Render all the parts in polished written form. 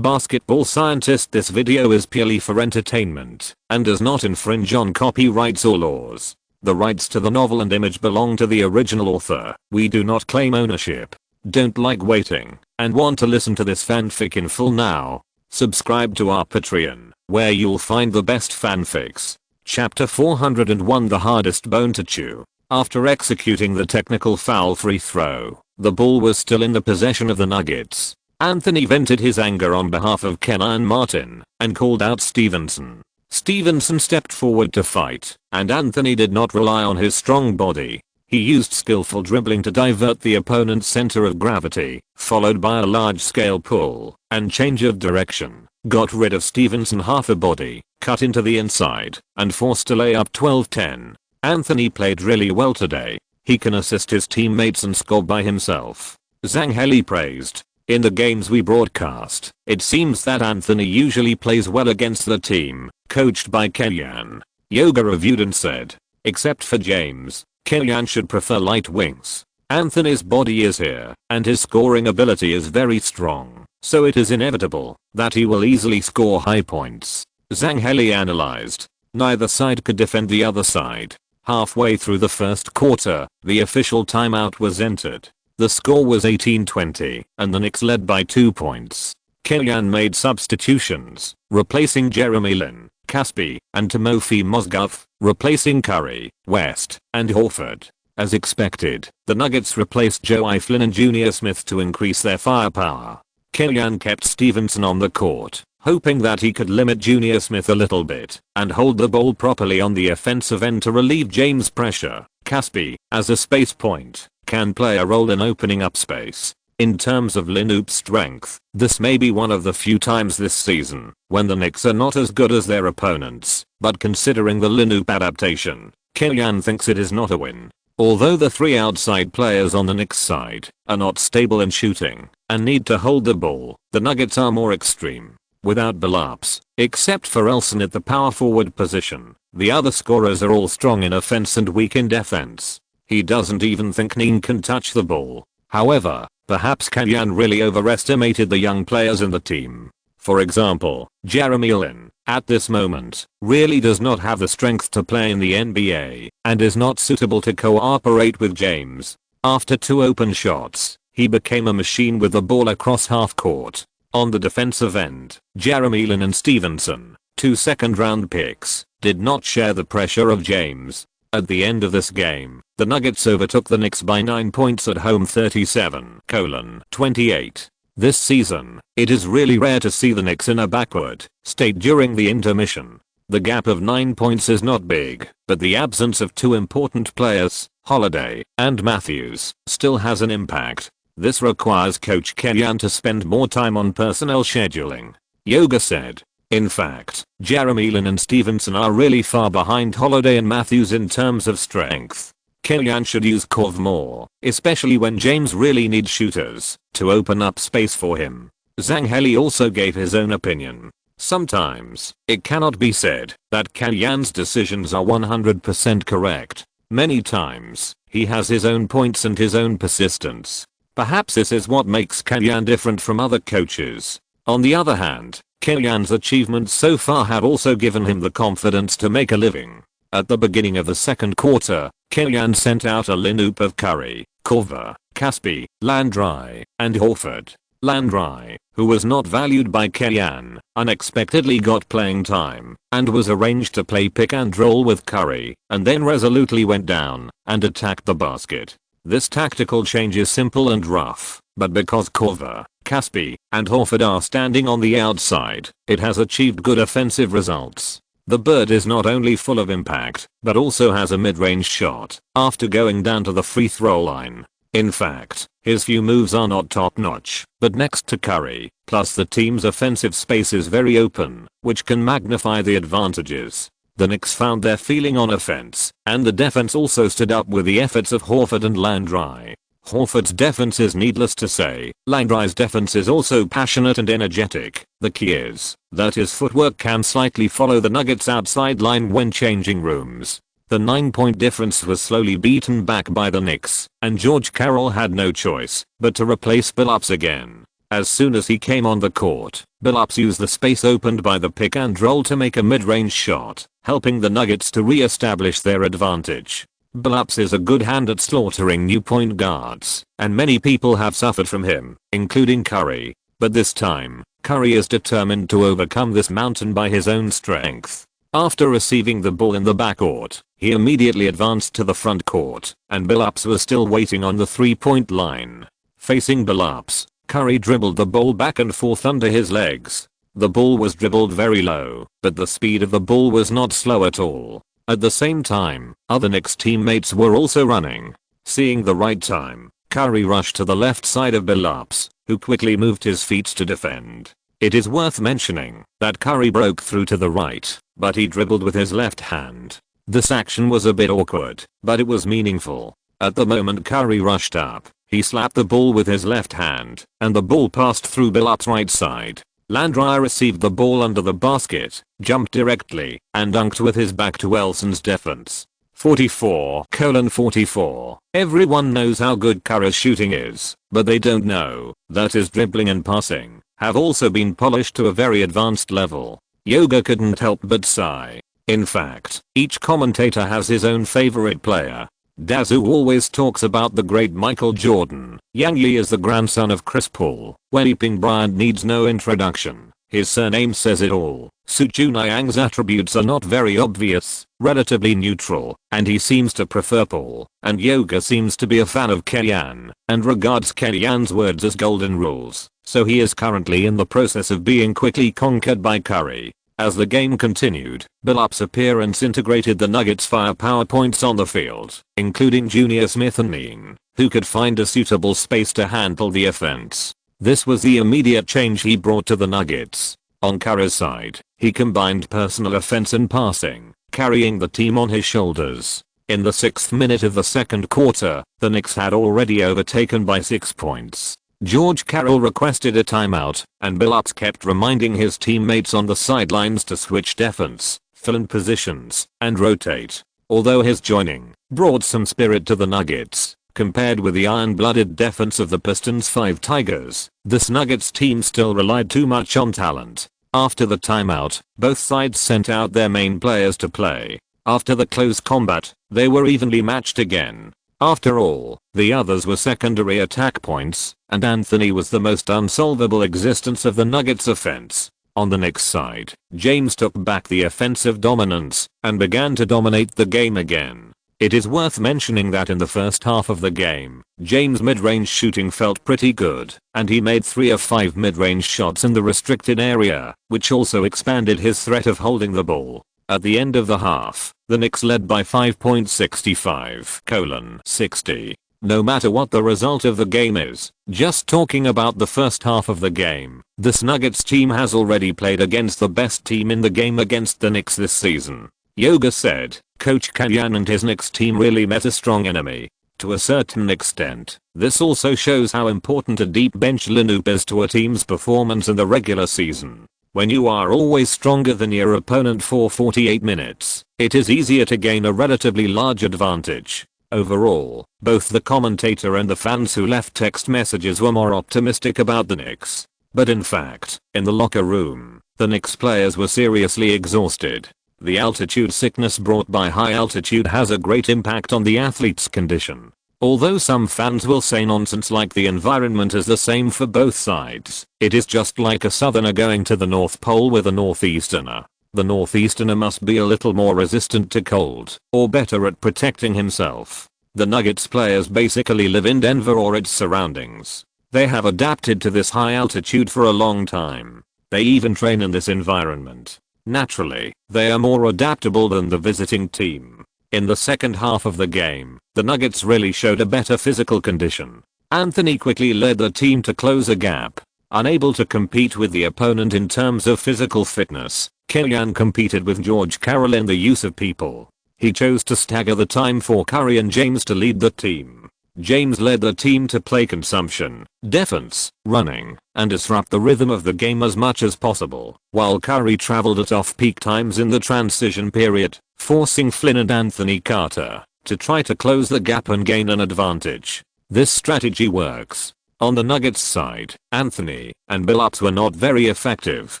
Basketball scientist. This video is purely for entertainment and does not infringe on copyrights or laws. The rights to the novel and image belong to the original author. We do not claim ownership. Don't like waiting and want to listen to this fanfic in full now? Subscribe to our Patreon, where you'll find the best fanfics. Chapter 401. The hardest bone to chew. After executing the technical foul free throw, the ball was still in the possession of the Nuggets. Anthony vented his anger on behalf of Kenna and Martin and called out Stevenson. Stevenson stepped forward to fight, and Anthony did not rely on his strong body. He used skillful dribbling to divert the opponent's center of gravity, followed by a large-scale pull and change of direction. Got rid of Stevenson half a body, cut into the inside, and forced a layup. 12-10. Anthony played really well today. He can assist his teammates and score by himself. Zangheli praised. In the games we broadcast, it seems that Anthony usually plays well against the team, coached by Kellyan. Yoga reviewed and said, except for James, Kellyan should prefer light wings. Anthony's body is here, and his scoring ability is very strong, so it is inevitable that he will easily score high points. Zangheli analyzed. Neither side could defend the other side. Halfway through the first quarter, the official timeout was entered. The score was 18-20, and the Knicks led by 2 points. Kellyan made substitutions, replacing Jeremy Lin, Caspi, and Timofey Mozgov, replacing Curry, West, and Horford. As expected, the Nuggets replaced Joe Flynn and Junior Smith to increase their firepower. Kellyan kept Stevenson on the court, hoping that he could limit Junior Smith a little bit and hold the ball properly on the offensive end to relieve James' pressure. Caspi, as a space point, can play a role in opening up space. In terms of Linoop's strength, this may be one of the few times this season when the Knicks are not as good as their opponents, but considering the Linoop adaptation, Kellyan thinks it is not a win. Although the three outside players on the Knicks side are not stable in shooting and need to hold the ball, the Nuggets are more extreme. Without Billups, except for Elson at the power forward position, the other scorers are all strong in offense and weak in defense. He doesn't even think Neen can touch the ball. However, perhaps Kellyan really overestimated the young players in the team. For example, Jeremy Lin, at this moment, really does not have the strength to play in the NBA and is not suitable to cooperate with James. After 2 open shots, he became a machine with the ball across half court. On the defensive end, Jeremy Lin and Stevenson, 2 second-round picks, did not share the pressure of James. At the end of this game, the Nuggets overtook the Knicks by 9 points at home 37-28. This season, it is really rare to see the Knicks in a backward state during the intermission. The gap of 9 points is not big, but the absence of 2 important players, Holiday and Matthews, still has an impact. This requires Coach Kellyan to spend more time on personnel scheduling. Yoga said. In fact, Jeremy Lin and Stevenson are really far behind Holiday and Matthews in terms of strength. Kellyan should use Kov more, especially when James really needs shooters to open up space for him. Zangheli also gave his own opinion. Sometimes, it cannot be said that Kellyan's decisions are 100% correct. Many times, he has his own points and his own persistence. Perhaps this is what makes Kellyan different from other coaches. On the other hand, Kellyan's achievements so far have also given him the confidence to make a living. At the beginning of the second quarter, Kellyan sent out a lineup of Curry, Korver, Caspi, Landry, and Horford. Landry, who was not valued by Kellyan, unexpectedly got playing time and was arranged to play pick and roll with Curry, and then resolutely went down and attacked the basket. This tactical change is simple and rough, but because Korver, Caspi, and Horford are standing on the outside, it has achieved good offensive results. The bird is not only full of impact, but also has a mid-range shot after going down to the free throw line. In fact, his few moves are not top-notch, but next to Curry, plus the team's offensive space is very open, which can magnify the advantages. The Knicks found their feeling on offense, and the defense also stood up with the efforts of Horford and Landry. Horford's defense is needless to say. Landry's defense is also passionate and energetic. The key is that his footwork can slightly follow the Nuggets' outside line when changing rooms. The 9-point difference was slowly beaten back by the Knicks, and George Karl had no choice but to replace Billups again. As soon as he came on the court, Billups used the space opened by the pick and roll to make a mid-range shot, helping the Nuggets to re-establish their advantage. Billups is a good hand at slaughtering new point guards, and many people have suffered from him, including Curry. But this time, Curry is determined to overcome this mountain by his own strength. After receiving the ball in the backcourt, he immediately advanced to the front court, and Billups was still waiting on the three-point line. Facing Billups, Curry dribbled the ball back and forth under his legs. The ball was dribbled very low, but the speed of the ball was not slow at all. At the same time, other Knicks teammates were also running. Seeing the right time, Curry rushed to the left side of Billups, who quickly moved his feet to defend. It is worth mentioning that Curry broke through to the right, but he dribbled with his left hand. This action was a bit awkward, but it was meaningful. At the moment Curry rushed up, he slapped the ball with his left hand, and the ball passed through Billups' right side. Landry received the ball under the basket, jumped directly, and dunked with his back to Elson's defense. 44:44. Everyone knows how good Curry's shooting is, but they don't know that his dribbling and passing have also been polished to a very advanced level. Yoga couldn't help but sigh. In fact, each commentator has his own favorite player. Dazu always talks about the great Michael Jordan. Yang Yi is the grandson of Chris Paul. Kobe Bryant needs no introduction. His surname says it all. Suchuna Yang's attributes are not very obvious, relatively neutral, and he seems to prefer Paul. And Yoga seems to be a fan of Kellyanne, and regards Kellyanne's words as golden rules. So he is currently in the process of being quickly conquered by Curry. As the game continued, Billups' appearance integrated the Nuggets' firepower points on the field, including Junior Smith and Neen, who could find a suitable space to handle the offense. This was the immediate change he brought to the Nuggets. On Curry's side, he combined personal offense and passing, carrying the team on his shoulders. In the 6th minute of the second quarter, the Knicks had already overtaken by 6 points. George Karl requested a timeout, and Billups kept reminding his teammates on the sidelines to switch defense, fill in positions, and rotate. Although his joining brought some spirit to the Nuggets, compared with the iron-blooded defense of the Pistons' 5 Tigers, this Nuggets team still relied too much on talent. After the timeout, both sides sent out their main players to play. After the close combat, they were evenly matched again. After all, the others were secondary attack points, and Anthony was the most unsolvable existence of the Nuggets offense. On the Knicks side, James took back the offensive dominance and began to dominate the game again. It is worth mentioning that in the first half of the game, James' mid-range shooting felt pretty good, and he made 3 of 5 mid-range shots in the restricted area, which also expanded his threat of holding the ball. At the end of the half, the Knicks led by 5.65:60. No matter what the result of the game is, just talking about the first half of the game, this Nuggets team has already played against the best team in the game against the Knicks this season. Yoga said, Coach Kellyanne and his Knicks team really met a strong enemy. To a certain extent, this also shows how important a deep bench lineup is to a team's performance in the regular season. When you are always stronger than your opponent for 48 minutes, it is easier to gain a relatively large advantage. Overall, both the commentator and the fans who left text messages were more optimistic about the Knicks. But in fact, in the locker room, the Knicks players were seriously exhausted. The altitude sickness brought by high altitude has a great impact on the athlete's condition. Although some fans will say nonsense like the environment is the same for both sides, it is just like a southerner going to the North Pole with a northeasterner. The northeasterner must be a little more resistant to cold, or better at protecting himself. The Nuggets players basically live in Denver or its surroundings. They have adapted to this high altitude for a long time. They even train in this environment. Naturally, they are more adaptable than the visiting team. In the second half of the game, the Nuggets really showed a better physical condition. Anthony quickly led the team to close a gap. Unable to compete with the opponent in terms of physical fitness, Kellyanne competed with George Karl in the use of people. He chose to stagger the time for Curry and James to lead the team. James led the team to play consumption, defense, running, and disrupt the rhythm of the game as much as possible, while Curry traveled at off-peak times in the transition period, forcing Flynn and Anthony Carter to try to close the gap and gain an advantage. This strategy works. On the Nuggets side, Anthony and Billups were not very effective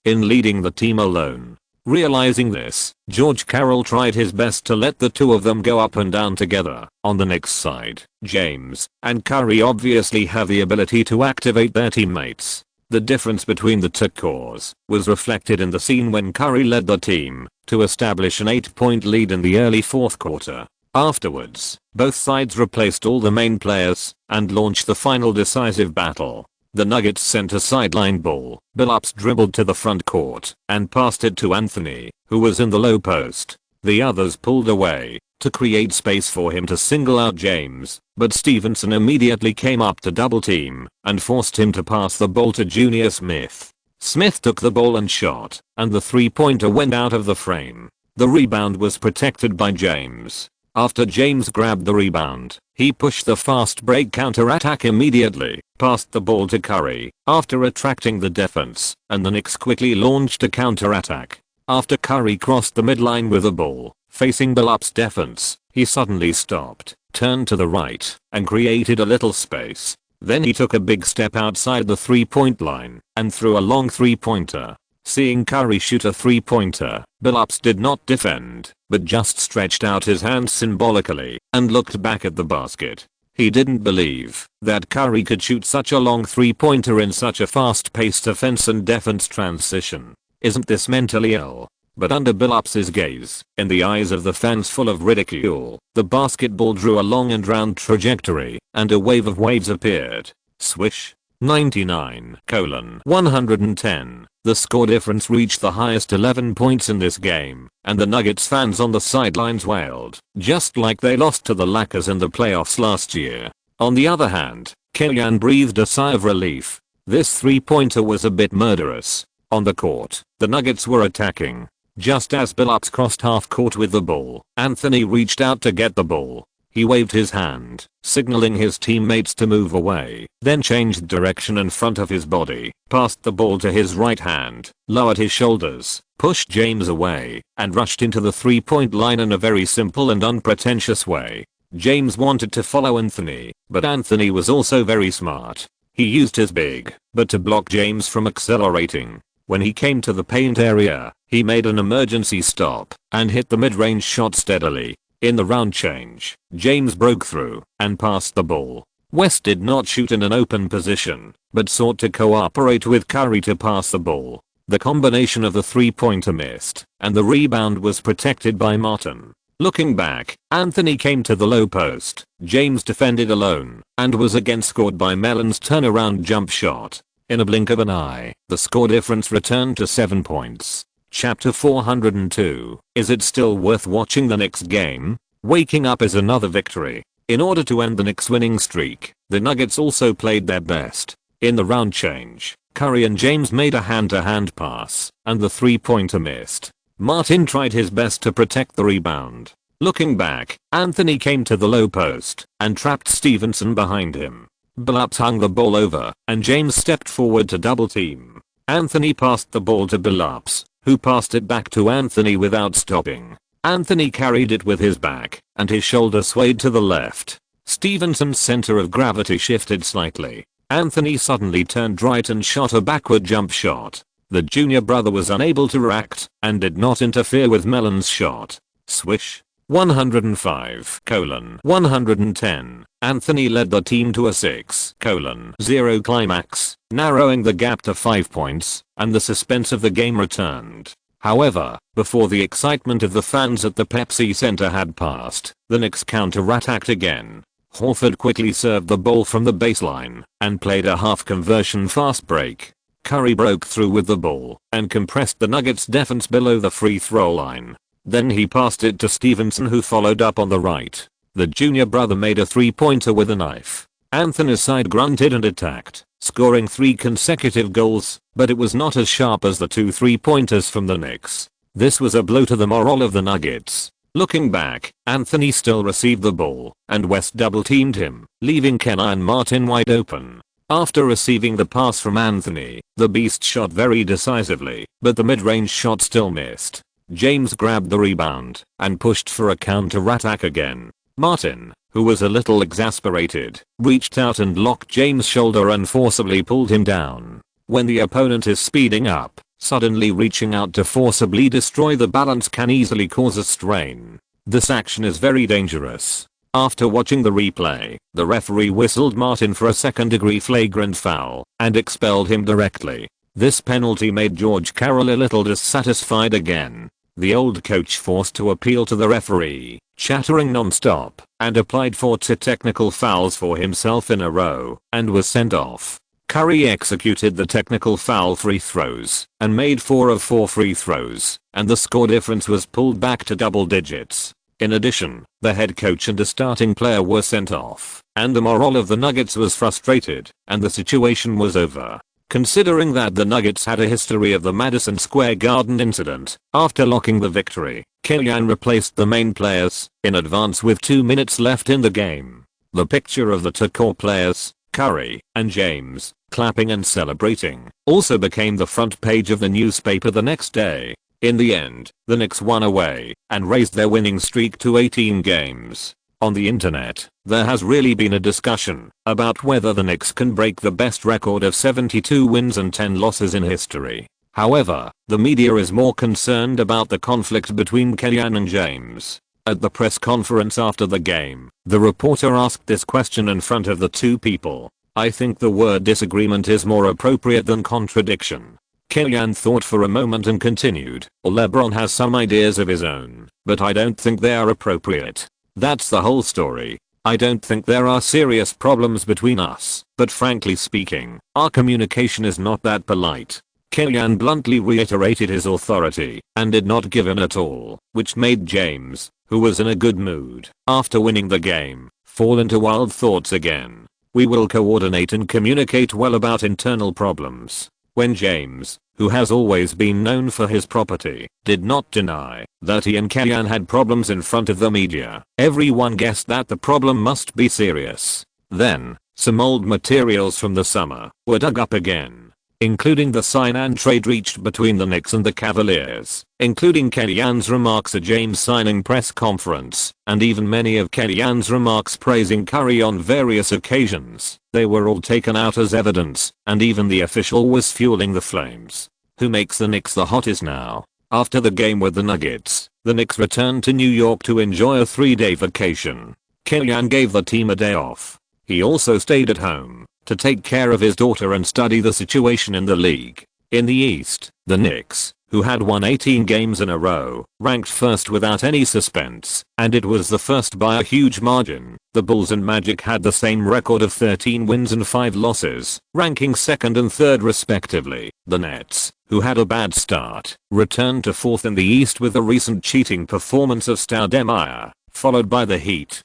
in leading the team alone. Realizing this, George Karl tried his best to let the two of them go up and down together. On the Knicks side, James and Curry obviously have the ability to activate their teammates. The difference between the two cores was reflected in the scene when Curry led the team to establish an 8-point lead in the early fourth quarter. Afterwards, both sides replaced all the main players and launched the final decisive battle. The Nuggets sent a sideline ball. Billups dribbled to the front court and passed it to Anthony, who was in the low post. The others pulled away to create space for him to single out James, but Stevenson immediately came up to double team and forced him to pass the ball to Junior Smith. Smith took the ball and shot, and the three-pointer went out of the frame. The rebound was protected by James. After James grabbed the rebound, he pushed the fast break counter-attack immediately, passed the ball to Curry after attracting the defense, and the Knicks quickly launched a counter-attack. After Curry crossed the midline with the ball, facing Billups' defense, he suddenly stopped, turned to the right, and created a little space. Then he took a big step outside the three-point line and threw a long three-pointer. Seeing Curry shoot a three-pointer, Billups did not defend, but just stretched out his hands symbolically and looked back at the basket. He didn't believe that Curry could shoot such a long three-pointer in such a fast-paced offense and defense transition. Isn't this mentally ill? But under Billups' gaze, in the eyes of the fans full of ridicule, the basketball drew a long and round trajectory, and a wave of waves appeared. Swish. 99:110. The score difference reached the highest 11 points in this game, and the Nuggets fans on the sidelines wailed, just like they lost to the Lakers in the playoffs last year. On the other hand, Kellyan breathed a sigh of relief. This three-pointer was a bit murderous. On the court, the Nuggets were attacking. Just as Billups crossed half court with the ball, Anthony reached out to get the ball. He waved his hand, signaling his teammates to move away, then changed direction in front of his body, passed the ball to his right hand, lowered his shoulders, pushed James away, and rushed into the three-point line in a very simple and unpretentious way. James wanted to follow Anthony, but Anthony was also very smart. He used his big but to block James from accelerating. When he came to the paint area, he made an emergency stop and hit the mid-range shot steadily. In the round change, James broke through and passed the ball. West did not shoot in an open position, but sought to cooperate with Curry to pass the ball. The combination of the three-pointer missed, and the rebound was protected by Martin. Looking back, Anthony came to the low post. James defended alone and was again scored by Mellon's turnaround jump shot. In a blink of an eye, the score difference returned to 7 points. Chapter 402. Is it still worth watching the Knicks game? Waking up is another victory. In order to end the Knicks winning streak, the Nuggets also played their best. In the round change, Curry and James made a hand-to-hand pass, and the three-pointer missed. Martin tried his best to protect the rebound. Looking back, Anthony came to the low post and trapped Stevenson behind him. Billups hung the ball over, and James stepped forward to double team. Anthony passed the ball to Billups, who passed it back to Anthony without stopping. Anthony carried it with his back, and his shoulder swayed to the left. Stevenson's center of gravity shifted slightly. Anthony suddenly turned right and shot a backward jump shot. The junior brother was unable to react and did not interfere with Mellon's shot. Swish. 105:110. Anthony led the team to a 6:0 climax, narrowing the gap to 5 points, and the suspense of the game returned. However, before the excitement of the fans at the Pepsi Center had passed, the Knicks counter-attacked again. Horford quickly served the ball from the baseline and played a half-conversion fast break. Curry broke through with the ball and compressed the Nuggets' defense below the free throw line. Then he passed it to Stevenson, who followed up on the right. The junior brother made a three-pointer with a knife. Anthony's side grunted and attacked, scoring 3 consecutive goals, but it was not as sharp as the 2 three-pointers from the Knicks. This was a blow to the morale of the Nuggets. Looking back, Anthony still received the ball, and West double-teamed him, leaving Kellyan Martin wide open. After receiving the pass from Anthony, the Beast shot very decisively, but the mid-range shot still missed. James grabbed the rebound and pushed for a counter-attack again. Martin, who was a little exasperated, reached out and locked James' shoulder and forcibly pulled him down. When the opponent is speeding up, suddenly reaching out to forcibly destroy the balance can easily cause a strain. This action is very dangerous. After watching the replay, the referee whistled Martin for a second-degree flagrant foul and expelled him directly. This penalty made George Carroll a little dissatisfied again. The old coach forced to appeal to the referee, chattering non-stop, and applied 4 technical fouls for himself in a row, and was sent off. Curry executed the technical foul free throws, and made 4 of 4 free throws, and the score difference was pulled back to double digits. In addition, the head coach and a starting player were sent off, and the morale of the Nuggets was frustrated, and the situation was over. Considering that the Nuggets had a history of the Madison Square Garden incident, after locking the victory, Kellyan replaced the main players in advance with 2 minutes left in the game. The picture of the two core players, Curry and James, clapping and celebrating, also became the front page of the newspaper the next day. In the end, the Knicks won away and raised their winning streak to 18 games. On the internet, there has really been a discussion about whether the Knicks can break the best record of 72 wins and 10 losses in history. However, the media is more concerned about the conflict between Kellyan and James. At the press conference after the game, the reporter asked this question in front of the two people. I think the word disagreement is more appropriate than contradiction. Kellyan thought for a moment and continued, LeBron has some ideas of his own, but I don't think they are appropriate. That's the whole story. I don't think there are serious problems between us, but frankly speaking, our communication is not that polite. Kellyan bluntly reiterated his authority and did not give in at all, which made James, who was in a good mood after winning the game, fall into wild thoughts again. We will coordinate and communicate well about internal problems. When James, who has always been known for his property, did not deny that he and Kellyan had problems in front of the media, everyone guessed that the problem must be serious. Then, some old materials from the summer were dug up again, including the sign-and trade reached between the Knicks and the Cavaliers, including Kellyan's remarks at James' signing press conference, and even many of Kellyan's remarks praising Curry on various occasions. They were all taken out as evidence, and even the official was fueling the flames. Who makes the Knicks the hottest now? After the game with the Nuggets, the Knicks returned to New York to enjoy a 3-day vacation. Kellyan gave the team a day off. He also stayed at home to take care of his daughter and study the situation in the league. In the East, the Knicks, who had won 18 games in a row, ranked first without any suspense, and it was the first by a huge margin. The Bulls and Magic had the same record of 13 wins and 5 losses, ranking second and third respectively. The Nets, who had a bad start, returned to fourth in the East with the recent cheating performance of Stoudemire, followed by the Heat,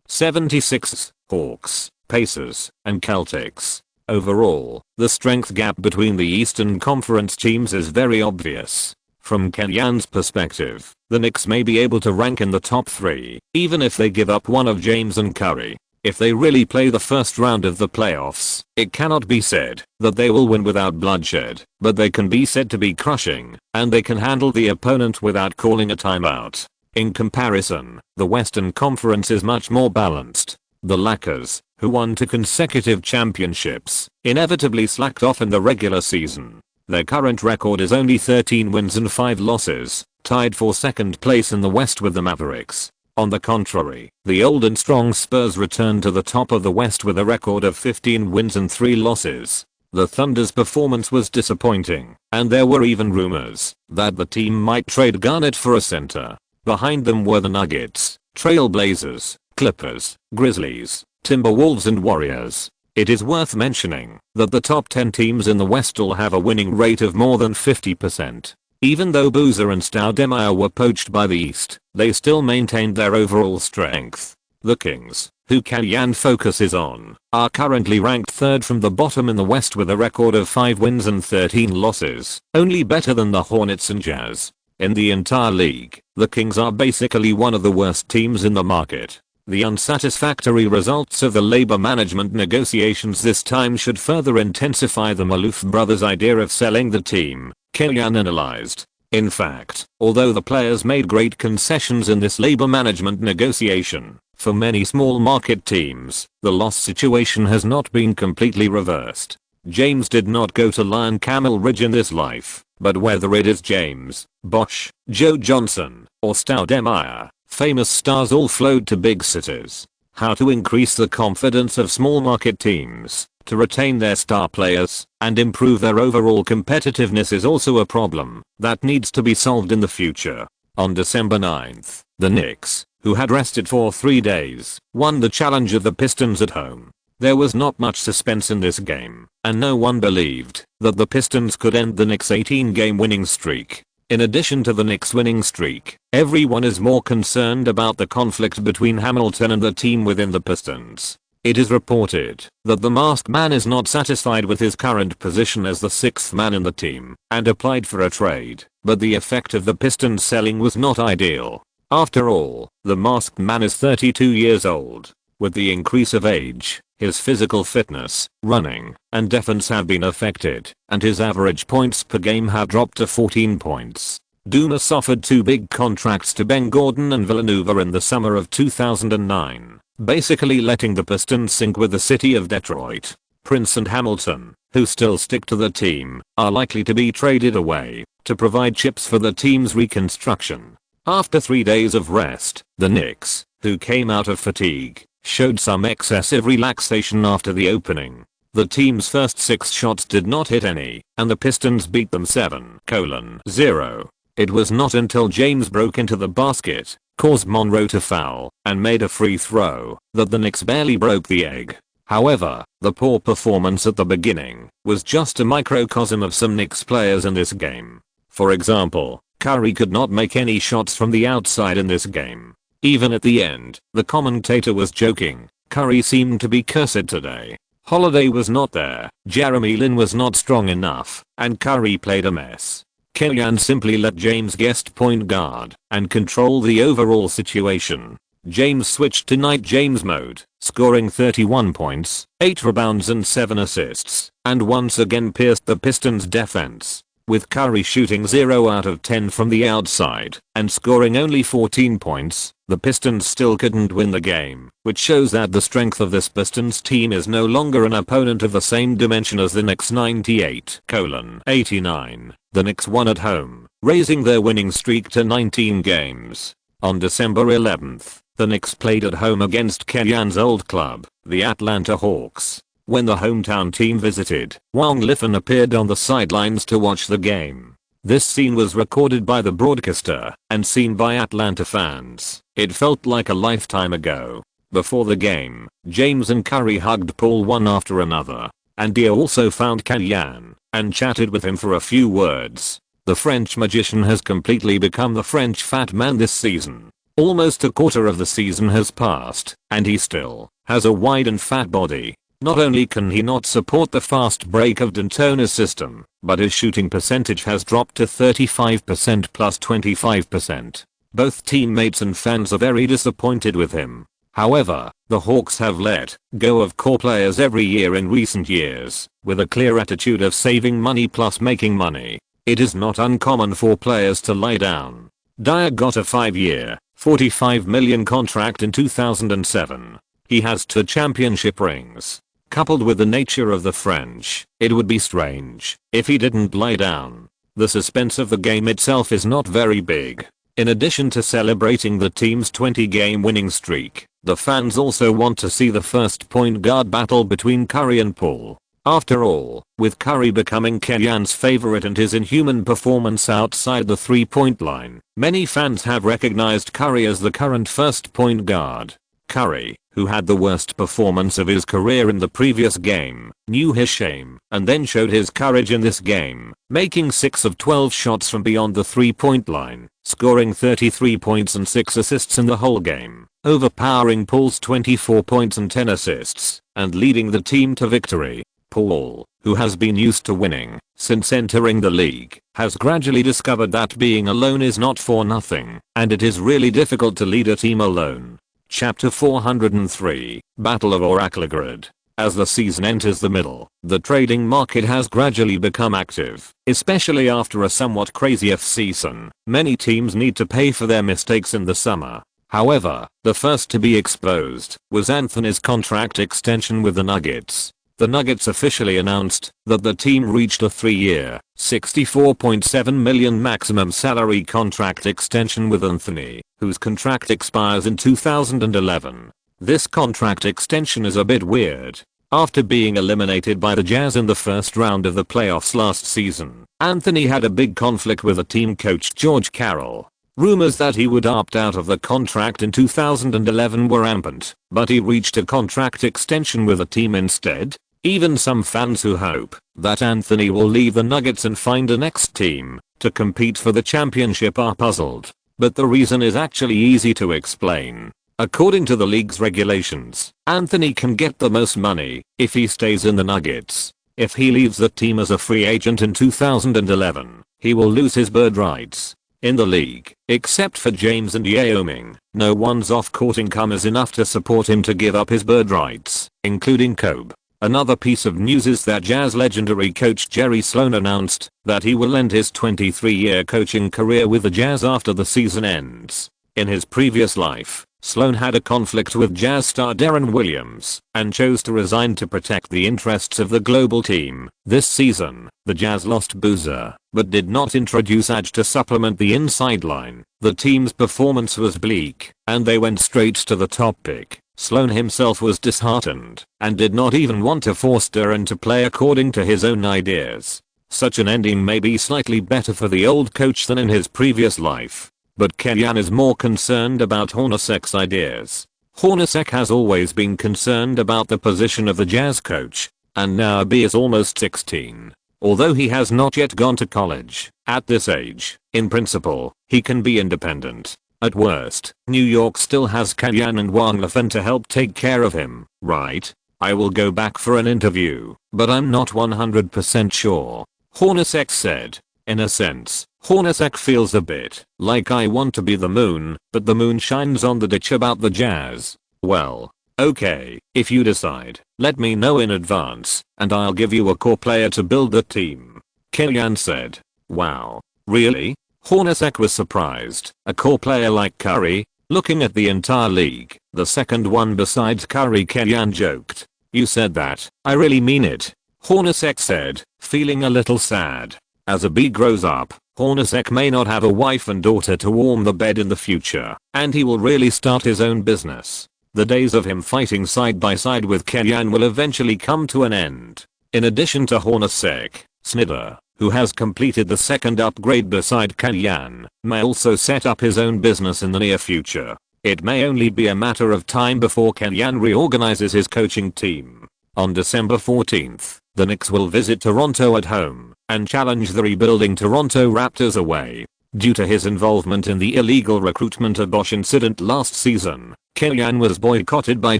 76ers, Hawks, Pacers, and Celtics. Overall, the strength gap between the Eastern Conference teams is very obvious. From Kellyan's perspective, the Knicks may be able to rank in the top 3, even if they give up one of James and Curry. If they really play the first round of the playoffs, it cannot be said that they will win without bloodshed, but they can be said to be crushing, and they can handle the opponent without calling a timeout. In comparison, the Western Conference is much more balanced. The Lakers, who won 2 consecutive championships, inevitably slacked off in the regular season. Their current record is only 13 wins and 5 losses, tied for second place in the West with the Mavericks. On the contrary, the old and strong Spurs returned to the top of the West with a record of 15 wins and 3 losses. The Thunder's performance was disappointing, and there were even rumors that the team might trade Garnett for a center. Behind them were the Nuggets, Trail Blazers, Clippers, Grizzlies, Timberwolves and Warriors. It is worth mentioning that the top 10 teams in the West all have a winning rate of more than 50%. Even though Boozer and Stoudemire were poached by the East, they still maintained their overall strength. The Kings, who Kellyan focuses on, are currently ranked third from the bottom in the West with a record of 5 wins and 13 losses, only better than the Hornets and Jazz. In the entire league, the Kings are basically one of the worst teams in the market. The unsatisfactory results of the labor management negotiations this time should further intensify the Maloof brothers' idea of selling the team, Kellyan analyzed. In fact, although the players made great concessions in this labor management negotiation, For many small market teams, the loss situation has not been completely reversed. James did not go to Lion Camel Ridge in this life, but whether it is James, Bosch, Joe Johnson, or Staudemeyer, famous stars all flowed to big cities. How to increase the confidence of small market teams, to retain their star players, and improve their overall competitiveness is also a problem that needs to be solved in the future. On December 9th, the Knicks, who had rested for 3 days, won the challenge of the Pistons at home. There was not much suspense in this game, and no one believed that the Pistons could end the Knicks' 18-game winning streak. In addition to the Knicks' winning streak, everyone is more concerned about the conflict between Hamilton and the team within the Pistons. It is reported that the masked man is not satisfied with his current position as the 6th man in the team and applied for a trade, but the effect of the Pistons selling was not ideal. After all, the masked man is 32 years old. With the increase of age, his physical fitness, running, and defense have been affected, and his average points per game have dropped to 14 points. Dumas offered 2 big contracts to Ben Gordon and Villanova in the summer of 2009, basically letting the Pistons sink with the city of Detroit. Prince and Hamilton, who still stick to the team, are likely to be traded away to provide chips for the team's reconstruction. After 3 days of rest, the Knicks, who came out of fatigue, showed some excessive relaxation after the opening. The team's first 6 shots did not hit any, and the Pistons beat them 7-0. It was not until James broke into the basket, caused Monroe to foul, and made a free throw, that the Knicks barely broke the egg. However, the poor performance at the beginning was just a microcosm of some Knicks players in this game. For example, Curry could not make any shots from the outside in this game. Even at the end, the commentator was joking, Curry seemed to be cursed today. Holiday was not there, Jeremy Lin was not strong enough, and Curry played a mess. Kellyan simply let James guest point guard and control the overall situation. James switched to Night James mode, scoring 31 points, 8 rebounds and 7 assists, and once again pierced the Pistons' defense. With Curry shooting 0 out of 10 from the outside and scoring only 14 points, the Pistons still couldn't win the game, which shows that the strength of this Pistons team is no longer an opponent of the same dimension as the Knicks 98-89. The Knicks won at home, raising their winning streak to 19 games. On December 11th, the Knicks played at home against Kellyan's old club, the Atlanta Hawks. When the hometown team visited, Wang Liffen appeared on the sidelines to watch the game. This scene was recorded by the broadcaster and seen by Atlanta fans. It felt like a lifetime ago. Before the game, James and Curry hugged Paul one after another, and Dia also found Kellyan and chatted with him for a few words. The French magician has completely become the French fat man this season. Almost a quarter of the season has passed, and he still has a wide and fat body. Not only can he not support the fast break of D'Antoni's system, but his shooting percentage has dropped to 35% plus 25%. Both teammates and fans are very disappointed with him. However, the Hawks have let go of core players every year in recent years, with a clear attitude of saving money plus making money. It is not uncommon for players to lie down. Dyer got a 5-year, $45 million contract in 2007. He has 2 championship rings. Coupled with the nature of the French, it would be strange if he didn't lie down. The suspense of the game itself is not very big. In addition to celebrating the team's 20-game winning streak, the fans also want to see the first point guard battle between Curry and Paul. After all, with Curry becoming Kellyan's favorite and his inhuman performance outside the 3-point line, many fans have recognized Curry as the current first point guard. Curry, who had the worst performance of his career in the previous game, knew his shame and then showed his courage in this game, making 6 of 12 shots from beyond the 3-point line, scoring 33 points and 6 assists in the whole game, overpowering Paul's 24 points and 10 assists, and leading the team to victory. Paul, who has been used to winning since entering the league, has gradually discovered that being alone is not for nothing, and it is really difficult to lead a team alone. Chapter 403, Battle of Oraclegrad. As the season enters the middle, the trading market has gradually become active, especially after a somewhat crazy off-season. Many teams need to pay for their mistakes in the summer. However, the first to be exposed was Anthony's contract extension with the Nuggets. The Nuggets officially announced that the team reached a 3-year, $64.7 million maximum salary contract extension with Anthony, whose contract expires in 2011. This contract extension is a bit weird. After being eliminated by the Jazz in the first round of the playoffs last season, Anthony had a big conflict with the team coach George Karl. Rumors that he would opt out of the contract in 2011 were rampant, but he reached a contract extension with the team instead. Even some fans who hope that Anthony will leave the Nuggets and find a next team to compete for the championship are puzzled. But the reason is actually easy to explain. According to the league's regulations, Anthony can get the most money if he stays in the Nuggets. If he leaves the team as a free agent in 2011, he will lose his bird rights. In the league, except for James and Yao Ming, no one's off-court income is enough to support him to give up his bird rights, including Kobe. Another piece of news is that Jazz legendary coach Jerry Sloan announced that he will end his 23-year coaching career with the Jazz after the season ends. In his previous life, Sloan had a conflict with Jazz star Deron Williams and chose to resign to protect the interests of the global team. This season, the Jazz lost Boozer, but did not introduce Edge to supplement the inside line. The team's performance was bleak, and they went straight to the top pick. Sloan himself was disheartened and did not even want to force Deron to play according to his own ideas. Such an ending may be slightly better for the old coach than in his previous life. But Kellyan is more concerned about Hornacek's ideas. Hornacek has always been concerned about the position of the Jazz coach, and now B is almost 16. Although he has not yet gone to college, at this age, in principle, he can be independent. At worst, New York still has Kellyan and Wang Lefen to help take care of him, right? I will go back for an interview, but I'm not 100% sure. Hornacek said. In a sense, Hornacek feels a bit like I want to be the moon, but the moon shines on the ditch about the Jazz. Well, okay, if you decide, let me know in advance, and I'll give you a core player to build the team. Kellyan said. Wow, really? Hornacek was surprised. A core player like Curry? Looking at the entire league, the second one besides Curry. Kellyan joked. You said that, I really mean it. Hornacek said, feeling a little sad. As a B grows up, Hornacek may not have a wife and daughter to warm the bed in the future, and he will really start his own business. The days of him fighting side by side with Kellyan will eventually come to an end. In addition to Hornacek, Snyder, who has completed the second upgrade beside Kellyan, may also set up his own business in the near future. It may only be a matter of time before Kellyan reorganizes his coaching team. On December 14th, the Knicks will visit Toronto at home and challenge the rebuilding Toronto Raptors away. Due to his involvement in the illegal recruitment of Bosch incident last season, Kellyan was boycotted by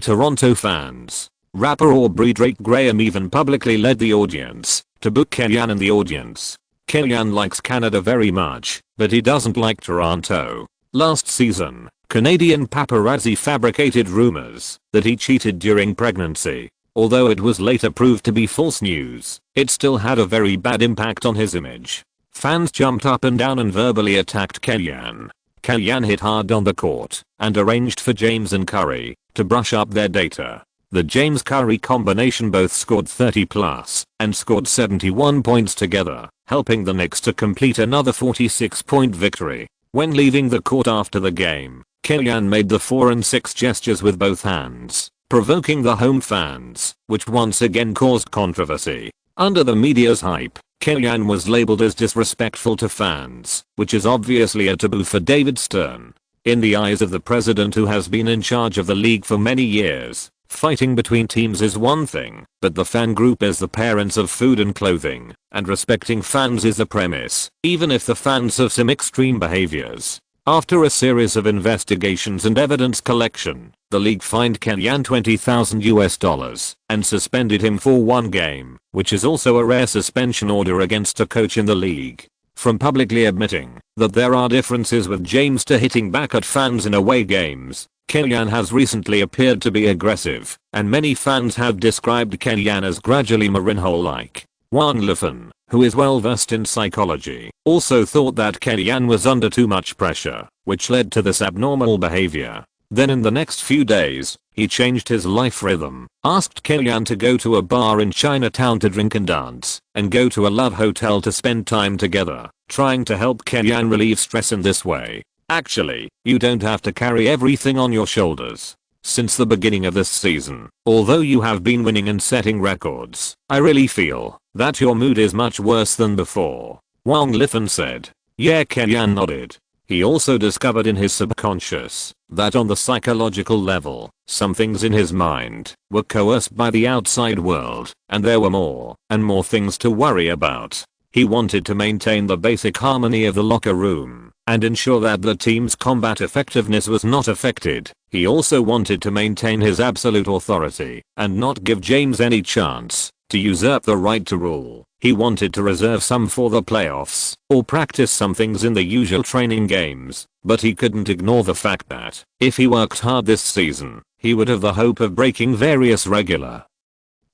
Toronto fans. Rapper Aubrey Drake Graham even publicly led the audience to book Kellyan in the audience. Kellyan likes Canada very much, but he doesn't like Toronto. Last season, Canadian paparazzi fabricated rumors that he cheated during pregnancy. Although it was later proved to be false news, it still had a very bad impact on his image. Fans jumped up and down and verbally attacked Kellyan. Kellyan hit hard on the court and arranged for James and Curry to brush up their data. The James-Curry combination both scored 30 plus and scored 71 points together, helping the Knicks to complete another 46-point victory. When leaving the court after the game, Kellyan made the 4 and 6 gestures with both hands, provoking the home fans, which once again caused controversy. Under the media's hype, Kellyan was labeled as disrespectful to fans, which is obviously a taboo for David Stern. In the eyes of the president who has been in charge of the league for many years, fighting between teams is one thing, but the fan group is the parents of food and clothing, and respecting fans is the premise, even if the fans have some extreme behaviors. After a series of investigations and evidence collection, the league fined Kellyan $20,000 and suspended him for 1 game, which is also a rare suspension order against a coach in the league. From publicly admitting that there are differences with James to hitting back at fans in away games, Kellyan has recently appeared to be aggressive, and many fans have described Kellyan as gradually Mourinho-like. Wang Lifan, who is well versed in psychology, also thought that Kellyanne was under too much pressure, which led to this abnormal behavior. Then in the next few days, he changed his life rhythm, asked Kellyanne to go to a bar in Chinatown to drink and dance, and go to a love hotel to spend time together, trying to help Kellyanne relieve stress in this way. Actually, you don't have to carry everything on your shoulders. Since the beginning of this season, although you have been winning and setting records, I really feel that your mood is much worse than before. Wang Lifan said. Yeah, Kellyanne nodded. He also discovered in his subconscious that on the psychological level, some things in his mind were coerced by the outside world, and there were more and more things to worry about. He wanted to maintain the basic harmony of the locker room and ensure that the team's combat effectiveness was not affected. He also wanted to maintain his absolute authority and not give James any chance to usurp the right to rule. He wanted to reserve some for the playoffs or practice some things in the usual training games, but he couldn't ignore the fact that if he worked hard this season, he would have the hope of breaking various regular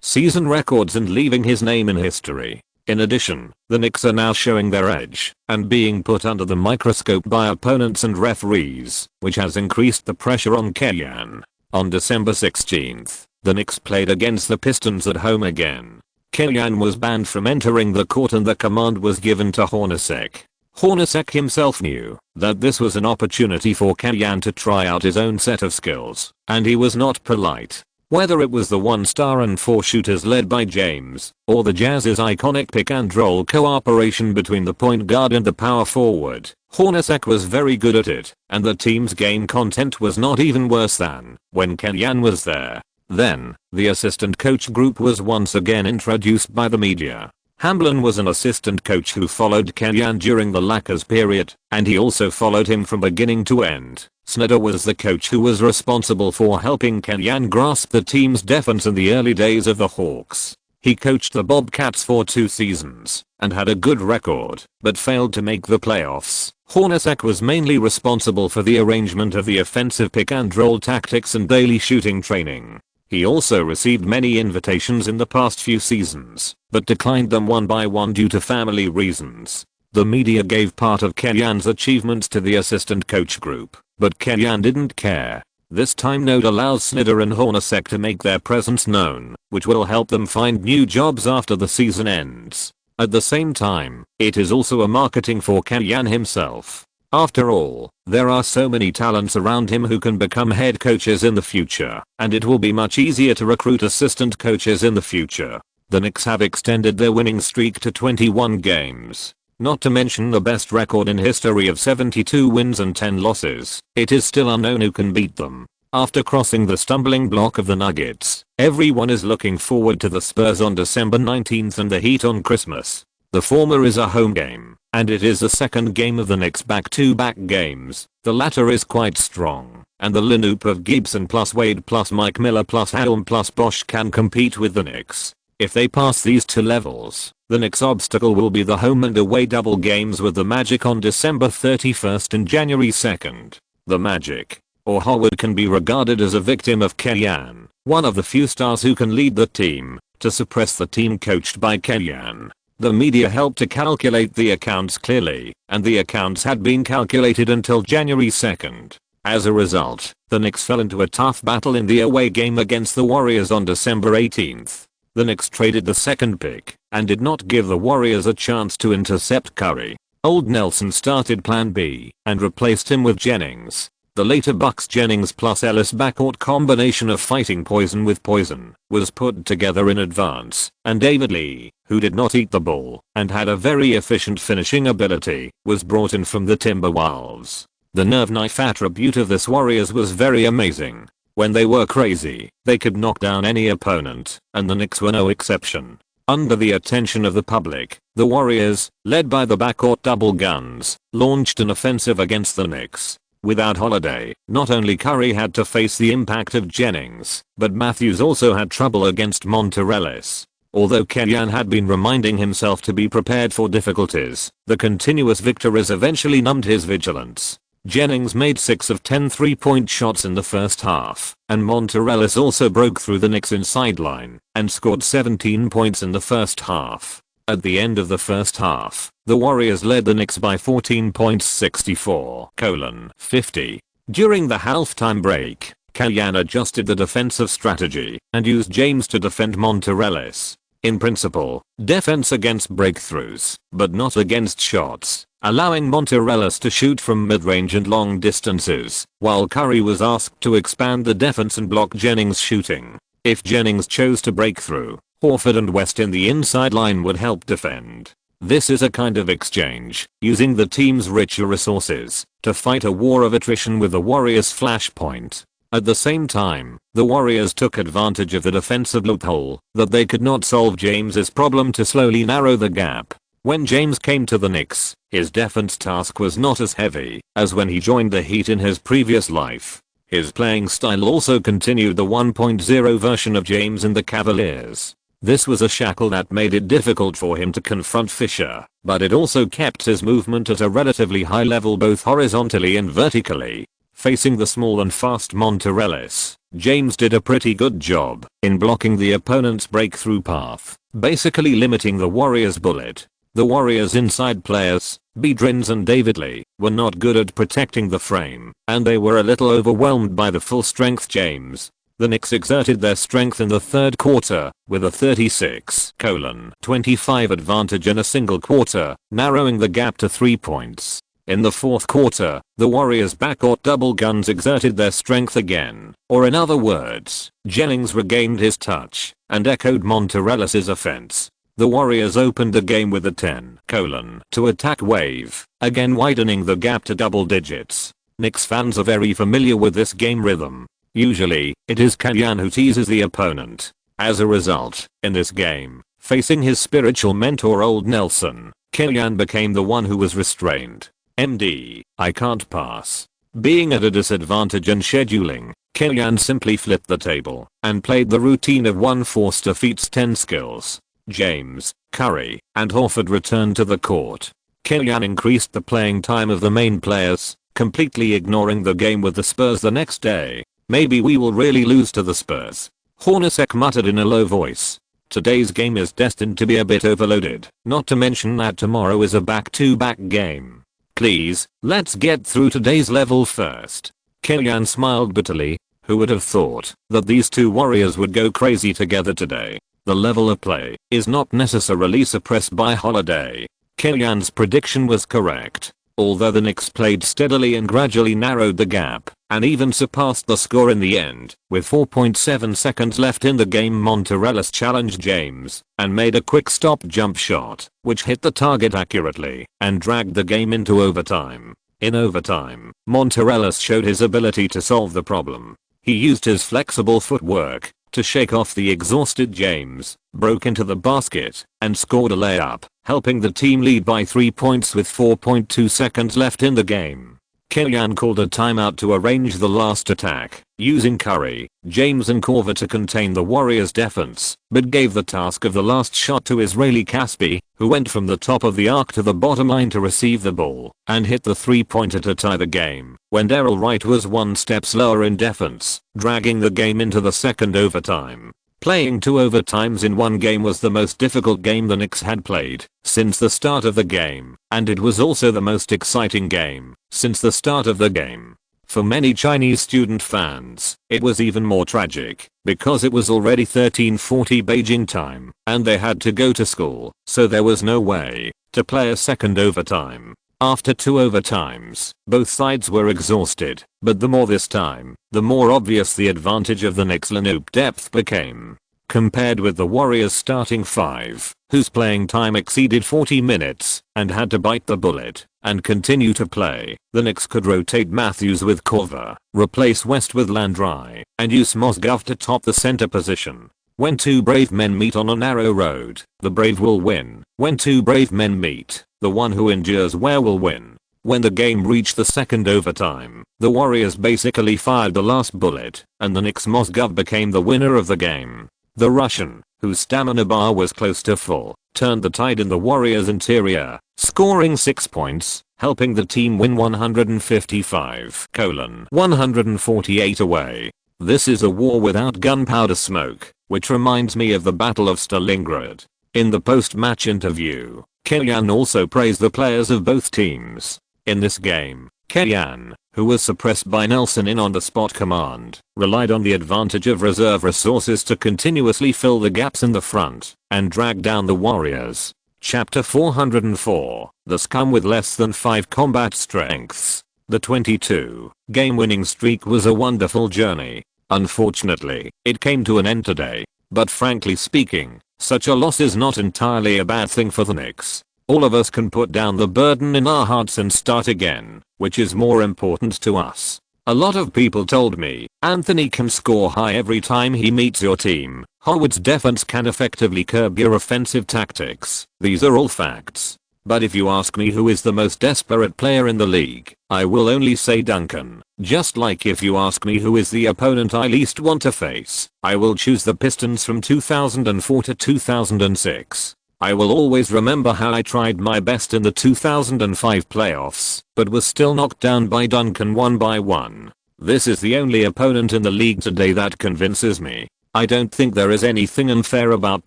season records and leaving his name in history. In addition, the Knicks are now showing their edge and being put under the microscope by opponents and referees, which has increased the pressure on Kellyanne. On December 16th, the Knicks played against the Pistons at home again. Kellyanne was banned from entering the court and the command was given to Hornacek. Hornacek himself knew that this was an opportunity for Kellyanne to try out his own set of skills, and he was not polite. Whether it was the 1-star and 4 shooters led by James, or the Jazz's iconic pick and roll cooperation between the point guard and the power forward, Hornacek was very good at it, and the team's game content was not even worse than when Kellyanne was there. Then, the assistant coach group was once again introduced by the media. Hamblin was an assistant coach who followed Kellyanne during the Lakers period, and he also followed him from beginning to end. Snyder was the coach who was responsible for helping Kellyanne grasp the team's defense in the early days of the Hawks. He coached the Bobcats for 2 seasons and had a good record, but failed to make the playoffs. Hornacek was mainly responsible for the arrangement of the offensive pick and roll tactics and daily shooting training. He also received many invitations in the past few seasons, but declined them one by one due to family reasons. The media gave part of Kellyanne's achievements to the assistant coach group, but Kellyanne didn't care. This time Node allows Snyder and Hornacek to make their presence known, which will help them find new jobs after the season ends. At the same time, it is also a marketing for Kellyanne himself. After all, there are so many talents around him who can become head coaches in the future, and it will be much easier to recruit assistant coaches in the future. The Knicks have extended their winning streak to 21 games. Not to mention the best record in history of 72 wins and 10 losses. It is still unknown who can beat them. After crossing the stumbling block of the Nuggets, everyone is looking forward to the Spurs on December 19th and the Heat on Christmas. The former is a home game, and it is the second game of the Knicks back-to-back games. The latter is quite strong, and the lineup of Gibson plus Wade plus Mike Miller plus Helm plus Bosch can compete with the Knicks. If they pass these 2 levels, the Knicks' obstacle will be the home and away double games with the Magic on December 31st and January 2nd. The Magic, or Howard, can be regarded as a victim of Kellyanne, one of the few stars who can lead the team, to suppress the team coached by Kellyanne. The media helped to calculate the accounts clearly, and the accounts had been calculated until January 2nd. As a result, the Knicks fell into a tough battle in the away game against the Warriors on December 18th. The Knicks traded the 2nd pick and did not give the Warriors a chance to intercept Curry. Old Nelson started Plan B and replaced him with Jennings. The later Bucks Jennings plus Ellis backcourt combination of fighting poison with poison was put together in advance, and David Lee, who did not eat the ball and had a very efficient finishing ability, was brought in from the Timberwolves. The nerve knife attribute of this Warriors was very amazing. When they were crazy, they could knock down any opponent, and the Knicks were no exception. Under the attention of the public, the Warriors, led by the backcourt double guns, launched an offensive against the Knicks. Without Holiday, not only Curry had to face the impact of Jennings, but Matthews also had trouble against Monterellis. Although Kellyanne had been reminding himself to be prepared for difficulties, the continuous victories eventually numbed his vigilance. Jennings made 6 of 10 3-point shots in the first half, and Monterellis also broke through the Knicks' inside line and scored 17 points in the first half. At the end of the first half, the Warriors led the Knicks by 14 points 64-50. During the halftime break, Kellyan adjusted the defensive strategy and used James to defend Monterellis. In principle, defense against breakthroughs, but not against shots, allowing Monterellis to shoot from mid-range and long distances, while Curry was asked to expand the defense and block Jennings' shooting. If Jennings chose to break through, Horford and West in the inside line would help defend. This is a kind of exchange, using the team's richer resources to fight a war of attrition with the Warriors' flashpoint. At the same time, the Warriors took advantage of the defensive loophole that they could not solve James's problem to slowly narrow the gap. When James came to the Knicks, his defense task was not as heavy as when he joined the Heat in his previous life. His playing style also continued the 1.0 version of James in the Cavaliers. This was a shackle that made it difficult for him to confront Fisher, but it also kept his movement at a relatively high level both horizontally and vertically. Facing the small and fast Monterellis, James did a pretty good job in blocking the opponent's breakthrough path, basically limiting the Warriors' bullet. The Warriors' inside players, Bedrins and David Lee, were not good at protecting the frame, and they were a little overwhelmed by the full-strength James. The Knicks exerted their strength in the third quarter with a 36-25 advantage in a single quarter, narrowing the gap to 3 points. In the fourth quarter, the Warriors' backcourt double guns exerted their strength again, or in other words, Jennings regained his touch and echoed Monterellis' offense. The Warriors opened the game with a 10-to attack wave, again widening the gap to double digits. Knicks fans are very familiar with this game rhythm. Usually, it is Kellyan who teases the opponent. As a result, in this game, facing his spiritual mentor Old Nelson, Kellyan became the one who was restrained. MD, I can't pass. Being at a disadvantage in scheduling, Kellyan simply flipped the table and played the routine of one force defeats 10 skills. James, Curry, and Horford returned to the court. Kellyan increased the playing time of the main players, completely ignoring the game with the Spurs the next day. Maybe we will really lose to the Spurs, Hornacek muttered in a low voice. Today's game is destined to be a bit overloaded, not to mention that tomorrow is a back-to-back game. Please, let's get through today's level first. Kellyan smiled bitterly. Who would have thought that these two Warriors would go crazy together today? The level of play is not necessarily suppressed by Holiday. Kellyan's prediction was correct. Although the Knicks played steadily and gradually narrowed the gap, and even surpassed the score in the end, with 4.7 seconds left in the game Monterellis challenged James, and made a quick stop jump shot, which hit the target accurately, and dragged the game into overtime. In overtime, Monterellis showed his ability to solve the problem. He used his flexible footwork to shake off the exhausted James, broke into the basket, and scored a layup, helping the team lead by 3 points with 4.2 seconds left in the game. Kellyan called a timeout to arrange the last attack, using Curry, James and Korver to contain the Warriors' defense, but gave the task of the last shot to Israeli Caspi, who went from the top of the arc to the bottom line to receive the ball, and hit the three-pointer to tie the game, when Daryl Wright was one step slower in defense, dragging the game into the second overtime. Playing 2 overtimes in one game was the most difficult game the Knicks had played since the start of the game, and it was also the most exciting game since the start of the game. For many Chinese student fans, it was even more tragic, because it was already 13:40 Beijing time, and they had to go to school, so there was no way to play a second overtime. After 2 overtimes, both sides were exhausted, but the more this time, the more obvious the advantage of the Knicks' lineup depth became. Compared with the Warriors' starting 5, whose playing time exceeded 40 minutes, and had to bite the bullet and continue to play, the Knicks could rotate Matthews with Korver, replace West with Landry, and use Mozgov to top the center position. When two brave men meet on a narrow road, the brave will win. When two brave men meet, the one who endures well will win. When the game reached the second overtime, the Warriors basically fired the last bullet, and the Knicks' Mozgov became the winner of the game. The Russian, whose stamina bar was close to full, turned the tide in the Warriors' interior, scoring 6 points, helping the team win 155-148 away. This is a war without gunpowder smoke, which reminds me of the Battle of Stalingrad. In the post-match interview, Kellyanne also praised the players of both teams. In this game, Kellyanne, who was suppressed by Nelson in on-the-spot command, relied on the advantage of reserve resources to continuously fill the gaps in the front and drag down the Warriors. Chapter 404, The Scum with Less Than 5 Combat Strengths. The 22-game winning streak was a wonderful journey. Unfortunately, it came to an end today. But frankly speaking, such a loss is not entirely a bad thing for the Knicks. All of us can put down the burden in our hearts and start again, which is more important to us. A lot of people told me, Anthony can score high every time he meets your team. Howard's defense can effectively curb your offensive tactics. These are all facts. But if you ask me who is the most desperate player in the league, I will only say Duncan. Just like if you ask me who is the opponent I least want to face, I will choose the Pistons from 2004 to 2006. I will always remember how I tried my best in the 2005 playoffs, but was still knocked down by Duncan 1-1. This is the only opponent in the league today that convinces me. I don't think there is anything unfair about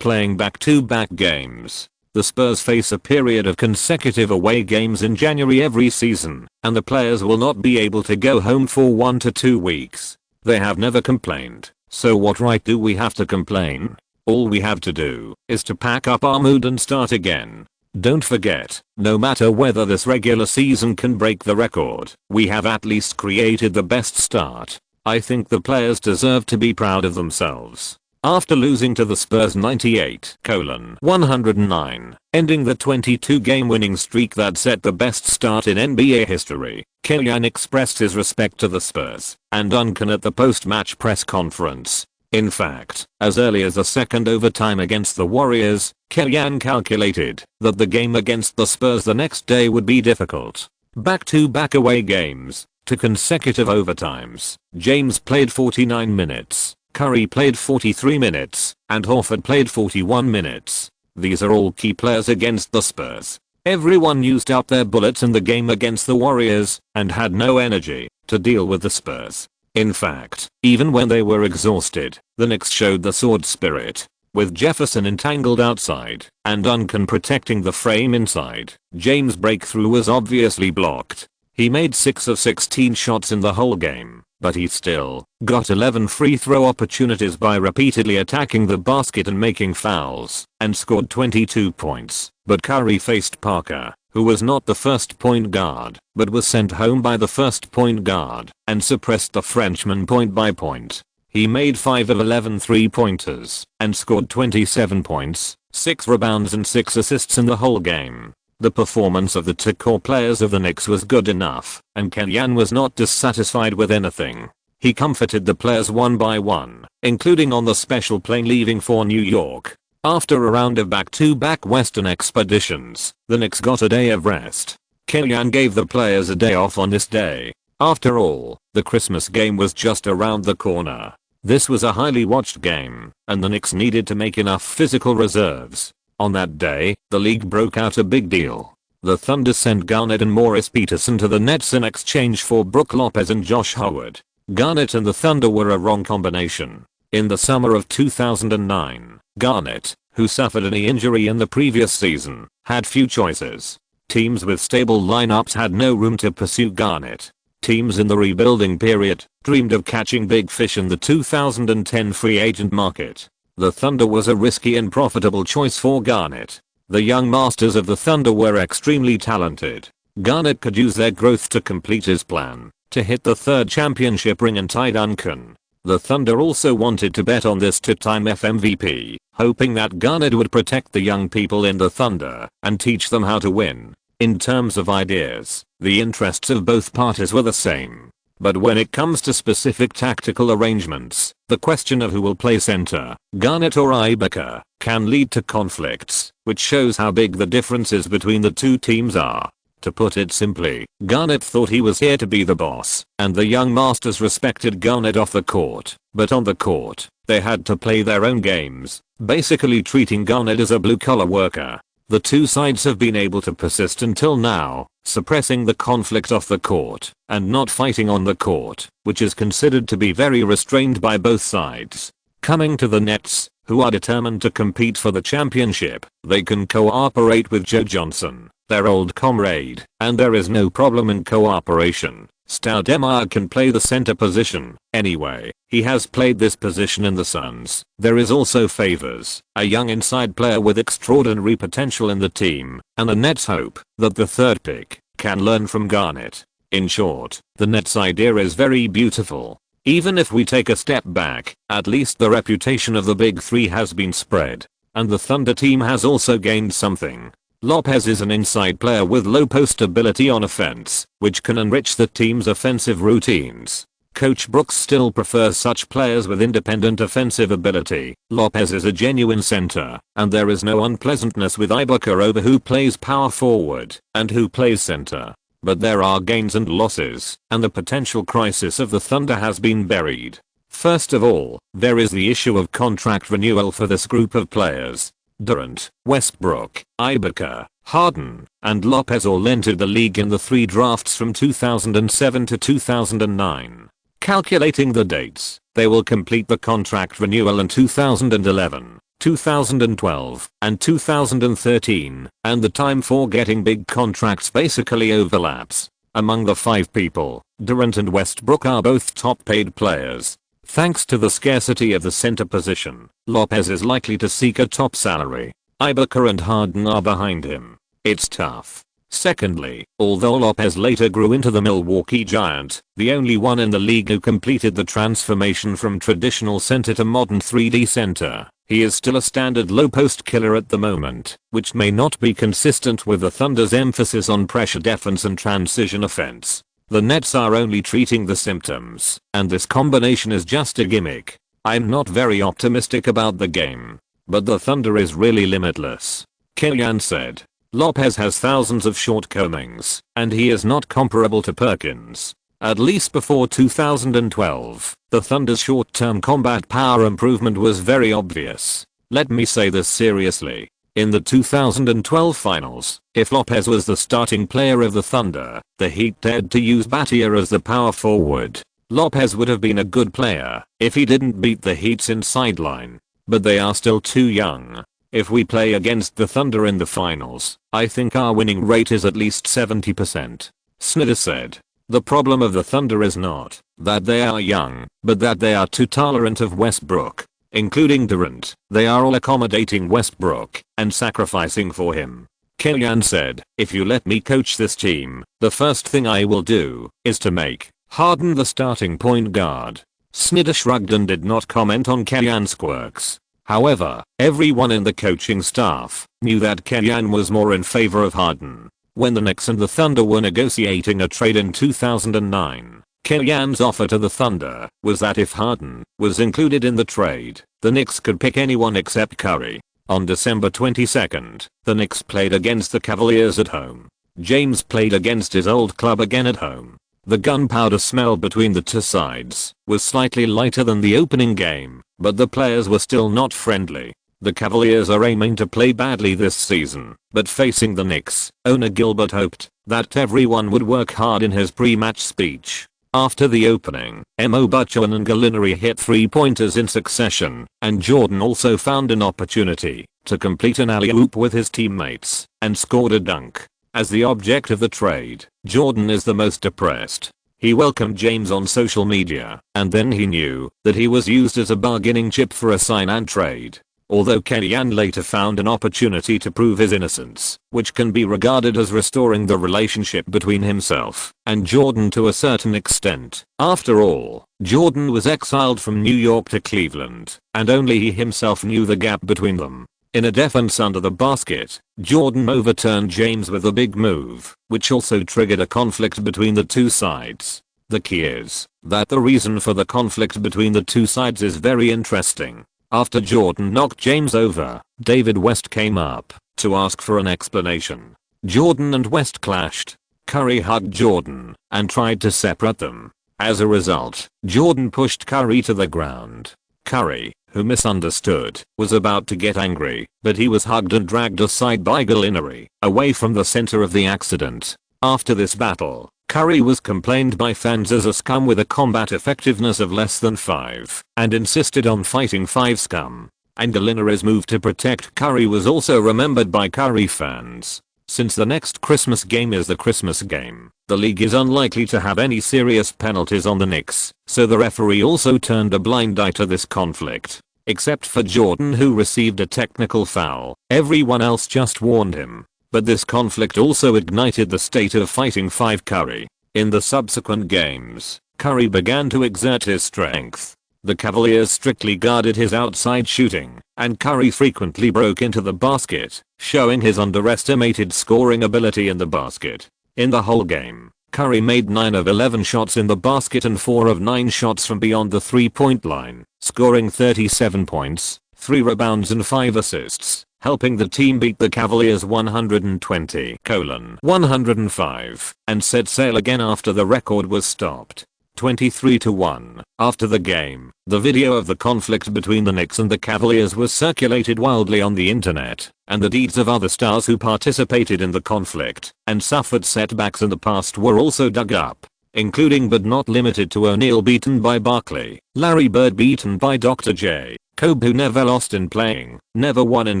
playing back-to-back games. The Spurs face a period of consecutive away games in January every season, and the players will not be able to go home for 1 to 2 weeks. They have never complained, so what right do we have to complain? All we have to do is to pack up our mood and start again. Don't forget, no matter whether this regular season can break the record, we have at least created the best start. I think the players deserve to be proud of themselves. After losing to the Spurs 98-109, ending the 22-game winning streak that set the best start in NBA history, Kellyanne expressed his respect to the Spurs and Duncan at the post-match press conference. In fact, as early as the second overtime against the Warriors, Kellyanne calculated that the game against the Spurs the next day would be difficult. Back-to-back away games, 2 consecutive overtimes. James played 49 minutes, Curry played 43 minutes, and Horford played 41 minutes. These are all key players against the Spurs. Everyone used up their bullets in the game against the Warriors and had no energy to deal with the Spurs. In fact, even when they were exhausted, the Knicks showed the sword spirit. With Jefferson entangled outside and Duncan protecting the frame inside, James' breakthrough was obviously blocked. He made 6 of 16 shots in the whole game, but he still got 11 free throw opportunities by repeatedly attacking the basket and making fouls, and scored 22 points. But Curry faced Parker, who was not the first point guard, but was sent home by the first point guard, and suppressed the Frenchman point by point. He made 5 of 11 3-pointers, and scored 27 points, 6 rebounds and 6 assists in the whole game. The performance of the 2 core players of the Knicks was good enough, and Kellyanne was not dissatisfied with anything. He comforted the players one by one, including on the special plane leaving for New York. After a round of back-to-back Western expeditions, the Knicks got a day of rest. Kellyanne gave the players a day off on this day. After all, the Christmas game was just around the corner. This was a highly watched game, and the Knicks needed to make enough physical reserves. On that day, the league broke out a big deal. The Thunder sent Garnett and Morris Peterson to the Nets in exchange for Brook Lopez and Josh Howard. Garnett and the Thunder were a wrong combination. In the summer of 2009, Garnett, who suffered a knee injury in the previous season, had few choices. Teams with stable lineups had no room to pursue Garnett. Teams in the rebuilding period dreamed of catching big fish in the 2010 free agent market. The Thunder was a risky and profitable choice for Garnett. The young masters of the Thunder were extremely talented. Garnett could use their growth to complete his plan, to hit the 3rd championship ring and tie Duncan. The Thunder also wanted to bet on this 2-time FMVP, hoping that Garnett would protect the young people in the Thunder and teach them how to win. In terms of ideas, the interests of both parties were the same. But when it comes to specific tactical arrangements, the question of who will play center, Garnett or Ibaka, can lead to conflicts, which shows how big the differences between the two teams are. To put it simply, Garnett thought he was here to be the boss, and the young masters respected Garnett off the court, but on the court, they had to play their own games, basically treating Garnett as a blue-collar worker. The two sides have been able to persist until now, suppressing the conflict off the court, and not fighting on the court, which is considered to be very restrained by both sides. Coming to the Nets, who are determined to compete for the championship, they can cooperate with Joe Johnson, their old comrade, and there is no problem in cooperation. Stoudemire can play the center position. Anyway, he has played this position in the Suns. There is also Favors, a young inside player with extraordinary potential in the team, and the Nets hope that the third pick can learn from Garnett. In short, the Nets idea is very beautiful. Even if we take a step back, at least the reputation of the Big Three has been spread. And the Thunder team has also gained something. Lopez is an inside player with low post ability on offense, which can enrich the team's offensive routines. Coach Brooks still prefers such players with independent offensive ability. Lopez is a genuine center, and there is no unpleasantness with Ibaka over who plays power forward and who plays center. But there are gains and losses, and the potential crisis of the Thunder has been buried. First of all, there is the issue of contract renewal for this group of players. Durant, Westbrook, Ibaka, Harden, and Lopez all entered the league in the 3 drafts from 2007 to 2009. Calculating the dates, they will complete the contract renewal in 2011, 2012, and 2013, and the time for getting big contracts basically overlaps. Among the 5 people, Durant and Westbrook are both top paid players. Thanks to the scarcity of the center position, Lopez is likely to seek a top salary. Ibaka and Harden are behind him. It's tough. Secondly, although Lopez later grew into the Milwaukee Giant, the only one in the league who completed the transformation from traditional center to modern 3D center, he is still a standard low post killer at the moment, which may not be consistent with the Thunder's emphasis on pressure defense and transition offense. The Nets are only treating the symptoms, and this combination is just a gimmick. I'm not very optimistic about the game. But the Thunder is really limitless. Kellyanne said. Lopez has thousands of shortcomings, and he is not comparable to Perkins. At least before 2012, the Thunder's short-term combat power improvement was very obvious. Let me say this seriously. In the 2012 finals, if Lopez was the starting player of the Thunder, the Heat dared to use Battier as the power forward. Lopez would have been a good player if he didn't beat the Heat's inside line. But they are still too young. If we play against the Thunder in the finals, I think our winning rate is at least 70%. Snyder said. The problem of the Thunder is not that they are young, but that they are too tolerant of Westbrook. Including Durant, they are all accommodating Westbrook and sacrificing for him. Kellyanne said, if you let me coach this team, the first thing I will do is to make Harden the starting point guard. Snyder shrugged and did not comment on Kellyanne's quirks. However, everyone in the coaching staff knew that Kellyanne was more in favor of Harden. When the Knicks and the Thunder were negotiating a trade in 2009, Kellyanne's offer to the Thunder was that if Harden was included in the trade, the Knicks could pick anyone except Curry. On December 22nd, the Knicks played against the Cavaliers at home. James played against his old club again at home. The gunpowder smell between the two sides was slightly lighter than the opening game, but the players were still not friendly. The Cavaliers are aiming to play badly this season, but facing the Knicks, owner Gilbert hoped that everyone would work hard in his pre-match speech. After the opening, Mo Butcher and Gallinari hit 3-pointers in succession, and Jordan also found an opportunity to complete an alley-oop with his teammates and scored a dunk. As the object of the trade, Jordan is the most depressed. He welcomed James on social media, and then he knew that he was used as a bargaining chip for a sign and trade. Although Kellyanne later found an opportunity to prove his innocence, which can be regarded as restoring the relationship between himself and Jordan to a certain extent. After all, Jordan was exiled from New York to Cleveland, and only he himself knew the gap between them. In a defense under the basket, Jordan overturned James with a big move, which also triggered a conflict between the two sides. The key is that the reason for the conflict between the two sides is very interesting. After Jordan knocked James over, David West came up to ask for an explanation. Jordan and West clashed. Curry hugged Jordan and tried to separate them. As a result, Jordan pushed Curry to the ground. Curry, who misunderstood, was about to get angry, but he was hugged and dragged aside by Gallinari, away from the center of the accident. After this battle, Curry was complained by fans as a scum with a combat effectiveness of less than 5 and insisted on fighting 5 scum. And Gallinari's move to protect Curry was also remembered by Curry fans. Since the next Christmas game is the Christmas game, the league is unlikely to have any serious penalties on the Knicks, so the referee also turned a blind eye to this conflict. Except for Jordan, who received a technical foul, everyone else just warned him. But this conflict also ignited the state of fighting 5 Curry. In the subsequent games, Curry began to exert his strength. The Cavaliers strictly guarded his outside shooting, and Curry frequently broke into the basket, showing his underestimated scoring ability in the basket. In the whole game, Curry made 9 of 11 shots in the basket and 4 of 9 shots from beyond the 3-point line, scoring 37 points, 3 rebounds and 5 assists, helping the team beat the Cavaliers 120-105 and set sail again after the record was stopped. 23-1. After the game, the video of the conflict between the Knicks and the Cavaliers was circulated wildly on the internet, and the deeds of other stars who participated in the conflict and suffered setbacks in the past were also dug up, including but not limited to O'Neal beaten by Barkley, Larry Bird beaten by Dr. J, Kobe who never lost in playing, never won in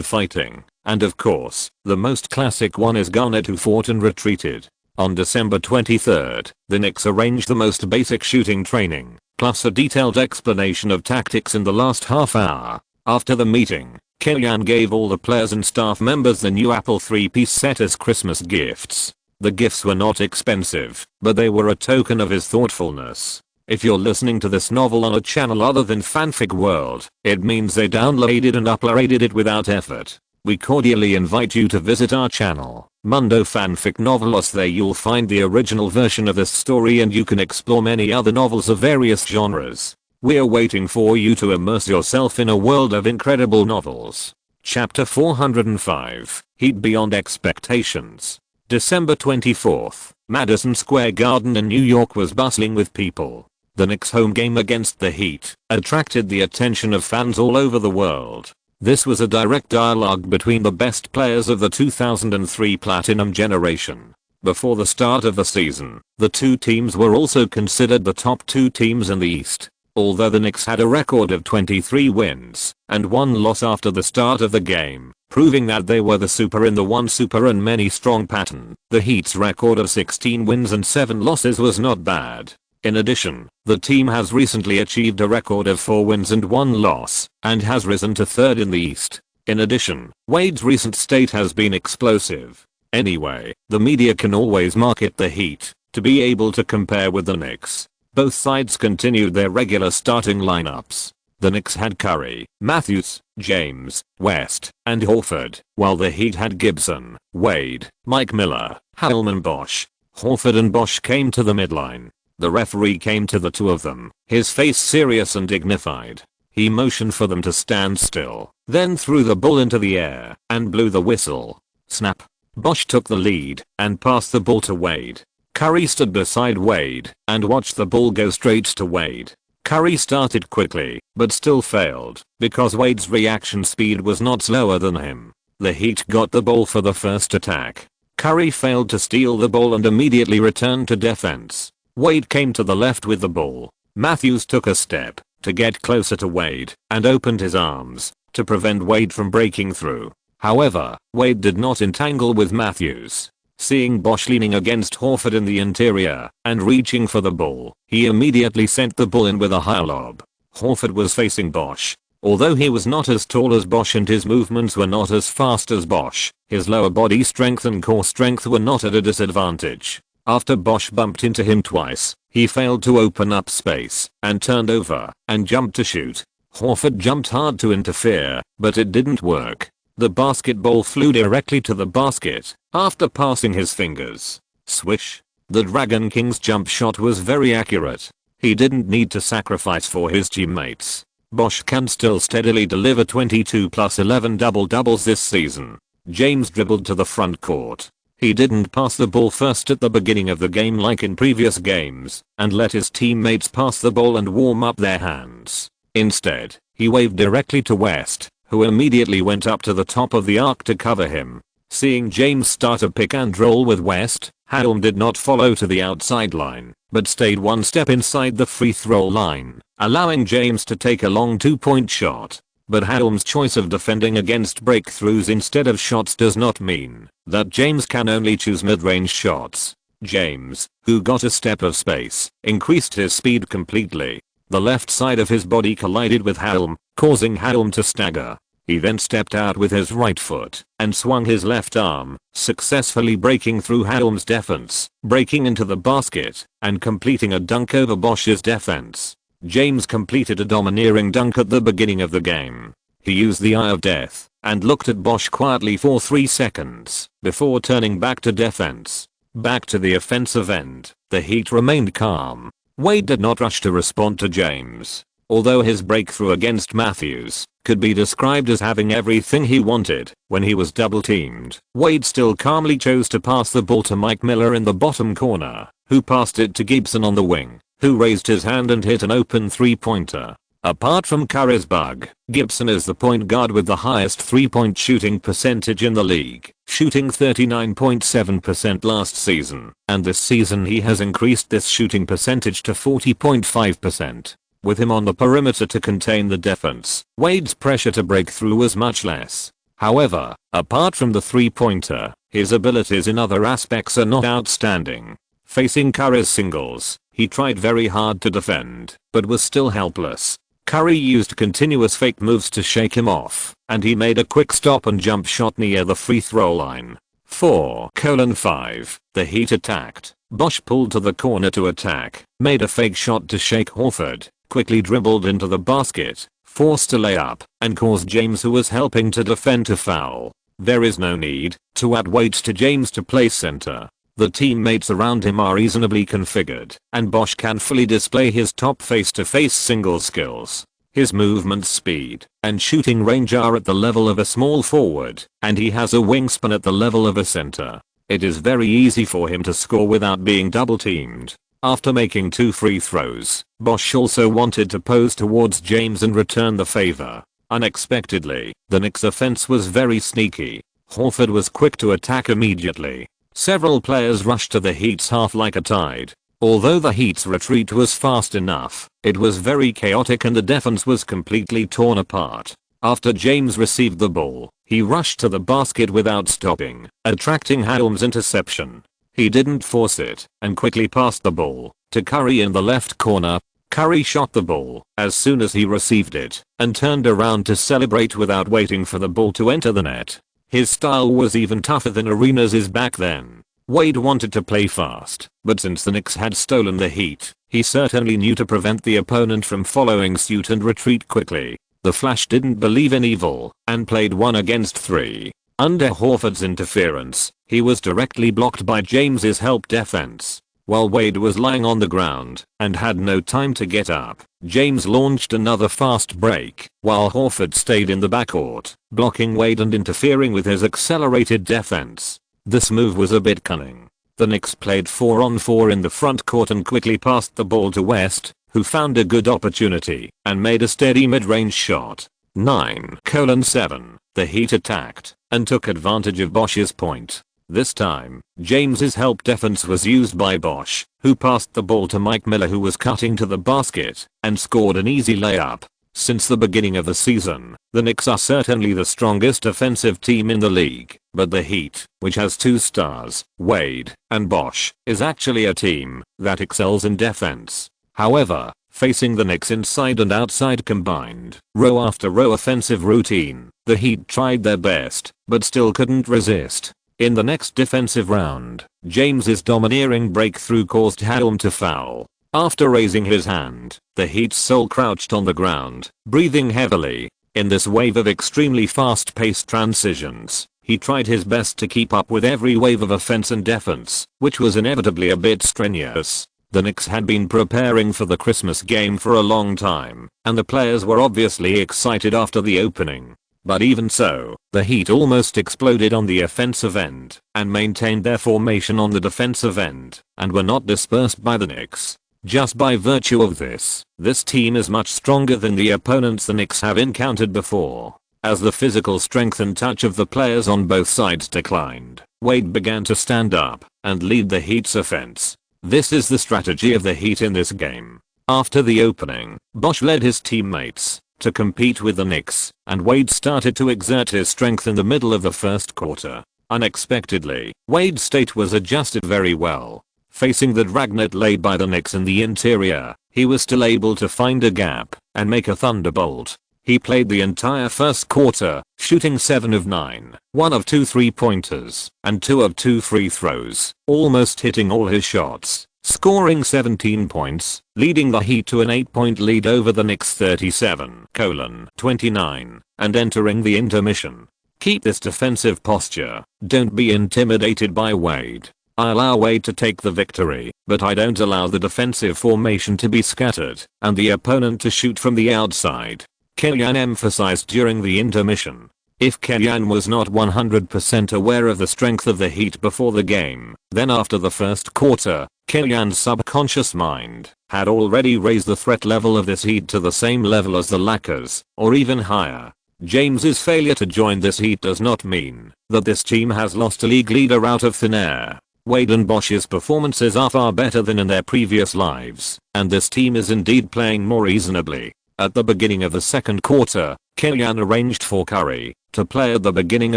fighting, and of course, the most classic one is Garnett who fought and retreated. On December 23rd, the Knicks arranged the most basic shooting training, plus a detailed explanation of tactics in the last half hour. After the meeting, Killian gave all the players and staff members the new Apple 3-piece set as Christmas gifts. The gifts were not expensive, but they were a token of his thoughtfulness. If you're listening to this novel on a channel other than Fanfic World, it means they downloaded and uploaded it without effort. We cordially invite you to visit our channel, Mundo Fanfic Novelos. There you'll find the original version of this story and you can explore many other novels of various genres. We're waiting for you to immerse yourself in a world of incredible novels. Chapter 405, Heat Beyond Expectations. December 24th, Madison Square Garden in New York was bustling with people. The Knicks' home game against the Heat attracted the attention of fans all over the world. This was a direct dialogue between the best players of the 2003 Platinum generation. Before the start of the season, the two teams were also considered the top 2 teams in the East. Although the Knicks had a record of 23 wins and 1 loss after the start of the game, proving that they were the super in the one super and many strong pattern, the Heat's record of 16 wins and 7 losses was not bad. In addition, the team has recently achieved a record of 4 wins and 1 loss, and has risen to 3rd in the East. In addition, Wade's recent state has been explosive. Anyway, the media can always market the Heat to be able to compare with the Knicks. Both sides continued their regular starting lineups. The Knicks had Curry, Matthews, James, West, and Horford, while the Heat had Gibson, Wade, Mike Miller, Hallman Bosch. Horford and Bosch came to the midline. The referee came to the two of them, his face serious and dignified. He motioned for them to stand still, then threw the ball into the air and blew the whistle. Snap. Bosch took the lead and passed the ball to Wade. Curry stood beside Wade and watched the ball go straight to Wade. Curry started quickly, but still failed because Wade's reaction speed was not slower than him. The Heat got the ball for the first attack. Curry failed to steal the ball and immediately returned to defense. Wade came to the left with the ball. Matthews took a step to get closer to Wade and opened his arms to prevent Wade from breaking through. However, Wade did not entangle with Matthews. Seeing Bosch leaning against Horford in the interior and reaching for the ball, he immediately sent the ball in with a high lob. Horford was facing Bosch. Although he was not as tall as Bosch and his movements were not as fast as Bosch, his lower body strength and core strength were not at a disadvantage. After Bosch bumped into him twice, he failed to open up space and turned over and jumped to shoot. Horford jumped hard to interfere, but it didn't work. The basketball flew directly to the basket after passing his fingers. Swish. The Dragon King's jump shot was very accurate. He didn't need to sacrifice for his teammates. Bosch can still steadily deliver 22 plus 11 double-doubles this season. James dribbled to the front court. He didn't pass the ball first at the beginning of the game like in previous games and let his teammates pass the ball and warm up their hands. Instead, he waved directly to West, who immediately went up to the top of the arc to cover him. Seeing James start a pick and roll with West, Hadlum did not follow to the outside line, but stayed one step inside the free throw line, allowing James to take a long 2-point shot. But Hadlum's choice of defending against breakthroughs instead of shots does not mean that James can only choose mid-range shots. James, who got a step of space, increased his speed completely. The left side of his body collided with Hadlum, causing Hadlum to stagger. He then stepped out with his right foot and swung his left arm, successfully breaking through Hadlum's defense, breaking into the basket, and completing a dunk over Bosch's defense. James completed a domineering dunk at the beginning of the game. He used the eye of death and looked at Bosch quietly for 3 seconds before turning back to defense. Back to the offensive end, the Heat remained calm. Wade did not rush to respond to James. Although his breakthrough against Matthews could be described as having everything he wanted when he was double teamed, Wade still calmly chose to pass the ball to Mike Miller in the bottom corner, who passed it to Gibson on the wing, who raised his hand and hit an open 3-pointer. Apart from Curry's bug, Gibson is the point guard with the highest 3-point shooting percentage in the league, shooting 39.7% last season, and this season he has increased this shooting percentage to 40.5%. With him on the perimeter to contain the defense, Wade's pressure to break through was much less. However, apart from the 3-pointer, his abilities in other aspects are not outstanding. Facing Curry's singles, he tried very hard to defend, but was still helpless. Curry used continuous fake moves to shake him off, and he made a quick stop and jump shot near the free throw line. 4:5. The Heat attacked. Bosch pulled to the corner to attack, made a fake shot to shake Horford, quickly dribbled into the basket, forced a layup, and caused James, who was helping to defend, to foul. There is no need to add weight to James to play center. The teammates around him are reasonably configured, and Bosch can fully display his top face-to-face single skills. His movement speed and shooting range are at the level of a small forward, and he has a wingspan at the level of a center. It is very easy for him to score without being double-teamed. After making 2 free throws, Bosch also wanted to pose towards James and return the favor. Unexpectedly, the Knicks' offense was very sneaky. Horford was quick to attack immediately. Several players rushed to the Heat's half like a tide. Although the Heat's retreat was fast enough, it was very chaotic and the defense was completely torn apart. After James received the ball, he rushed to the basket without stopping, attracting Hadlum's interception. He didn't force it and quickly passed the ball to Curry in the left corner. Curry shot the ball as soon as he received it and turned around to celebrate without waiting for the ball to enter the net. His style was even tougher than Arenas' back then. Wade wanted to play fast, but since the Knicks had stolen the Heat, he certainly knew to prevent the opponent from following suit and retreat quickly. The Flash didn't believe in evil and played 1 against 3. Under Horford's interference, he was directly blocked by James's help defense. While Wade was lying on the ground and had no time to get up, James launched another fast break while Horford stayed in the backcourt, blocking Wade and interfering with his accelerated defense. This move was a bit cunning. The Knicks played 4-on-4 in the front court and quickly passed the ball to West, who found a good opportunity and made a steady mid-range shot. 9:7. The Heat attacked and took advantage of Bosch's point. This time, James's help defense was used by Bosch, who passed the ball to Mike Miller, who was cutting to the basket and scored an easy layup. Since the beginning of the season, the Knicks are certainly the strongest offensive team in the league, but the Heat, which has 2 stars, Wade and Bosch, is actually a team that excels in defense. However, facing the Knicks' inside and outside combined, row after row offensive routine, the Heat tried their best, but still couldn't resist. In the next defensive round, James's domineering breakthrough caused Hadlum to foul. After raising his hand, the Heat's soul crouched on the ground, breathing heavily. In this wave of extremely fast-paced transitions, he tried his best to keep up with every wave of offense and defense, which was inevitably a bit strenuous. The Knicks had been preparing for the Christmas game for a long time, and the players were obviously excited after the opening. But even so, the Heat almost exploded on the offensive end and maintained their formation on the defensive end and were not dispersed by the Knicks. Just by virtue of this team is much stronger than the opponents the Knicks have encountered before. As the physical strength and touch of the players on both sides declined, Wade began to stand up and lead the Heat's offense. This is the strategy of the Heat in this game. After the opening, Bosh led his teammates to compete with the Knicks, and Wade started to exert his strength in the middle of the first quarter. Unexpectedly, Wade's state was adjusted very well. Facing the dragnet laid by the Knicks in the interior, he was still able to find a gap and make a thunderbolt. He played the entire first quarter, shooting 7 of 9, 1 of 2 3-pointers, and 2 of 2 free throws, almost hitting all his shots, scoring 17 points, leading the Heat to an 8-point lead over the Knicks 37-29, and entering the intermission. Keep this defensive posture, don't be intimidated by Wade. I allow Wade to take the victory, but I don't allow the defensive formation to be scattered, and the opponent to shoot from the outside. Kellyan emphasized during the intermission. If Kellyan was not 100% aware of the strength of the Heat before the game, then after the first quarter, Kellyan's subconscious mind had already raised the threat level of this Heat to the same level as the Lakers, or even higher. James's failure to join this Heat does not mean that this team has lost a league leader out of thin air. Wade and Bosh's performances are far better than in their previous lives, and this team is indeed playing more reasonably. At the beginning of the second quarter, Kellyan arranged for Curry to play at the beginning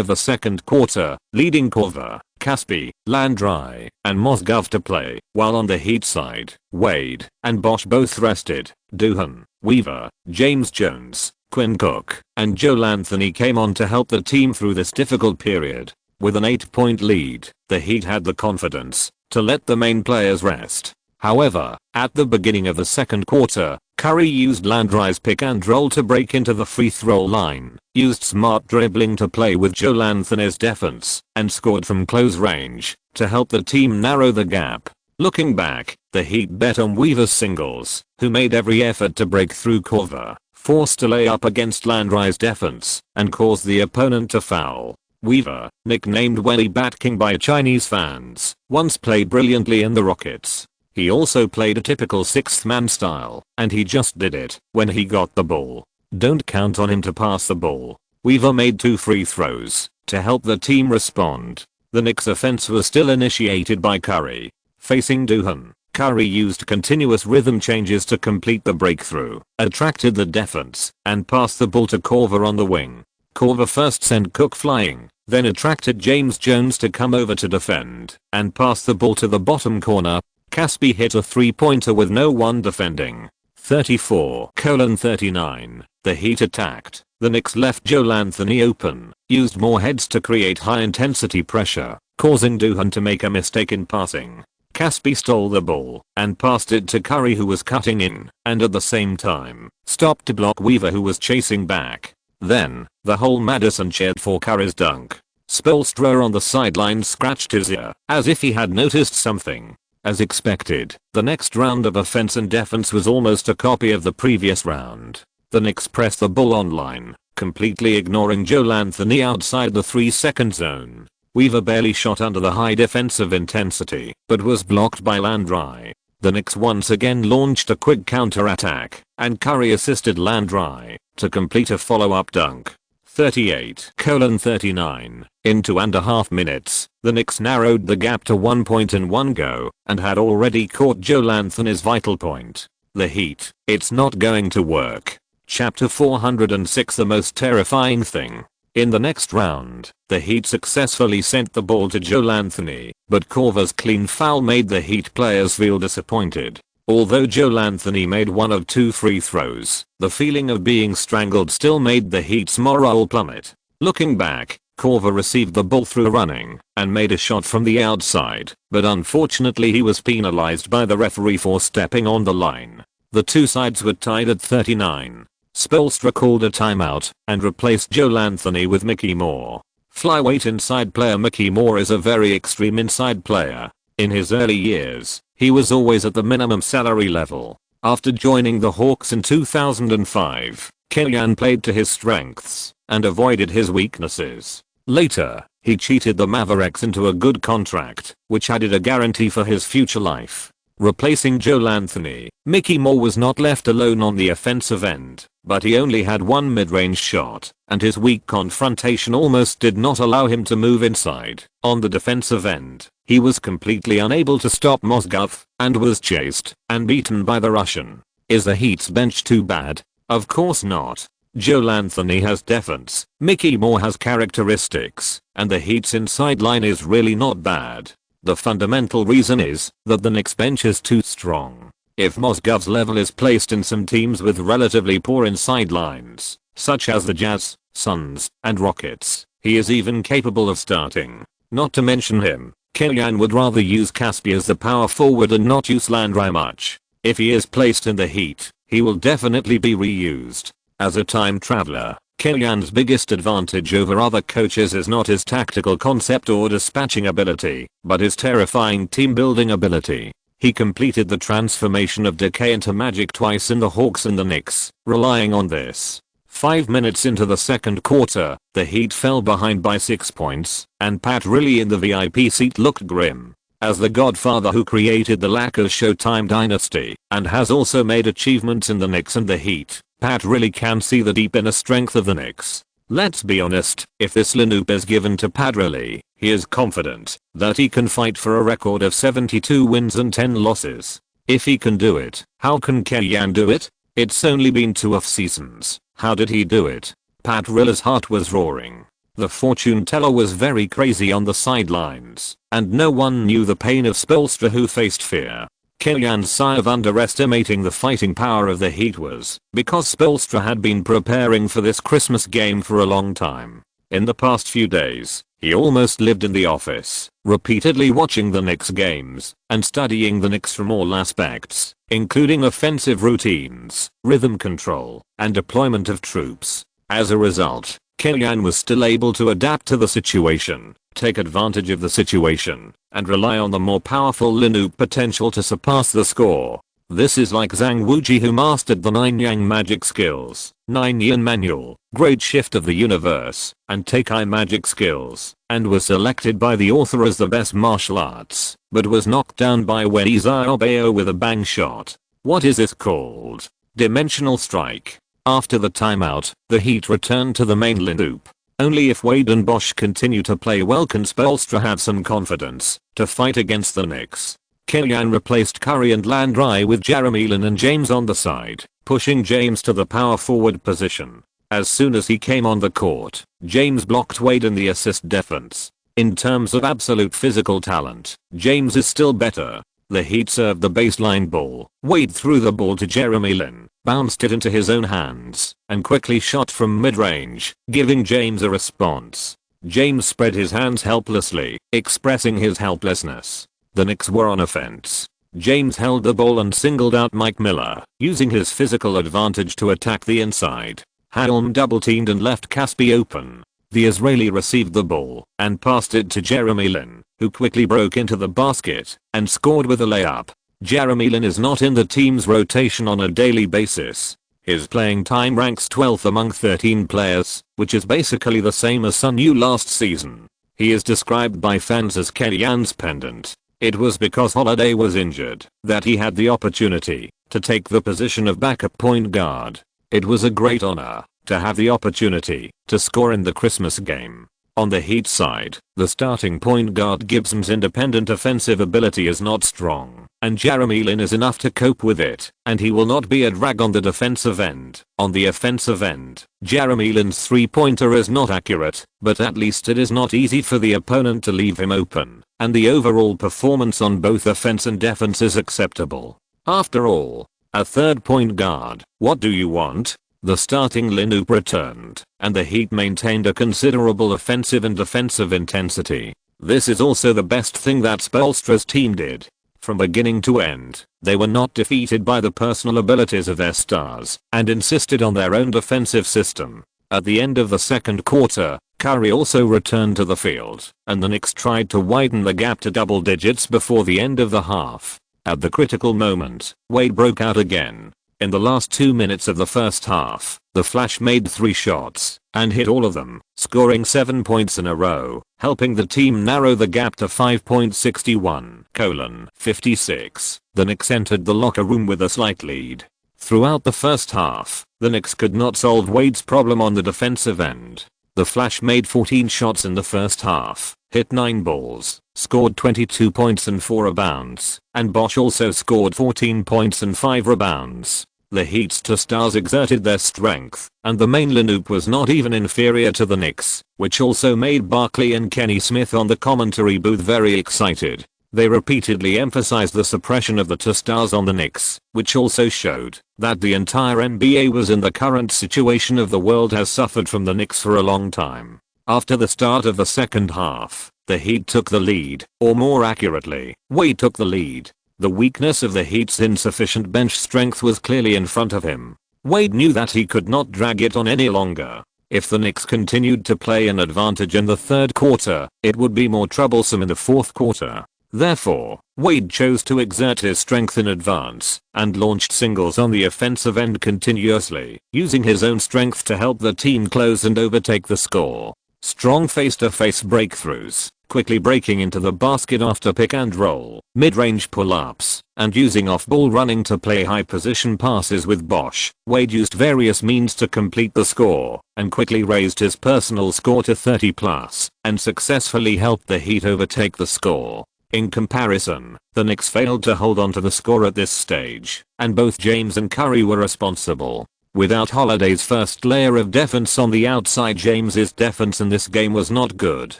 of the second quarter, leading Korver, Caspi, Landry, and Mozgov to play, while on the Heat side, Wade and Bosh both rested. Duhan, Weaver, James Jones, Quinn Cook, and Joel Anthony came on to help the team through this difficult period. With an 8-point lead, the Heat had the confidence to let the main players rest. However, at the beginning of the second quarter, Curry used Landry's pick and roll to break into the free throw line, used smart dribbling to play with Joel Anthony's defense, and scored from close range to help the team narrow the gap. Looking back, the Heat bet on Weaver's singles, who made every effort to break through Korver, forced a layup against Landry's defense, and caused the opponent to foul. Weaver, nicknamed Welly Bat King by Chinese fans, once played brilliantly in the Rockets. He also played a typical sixth man style, and he just did it when he got the ball. Don't count on him to pass the ball. Weaver made 2 free throws to help the team respond. The Knicks' offense was still initiated by Curry. Facing Duhan, Curry used continuous rhythm changes to complete the breakthrough, attracted the defense, and passed the ball to Korver on the wing. Korver first sent Cook flying, then attracted James Jones to come over to defend, and passed the ball to the bottom corner. Caspi hit a 3-pointer with no one defending. 34-39. The Heat attacked. The Knicks left Joel Anthony open, used more heads to create high-intensity pressure, causing Duhan to make a mistake in passing. Caspi stole the ball and passed it to Curry, who was cutting in, and at the same time, stopped to block Weaver, who was chasing back. Then, the whole Madison cheered for Curry's dunk. Spoelstra on the sideline scratched his ear, as if he had noticed something. As expected, the next round of offense and defense was almost a copy of the previous round. The Knicks pressed the ball online, completely ignoring Joel Anthony outside the 3-second zone. Weaver barely shot under the high defensive intensity, but was blocked by Landry. The Knicks once again launched a quick counter-attack, and Curry assisted Landry to complete a follow-up dunk. 38-39. In 2.5 minutes, the Knicks narrowed the gap to 1 point in one go, and had already caught Joel Anthony's vital point. The Heat, it's not going to work. Chapter 406. The most terrifying thing. In the next round, the Heat successfully sent the ball to Joel Anthony, but Korver's clean foul made the Heat players feel disappointed. Although Joel Anthony made 1 of 2 free throws, the feeling of being strangled still made the Heat's morale plummet. Looking back, Korver received the ball through running and made a shot from the outside, but unfortunately he was penalized by the referee for stepping on the line. The two sides were tied at 39. Spoelstra called a timeout and replaced Joel Anthony with Mickey Moore. Flyweight inside player Mickey Moore is a very extreme inside player. In his early years, he was always at the minimum salary level. After joining the Hawks in 2005, Kellyan played to his strengths and avoided his weaknesses. Later, he cheated the Mavericks into a good contract, which added a guarantee for his future life. replacing Joel Anthony. Mickey Moore was not left alone on the offensive end, but he only had one mid-range shot, and his weak confrontation almost did not allow him to move inside. On the defensive end, he was completely unable to stop Mozgov, and was chased and beaten by the Russian. Is the Heat's bench too bad? Of course not. Joel Anthony has defense, Mickey Moore has characteristics, and the Heat's inside line is really not bad. The fundamental reason is that the Knicks bench is too strong. If Mozgov's level is placed in some teams with relatively poor inside lines, such as the Jazz, Suns, and Rockets, he is even capable of starting. Not to mention him, Kellyan would rather use Caspi as the power forward and not use Landry much. If he is placed in the Heat, he will definitely be reused. As a time traveler, Kellyan's biggest advantage over other coaches is not his tactical concept or dispatching ability, but his terrifying team building ability. He completed the transformation of Decay into Magic twice in the Hawks and the Knicks, relying on this. 5 minutes into the second quarter, the Heat fell behind by 6 points, and Pat Riley in the VIP seat looked grim. As the godfather who created the Lakers Showtime dynasty, and has also made achievements in the Knicks and the Heat, Pat Riley can see the deep inner strength of the Knicks. Let's be honest, if this lineup is given to Pat Riley, he is confident that he can fight for a record of 72 wins and 10 losses. If he can do it, how can Kellyan do it? It's only been 2 off seasons. How did he do it? Pat Riley's heart was roaring. The fortune teller was very crazy on the sidelines, and no one knew the pain of Spoelstra, who faced fear. Kellyan's sigh of underestimating the fighting power of the Heat was because Spoelstra had been preparing for this Christmas game for a long time. In the past few days, he almost lived in the office, repeatedly watching the Knicks games and studying the Knicks from all aspects, including offensive routines, rhythm control, and deployment of troops. As a result, Kellyan was still able to adapt to the situation, take advantage of the situation, and rely on the more powerful lineup potential to surpass the score. This is like Zhang Wuji, who mastered the 9 Yang magic skills, 9 Yin manual, great shift of the universe, and Teikai magic skills, and was selected by the author as the best martial arts, but was knocked down by Weizai Obeo with a bang shot. What is this called? Dimensional strike. After the timeout, the Heat returned to the main lineup. Only if Wade and Bosch continue to play well can Spoelstra have some confidence to fight against the Knicks. Kellyan replaced Curry and Landry with Jeremy Lin and James on the side, pushing James to the power forward position. As soon as he came on the court, James blocked Wade in the assist defense. In terms of absolute physical talent, James is still better. The Heat served the baseline ball. Wade threw the ball to Jeremy Lin, bounced it into his own hands, and quickly shot from mid-range, giving James a response. James spread his hands helplessly, expressing his helplessness. The Knicks were on offense. James held the ball and singled out Mike Miller, using his physical advantage to attack the inside. Halm double-teamed and left Caspi open. The Israeli received the ball and passed it to Jeremy Lin, who quickly broke into the basket and scored with a layup. Jeremy Lin is not in the team's rotation on a daily basis. His playing time ranks 12th among 13 players, which is basically the same as Sun Yu last season. He is described by fans as Kellyan's pendant. It was because Holiday was injured that he had the opportunity to take the position of backup point guard. It was a great honor to have the opportunity to score in the Christmas game. On the Heat side, the starting point guard Gibson's independent offensive ability is not strong, and Jeremy Lin is enough to cope with it, and he will not be a drag on the defensive end. On the offensive end, Jeremy Lin's three-pointer is not accurate, but at least it is not easy for the opponent to leave him open, and the overall performance on both offense and defense is acceptable. After all, a third point guard, what do you want? The starting lineup returned, and the Heat maintained a considerable offensive and defensive intensity. This is also the best thing that Spoelstra's team did. From beginning to end, they were not defeated by the personal abilities of their stars, and insisted on their own defensive system. At the end of the second quarter, Curry also returned to the field, and the Knicks tried to widen the gap to double digits before the end of the half. At the critical moment, Wade broke out again. In the last 2 minutes of the first half, the Flash made 3 shots and hit all of them, scoring 7 points in a row, helping the team narrow the gap to 5.61:56. The Knicks entered the locker room with a slight lead. Throughout the first half, the Knicks could not solve Wade's problem on the defensive end. The Flash made 14 shots in the first half, hit 9 balls, scored 22 points and 4 rebounds, and Bosh also scored 14 points and 5 rebounds. The Heat's 2 stars exerted their strength, and the main lineup was not even inferior to the Knicks, which also made Barkley and Kenny Smith on the commentary booth very excited. They repeatedly emphasized the suppression of the 2 stars on the Knicks, which also showed that the entire NBA was in the current situation of the world has suffered from the Knicks for a long time. After the start of the second half, the Heat took the lead, or more accurately, Wade took the lead. The weakness of the Heat's insufficient bench strength was clearly in front of him. Wade knew that he could not drag it on any longer. If the Knicks continued to play an advantage in the third quarter, it would be more troublesome in the fourth quarter. Therefore, Wade chose to exert his strength in advance and launched singles on the offensive end continuously, using his own strength to help the team close and overtake the score. Strong face-to-face breakthroughs, quickly breaking into the basket after pick and roll, mid-range pull-ups, and using off-ball running to play high-position passes with Bosh. Wade used various means to complete the score, and quickly raised his personal score to 30+, and successfully helped the Heat overtake the score. In comparison, the Knicks failed to hold on to the score at this stage, and both James and Curry were responsible. Without Holiday's first layer of defense on the outside, James's defense in this game was not good,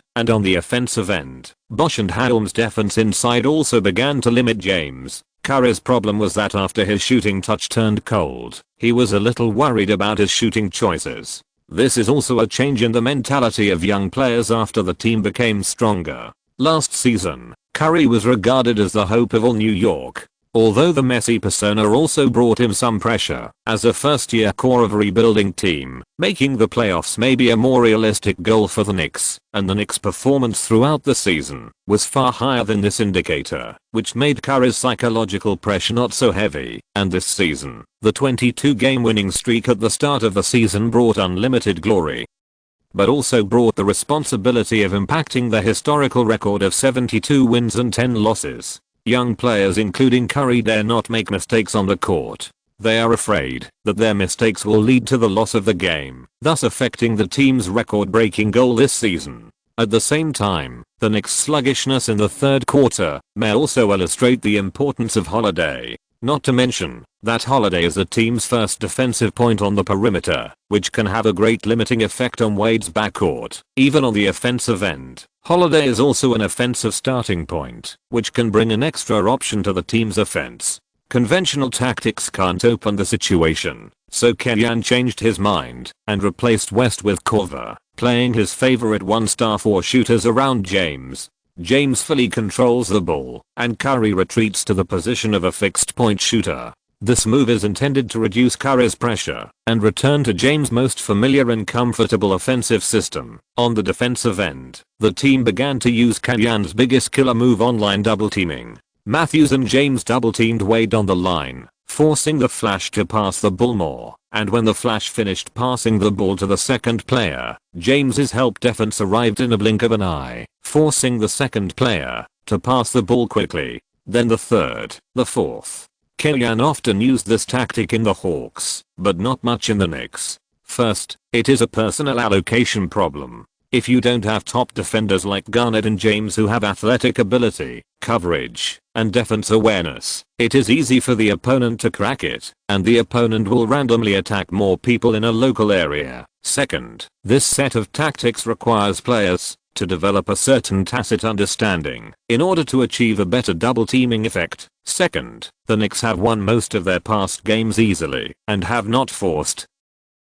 and on the offensive end, Bosh and Helm's defense inside also began to limit James. Curry's problem was that after his shooting touch turned cold, he was a little worried about his shooting choices. This is also a change in the mentality of young players after the team became stronger. Last season, Curry was regarded as the hope of all New York. Although the messy persona also brought him some pressure, as a first-year core of a rebuilding team, making the playoffs may be a more realistic goal for the Knicks, and the Knicks' performance throughout the season was far higher than this indicator, which made Curry's psychological pressure not so heavy. And this season, the 22-game winning streak at the start of the season brought unlimited glory, but also brought the responsibility of impacting the historical record of 72 wins and 10 losses. Young players including Curry dare not make mistakes on the court. They are afraid that their mistakes will lead to the loss of the game, thus affecting the team's record-breaking goal this season. At the same time, the Knicks' sluggishness in the third quarter may also illustrate the importance of Holiday. Not to mention that Holiday is the team's first defensive point on the perimeter, which can have a great limiting effect on Wade's backcourt. Even on the offensive end, Holiday is also an offensive starting point, which can bring an extra option to the team's offense. Conventional tactics can't open the situation, so Kenyon changed his mind and replaced West with Korver, playing his favorite 1-4 shooters around James. James fully controls the ball, and Curry retreats to the position of a fixed point shooter. This move is intended to reduce Curry's pressure and return to James' most familiar and comfortable offensive system. On the defensive end, the team began to use Kenyon's biggest killer move, online double teaming. Matthews and James double teamed Wade on the line, forcing the Flash to pass the ball more, and when the Flash finished passing the ball to the second player, James's help defense arrived in a blink of an eye, forcing the second player to pass the ball quickly, then the third, the fourth. Kenyon often used this tactic in the Hawks, but not much in the Knicks. First, it is a personnel allocation problem. If you don't have top defenders like Garnett and James who have athletic ability, coverage, and defense awareness, it is easy for the opponent to crack it, and the opponent will randomly attack more people in a local area. Second, this set of tactics requires players to develop a certain tacit understanding in order to achieve a better double teaming effect. Second, the Knicks have won most of their past games easily and have not forced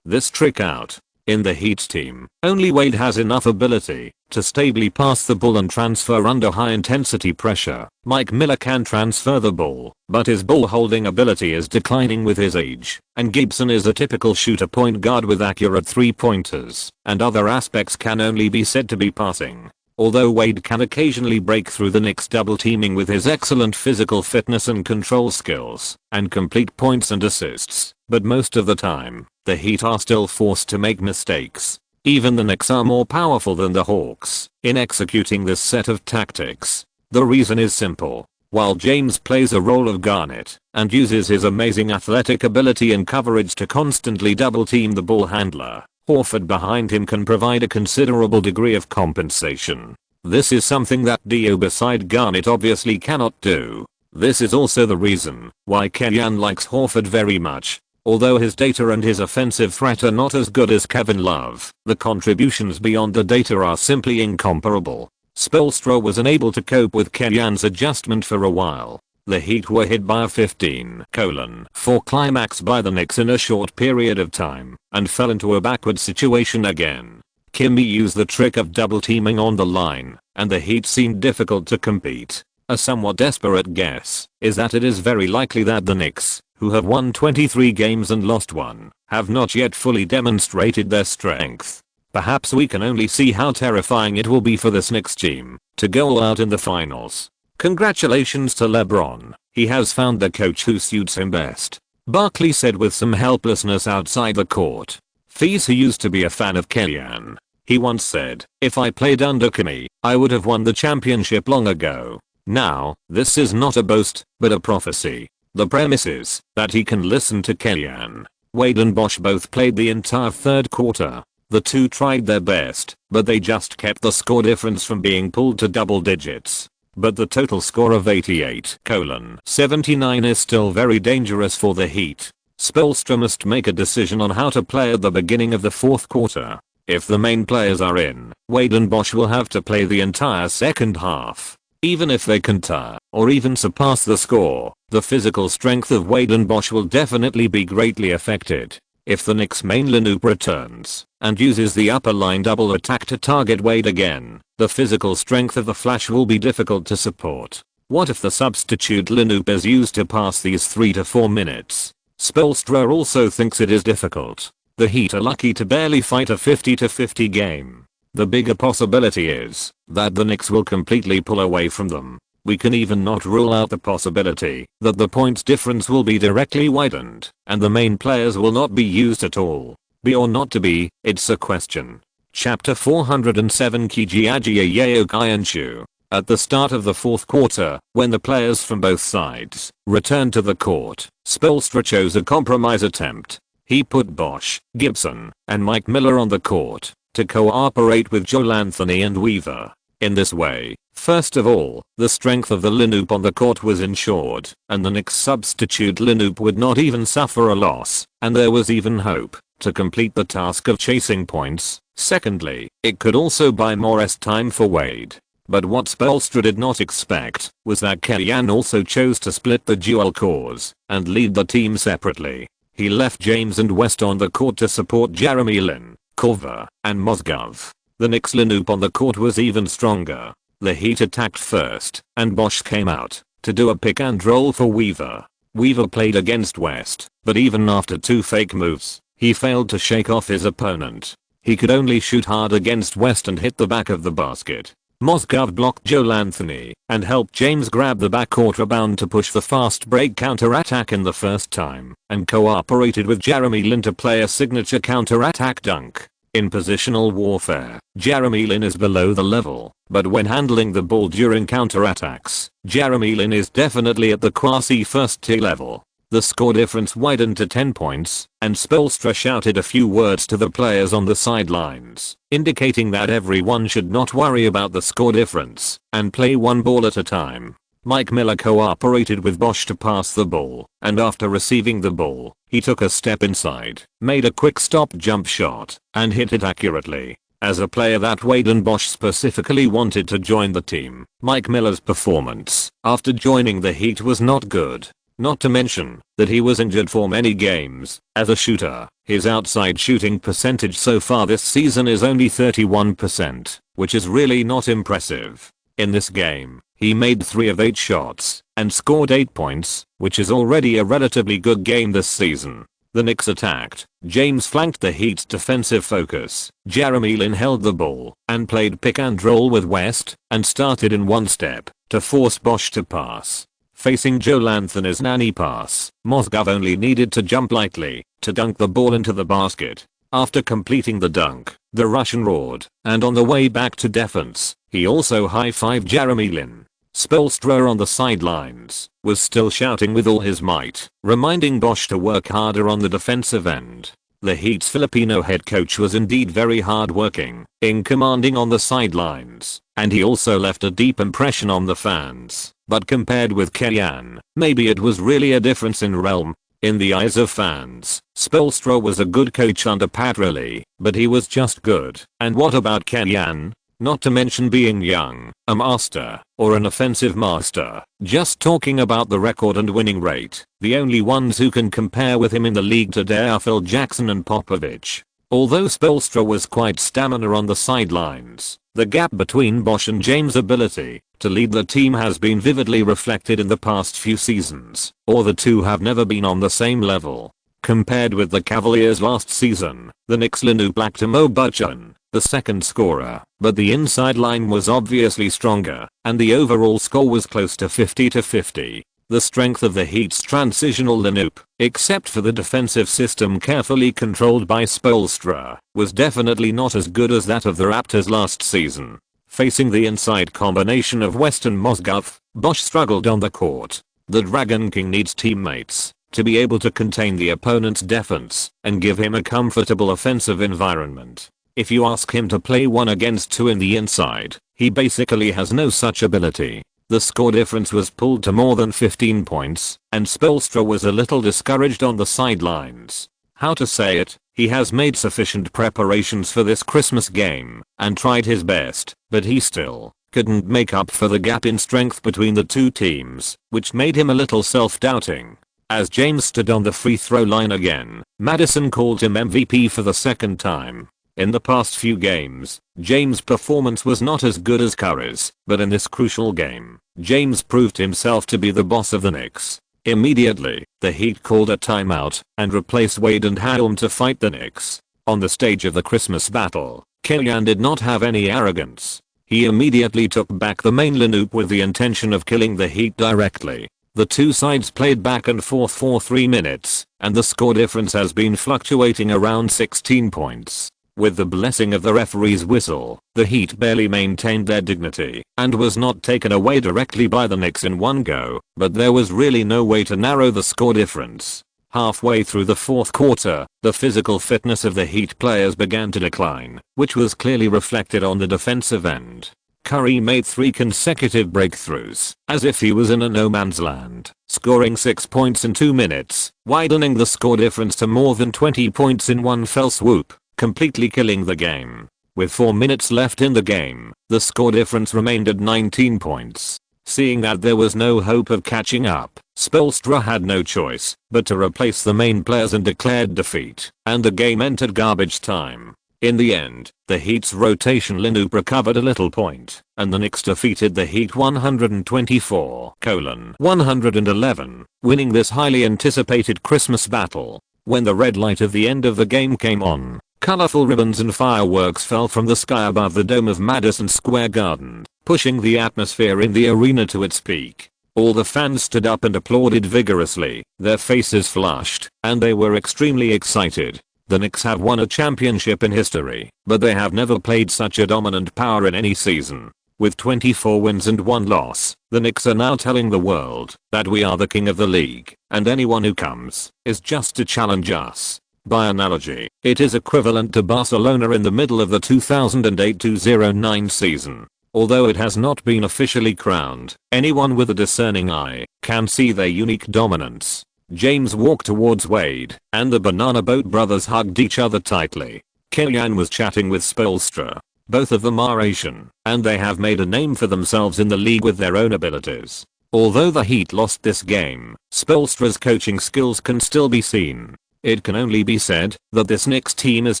this trick out. In the Heat team, only Wade has enough ability to stably pass the ball and transfer under high intensity pressure. Mike Miller can transfer the ball, but his ball holding ability is declining with his age, and Gibson is a typical shooter point guard with accurate 3-pointers, and other aspects can only be said to be passing. Although Wade can occasionally break through the Knicks double teaming with his excellent physical fitness and control skills, and complete points and assists, but most of the time, the Heat are still forced to make mistakes. Even the Knicks are more powerful than the Hawks in executing this set of tactics. The reason is simple. While James plays a role of Garnett and uses his amazing athletic ability and coverage to constantly double team the ball handler, Horford behind him can provide a considerable degree of compensation. This is something that Dio beside Garnett obviously cannot do. This is also the reason why Kenyan likes Horford very much. Although his data and his offensive threat are not as good as Kevin Love, the contributions beyond the data are simply incomparable. Spoelstra was unable to cope with Kenyan's adjustment for a while. The Heat were hit by a 15:4 climax by the Knicks in a short period of time and fell into a backward situation again. Kimmy used the trick of double teaming on the line, and the Heat seemed difficult to compete. A somewhat desperate guess is that it is very likely that the Knicks, who have won 23 games and lost 1, have not yet fully demonstrated their strength. Perhaps we can only see how terrifying it will be for this Knicks team to go all out in the finals. Congratulations to LeBron, he has found the coach who suits him best, Barkley said with some helplessness outside the court. Fees, who used to be a fan of Kenyan, he once said, "If I played under Kimmy, I would have won the championship long ago." Now, this is not a boast, but a prophecy. The premise is that he can listen to Kenyan. Wade and Bosh both played the entire third quarter. The two tried their best, but they just kept the score difference from being pulled to double digits. But the total score of 88:79 is still very dangerous for the Heat. Spoelstra must make a decision on how to play at the beginning of the fourth quarter. If the main players are in, Wade and Bosh will have to play the entire second half. Even if they can tie or even surpass the score, the physical strength of Wade and Bosh will definitely be greatly affected. If the Knicks' main lineup returns and uses the upper line double attack to target Wade again, the physical strength of the Flash will be difficult to support. What if the substitute lineup is used to pass these 3 to 4 minutes? Spoelstra also thinks it is difficult. The Heat are lucky to barely fight a 50-50 game. The bigger possibility is that the Knicks will completely pull away from them. We can even not rule out the possibility that the points difference will be directly widened and the main players will not be used at all. Be or not to be, it's a question. Chapter 407 Kijiaji Kainshu. At the start of the fourth quarter, when the players from both sides returned to the court, Spoelstra chose a compromise attempt. He put Bosh, Gibson, and Mike Miller on the court to cooperate with Joel Anthony and Weaver. In this way, first of all, the strength of the lineup on the court was ensured, and the Knicks' substitute lineup would not even suffer a loss, and there was even hope to complete the task of chasing points. Secondly, it could also buy more rest time for Wade. But what Spoelstra did not expect was that Kenyan also chose to split the dual cores and lead the team separately. He left James and West on the court to support Jeremy Lin, Culver, and Mozgov. The Knicks lineup on the court was even stronger. The Heat attacked first, and Bosh came out to do a pick and roll for Weaver. Weaver played against West, but even after 2 fake moves, he failed to shake off his opponent. He could only shoot hard against West and hit the back of the basket. Mozgov blocked Joel Anthony and helped James grab the backcourt rebound to push the fast break counter-attack in the first time, and cooperated with Jeremy Lin to play a signature counter-attack dunk. In positional warfare, Jeremy Lin is below the level, but when handling the ball during counterattacks, Jeremy Lin is definitely at the quasi first tier level. The score difference widened to 10 points, and Spoelstra shouted a few words to the players on the sidelines, indicating that everyone should not worry about the score difference and play one ball at a time. Mike Miller cooperated with Bosh to pass the ball, and after receiving the ball, he took a step inside, made a quick stop jump shot, and hit it accurately. As a player that Wade and Bosh specifically wanted to join the team, Mike Miller's performance after joining the Heat was not good. Not to mention that he was injured for many games. As a shooter, his outside shooting percentage so far this season is only 31%, which is really not impressive. In this game, he made 3 of 8 shots and scored 8 points, which is already a relatively good game this season. The Knicks attacked. James flanked the Heat's defensive focus. Jeremy Lin held the ball and played pick and roll with West and started in one step to force Bosch to pass. Facing Joe Lanthony's nanny pass, Mozgov only needed to jump lightly to dunk the ball into the basket. After completing the dunk, the Russian roared, and on the way back to defense, he also high-fived Jeremy Lin. Spoelstra on the sidelines was still shouting with all his might, reminding Bosch to work harder on the defensive end. The Heat's Filipino head coach was indeed very hard-working, in commanding on the sidelines, and he also left a deep impression on the fans. But compared with Kellyan, maybe it was really a difference in realm. In the eyes of fans, Spoelstra was a good coach under Pat Riley, but he was just good. And what about Kellyan? Not to mention being young, a master, or an offensive master. Just talking about the record and winning rate, the only ones who can compare with him in the league today are Phil Jackson and Popovich. Although Spoelstra was quite stamina on the sidelines, the gap between Bosch and James' ability to lead the team has been vividly reflected in the past few seasons, or the two have never been on the same level. Compared with the Cavaliers last season, the Knicks Linu lacked Mo Butchen, the second scorer, but the inside line was obviously stronger, and the overall score was close to 50-50. The strength of the Heat's transitional lineup, except for the defensive system carefully controlled by Spoelstra, was definitely not as good as that of the Raptors last season. Facing the inside combination of West and Mozgov, Bosch struggled on the court. The Dragon King needs teammates to be able to contain the opponent's defense and give him a comfortable offensive environment. If you ask him to play 1 against 2 in the inside, he basically has no such ability. The score difference was pulled to more than 15 points, and Spoelstra was a little discouraged on the sidelines. How to say it, he has made sufficient preparations for this Christmas game and tried his best, but he still couldn't make up for the gap in strength between the two teams, which made him a little self-doubting. As James stood on the free throw line again, Madison called him MVP for the second time. In the past few games, James' performance was not as good as Curry's, but in this crucial game, James proved himself to be the boss of the Knicks. Immediately, the Heat called a timeout and replaced Wade and Haddon to fight the Knicks. On the stage of the Christmas battle, Kellyan did not have any arrogance. He immediately took back the main lineup with the intention of killing the Heat directly. The two sides played back and forth for 3 minutes, and the score difference has been fluctuating around 16 points. With the blessing of the referee's whistle, the Heat barely maintained their dignity and was not taken away directly by the Knicks in one go, but there was really no way to narrow the score difference. Halfway through the fourth quarter, the physical fitness of the Heat players began to decline, which was clearly reflected on the defensive end. Curry made 3 consecutive breakthroughs, as if he was in a no man's land, scoring 6 points in 2 minutes, widening the score difference to more than 20 points in one fell swoop, completely killing the game. With 4 minutes left in the game, the score difference remained at 19 points. Seeing that there was no hope of catching up, Spoelstra had no choice but to replace the main players and declared defeat, and the game entered garbage time. In the end, the Heat's rotation lineup recovered a little point, and the Knicks defeated the Heat 124-111, winning this highly anticipated Christmas battle. When the red light of the end of the game came on, colorful ribbons and fireworks fell from the sky above the dome of Madison Square Garden, pushing the atmosphere in the arena to its peak. All the fans stood up and applauded vigorously, their faces flushed, and they were extremely excited. The Knicks have won a championship in history, but they have never played such a dominant power in any season. With 24 wins and 1 loss, the Knicks are now telling the world that we are the king of the league, and anyone who comes is just to challenge us. By analogy, it is equivalent to Barcelona in the middle of the 2008-2009 season. Although it has not been officially crowned, anyone with a discerning eye can see their unique dominance. James walked towards Wade, and the Banana Boat brothers hugged each other tightly. Kellyan was chatting with Spoelstra. Both of them are Asian, and they have made a name for themselves in the league with their own abilities. Although the Heat lost this game, Spoelstra's coaching skills can still be seen. It can only be said that this Knicks team is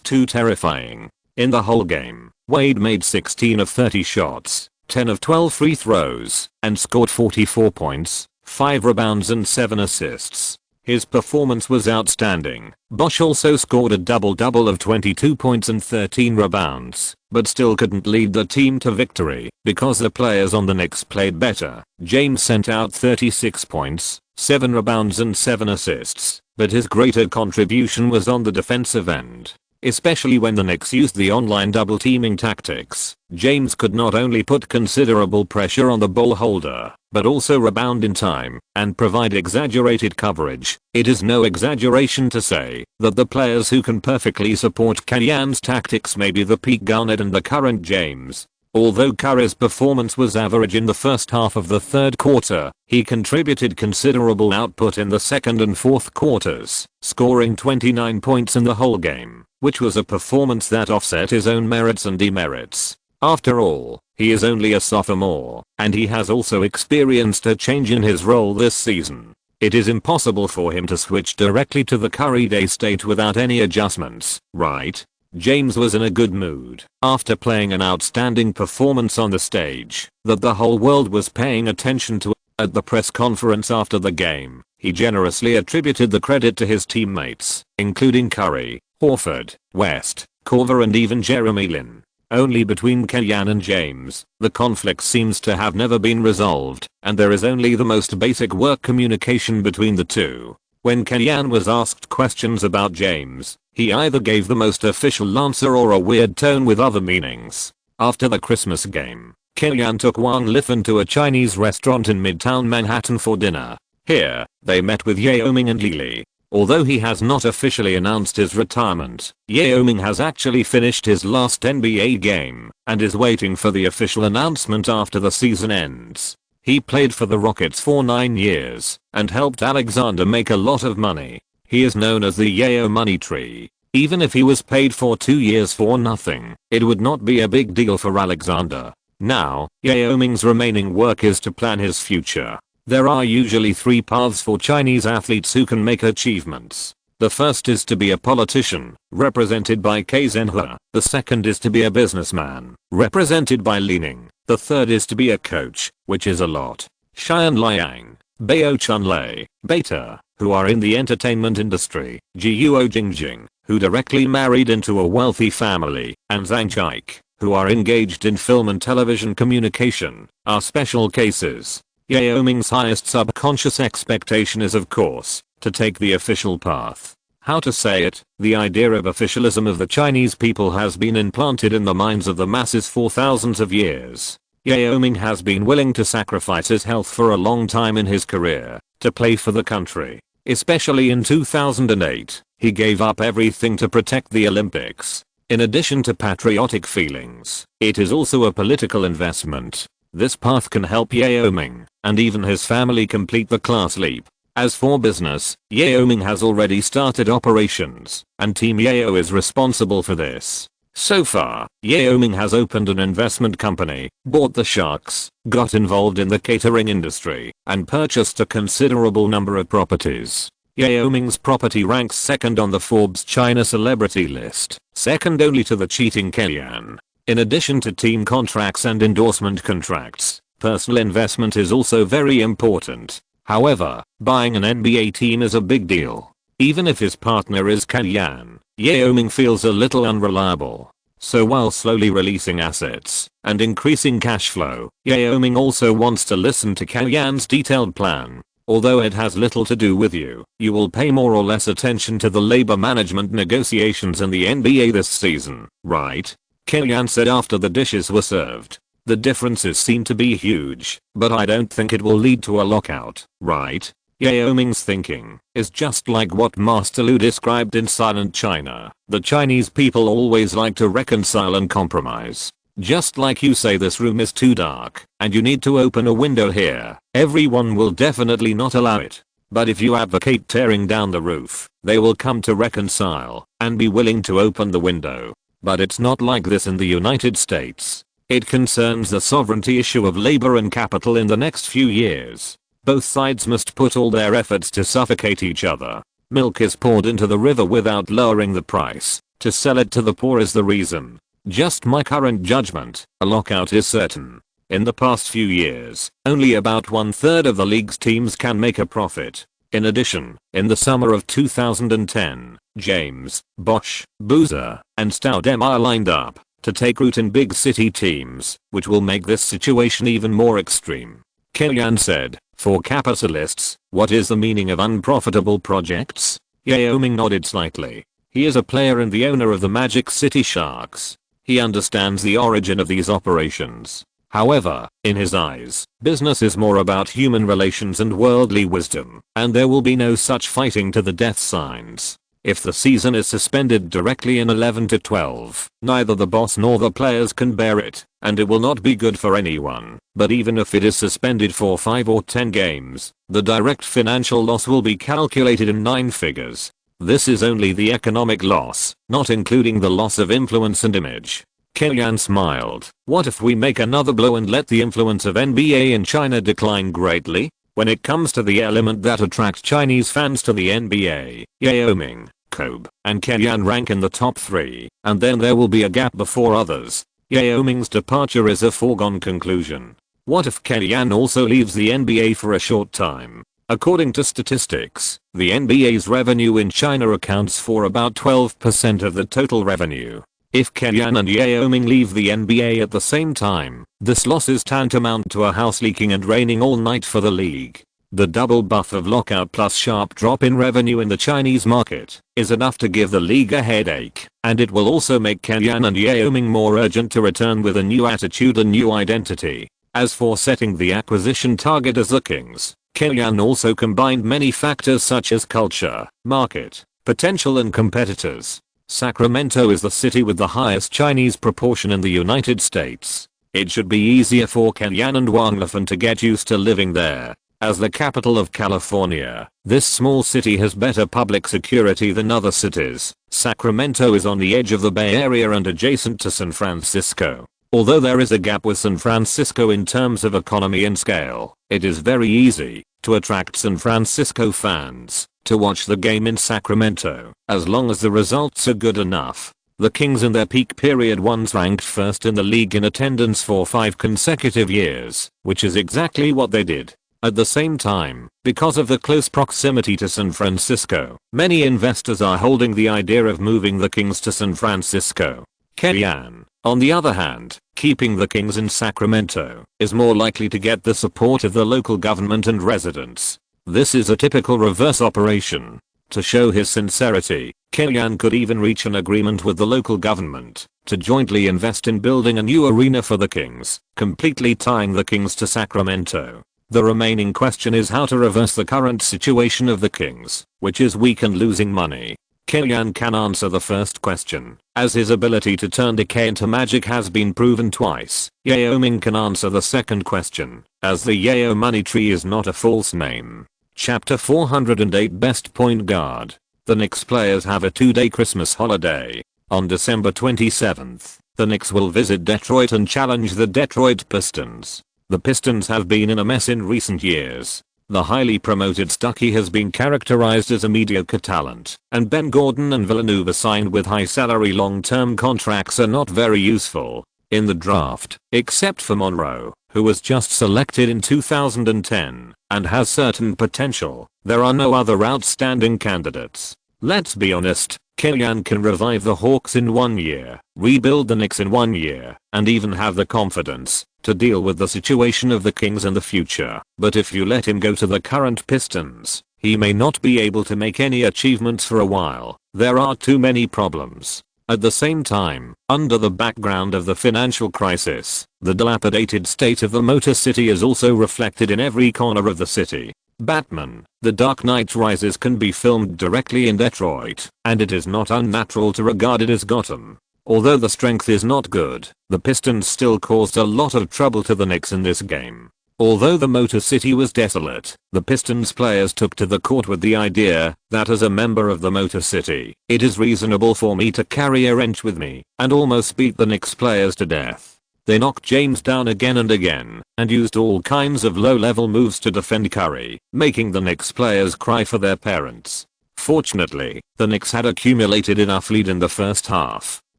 too terrifying. In the whole game, Wade made 16 of 30 shots, 10 of 12 free throws, and scored 44 points, 5 rebounds and 7 assists. His performance was outstanding. Bosch also scored a double-double of 22 points and 13 rebounds, but still couldn't lead the team to victory because the players on the Knicks played better. James sent out 36 points, 7 rebounds and 7 assists, but his greater contribution was on the defensive end. Especially when the Knicks used the online double teaming tactics, James could not only put considerable pressure on the ball holder, but also rebound in time and provide exaggerated coverage. It is no exaggeration to say that the players who can perfectly support Kenyan's tactics may be the peak Garnett and the current James. Although Curry's performance was average in the first half of the third quarter, he contributed considerable output in the second and fourth quarters, scoring 29 points in the whole game, which was a performance that offset his own merits and demerits. After all, he is only a sophomore, and he has also experienced a change in his role this season. It is impossible for him to switch directly to the Curry Day state without any adjustments, right? James was in a good mood after playing an outstanding performance on the stage that the whole world was paying attention to. At the press conference after the game, he generously attributed the credit to his teammates, including Curry, Horford, West, Korver and even Jeremy Lin. Only between Kenyan and James, the conflict seems to have never been resolved, and there is only the most basic work communication between the two. When Kenyan was asked questions about James, he either gave the most official answer or a weird tone with other meanings. After the Christmas game, Kenyan took Wang Lifan to a Chinese restaurant in Midtown Manhattan for dinner. Here, they met with Yao Ming and Lili. Although he has not officially announced his retirement, Yao Ming has actually finished his last NBA game and is waiting for the official announcement after the season ends. He played for the Rockets for 9 years and helped Alexander make a lot of money. He is known as the Yao Money Tree. Even if he was paid for 2 years for nothing, it would not be a big deal for Alexander. Now, Yao Ming's remaining work is to plan his future. There are usually 3 paths for Chinese athletes who can make achievements. The first is to be a politician, represented by Kei Zhenhe. The second is to be a businessman, represented by Li Ning. The third is to be a coach, which is a lot. Xian Liang, Bao Chunlei, Beta, who are in the entertainment industry, Jiuo Jingjing, who directly married into a wealthy family, and Zhang Chaik, who are engaged in film and television communication, are special cases. Yao Ming's highest subconscious expectation is of course, to take the official path. How to say it, the idea of officialism of the Chinese people has been implanted in the minds of the masses for thousands of years. Yao Ming has been willing to sacrifice his health for a long time in his career, to play for the country. Especially in 2008, he gave up everything to protect the Olympics. In addition to patriotic feelings, it is also a political investment. This path can help Yao Ming, and even his family complete the class leap. As for business, Yao Ming has already started operations, and Team Yao is responsible for this. So far, Yao Ming has opened an investment company, bought the Sharks, got involved in the catering industry, and purchased a considerable number of properties. Yao Ming's property ranks second on the Forbes China celebrity list, second only to the cheating Kenyan. In addition to team contracts and endorsement contracts, personal investment is also very important. However, buying an NBA team is a big deal. Even if his partner is Kenyan, Yao Ming feels a little unreliable. So while slowly releasing assets and increasing cash flow, Yao Ming also wants to listen to Kenyan's detailed plan. Although it has little to do with you, you will pay more or less attention to the labor management negotiations in the NBA this season, right? Kenyan said after the dishes were served. The differences seem to be huge, but I don't think it will lead to a lockout, right? Yao Ming's thinking is just like what Master Lu described in Silent China. The Chinese people always like to reconcile and compromise. Just like you say this room is too dark and you need to open a window here, everyone will definitely not allow it. But if you advocate tearing down the roof, they will come to reconcile and be willing to open the window. But it's not like this in the United States. It concerns the sovereignty issue of labor and capital in the next few years. Both sides must put all their efforts to suffocate each other. Milk is poured into the river without lowering the price. To sell it to the poor is the reason. Just my current judgment, a lockout is certain. In the past few years, only about 1/3 of the league's teams can make a profit. In addition, in the summer of 2010, James, Bosch, Boozer, and Stoudemire are lined up to take root in big city teams, which will make this situation even more extreme. Kylian said, "For capitalists, what is the meaning of unprofitable projects?" Yao Ming nodded slightly. He is a player and the owner of the Magic City Sharks. He understands the origin of these operations. However, in his eyes, business is more about human relations and worldly wisdom, and there will be no such fighting to the death signs. If the season is suspended directly in 11 to 12, neither the boss nor the players can bear it, and it will not be good for anyone. But even if it is suspended for 5 or 10 games, the direct financial loss will be calculated in 9 figures. This is only the economic loss, not including the loss of influence and image. Kylian smiled. What if we make another blow and let the influence of NBA in China decline greatly? When it comes to the element that attracts Chinese fans to the NBA, Yao Ming, Kobe, and Kylian rank in the top 3, and then there will be a gap before others. Yao Ming's departure is a foregone conclusion. What if Kylian also leaves the NBA for a short time? According to statistics, the NBA's revenue in China accounts for about 12% of the total revenue. If Kylian and Yao Ming leave the NBA at the same time, this loss is tantamount to a house leaking and raining all night for the league. The double buff of lockout plus sharp drop in revenue in the Chinese market is enough to give the league a headache, and it will also make Kylian and Yao Ming more urgent to return with a new attitude and new identity. As for setting the acquisition target as the Kings, Kylian also combined many factors such as culture, market, potential and competitors. Sacramento is the city with the highest Chinese proportion in the United States. It should be easier for Kylian and Wang Lefan to get used to living there. As the capital of California, this small city has better public security than other cities. Sacramento is on the edge of the Bay Area and adjacent to San Francisco. Although there is a gap with San Francisco in terms of economy and scale, it is very easy to attract San Francisco fans to watch the game in Sacramento, as long as the results are good enough. The Kings in their peak period once ranked first in the league in attendance for 5 consecutive years, which is exactly what they did. At the same time, because of the close proximity to San Francisco, many investors are holding the idea of moving the Kings to San Francisco. Kylian, on the other hand, keeping the Kings in Sacramento is more likely to get the support of the local government and residents. This is a typical reverse operation. To show his sincerity, Kylian could even reach an agreement with the local government to jointly invest in building a new arena for the Kings, completely tying the Kings to Sacramento. The remaining question is how to reverse the current situation of the Kings, which is weak and losing money. Kylian can answer the first question, as his ability to turn decay into magic has been proven twice. Yao Ming can answer the second question, as the Yao money tree is not a false name. Chapter 408 Best Point Guard. The Knicks players have a 2-day Christmas holiday. On December 27th, the Knicks will visit Detroit and challenge the Detroit Pistons. The Pistons have been in a mess in recent years. The highly promoted Stuckey has been characterized as a mediocre talent, and Ben Gordon and Villanova signed with high salary long-term contracts are not very useful. In the draft, except for Monroe, who was just selected in 2010 and has certain potential, there are no other outstanding candidates. Let's be honest, Kylian can revive the Hawks in 1 year, rebuild the Knicks in 1 year, and even have the confidence to deal with the situation of the Kings in the future. But if you let him go to the current Pistons, he may not be able to make any achievements for a while. There are too many problems. At the same time, under the background of the financial crisis, the dilapidated state of the Motor City is also reflected in every corner of the city. Batman: The Dark Knight Rises can be filmed directly in Detroit, and it is not unnatural to regard it as Gotham. Although the strength is not good, the Pistons still caused a lot of trouble to the Knicks in this game. Although the Motor City was desolate, the Pistons players took to the court with the idea that as a member of the Motor City, it is reasonable for me to carry a wrench with me, and almost beat the Knicks players to death. They knocked James down again and again, and used all kinds of low-level moves to defend Curry, making the Knicks players cry for their parents. Fortunately, the Knicks had accumulated enough lead in the first half.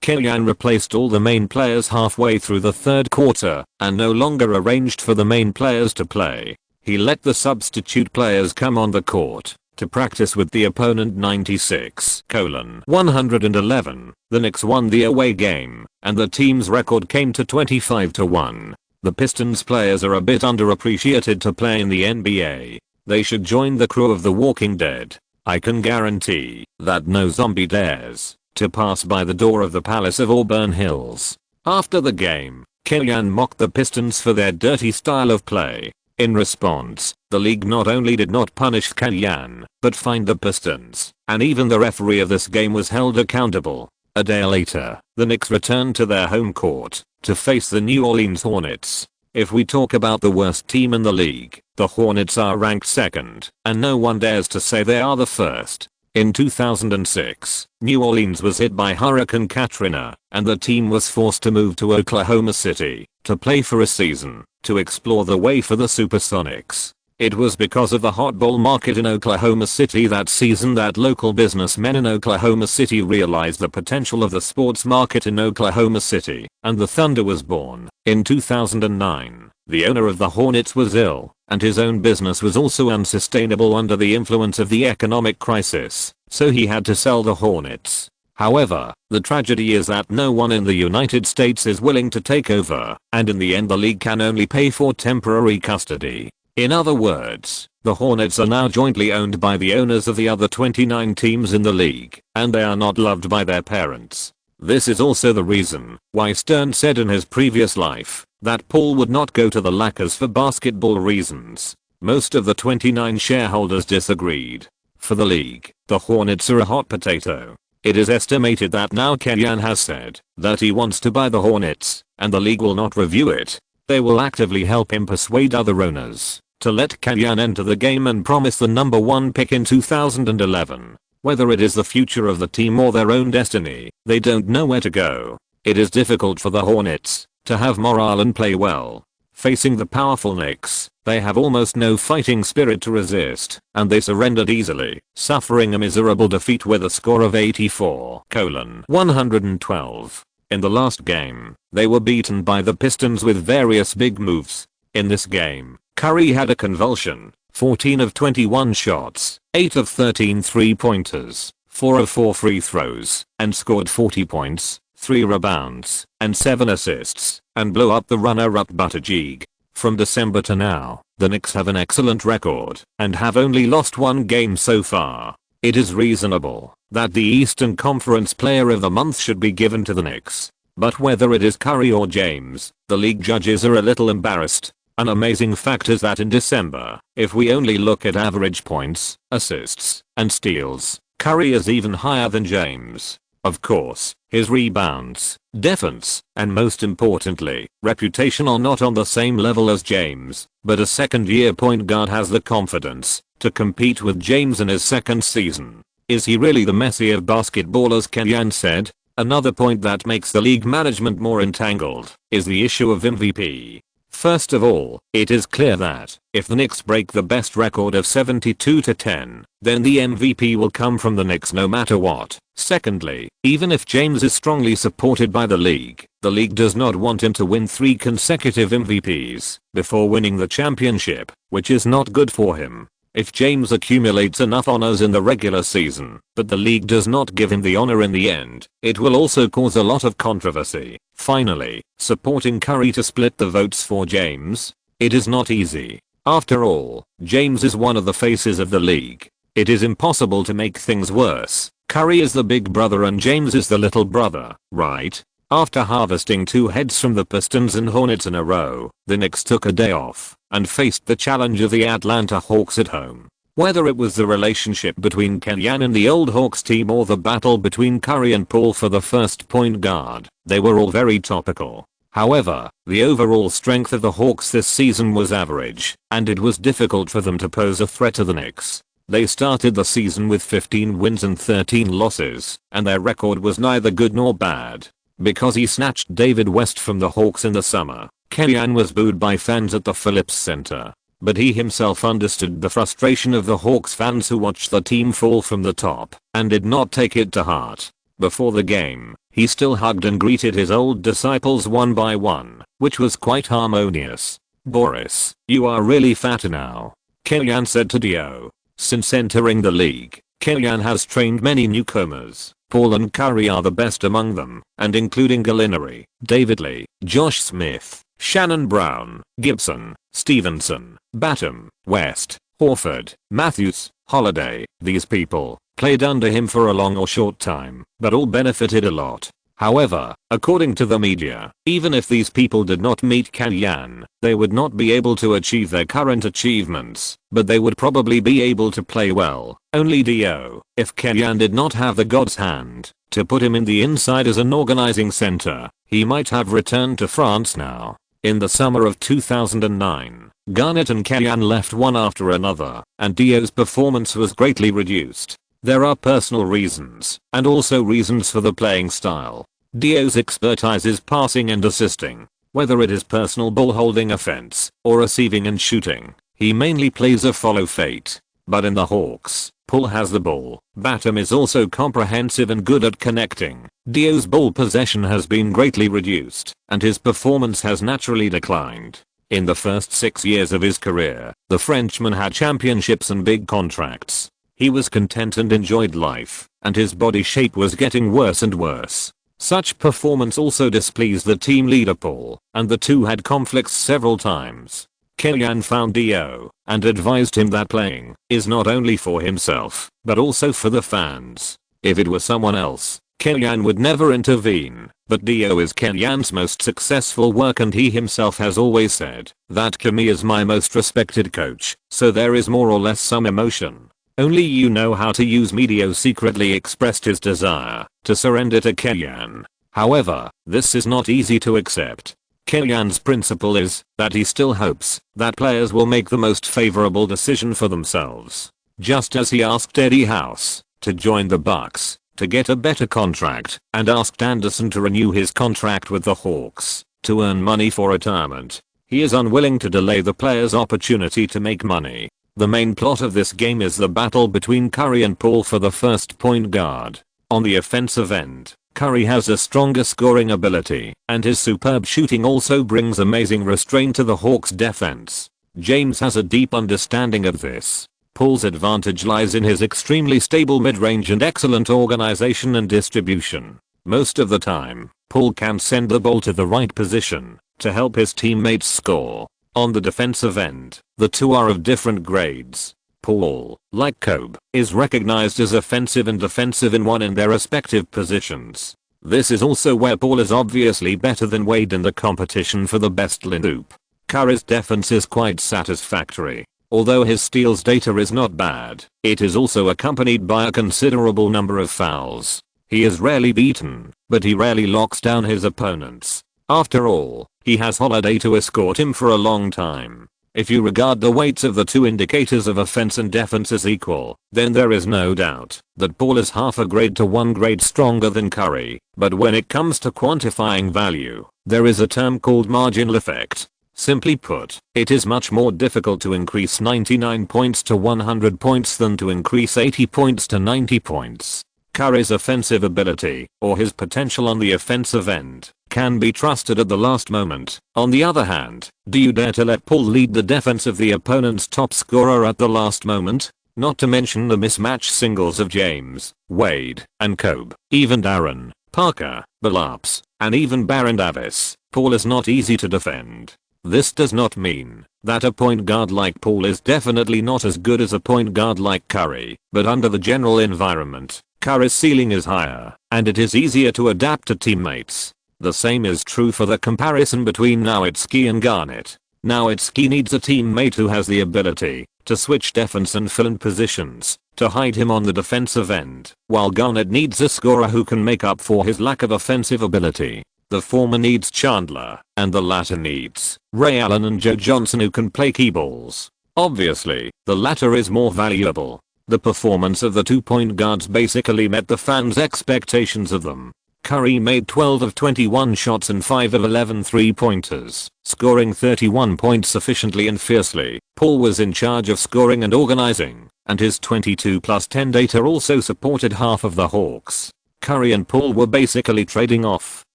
Kylian replaced all the main players halfway through the third quarter and no longer arranged for the main players to play. He let the substitute players come on the court to practice with the opponent 96:111. The Knicks won the away game, and the team's record came to 25-1. The Pistons players are a bit underappreciated to play in the NBA. They should join the crew of The Walking Dead. I can guarantee that no zombie dares to pass by the door of the Palace of Auburn Hills. After the game, Kellyanne mocked the Pistons for their dirty style of play. In response, the league not only did not punish Kellyanne, but fined the Pistons, and even the referee of this game was held accountable. A day later, the Knicks returned to their home court to face the New Orleans Hornets. If we talk about the worst team in the league, the Hornets are ranked second, and no one dares to say they are the first. In 2006, New Orleans was hit by Hurricane Katrina, and the team was forced to move to Oklahoma City to play for a season to explore the way for the Supersonics. It was because of the hot ball market in Oklahoma City that season that local businessmen in Oklahoma City realized the potential of the sports market in Oklahoma City, and the Thunder was born. In 2009, the owner of the Hornets was ill, and his own business was also unsustainable under the influence of the economic crisis, so he had to sell the Hornets. However, the tragedy is that no one in the United States is willing to take over, and in the end the league can only pay for temporary custody. In other words, the Hornets are now jointly owned by the owners of the other 29 teams in the league, and they are not loved by their parents. This is also the reason why Stern said in his previous life that Paul would not go to the Lakers for basketball reasons. Most of the 29 shareholders disagreed. For the league, the Hornets are a hot potato. It is estimated that now Kellyanne has said that he wants to buy the Hornets, and the league will not review it. They will actively help him persuade other owners to let Kellyanne enter the game and promise the number 1 pick in 2011. Whether it is the future of the team or their own destiny, they don't know where to go. It is difficult for the Hornets to have morale and play well. Facing the powerful Knicks, they have almost no fighting spirit to resist, and they surrendered easily, suffering a miserable defeat with a score of 84-112. In the last game, they were beaten by the Pistons with various big moves. In this game, Curry had a convulsion, 14 of 21 shots, 8 of 13 3-pointers, 4 of 4 free throws, and scored 40 points, 3 rebounds, and 7 assists, and blew up the runner-up Buttigieg. From December to now, the Knicks have an excellent record, and have only lost 1 game so far. It is reasonable that the Eastern Conference Player of the Month should be given to the Knicks. But whether it is Curry or James, the league judges are a little embarrassed. An amazing fact is that in December, if we only look at average points, assists, and steals, Curry is even higher than James. Of course, his rebounds, defense, and most importantly, reputation are not on the same level as James, but a second-year point guard has the confidence to compete with James in his second season. Is he really the Messi of basketball, as Kellyanne said? Another point that makes the league management more entangled is the issue of MVP. First of all, it is clear that if the Knicks break the best record of 72-10, then the MVP will come from the Knicks no matter what. Secondly, even if James is strongly supported by the league does not want him to win 3 consecutive MVPs before winning the championship, which is not good for him. If James accumulates enough honors in the regular season, but the league does not give him the honor in the end, it will also cause a lot of controversy. Finally, supporting Curry to split the votes for James? It is not easy. After all, James is one of the faces of the league. It is impossible to make things worse. Curry is the big brother and James is the little brother, right? After harvesting 2 heads from the Pistons and Hornets in a row, the Knicks took a day off and faced the challenge of the Atlanta Hawks at home. Whether it was the relationship between Kellyanne and the old Hawks team or the battle between Curry and Paul for the first point guard, they were all very topical. However, the overall strength of the Hawks this season was average, and it was difficult for them to pose a threat to the Knicks. They started the season with 15 wins and 13 losses, and their record was neither good nor bad. Because he snatched David West from the Hawks in the summer, Kellyanne was booed by fans at the Phillips Center. But he himself understood the frustration of the Hawks fans who watched the team fall from the top, and did not take it to heart. Before the game, he still hugged and greeted his old disciples one by one, which was quite harmonious. "Boris, you are really fat now," Kellyanne said to Dio. Since entering the league, Kellyanne has trained many newcomers. Paul and Curry are the best among them, and including Gallinari, David Lee, Josh Smith, Shannon Brown, Gibson, Stevenson, Batum, West, Horford, Matthews, Holiday. These people played under him for a long or short time, but all benefited a lot. However, according to the media, even if these people did not meet Kellyanne, they would not be able to achieve their current achievements, but they would probably be able to play well. Only Dio, if Kellyanne did not have the God's hand to put him in the inside as an organizing center, he might have returned to France now. In the summer of 2009, Garnett and Kellyanne left one after another, and Dio's performance was greatly reduced. There are personal reasons, and also reasons for the playing style. Dio's expertise is passing and assisting. Whether it is personal ball holding offense, or receiving and shooting, he mainly plays a follow fate. But in the Hawks, Paul has the ball. Batum is also comprehensive and good at connecting. Dio's ball possession has been greatly reduced, and his performance has naturally declined. In the first 6 years of his career, the Frenchman had championships and big contracts. He was content and enjoyed life, and his body shape was getting worse and worse. Such performance also displeased the team leader Paul, and the two had conflicts several times. Kellyanne found Dio, and advised him that playing is not only for himself, but also for the fans. If it were someone else, Kellyanne would never intervene, but Dio is Kellyanne's most successful work, and he himself has always said that Kami is my most respected coach, so there is more or less some emotion. Only you know how to use me. Dio secretly expressed his desire to surrender to Kellyanne. However, this is not easy to accept. Kellyanne's principle is that he still hopes that players will make the most favorable decision for themselves. Just as he asked Eddie House to join the Bucks to get a better contract, and asked Anderson to renew his contract with the Hawks to earn money for retirement, he is unwilling to delay the player's opportunity to make money. The main plot of this game is the battle between Curry and Paul for the first point guard. On the offensive end, Curry has a stronger scoring ability, and his superb shooting also brings amazing restraint to the Hawks' defense. James has a deep understanding of this. Paul's advantage lies in his extremely stable mid-range and excellent organization and distribution. Most of the time, Paul can send the ball to the right position to help his teammates score. On the defensive end, the two are of different grades. Paul, like Kobe, is recognized as offensive and defensive in their respective positions. This is also where Paul is obviously better than Wade in the competition for the best lineup. Curry's defense is quite satisfactory. Although his steals data is not bad, it is also accompanied by a considerable number of fouls. He is rarely beaten, but he rarely locks down his opponents. After all, he has Holiday to escort him for a long time. If you regard the weights of the two indicators of offense and defense as equal, then there is no doubt that Paul is half a grade to 1 grade stronger than Curry. But when it comes to quantifying value, there is a term called marginal effect. Simply put, it is much more difficult to increase 99 points to 100 points than to increase 80 points to 90 points. Curry's offensive ability, or his potential on the offensive end, can be trusted at the last moment. On the other hand, do you dare to let Paul lead the defense of the opponent's top scorer at the last moment? Not to mention the mismatch singles of James, Wade, and Kobe, even Darren, Parker, Billups, and even Baron Davis. Paul is not easy to defend. This does not mean that a point guard like Paul is definitely not as good as a point guard like Curry, but under the general environment, Curry's ceiling is higher, and it is easier to adapt to teammates. The same is true for the comparison between Nowitzki and Garnett. Nowitzki needs a teammate who has the ability to switch defense and fill in positions to hide him on the defensive end, while Garnett needs a scorer who can make up for his lack of offensive ability. The former needs Chandler, and the latter needs Ray Allen and Joe Johnson who can play key balls. Obviously, the latter is more valuable. The performance of the 2-point guards basically met the fans' expectations of them. Curry made 12 of 21 shots and 5 of 11 3-pointers, scoring 31 points efficiently and fiercely. Paul was in charge of scoring and organizing, and his 22+10 data also supported half of the Hawks. Curry and Paul were basically trading off,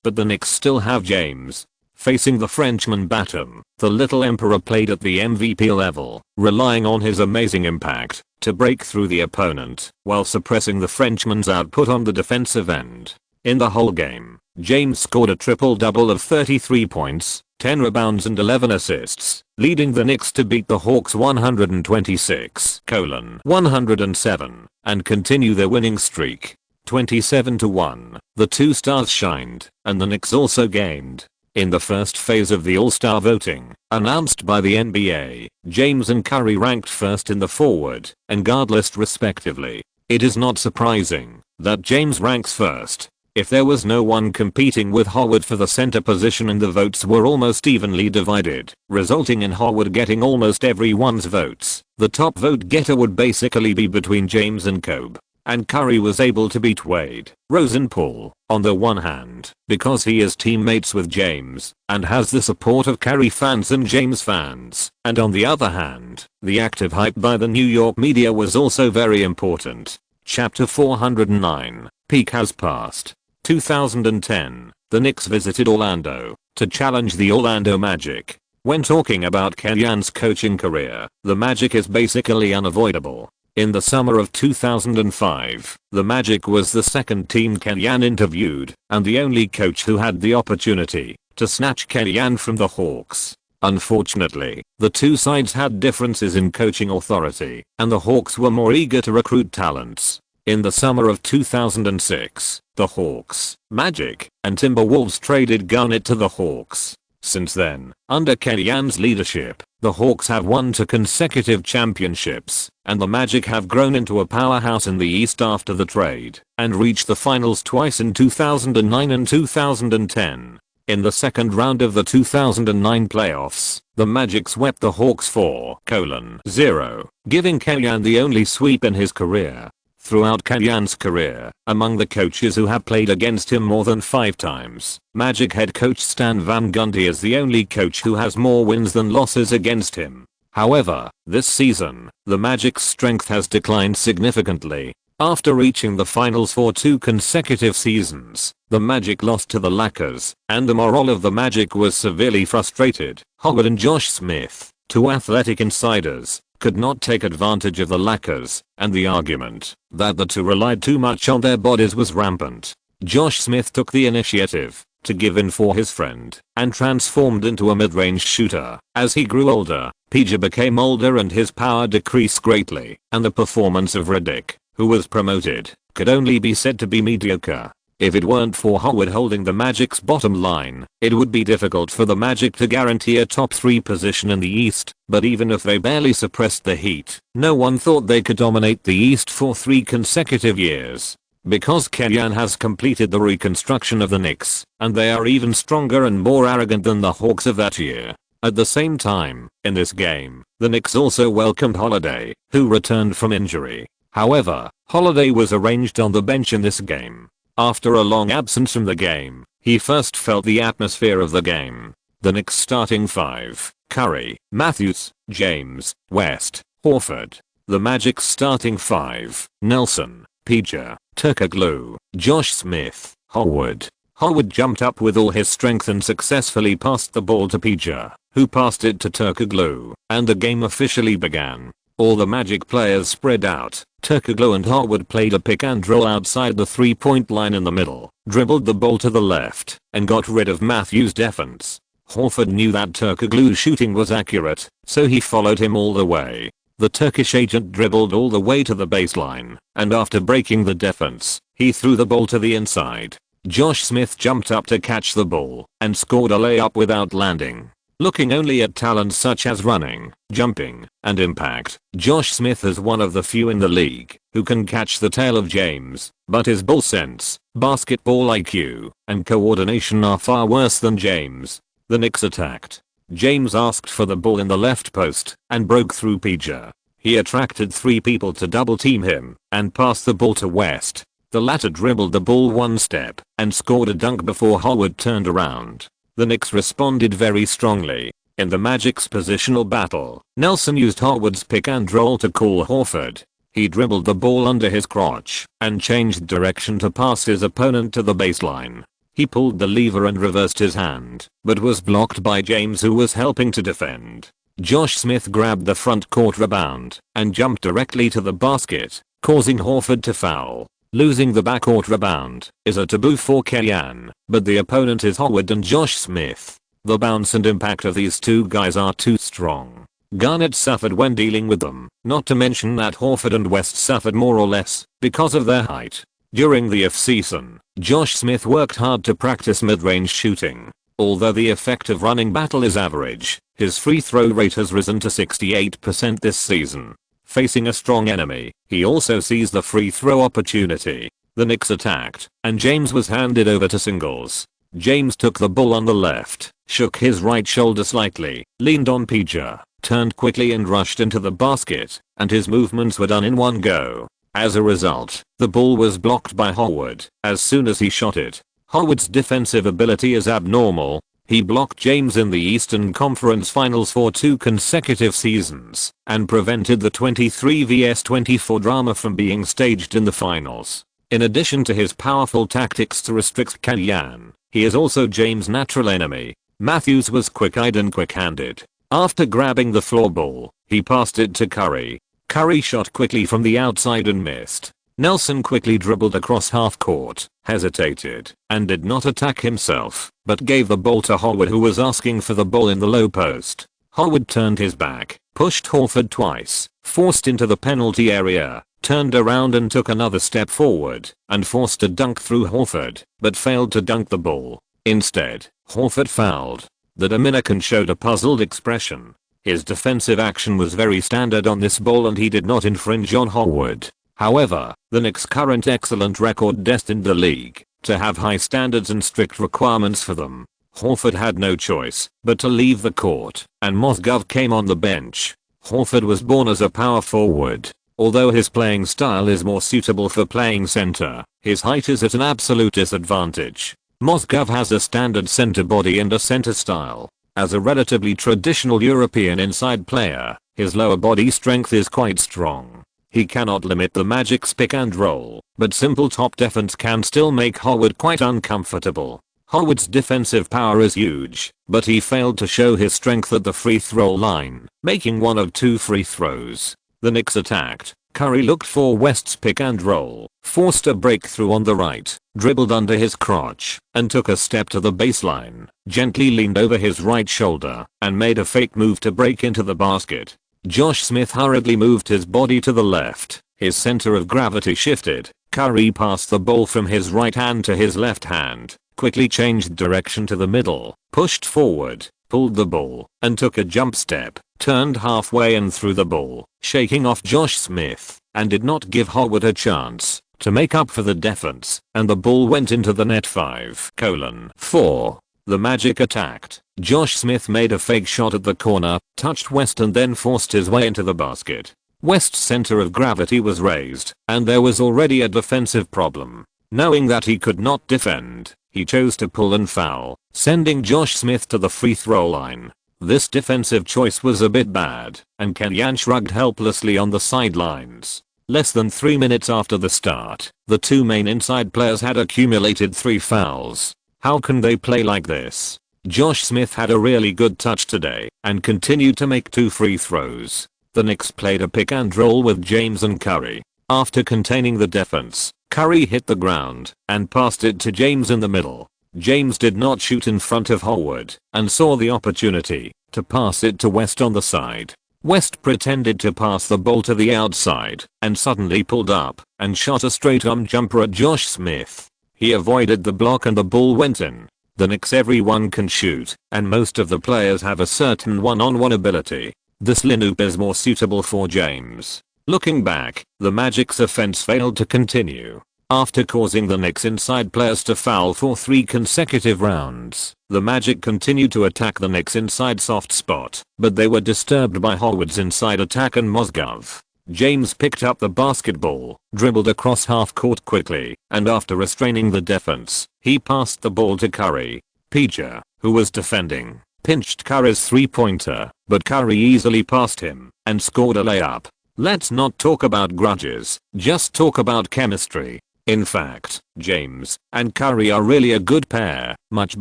but the Knicks still have James. Facing the Frenchman Batum, the little emperor played at the MVP level, relying on his amazing impact to break through the opponent while suppressing the Frenchman's output on the defensive end. In the whole game, James scored a triple-double of 33 points, 10 rebounds and 11 assists, leading the Knicks to beat the Hawks 126-107 and continue their winning streak. 27-1, the two stars shined, and the Knicks also gained. In the first phase of the All-Star voting, announced by the NBA, James and Curry ranked first in the forward and guard list respectively. It is not surprising that James ranks first. If there was no one competing with Howard for the center position and the votes were almost evenly divided, resulting in Howard getting almost everyone's votes, the top vote getter would basically be between James and Kobe. And Curry was able to beat Wade, Rose and Paul, on the one hand, because he is teammates with James, and has the support of Curry fans and James fans, and on the other hand, the active hype by the New York media was also very important. Chapter 409, Peak has passed. 2010, the Knicks visited Orlando to challenge the Orlando Magic. When talking about Kenyan's coaching career, the Magic is basically unavoidable. In the summer of 2005, the Magic was the second team Kenyan interviewed, and the only coach who had the opportunity to snatch Kenyan from the Hawks. Unfortunately, the two sides had differences in coaching authority, and the Hawks were more eager to recruit talents. In the summer of 2006, the Hawks, Magic, and Timberwolves traded Garnett to the Hawks. Since then, under Kenyan's leadership, the Hawks have won 2 consecutive championships, and the Magic have grown into a powerhouse in the East after the trade, and reached the finals twice in 2009 and 2010. In the second round of the 2009 playoffs, the Magic swept the Hawks 4-0, giving Kenyan the only sweep in his career. Throughout Kenyan's career, among the coaches who have played against him more than 5 times, Magic head coach Stan Van Gundy is the only coach who has more wins than losses against him. However, this season, the Magic's strength has declined significantly. After reaching the finals for 2 consecutive seasons, the Magic lost to the Lakers, and the morale of the Magic was severely frustrated. Howard and Josh Smith, 2 athletic insiders, could not take advantage of the Lakers, and the argument that the two relied too much on their bodies was rampant. Josh Smith took the initiative to give in for his friend and transformed into a mid-range shooter. As he grew older, PJ became older and his power decreased greatly, and the performance of Redick, who was promoted, could only be said to be mediocre. If it weren't for Howard holding the Magic's bottom line, it would be difficult for the Magic to guarantee a top 3 position in the East, but even if they barely suppressed the Heat, no one thought they could dominate the East for 3 consecutive years. Because Kenyan has completed the reconstruction of the Knicks, and they are even stronger and more arrogant than the Hawks of that year. At the same time, in this game, the Knicks also welcomed Holiday, who returned from injury. However, Holiday was arranged on the bench in this game. After a long absence from the game, he first felt the atmosphere of the game. The Knicks starting 5, Curry, Matthews, James, West, Horford. The Magic's starting 5, Nelson, PJ, Turkoglu, Josh Smith, Howard. Howard jumped up with all his strength and successfully passed the ball to PJ, who passed it to Turkoglu, and the game officially began. All the Magic players spread out. Turkoglu and Howard played a pick and roll outside the 3-point line in the middle, dribbled the ball to the left, and got rid of Matthews' defense. Horford knew that Turkoglu's shooting was accurate, so he followed him all the way. The Turkish agent dribbled all the way to the baseline, and after breaking the defense, he threw the ball to the inside. Josh Smith jumped up to catch the ball, and scored a layup without landing. Looking only at talents such as running, jumping, and impact, Josh Smith is one of the few in the league who can catch the tail of James, but his ball sense, basketball IQ, and coordination are far worse than James. The Knicks attacked. James asked for the ball in the left post and broke through PJ. He attracted 3 people to double team him and passed the ball to West. The latter dribbled the ball 1 step and scored a dunk before Howard turned around. The Knicks responded very strongly. In the Magic's positional battle, Nelson used Howard's pick and roll to call Horford. He dribbled the ball under his crotch and changed direction to pass his opponent to the baseline. He pulled the lever and reversed his hand, but was blocked by James, who was helping to defend. Josh Smith grabbed the front court rebound and jumped directly to the basket, causing Horford to foul. Losing the backcourt rebound is a taboo for Kenyan, but the opponent is Howard and Josh Smith. The bounce and impact of these two guys are too strong. Garnett suffered when dealing with them, not to mention that Horford and West suffered more or less because of their height. During the off-season, Josh Smith worked hard to practice mid-range shooting. Although the effective running battle is average, his free throw rate has risen to 68% this season. Facing a strong enemy, he also seized the free throw opportunity. The Knicks attacked, and James was handed over to singles. James took the ball on the left, shook his right shoulder slightly, leaned on Peja, turned quickly and rushed into the basket, and his movements were done in one go. As a result, the ball was blocked by Howard as soon as he shot it. Howard's defensive ability is abnormal. He blocked James in the Eastern Conference Finals for 2 consecutive seasons and prevented the 23 vs 24 drama from being staged in the finals. In addition to his powerful tactics to restrict Kenyan, he is also James' natural enemy. Matthews was quick-eyed and quick-handed. After grabbing the floor ball, he passed it to Curry. Curry shot quickly from the outside and missed. Nelson quickly dribbled across half court, hesitated, and did not attack himself, but gave the ball to Howard, who was asking for the ball in the low post. Howard turned his back, pushed Horford twice, forced into the penalty area, turned around and took another step forward, and forced a dunk through Horford, but failed to dunk the ball. Instead, Horford fouled. The Dominican showed a puzzled expression. His defensive action was very standard on this ball and he did not infringe on Howard. However, the Knicks' current excellent record destined the league to have high standards and strict requirements for them. Horford had no choice but to leave the court, and Mozgov came on the bench. Horford was born as a power forward. Although his playing style is more suitable for playing center, his height is at an absolute disadvantage. Mozgov has a standard center body and a center style. As a relatively traditional European inside player, his lower body strength is quite strong. He cannot limit the Magic's pick and roll, but simple top defense can still make Howard quite uncomfortable. Howard's defensive power is huge, but he failed to show his strength at the free throw line, making 1 of 2 free throws. The Knicks attacked. Curry looked for West's pick and roll, forced a breakthrough on the right, dribbled under his crotch, and took a step to the baseline, gently leaned over his right shoulder, and made a fake move to break into the basket. Josh Smith hurriedly moved his body to the left. His center of gravity shifted. Curry passed the ball from his right hand to his left hand, quickly changed direction to the middle, pushed forward, pulled the ball, and took a jump step, turned halfway and threw the ball, shaking off Josh Smith, and did not give Howard a chance to make up for the defense, and the ball went into the net 5:4. The Magic attacked. Josh Smith made a fake shot at the corner, touched West and then forced his way into the basket. West's center of gravity was raised, and there was already a defensive problem. Knowing that he could not defend, he chose to pull and foul, sending Josh Smith to the free throw line. This defensive choice was a bit bad, and Kenyan shrugged helplessly on the sidelines. Less than 3 minutes after the start, the two main inside players had accumulated 3 fouls. How can they play like this? Josh Smith had a really good touch today and continued to make 2 free throws. The Knicks played a pick and roll with James and Curry. After containing the defense, Curry hit the ground and passed it to James in the middle. James did not shoot in front of Howard and saw the opportunity to pass it to West on the side. West pretended to pass the ball to the outside and suddenly pulled up and shot a straight-arm jumper at Josh Smith. He avoided the block and the ball went in. The Knicks everyone can shoot, and most of the players have a certain one-on-one ability. This lineup is more suitable for James. Looking back, the Magic's offense failed to continue. After causing the Knicks inside players to foul for 3 consecutive rounds, the Magic continued to attack the Knicks inside soft spot, but they were disturbed by Howard's inside attack and Mozgov. James picked up the basketball, dribbled across half court quickly, and after restraining the defense, he passed the ball to Curry. Peja, who was defending, pinched Curry's three-pointer, but Curry easily passed him and scored a layup. Let's not talk about grudges, just talk about chemistry. In fact, James and Curry are really a good pair, much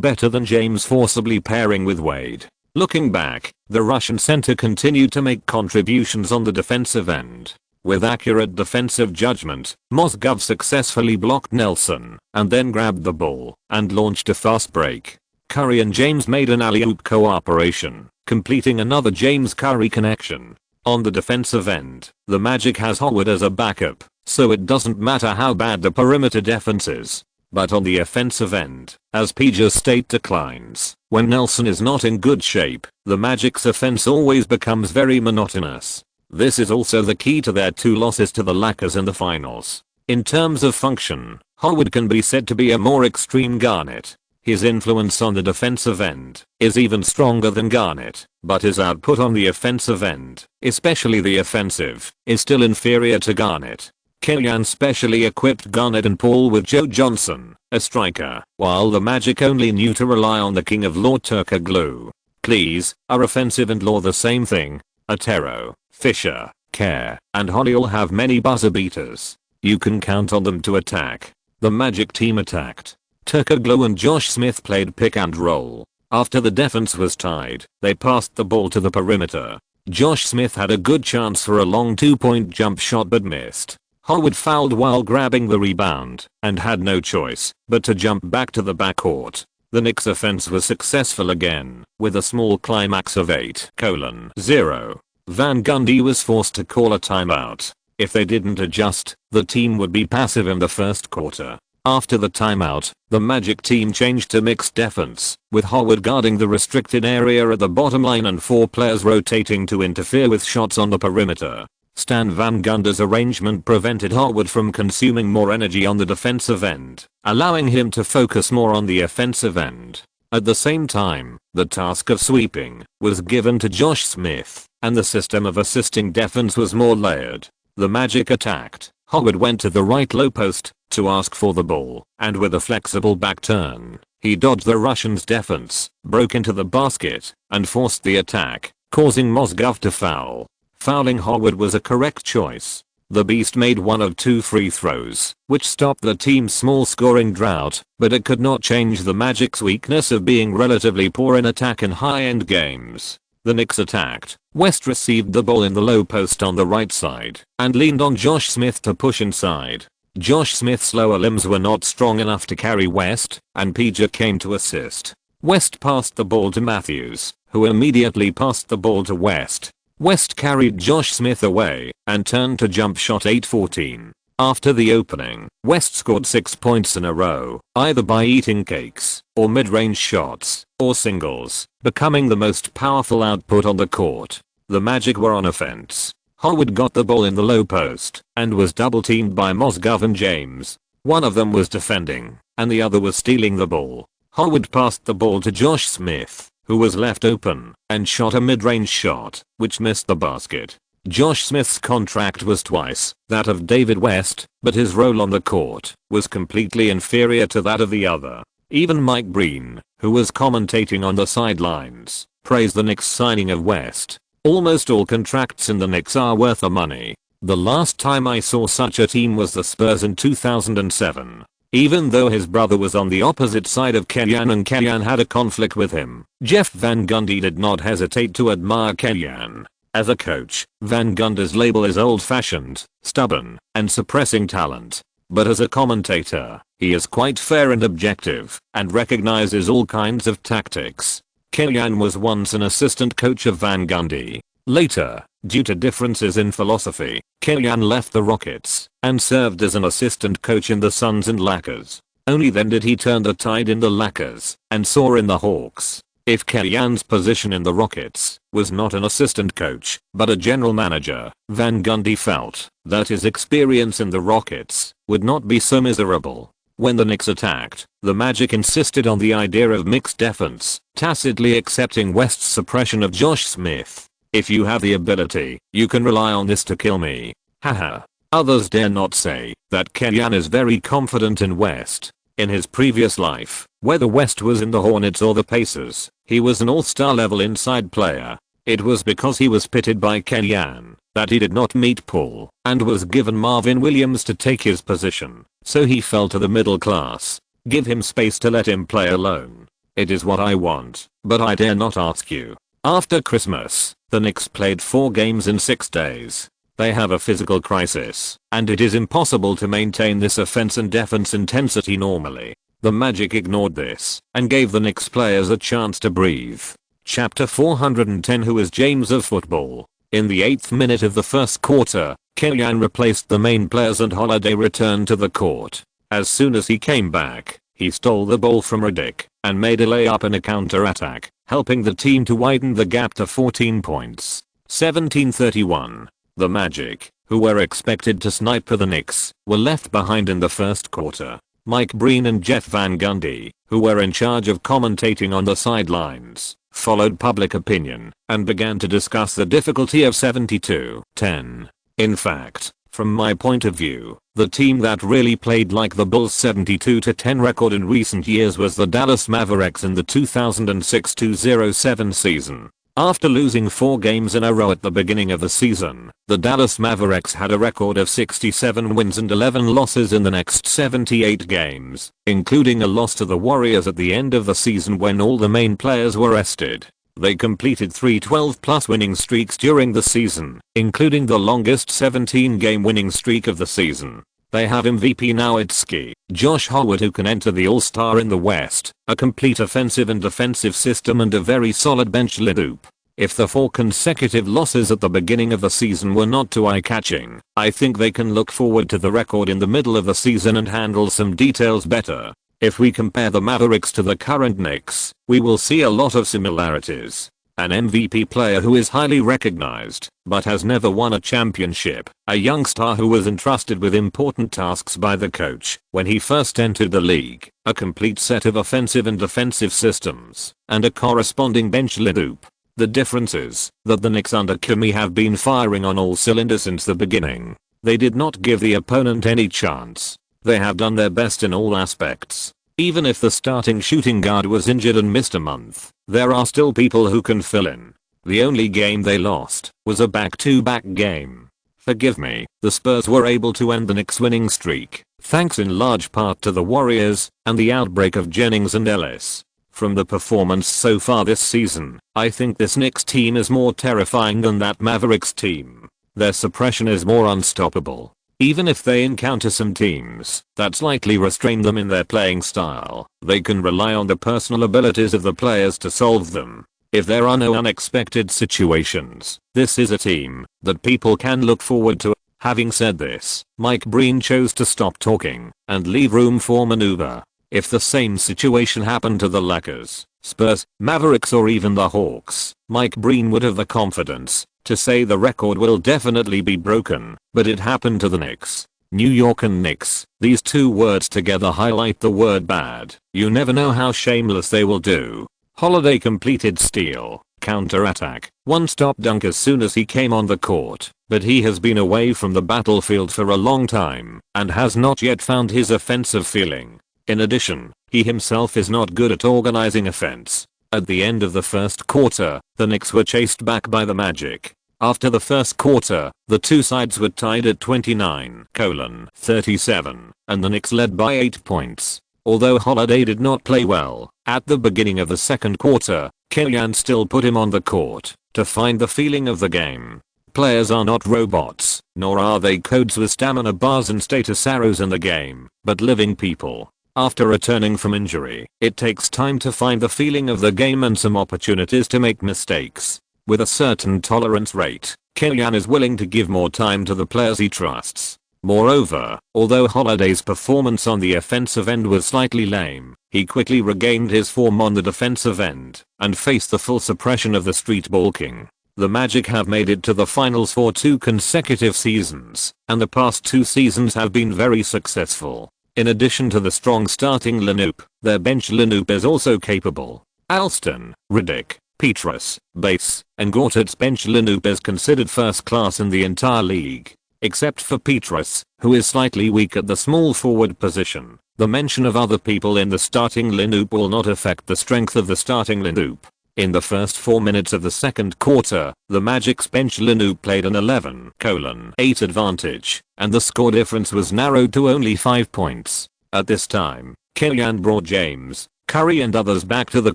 better than James forcibly pairing with Wade. Looking back, the Russian center continued to make contributions on the defensive end. With accurate defensive judgment, Mozgov successfully blocked Nelson and then grabbed the ball and launched a fast break. Curry and James made an alley-oop cooperation, completing another James-Curry connection. On the defensive end, the Magic has Howard as a backup, so it doesn't matter how bad the perimeter defense is. But on the offensive end, as PJ's state declines, when Nelson is not in good shape, the Magic's offense always becomes very monotonous. This is also the key to their 2 losses to the Lakers in the finals. In terms of function, Howard can be said to be a more extreme Garnett. His influence on the defensive end is even stronger than Garnett, but his output on the offensive end, especially the offensive, is still inferior to Garnett. Kellyan specially equipped Garnett and Paul with Joe Johnson, a striker, while the Magic only knew to rely on the king of law Turkoglu. Please, are offensive and law the same thing? Otero, Fisher, Kerr, and Holly all have many buzzer beaters. You can count on them to attack. The Magic team attacked. Turkoglu and Josh Smith played pick and roll. After the defense was tied, they passed the ball to the perimeter. Josh Smith had a good chance for a long 2-point jump shot but missed. Howard fouled while grabbing the rebound and had no choice but to jump back to the backcourt. The Knicks offense was successful again with a small climax of 8:0. Van Gundy was forced to call a timeout. If they didn't adjust, the team would be passive in the first quarter. After the timeout, the Magic team changed to mixed defense, with Howard guarding the restricted area at the bottom line and 4 players rotating to interfere with shots on the perimeter. Stan Van Gundy's arrangement prevented Howard from consuming more energy on the defensive end, allowing him to focus more on the offensive end. At the same time, the task of sweeping was given to Josh Smith, and the system of assisting defense was more layered. The Magic attacked. Howard went to the right low post to ask for the ball, and with a flexible back turn, he dodged the Russians' defense, broke into the basket, and forced the attack, causing Mozgov to foul. Fouling Howard was a correct choice. The Beast made 1 of 2 free throws, which stopped the team's small scoring drought, but it could not change the Magic's weakness of being relatively poor in attack in high-end games. The Knicks attacked. West received the ball in the low post on the right side and leaned on Josh Smith to push inside. Josh Smith's lower limbs were not strong enough to carry West, and PJ came to assist. West passed the ball to Matthews, who immediately passed the ball to West. West carried Josh Smith away and turned to jump shot 8-14. After the opening, West scored 6 points in a row, either by eating cakes, or mid-range shots, or singles, becoming the most powerful output on the court. The Magic were on offense. Howard got the ball in the low post and was double-teamed by Mozgov and James. One of them was defending, and the other was stealing the ball. Howard passed the ball to Josh Smith, who was left open, and shot a mid-range shot, which missed the basket. Josh Smith's contract was twice that of David West, but his role on the court was completely inferior to that of the other. Even Mike Breen, who was commentating on the sidelines, praised the Knicks' signing of West. Almost all contracts in the Knicks are worth the money. The last time I saw such a team was the Spurs in 2007. Even though his brother was on the opposite side of Kellyan and Kellyan had a conflict with him, Jeff Van Gundy did not hesitate to admire Kellyan. As a coach, Van Gundy's label is old-fashioned, stubborn, and suppressing talent. But as a commentator, he is quite fair and objective, and recognizes all kinds of tactics. Kellyan was once an assistant coach of Van Gundy. Later, due to differences in philosophy, Kellyan left the Rockets and served as an assistant coach in the Suns and Lakers. Only then did he turn the tide in the Lakers and soar in the Hawks. If Kellyan's position in the Rockets was not an assistant coach, but a general manager, Van Gundy felt that his experience in the Rockets would not be so miserable. When the Knicks attacked, the Magic insisted on the idea of mixed defense, tacitly accepting West's suppression of Josh Smith. If you have the ability, you can rely on this to kill me. Haha. Others dare not say that Kellyan is very confident in West. In his previous life, whether West was in the Hornets or the Pacers, he was an all-star level inside player. It was because he was pitted by Kellyanne that he did not meet Paul and was given Marvin Williams to take his position, so he fell to the middle class. Give him space to let him play alone. It is what I want, but I dare not ask you. After Christmas, the Knicks played 4 games in 6 days. They have a physical crisis, and it is impossible to maintain this offense and defense intensity normally. The Magic ignored this and gave the Knicks players a chance to breathe. Chapter 410 Who is James of football? In the 8th minute of the first quarter, Kellyanne replaced the main players and Holiday returned to the court. As soon as he came back, he stole the ball from Redick and made a layup in a counter-attack, helping the team to widen the gap to 14 points. 17-31. The Magic, who were expected to snipe for the Knicks, were left behind in the first quarter. Mike Breen and Jeff Van Gundy, who were in charge of commentating on the sidelines, followed public opinion and began to discuss the difficulty of 72-10. In fact, from my point of view, the team that really played like the Bulls' 72-10 record in recent years was the Dallas Mavericks in the 2006-07 season. After losing 4 games in a row at the beginning of the season, the Dallas Mavericks had a record of 67 wins and 11 losses in the next 78 games, including a loss to the Warriors at the end of the season when all the main players were rested. They completed 3 12-plus winning streaks during the season, including the longest 17-game winning streak of the season. They have MVP Nowitzki, Josh Howard who can enter the All-Star in the West, a complete offensive and defensive system and a very solid bench lineup. If the 4 consecutive losses at the beginning of the season were not too eye-catching, I think they can look forward to the record in the middle of the season and handle some details better. If we compare the Mavericks to the current Knicks, we will see a lot of similarities. An MVP player who is highly recognized, but has never won a championship, a young star who was entrusted with important tasks by the coach when he first entered the league, a complete set of offensive and defensive systems, and a corresponding bench lineup. The difference is that the Knicks under Kimi have been firing on all cylinders since the beginning. They did not give the opponent any chance. They have done their best in all aspects. Even if the starting shooting guard was injured and missed a month, there are still people who can fill in. The only game they lost was a back-to-back game. Forgive me, the Spurs were able to end the Knicks' winning streak, thanks in large part to the Warriors and the outbreak of Jennings and Ellis. From the performance so far this season, I think this Knicks team is more terrifying than that Mavericks team. Their suppression is more unstoppable. Even if they encounter some teams that slightly restrain them in their playing style, they can rely on the personal abilities of the players to solve them. If there are no unexpected situations, this is a team that people can look forward to. Having said this, Mike Breen chose to stop talking and leave room for maneuver. If the same situation happened to the Lakers, Spurs, Mavericks or even the Hawks, Mike Breen would have the confidence to say the record will definitely be broken, but it happened to the Knicks. New York and Knicks, these 2 words together highlight the word bad. You never know how shameless they will do. Holiday completed steal, counter-attack, one-stop dunk as soon as he came on the court, but he has been away from the battlefield for a long time and has not yet found his offensive feeling. In addition, he himself is not good at organizing offense. At the end of the first quarter, the Knicks were chased back by the Magic. After the first quarter, the 2 sides were tied at 29-37, and the Knicks led by 8 points. Although Holiday did not play well at the beginning of the second quarter, Kellyanne still put him on the court to find the feeling of the game. Players are not robots, nor are they codes with stamina bars and status arrows in the game, but living people. After returning from injury, it takes time to find the feeling of the game and some opportunities to make mistakes. With a certain tolerance rate, Kellyanne is willing to give more time to the players he trusts. Moreover, although Holiday's performance on the offensive end was slightly lame, he quickly regained his form on the defensive end and faced the full suppression of the street ball king. The Magic have made it to the finals for 2 consecutive seasons, and the past 2 seasons have been very successful. In addition to the strong starting lineup, their bench lineup is also capable. Alston, Redick, Petrus, Bates, and Gortat's bench lineup is considered first class in the entire league. Except for Petrus, who is slightly weak at the small forward position, the mention of other people in the starting lineup will not affect the strength of the starting lineup. In the first 4 minutes of the second quarter, the Magic's bench lineup played an 11:8 advantage, and the score difference was narrowed to only 5 points. At this time, Killian brought James, Curry and others back to the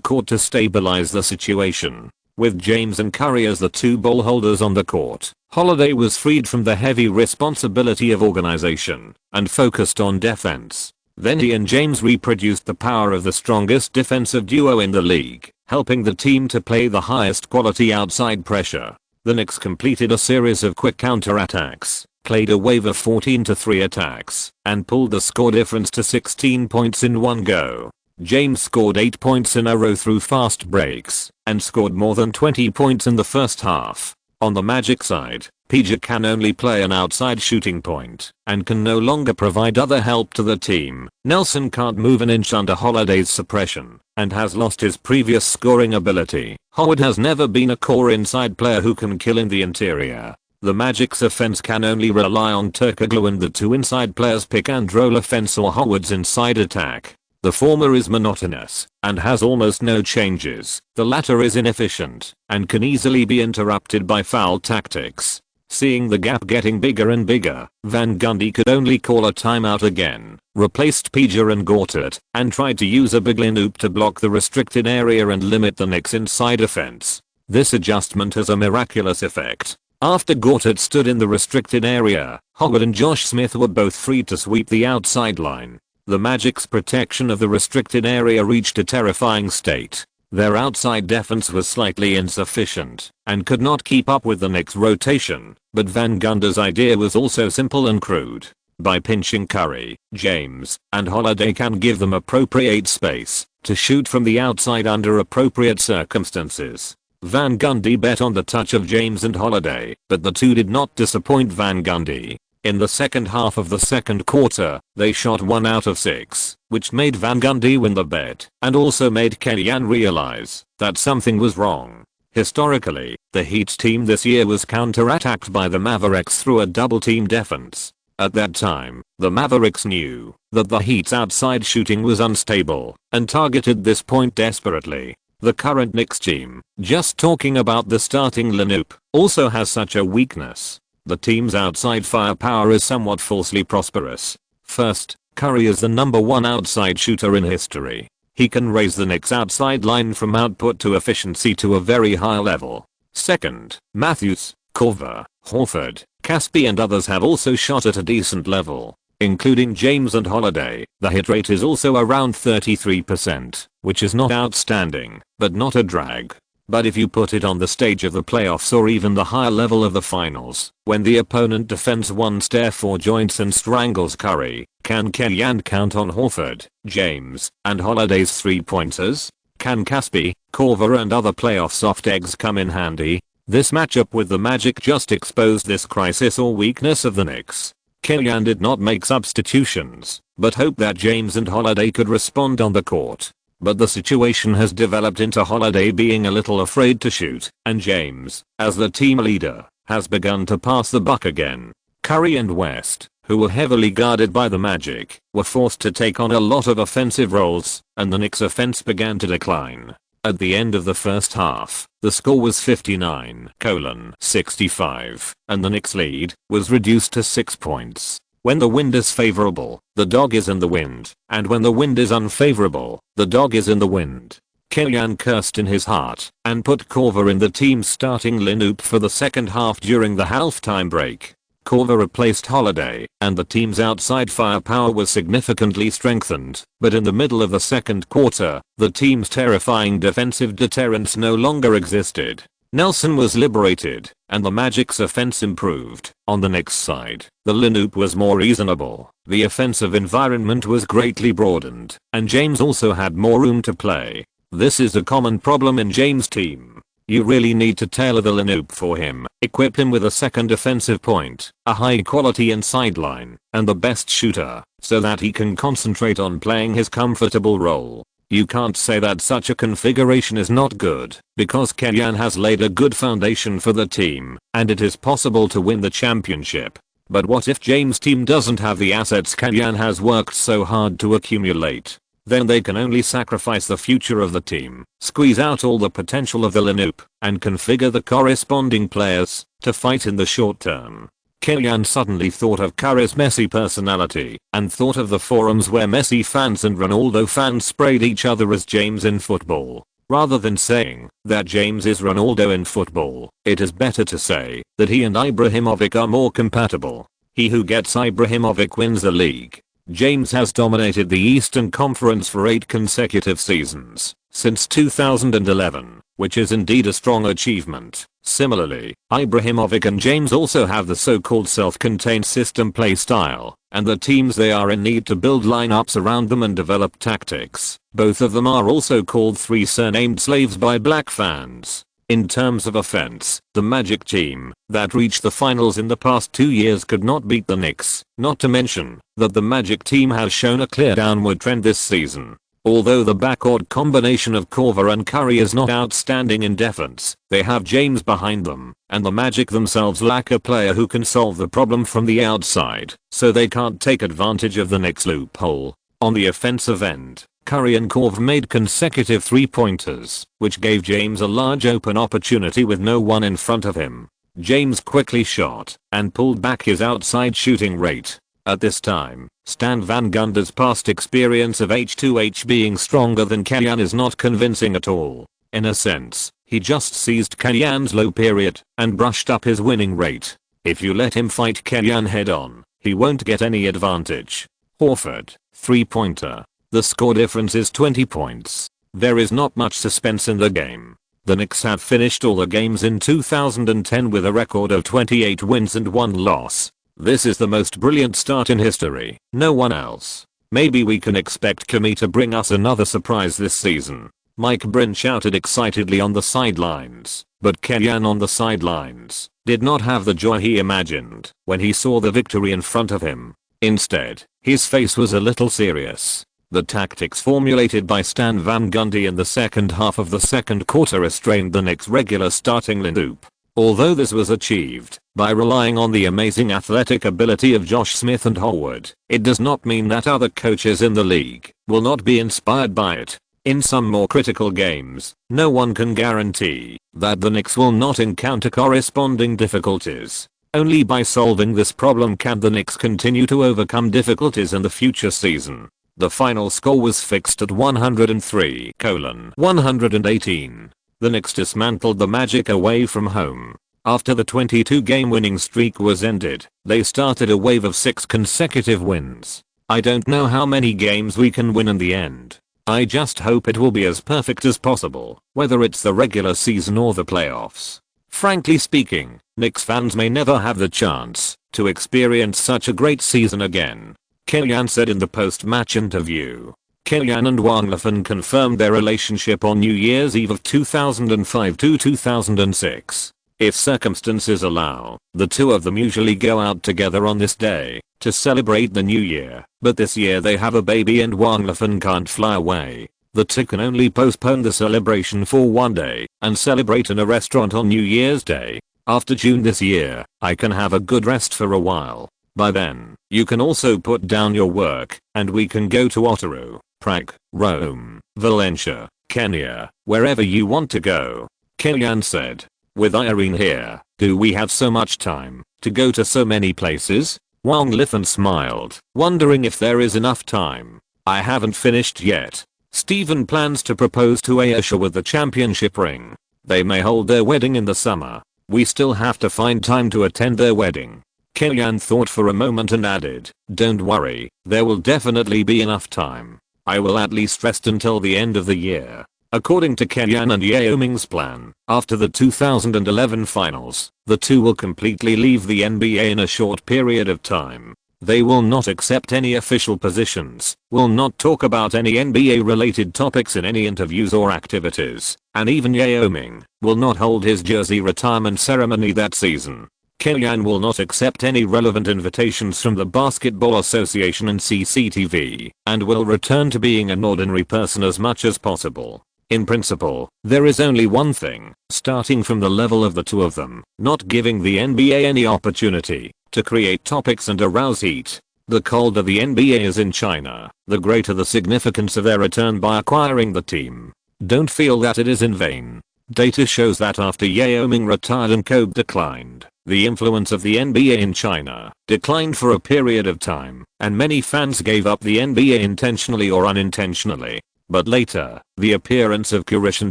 court to stabilize the situation. With James and Curry as the two ball holders on the court, Holiday was freed from the heavy responsibility of organization and focused on defense. Then he and James reproduced the power of the strongest defensive duo in the league, helping the team to play the highest quality outside pressure. The Knicks completed a series of quick counterattacks, played a wave of 14-3 attacks, and pulled the score difference to 16 points in one go. James scored 8 points in a row through fast breaks, and scored more than 20 points in the first half. On the Magic side, PJ can only play an outside shooting point, and can no longer provide other help to the team. Nelson can't move an inch under Holiday's suppression, and has lost his previous scoring ability. Howard has never been a core inside player who can kill in the interior. The Magic's offense can only rely on Turkoglu and the two inside players pick and roll offense or Howard's inside attack. The former is monotonous and has almost no changes. The latter is inefficient and can easily be interrupted by foul tactics. Seeing the gap getting bigger and bigger, Van Gundy could only call a timeout again, replaced PJ and Gortat, and tried to use a big lineup to block the restricted area and limit the Knicks' inside offense. This adjustment has a miraculous effect. After Gortat stood in the restricted area, Howard and Josh Smith were both free to sweep the outside line. The Magic's protection of the restricted area reached a terrifying state. Their outside defense was slightly insufficient and could not keep up with the Knicks' rotation, but Van Gundy's idea was also simple and crude. By pinching Curry, James, and Holiday can give them appropriate space to shoot from the outside under appropriate circumstances. Van Gundy bet on the touch of James and Holiday, but the two did not disappoint Van Gundy. In the second half of the second quarter, they shot 1 out of 6, which made Van Gundy win the bet, and also made Killian realize that something was wrong. Historically, the Heat team this year was counterattacked by the Mavericks through a double-team defense. At that time, the Mavericks knew that the Heat's outside shooting was unstable and targeted this point desperately. The current Knicks team, just talking about the starting lineup, also has such a weakness. The team's outside firepower is somewhat falsely prosperous. First, Curry is the #1 outside shooter in history. He can raise the Knicks' outside line from output to efficiency to a very high level. Second, Matthews, Korver, Horford, Caspi and others have also shot at a decent level, including James and Holiday. The hit rate is also around 33%, which is not outstanding, but not a drag. But if you put it on the stage of the playoffs or even the higher level of the finals, when the opponent defends one stair 4 joints and strangles Curry, can Killian count on Horford, James, and Holiday's 3-pointers? Can Caspi, Korver and other playoff soft eggs come in handy? This matchup with the Magic just exposed this crisis or weakness of the Knicks. Killian did not make substitutions, but hoped that James and Holiday could respond on the court. But the situation has developed into Holiday being a little afraid to shoot, and James, as the team leader, has begun to pass the buck again. Curry and West, who were heavily guarded by the Magic, were forced to take on a lot of offensive roles, and the Knicks' offense began to decline. At the end of the first half, the score was 59-65, and the Knicks' lead was reduced to 6 points. When the wind is favorable, the dog is in the wind, and when the wind is unfavorable, the dog is in the wind. Killian cursed in his heart and put Korver in the team's starting lineup for the second half during the halftime break. Korver replaced Holiday, and the team's outside firepower was significantly strengthened, but in the middle of the second quarter, the team's terrifying defensive deterrence no longer existed. Nelson was liberated, and the Magic's offense improved. On the Knicks' side, the lineup was more reasonable, the offensive environment was greatly broadened, and James also had more room to play. This is a common problem in James' team. You really need to tailor the lineup for him, equip him with a second offensive point, a high quality inside line, and the best shooter, so that he can concentrate on playing his comfortable role. You can't say that such a configuration is not good, because Killian has laid a good foundation for the team, and it is possible to win the championship. But what if James' team doesn't have the assets Killian has worked so hard to accumulate? then they can only sacrifice the future of the team, squeeze out all the potential of the lineup, and configure the corresponding players to fight in the short term. Kylian suddenly thought of Curry's messy personality and thought of the forums where Messi fans and Ronaldo fans sprayed each other as James in football. Rather than saying that James is Ronaldo in football, it is better to say that he and Ibrahimovic are more compatible. He who gets Ibrahimovic wins the league. James has dominated the Eastern Conference for 8 consecutive seasons since 2011, which is indeed a strong achievement. Similarly, Ibrahimovic and James also have the so-called self-contained system play style, and the teams they are in need to build lineups around them and develop tactics. Both of them are also called 3 surnamed slaves by black fans. In terms of offense, the Magic team that reached the finals in the past 2 years could not beat the Knicks, not to mention that the Magic team has shown a clear downward trend this season. Although the backcourt combination of Korver and Curry is not outstanding in defense, they have James behind them, and the Magic themselves lack a player who can solve the problem from the outside, so they can't take advantage of the Knicks loophole. On the offensive end, Curry and Korver made consecutive 3-pointers, which gave James a large open opportunity with no one in front of him. James quickly shot and pulled back his outside shooting rate. At this time, Stan Van Gundy's past experience of H2H being stronger than Kylian is not convincing at all. In a sense, he just seized Kylian's low period and brushed up his winning rate. If you let him fight Kylian head on, he won't get any advantage. Horford, 3-pointer. The score difference is 20 points. There is not much suspense in the game. The Knicks have finished all the games in 2010 with a record of 28 wins and 1 loss. This is the most brilliant start in history. No one else. Maybe we can expect Kami to bring us another surprise this season. Mike Bryn shouted excitedly on the sidelines, but Kylian on the sidelines did not have the joy he imagined when he saw the victory in front of him. Instead, his face was a little serious. The tactics formulated by Stan Van Gundy in the second half of the second quarter restrained the Knicks' regular starting lineup. Although this was achieved by relying on the amazing athletic ability of Josh Smith and Howard, it does not mean that other coaches in the league will not be inspired by it. In some more critical games, no one can guarantee that the Knicks will not encounter corresponding difficulties. Only by solving this problem can the Knicks continue to overcome difficulties in the future season. The final score was fixed at 103-118. The Knicks dismantled the Magic away from home. After the 22-game winning streak was ended, they started a wave of 6 consecutive wins. I don't know how many games we can win in the end. I just hope it will be as perfect as possible, whether it's the regular season or the playoffs. Frankly speaking, Knicks fans may never have the chance to experience such a great season again. Kylian said in the post-match interview. Kylian and Wang Lifan confirmed their relationship on New Year's Eve of 2005 to 2006. If circumstances allow, the two of them usually go out together on this day to celebrate the new year, but this year they have a baby and Wang Lifan can't fly away. The two can only postpone the celebration for one day and celebrate in a restaurant on New Year's Day. After June this year, I can have a good rest for a while. By then, you can also put down your work and we can go to Ottawa, Prague, Rome, Valencia, Kenya, wherever you want to go. Kylian said. With Irene here, do we have so much time to go to so many places? Wang Lifan smiled, wondering if there is enough time. I haven't finished yet. Steven plans to propose to Ayesha with the championship ring. They may hold their wedding in the summer. We still have to find time to attend their wedding. Kylian thought for a moment and added, don't worry, there will definitely be enough time. I will at least rest until the end of the year. According to Kylian and Yao Ming's plan, after the 2011 finals, the two will completely leave the NBA in a short period of time. They will not accept any official positions, will not talk about any NBA related topics in any interviews or activities, and even Yao Ming will not hold his jersey retirement ceremony that season. Kylian will not accept any relevant invitations from the Basketball Association and CCTV, and will return to being an ordinary person as much as possible. In principle, there is only one thing, starting from the level of the two of them, not giving the NBA any opportunity to create topics and arouse heat. The colder the NBA is in China, the greater the significance of their return by acquiring the team. Don't feel that it is in vain. Data shows that after Yao Ming retired and Kobe declined, the influence of the NBA in China declined for a period of time, and many fans gave up the NBA intentionally or unintentionally. But later, the appearance of Kurishin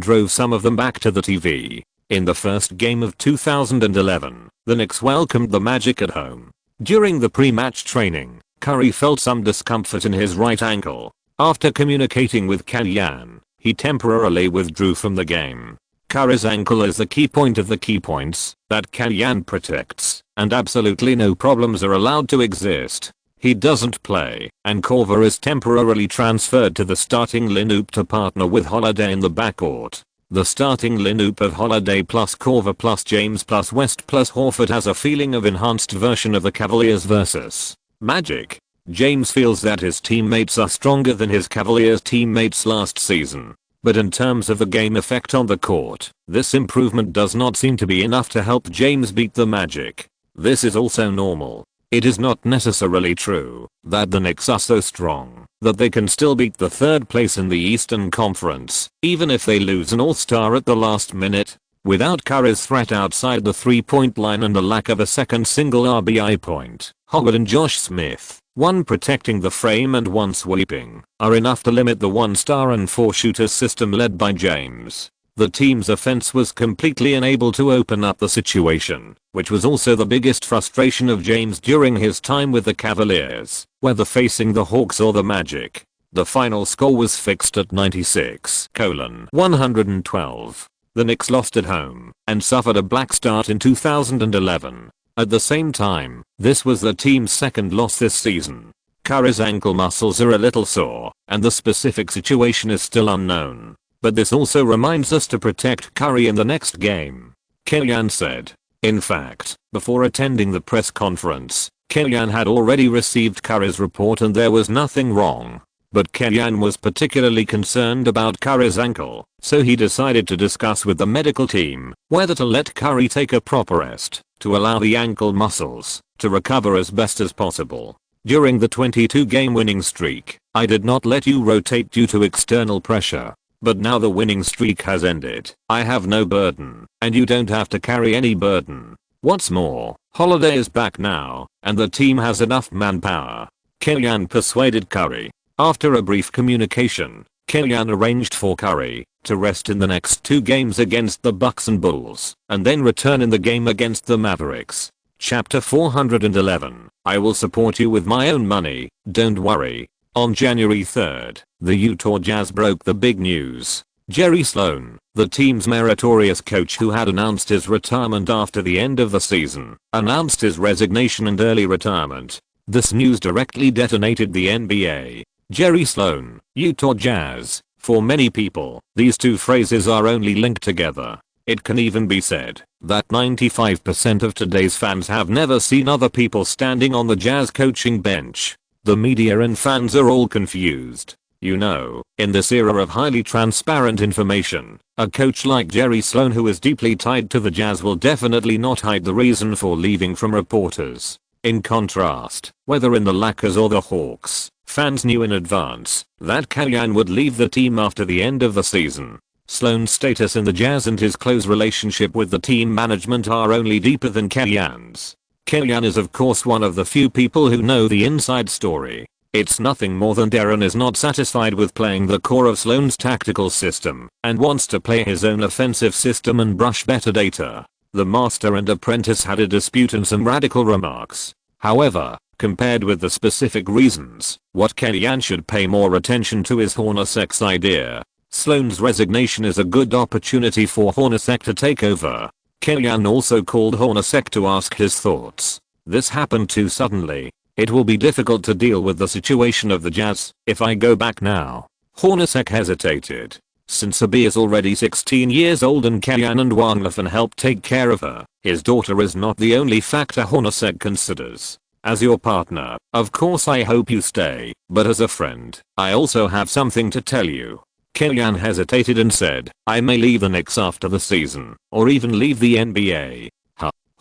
drove some of them back to the TV. In the first game of 2011, the Knicks welcomed the Magic at home. During the pre-match training, Curry felt some discomfort in his right ankle. After communicating with Kalyan, he temporarily withdrew from the game. Curry's ankle is the key point of the key points that Kalyan protects, and absolutely no problems are allowed to exist. He doesn't play, and Korver is temporarily transferred to the starting lineup to partner with Holiday in the backcourt. The starting lineup of Holiday plus Korver plus James plus West plus Horford has a feeling of enhanced version of the Cavaliers versus Magic. James feels that his teammates are stronger than his Cavaliers teammates last season. But in terms of the game effect on the court, this improvement does not seem to be enough to help James beat the Magic. This is also normal. It is not necessarily true that the Knicks are so strong that they can still beat the third place in the Eastern Conference, even if they lose an all-star at the last minute. Without Curry's threat outside the three-point line and the lack of a second single RBI point, Howard and Josh Smith, one protecting the frame and one sweeping, are enough to limit the one-star and four-shooter system led by James. The team's offense was completely unable to open up the situation, which was also the biggest frustration of James during his time with the Cavaliers, whether facing the Hawks or the Magic. The final score was fixed at 96:112. The Knicks lost at home and suffered a black start in 2011. At the same time, this was the team's second loss this season. Curry's ankle muscles are a little sore, and the specific situation is still unknown. But this also reminds us to protect Curry in the next game, Kalyan said. In fact, before attending the press conference, Kalyan had already received Curry's report and there was nothing wrong. But Kalyan was particularly concerned about Curry's ankle, so he decided to discuss with the medical team whether to let Curry take a proper rest to allow the ankle muscles to recover as best as possible. During the 22-game winning streak, I did not let you rotate due to external pressure. But now the winning streak has ended. I have no burden, and you don't have to carry any burden. What's more, Holiday is back now, and the team has enough manpower. Kalyan persuaded Curry. After a brief communication, Kalyan arranged for Curry to rest in the next two games against the Bucks and Bulls, and then return in the game against the Mavericks. Chapter 411. I will support you with my own money, don't worry. On January 3rd, the Utah Jazz broke the big news. Jerry Sloan, the team's meritorious coach who had announced his retirement after the end of the season, announced his resignation and early retirement. This news directly detonated the NBA. Jerry Sloan, Utah Jazz. For many people, these two phrases are only linked together. It can even be said that 95% of today's fans have never seen other people standing on the Jazz coaching bench. The media and fans are all confused. You know, in this era of highly transparent information, a coach like Jerry Sloan who is deeply tied to the Jazz will definitely not hide the reason for leaving from reporters. In contrast, whether in the Lakers or the Hawks, fans knew in advance that Kalyan would leave the team after the end of the season. Sloan's status in the Jazz and his close relationship with the team management are only deeper than Kalyan's. Kalyan is of course one of the few people who know the inside story. It's nothing more than Darren is not satisfied with playing the core of Sloan's tactical system and wants to play his own offensive system and brush better data. The master and apprentice had a dispute and some radical remarks. However, compared with the specific reasons, what Kalyan should pay more attention to is Hornacek's idea. Sloan's resignation is a good opportunity for Hornacek to take over. Kalyan also called Hornacek to ask his thoughts. This happened too suddenly. It will be difficult to deal with the situation of the Jazz if I go back now. Hornacek hesitated. Since Abby is already 16 years old and Kalyan and Wanglafan help take care of her, his daughter is not the only factor Hornacek considers. As your partner, of course I hope you stay, but as a friend, I also have something to tell you. Kalyan hesitated and said, I may leave the Knicks after the season, or even leave the NBA.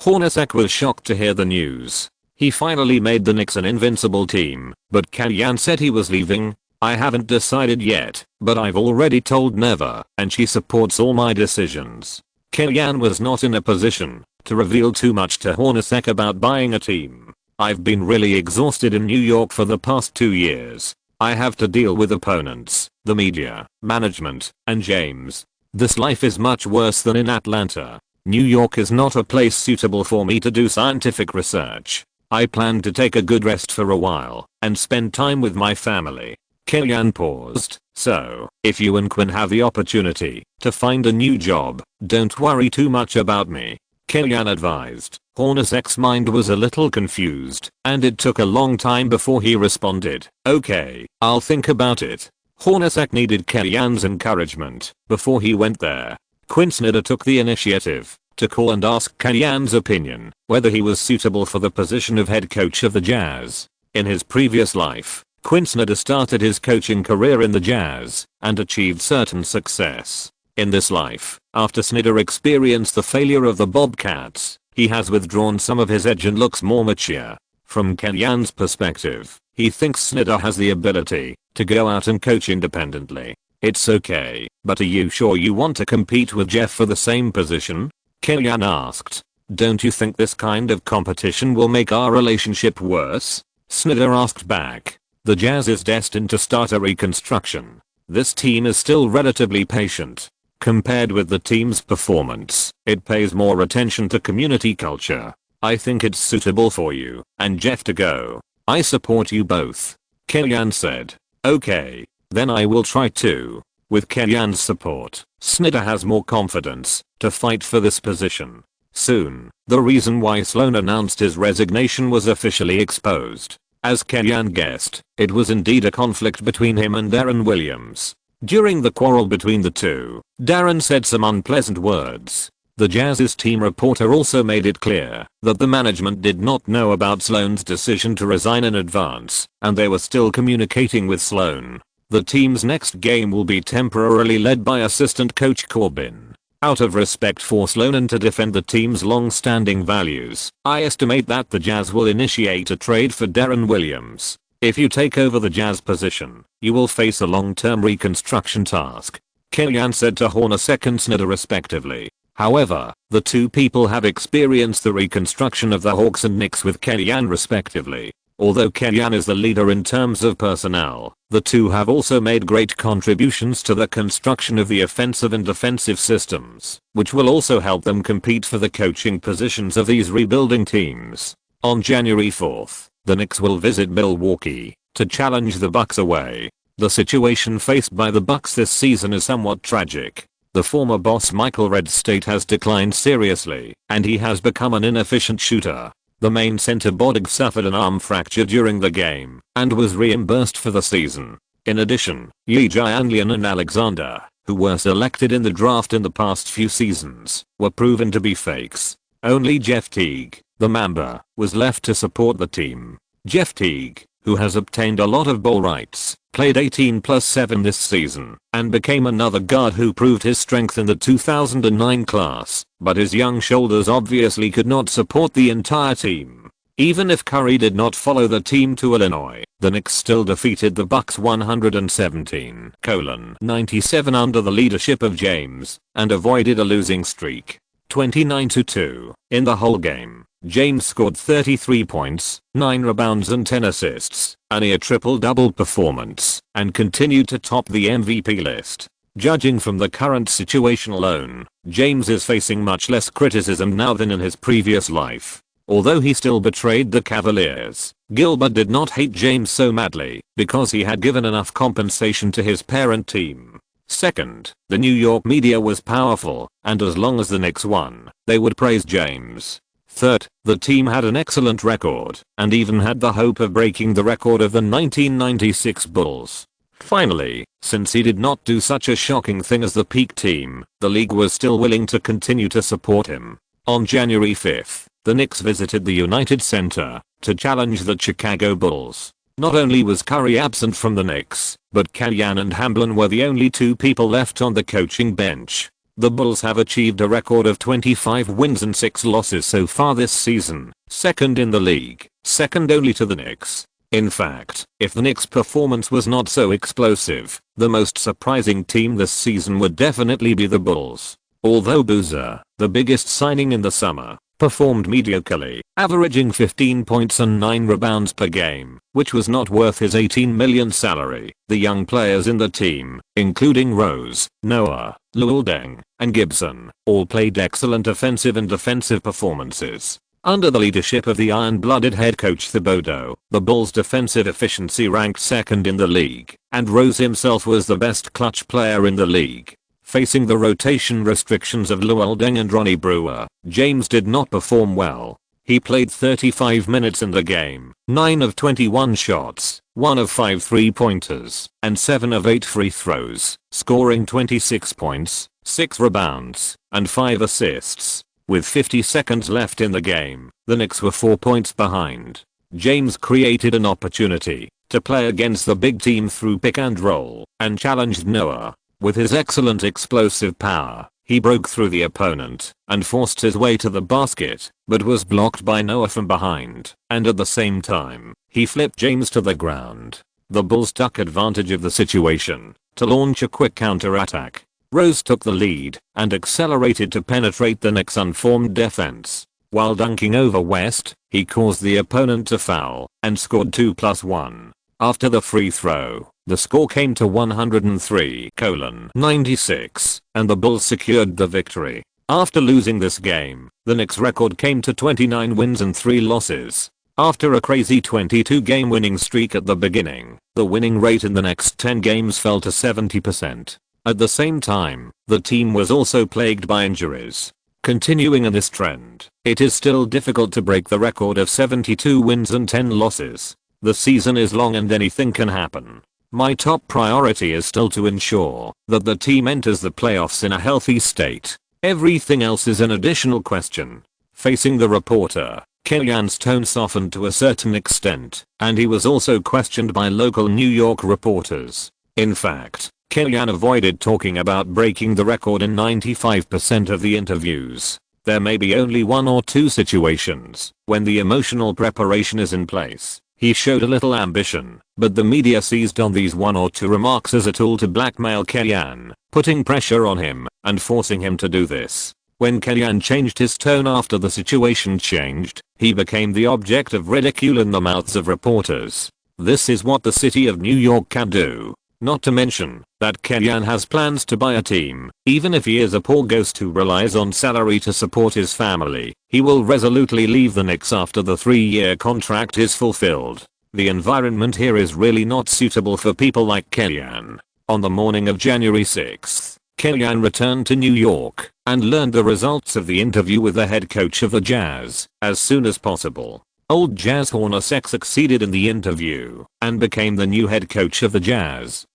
Hornacek was shocked to hear the news. He finally made the Knicks an invincible team, but Kellyanne said he was leaving. I haven't decided yet, but I've already told Neva, and she supports all my decisions. Kellyanne was not in a position to reveal too much to Hornacek about buying a team. I've been really exhausted in New York for the past 2 years. I have to deal with opponents, the media, management, and James. This life is much worse than in Atlanta. New York is not a place suitable for me to do scientific research. I plan to take a good rest for a while and spend time with my family. Kellyanne paused. So, if you and Quinn have the opportunity to find a new job, don't worry too much about me. Kellyanne advised. Hornacek's mind was a little confused, and it took a long time before he responded. Okay, I'll think about it. Hornacek needed Kellyanne's encouragement before he went there. Quinn Snyder took the initiative to call and ask Kellyanne's opinion whether he was suitable for the position of head coach of the Jazz. In his previous life, Quinn Snyder started his coaching career in the Jazz and achieved certain success. In this life, after Snyder experienced the failure of the Bobcats, he has withdrawn some of his edge and looks more mature. From Kellyanne's perspective, he thinks Snyder has the ability to go out and coach independently. It's okay, but are you sure you want to compete with Jeff for the same position? Kellyanne asked. Don't you think this kind of competition will make our relationship worse? Snyder asked back. The Jazz is destined to start a reconstruction. This team is still relatively patient. Compared with the team's performance, it pays more attention to community culture. I think it's suitable for you and Jeff to go. I support you both. Kellyanne said. Okay, then I will try to. With Kellyanne's support, Snyder has more confidence to fight for this position. Soon, the reason why Sloan announced his resignation was officially exposed. As Kellyanne guessed, it was indeed a conflict between him and Darren Williams. During the quarrel between the two, Darren said some unpleasant words. The Jazz's team reporter also made it clear that the management did not know about Sloan's decision to resign in advance, and they were still communicating with Sloan. The team's next game will be temporarily led by assistant coach Corbin. Out of respect for Sloan and to defend the team's long-standing values, I estimate that the Jazz will initiate a trade for Darren Williams. If you take over the Jazz position, you will face a long-term reconstruction task, Kellyanne said to Hornacek and Snyder respectively. However, the two people have experienced the reconstruction of the Hawks and Knicks with Kellyanne respectively. Although Kellyanne is the leader in terms of personnel, the two have also made great contributions to the construction of the offensive and defensive systems, which will also help them compete for the coaching positions of these rebuilding teams. On January 4th, the Knicks will visit Milwaukee to challenge the Bucks away. The situation faced by the Bucks this season is somewhat tragic. The former boss Michael Red State has declined seriously, and he has become an inefficient shooter. The main center Bodig suffered an arm fracture during the game and was reimbursed for the season. In addition, Yi Jianlian and Alexander, who were selected in the draft in the past few seasons, were proven to be fakes. Only Jeff Teague, the Mamba, was left to support the team. Jeff Teague, who has obtained a lot of ball rights, played 18+7 this season and became another guard who proved his strength in the 2009 class, but his young shoulders obviously could not support the entire team. Even if Curry did not follow the team to Illinois, the Knicks still defeated the Bucks 117-97 under the leadership of James and avoided a losing streak. 29-2. In the whole game, James scored 33 points, 9 rebounds and 10 assists, a near triple-double performance, and continued to top the MVP list. Judging from the current situation alone, James is facing much less criticism now than in his previous life. Although he still betrayed the Cavaliers, Gilbert did not hate James so madly because he had given enough compensation to his parent team. Second, the New York media was powerful, and as long as the Knicks won, they would praise James. Third, the team had an excellent record, and even had the hope of breaking the record of the 1996 Bulls. Finally, since he did not do such a shocking thing as the peak team, the league was still willing to continue to support him. On January 5th, the Knicks visited the United Center to challenge the Chicago Bulls. Not only was Curry absent from the Knicks, but Kellyanne and Hamblin were the only two people left on the coaching bench. The Bulls have achieved a record of 25 wins and 6 losses so far this season, second in the league, second only to the Knicks. In fact, if the Knicks' performance was not so explosive, the most surprising team this season would definitely be the Bulls. Although Boozer, the biggest signing in the summer, performed mediocrely, averaging 15 points and 9 rebounds per game, which was not worth his $18 million salary, the young players in the team, including Rose, Noah, Luol Deng, and Gibson, all played excellent offensive and defensive performances. Under the leadership of the iron-blooded head coach Thibodeau, the Bulls' defensive efficiency ranked second in the league, and Rose himself was the best clutch player in the league. Facing the rotation restrictions of Luol Deng and Ronnie Brewer, James did not perform well. He played 35 minutes in the game, 9 of 21 shots, 1 of 5 3-pointers, and 7 of 8 free throws, scoring 26 points, 6 rebounds, and 5 assists. With 50 seconds left in the game, the Knicks were 4 points behind. James created an opportunity to play against the big team through pick and roll, and challenged Noah. With his excellent explosive power, he broke through the opponent and forced his way to the basket, but was blocked by Noah from behind, and at the same time, he flipped James to the ground. The Bulls took advantage of the situation to launch a quick counter-attack. Rose took the lead and accelerated to penetrate the Knicks' unformed defense. While dunking over West, he caused the opponent to foul and scored 2+1. After the free throw, the score came to 103-96, and the Bulls secured the victory. After losing this game, the Knicks' record came to 29 wins and 3 losses. After a crazy 22-game winning streak at the beginning, the winning rate in the next 10 games fell to 70%. At the same time, the team was also plagued by injuries. Continuing in this trend, it is still difficult to break the record of 72 wins and 10 losses. The season is long and anything can happen. My top priority is still to ensure that the team enters the playoffs in a healthy state. Everything else is an additional question. Facing the reporter, Kellyan's tone softened to a certain extent, and he was also questioned by local New York reporters. In fact, Kellyan avoided talking about breaking the record in 95% of the interviews. There may be only 1 or 2 situations when the emotional preparation is in place. He showed a little ambition, but the media seized on these 1 or 2 remarks as a tool to blackmail Kellyan, putting pressure on him and forcing him to do this. When Kellyan changed his tone after the situation changed, he became the object of ridicule in the mouths of reporters. This is what the city of New York can do. Not to mention that Kellyan has plans to buy a team. Even if he is a poor ghost who relies on salary to support his family, he will resolutely leave the Knicks after the 3-year contract is fulfilled. The environment here is really not suitable for people like Kellyan. On the morning of January 6th, Kellyan returned to New York and learned the results of the interview with the head coach of the Jazz as soon as possible. Old Jazz Hornacek succeeded in the interview and became the new head coach of the Jazz.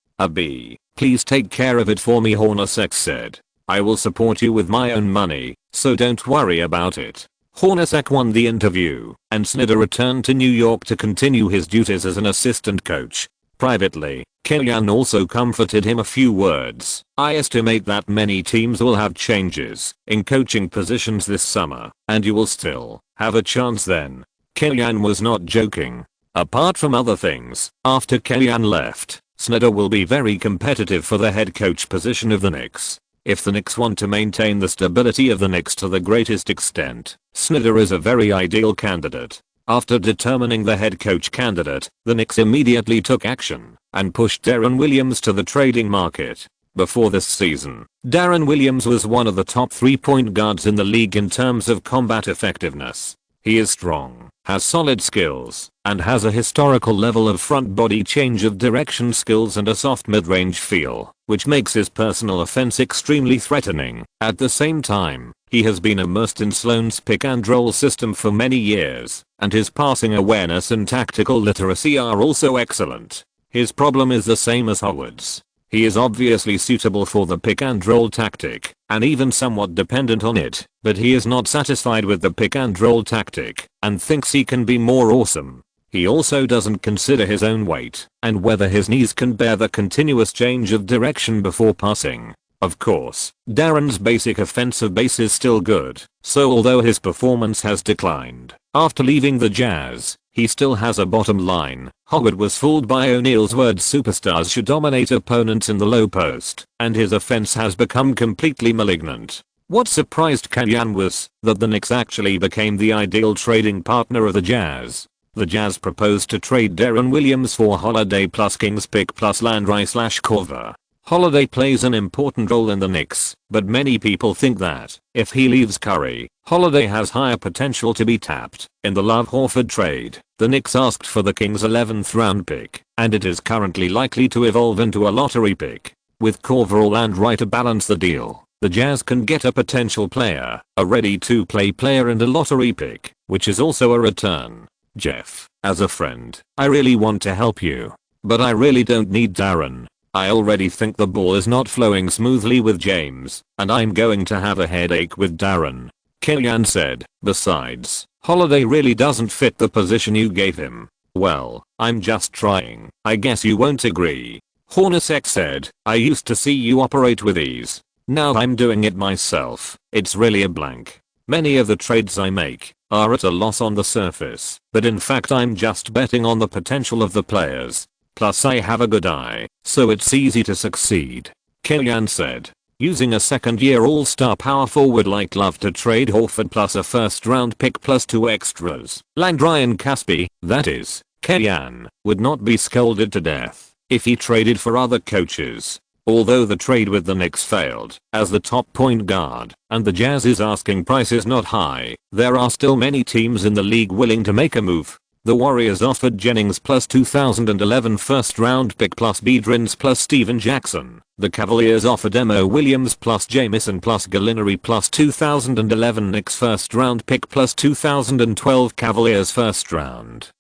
Please take care of it for me, Hornacek said. I will support you with my own money, so don't worry about it. Hornacek won the interview, and Snyder returned to New York to continue his duties as an assistant coach. Privately, Kellyan also comforted him a few words. I estimate that many teams will have changes in coaching positions this summer, and you will still have a chance then. Kellyan was not joking. Apart from other things, after Kellyan left, Snyder will be very competitive for the head coach position of the Knicks. If the Knicks want to maintain the stability of the Knicks to the greatest extent, Snyder is a very ideal candidate. After determining the head coach candidate, the Knicks immediately took action and pushed Deron Williams to the trading market. Before this season, Deron Williams was one of the top 3-point guards in the league in terms of combat effectiveness. He is strong, has solid skills, and has a historical level of front body change of direction skills and a soft mid-range feel, which makes his personal offense extremely threatening. At the same time, he has been immersed in Sloan's pick and roll system for many years, and his passing awareness and tactical literacy are also excellent. His problem is the same as Howard's. He is obviously suitable for the pick and roll tactic, and even somewhat dependent on it, but he is not satisfied with the pick and roll tactic, and thinks he can be more awesome. He also doesn't consider his own weight, and whether his knees can bear the continuous change of direction before passing. Of course, Darren's basic offensive base is still good, so although his performance has declined after leaving the Jazz, he still has a bottom line. Howard was fooled by O'Neal's words superstars should dominate opponents in the low post, and his offense has become completely malignant. What surprised Kellyan was that the Knicks actually became the ideal trading partner of the Jazz. The Jazz proposed to trade Deron Williams for Holiday plus Kings pick plus Landry/Korver. Holiday plays an important role in the Knicks, but many people think that if he leaves Curry, Holiday has higher potential to be tapped. In the Love-Horford trade, the Knicks asked for the Kings' 11th round pick, and it is currently likely to evolve into a lottery pick. With Korver or Landry to balance the deal, the Jazz can get a potential player, a ready-to-play player and a lottery pick, which is also a return. Jeff, as a friend, I really want to help you, but I really don't need Darren. I already think the ball is not flowing smoothly with James, and I'm going to have a headache with Darren. Kellyan said. Besides, Holiday really doesn't fit the position you gave him. Well, I'm just trying. I guess you won't agree. Hornacek said. I used to see you operate with ease. Now I'm doing it myself. It's really a blank. Many of the trades I make are at a loss on the surface, but in fact I'm just betting on the potential of the players. Plus I have a good eye, so it's easy to succeed. Kellyan said. Using a second-year all-star power forward like Love to trade Horford plus a first-round pick plus 2 extras, Landry and Caspi, that is, Kellyan, would not be scolded to death if he traded for other coaches. Although the trade with the Knicks failed as the top point guard and the Jazz's asking price is not high, there are still many teams in the league willing to make a move. The Warriors offered Jennings plus 2011 first round pick plus Biedrins plus Steven Jackson. The Cavaliers offered Mo Williams plus Jamison plus Gallinari plus 2011 Knicks first round pick plus 2012 Cavaliers first round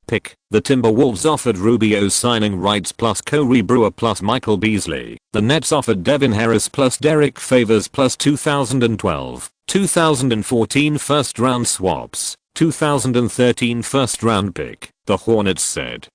pick. The Timberwolves offered Rubio signing rights plus Corey Brewer plus Michael Beasley. The Nets offered Devin Harris plus Derek Favors plus 2012, 2014 first round swaps. 2013 first round pick, the Hornets said.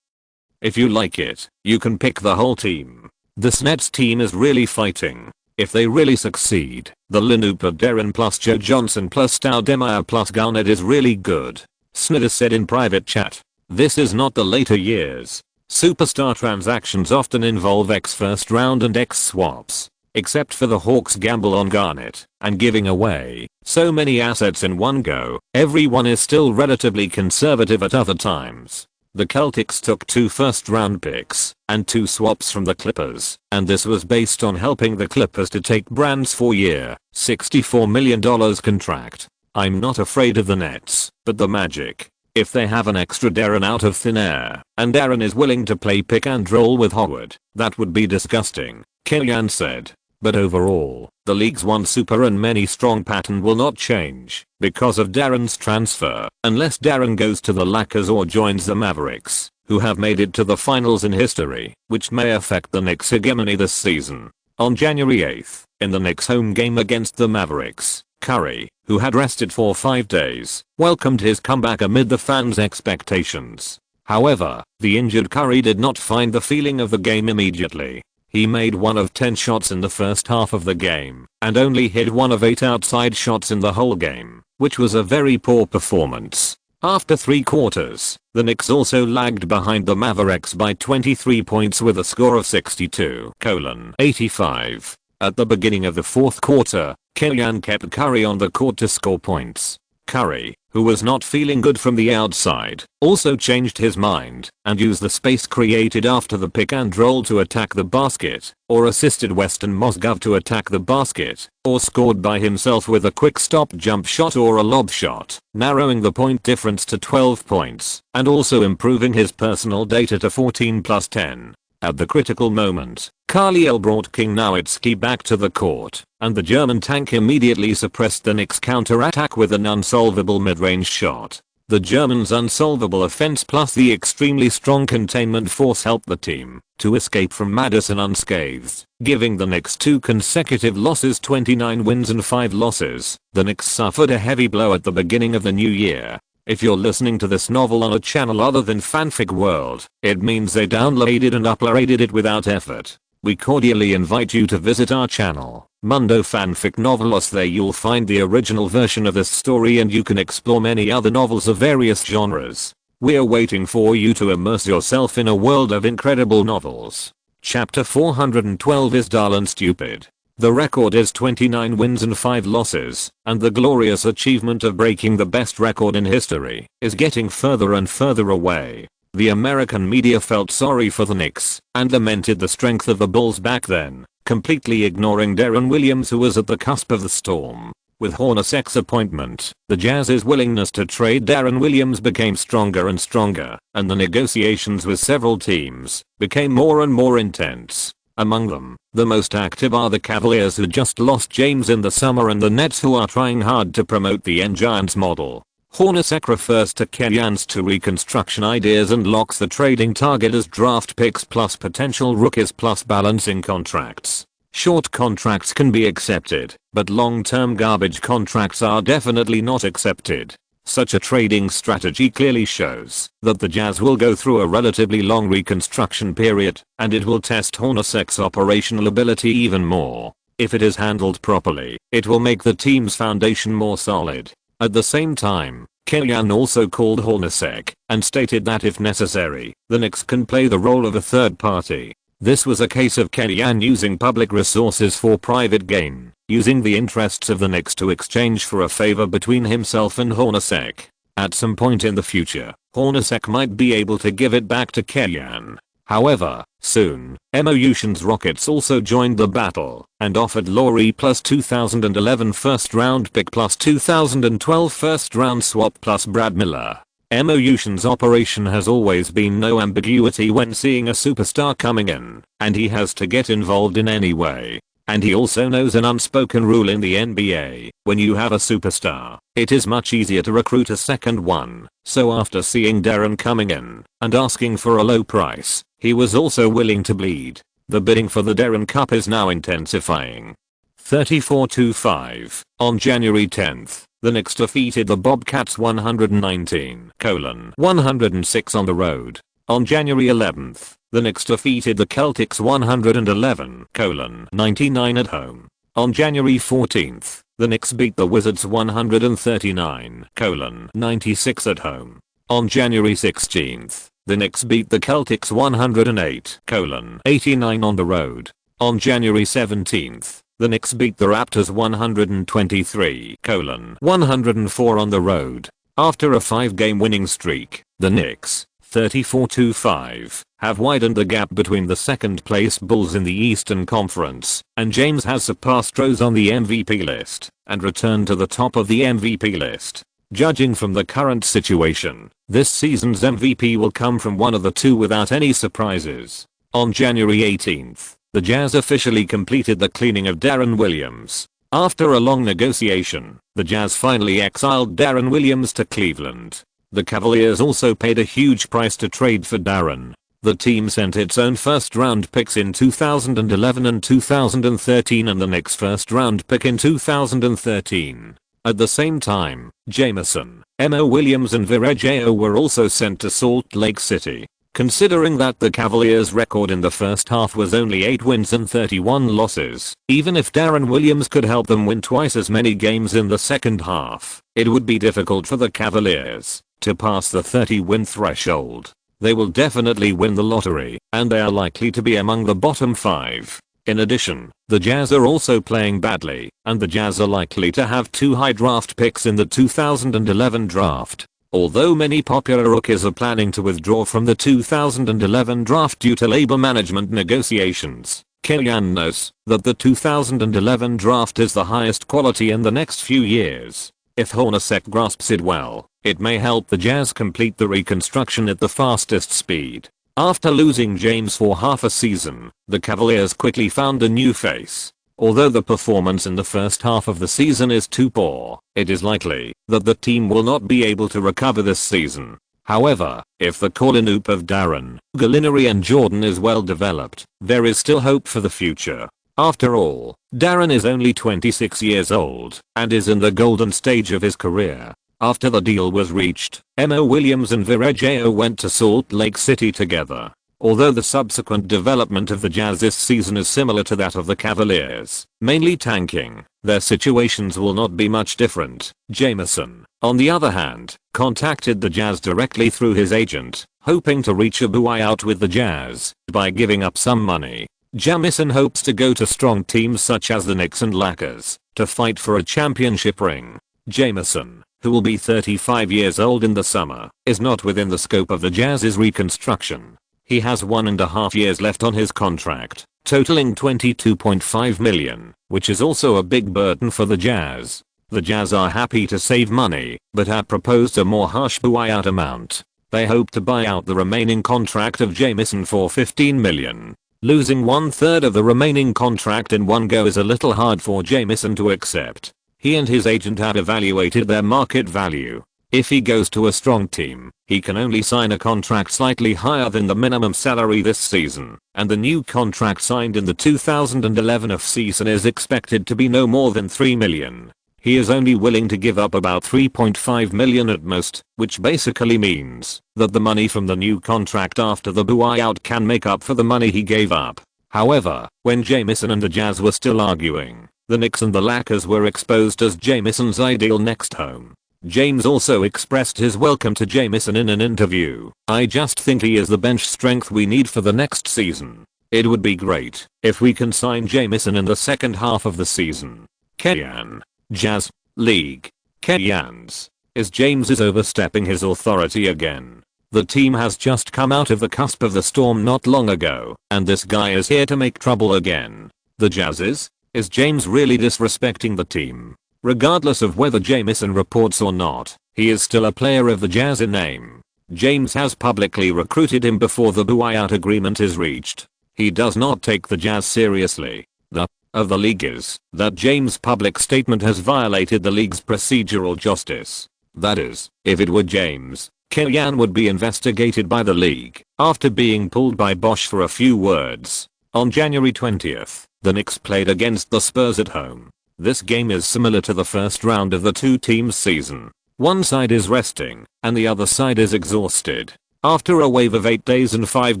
If you like it, you can pick the whole team. This Nets team is really fighting. If they really succeed, the lineup of Deron plus Joe Johnson plus Stoudemire plus Garnett is really good. Snyder said in private chat. This is not the later years. Superstar transactions often involve X first round and X swaps. Except for the Hawks' gamble on Garnett and giving away so many assets in one go, everyone is still relatively conservative at other times. The Celtics took 2 first round picks and 2 swaps from the Clippers, and this was based on helping the Clippers to take Brand's 4-year, $64 million contract. I'm not afraid of the Nets, but the Magic. If they have an extra Deron out of thin air, and Deron is willing to play pick and roll with Howard, that would be disgusting, Kellyan said. But overall, the league's one super and many strong pattern will not change because of Darren's transfer, unless Darren goes to the Lakers or joins the Mavericks, who have made it to the finals in history, which may affect the Knicks' hegemony this season. On January 8th, in the Knicks' home game against the Mavericks, Curry, who had rested for 5 days, welcomed his comeback amid the fans' expectations. However, the injured Curry did not find the feeling of the game immediately. He made 1 of 10 shots in the first half of the game, and only hit 1 of 8 outside shots in the whole game, which was a very poor performance. After 3 quarters, the Knicks also lagged behind the Mavericks by 23 points with a score of 62-85. At the beginning of the 4th quarter, Kellyan kept Curry on the court to score points. Curry, who was not feeling good from the outside, also changed his mind and used the space created after the pick and roll to attack the basket, or assisted Weston Mozgov to attack the basket, or scored by himself with a quick stop jump shot or a lob shot, narrowing the point difference to 12 points, and also improving his personal data to 14 plus 10. At the critical moment, Carliel brought King Nowitzki back to the court, and the German tank immediately suppressed the Knicks' counter-attack with an unsolvable mid-range shot. The Germans' unsolvable offense plus the extremely strong containment force helped the team to escape from Madison unscathed, giving the Knicks 2 consecutive losses, 29 wins and 5 losses. The Knicks suffered a heavy blow at the beginning of the new year. If you're listening to this novel on a channel other than Fanfic World, it means they downloaded and uploaded it without effort. we cordially invite you to visit our channel, Mundo Fanfic Novelos. There you'll find the original version of this story and you can explore many other novels of various genres. We're waiting for you to immerse yourself in a world of incredible novels. Chapter 412 is dull and stupid. The record is 29 wins and 5 losses, and the glorious achievement of breaking the best record in history is getting further and further away. The American media felt sorry for the Knicks and lamented the strength of the Bulls back then, completely ignoring Deron Williams, who was at the cusp of the storm. With Hornacek's appointment, the Jazz's willingness to trade Deron Williams became stronger and stronger, and the negotiations with several teams became more and more intense. Among them, the most active are the Cavaliers, who just lost James in the summer, and the Nets, who are trying hard to promote the Giants model. Hornacek refers to Kenyan's two reconstruction ideas and locks the trading target as draft picks plus potential rookies plus balancing contracts. Short contracts can be accepted, but long-term garbage contracts are definitely not accepted. Such a trading strategy clearly shows that the Jazz will go through a relatively long reconstruction period, and it will test Hornacek's operational ability even more. If it is handled properly, it will make the team's foundation more solid. At the same time, Kenyan also called Hornacek and stated that if necessary, the Knicks can play the role of a third party. This was a case of Kenyan using public resources for private gain, using the interests of the Knicks to exchange for a favor between himself and Hornacek. At some point in the future, Hornacek might be able to give it back to Kenyan. However, soon, Emotion's Rockets also joined the battle and offered Lauri plus 2011 first round pick plus 2012 first round swap plus Brad Miller. Emotion's operation has always been no ambiguity when seeing a superstar coming in, and he has to get involved in any way. And he also knows an unspoken rule in the NBA: when you have a superstar, it is much easier to recruit a second one. So after seeing Deron coming in and asking for a low price, he was also willing to bleed. The bidding for the Deron Cup is now intensifying. 34-5. On January 10th, the Knicks defeated the Bobcats 119-106 on the road. On January 11th, the Knicks defeated the Celtics 111-99 at home. On January 14th, the Knicks beat the Wizards 139-96 at home. On January 16th, the Knicks beat the Celtics 108-89 on the road. On January 17th, the Knicks beat the Raptors 123-104 on the road. After a 5-game winning streak, the Knicks, 34-5, have widened the gap between the second-place Bulls in the Eastern Conference, and James has surpassed Rose on the MVP list and returned to the top of the MVP list. Judging from the current situation, this season's MVP will come from one of the two without any surprises. On January 18th, the Jazz officially completed the cleaning of Deron Williams. After a long negotiation, the Jazz finally exiled Deron Williams to Cleveland. The Cavaliers also paid a huge price to trade for Deron. The team sent its own first-round picks in 2011 and 2013 and the Knicks' first-round pick in 2013. At the same time, Jameson, Mo Williams and Virgil were also sent to Salt Lake City. Considering that the Cavaliers' record in the first half was only 8 wins and 31 losses, even if Deron Williams could help them win twice as many games in the second half, it would be difficult for the Cavaliers to pass the 30-win threshold. They will definitely win the lottery, and they are likely to be among the bottom 5. In addition, the Jazz are also playing badly, and the Jazz are likely to have 2 high draft picks in the 2011 draft. Although many popular rookies are planning to withdraw from the 2011 draft due to labor management negotiations, Kenyan knows that the 2011 draft is the highest quality in the next few years. If Hornacek grasps it well, it may help the Jazz complete the reconstruction at the fastest speed. After losing James for half a season, the Cavaliers quickly found a new face. Although the performance in the first half of the season is too poor, it is likely that the team will not be able to recover this season. However, if the core loop of Deron, Gallinari and Jordan is well developed, there is still hope for the future. After all, Deron is only 26 years old and is in the golden stage of his career. After the deal was reached, Mo Williams and Virgil went to Salt Lake City together. Although the subsequent development of the Jazz this season is similar to that of the Cavaliers, mainly tanking, their situations will not be much different. Jameson, on the other hand, contacted the Jazz directly through his agent, hoping to reach a buyout with the Jazz by giving up some money. Jameson hopes to go to strong teams such as the Knicks and Lakers to fight for a championship ring. Jameson, who will be 35 years old in the summer, is not within the scope of the Jazz's reconstruction. He has 1.5 years left on his contract, totaling $22.5 million, which is also a big burden for the Jazz. The Jazz are happy to save money, but have proposed a more harsh buyout amount. They hope to buy out the remaining contract of Jameson for $15 million. Losing 1/3 of the remaining contract in one go is a little hard for Jameson to accept. He and his agent have evaluated their market value. If he goes to a strong team, he can only sign a contract slightly higher than the minimum salary this season, and the new contract signed in the 2011 off-season is expected to be no more than $3 million. He is only willing to give up about $3.5 million at most, which basically means that the money from the new contract after the buyout can make up for the money he gave up. However, when Jameson and the Jazz were still arguing, the Knicks and the Lakers were exposed as Jameson's ideal next home. James also expressed his welcome to Jameson in an interview. "I just think he is the bench strength we need for the next season. It would be great if we can sign Jameson in the second half of the season." Kenyan. Jazz. League. Kenyans. Is James overstepping his authority again? The team has just come out of the cusp of the storm not long ago, and this guy is here to make trouble again. The Jazz is James really disrespecting the team? Regardless of whether Jameson reports or not, he is still a player of the Jazz in name. James has publicly recruited him before the buyout agreement is reached. He does not take the Jazz seriously. The of the league is that James' public statement has violated the league's procedural justice. That is, if it were James, Kenyan would be investigated by the league after being pulled by Bosch for a few words. On January 20th, the Knicks played against the Spurs at home. This game is similar to the first round of the two teams' season. One side is resting, and the other side is exhausted. After a wave of 8 days and 5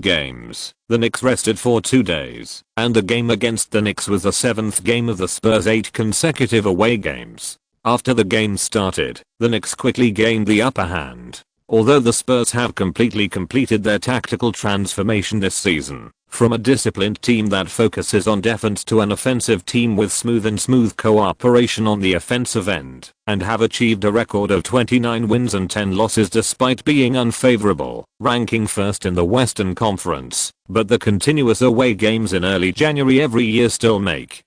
games, the Knicks rested for 2 days, and the game against the Knicks was the 7th game of the Spurs' 8 consecutive away games. After the game started, the Knicks quickly gained the upper hand. Although the Spurs have completely completed their tactical transformation this season, from a disciplined team that focuses on defense to an offensive team with smooth cooperation on the offensive end, and have achieved a record of 29 wins and 10 losses despite being unfavorable, ranking first in the Western Conference, but the continuous away games in early January every year still make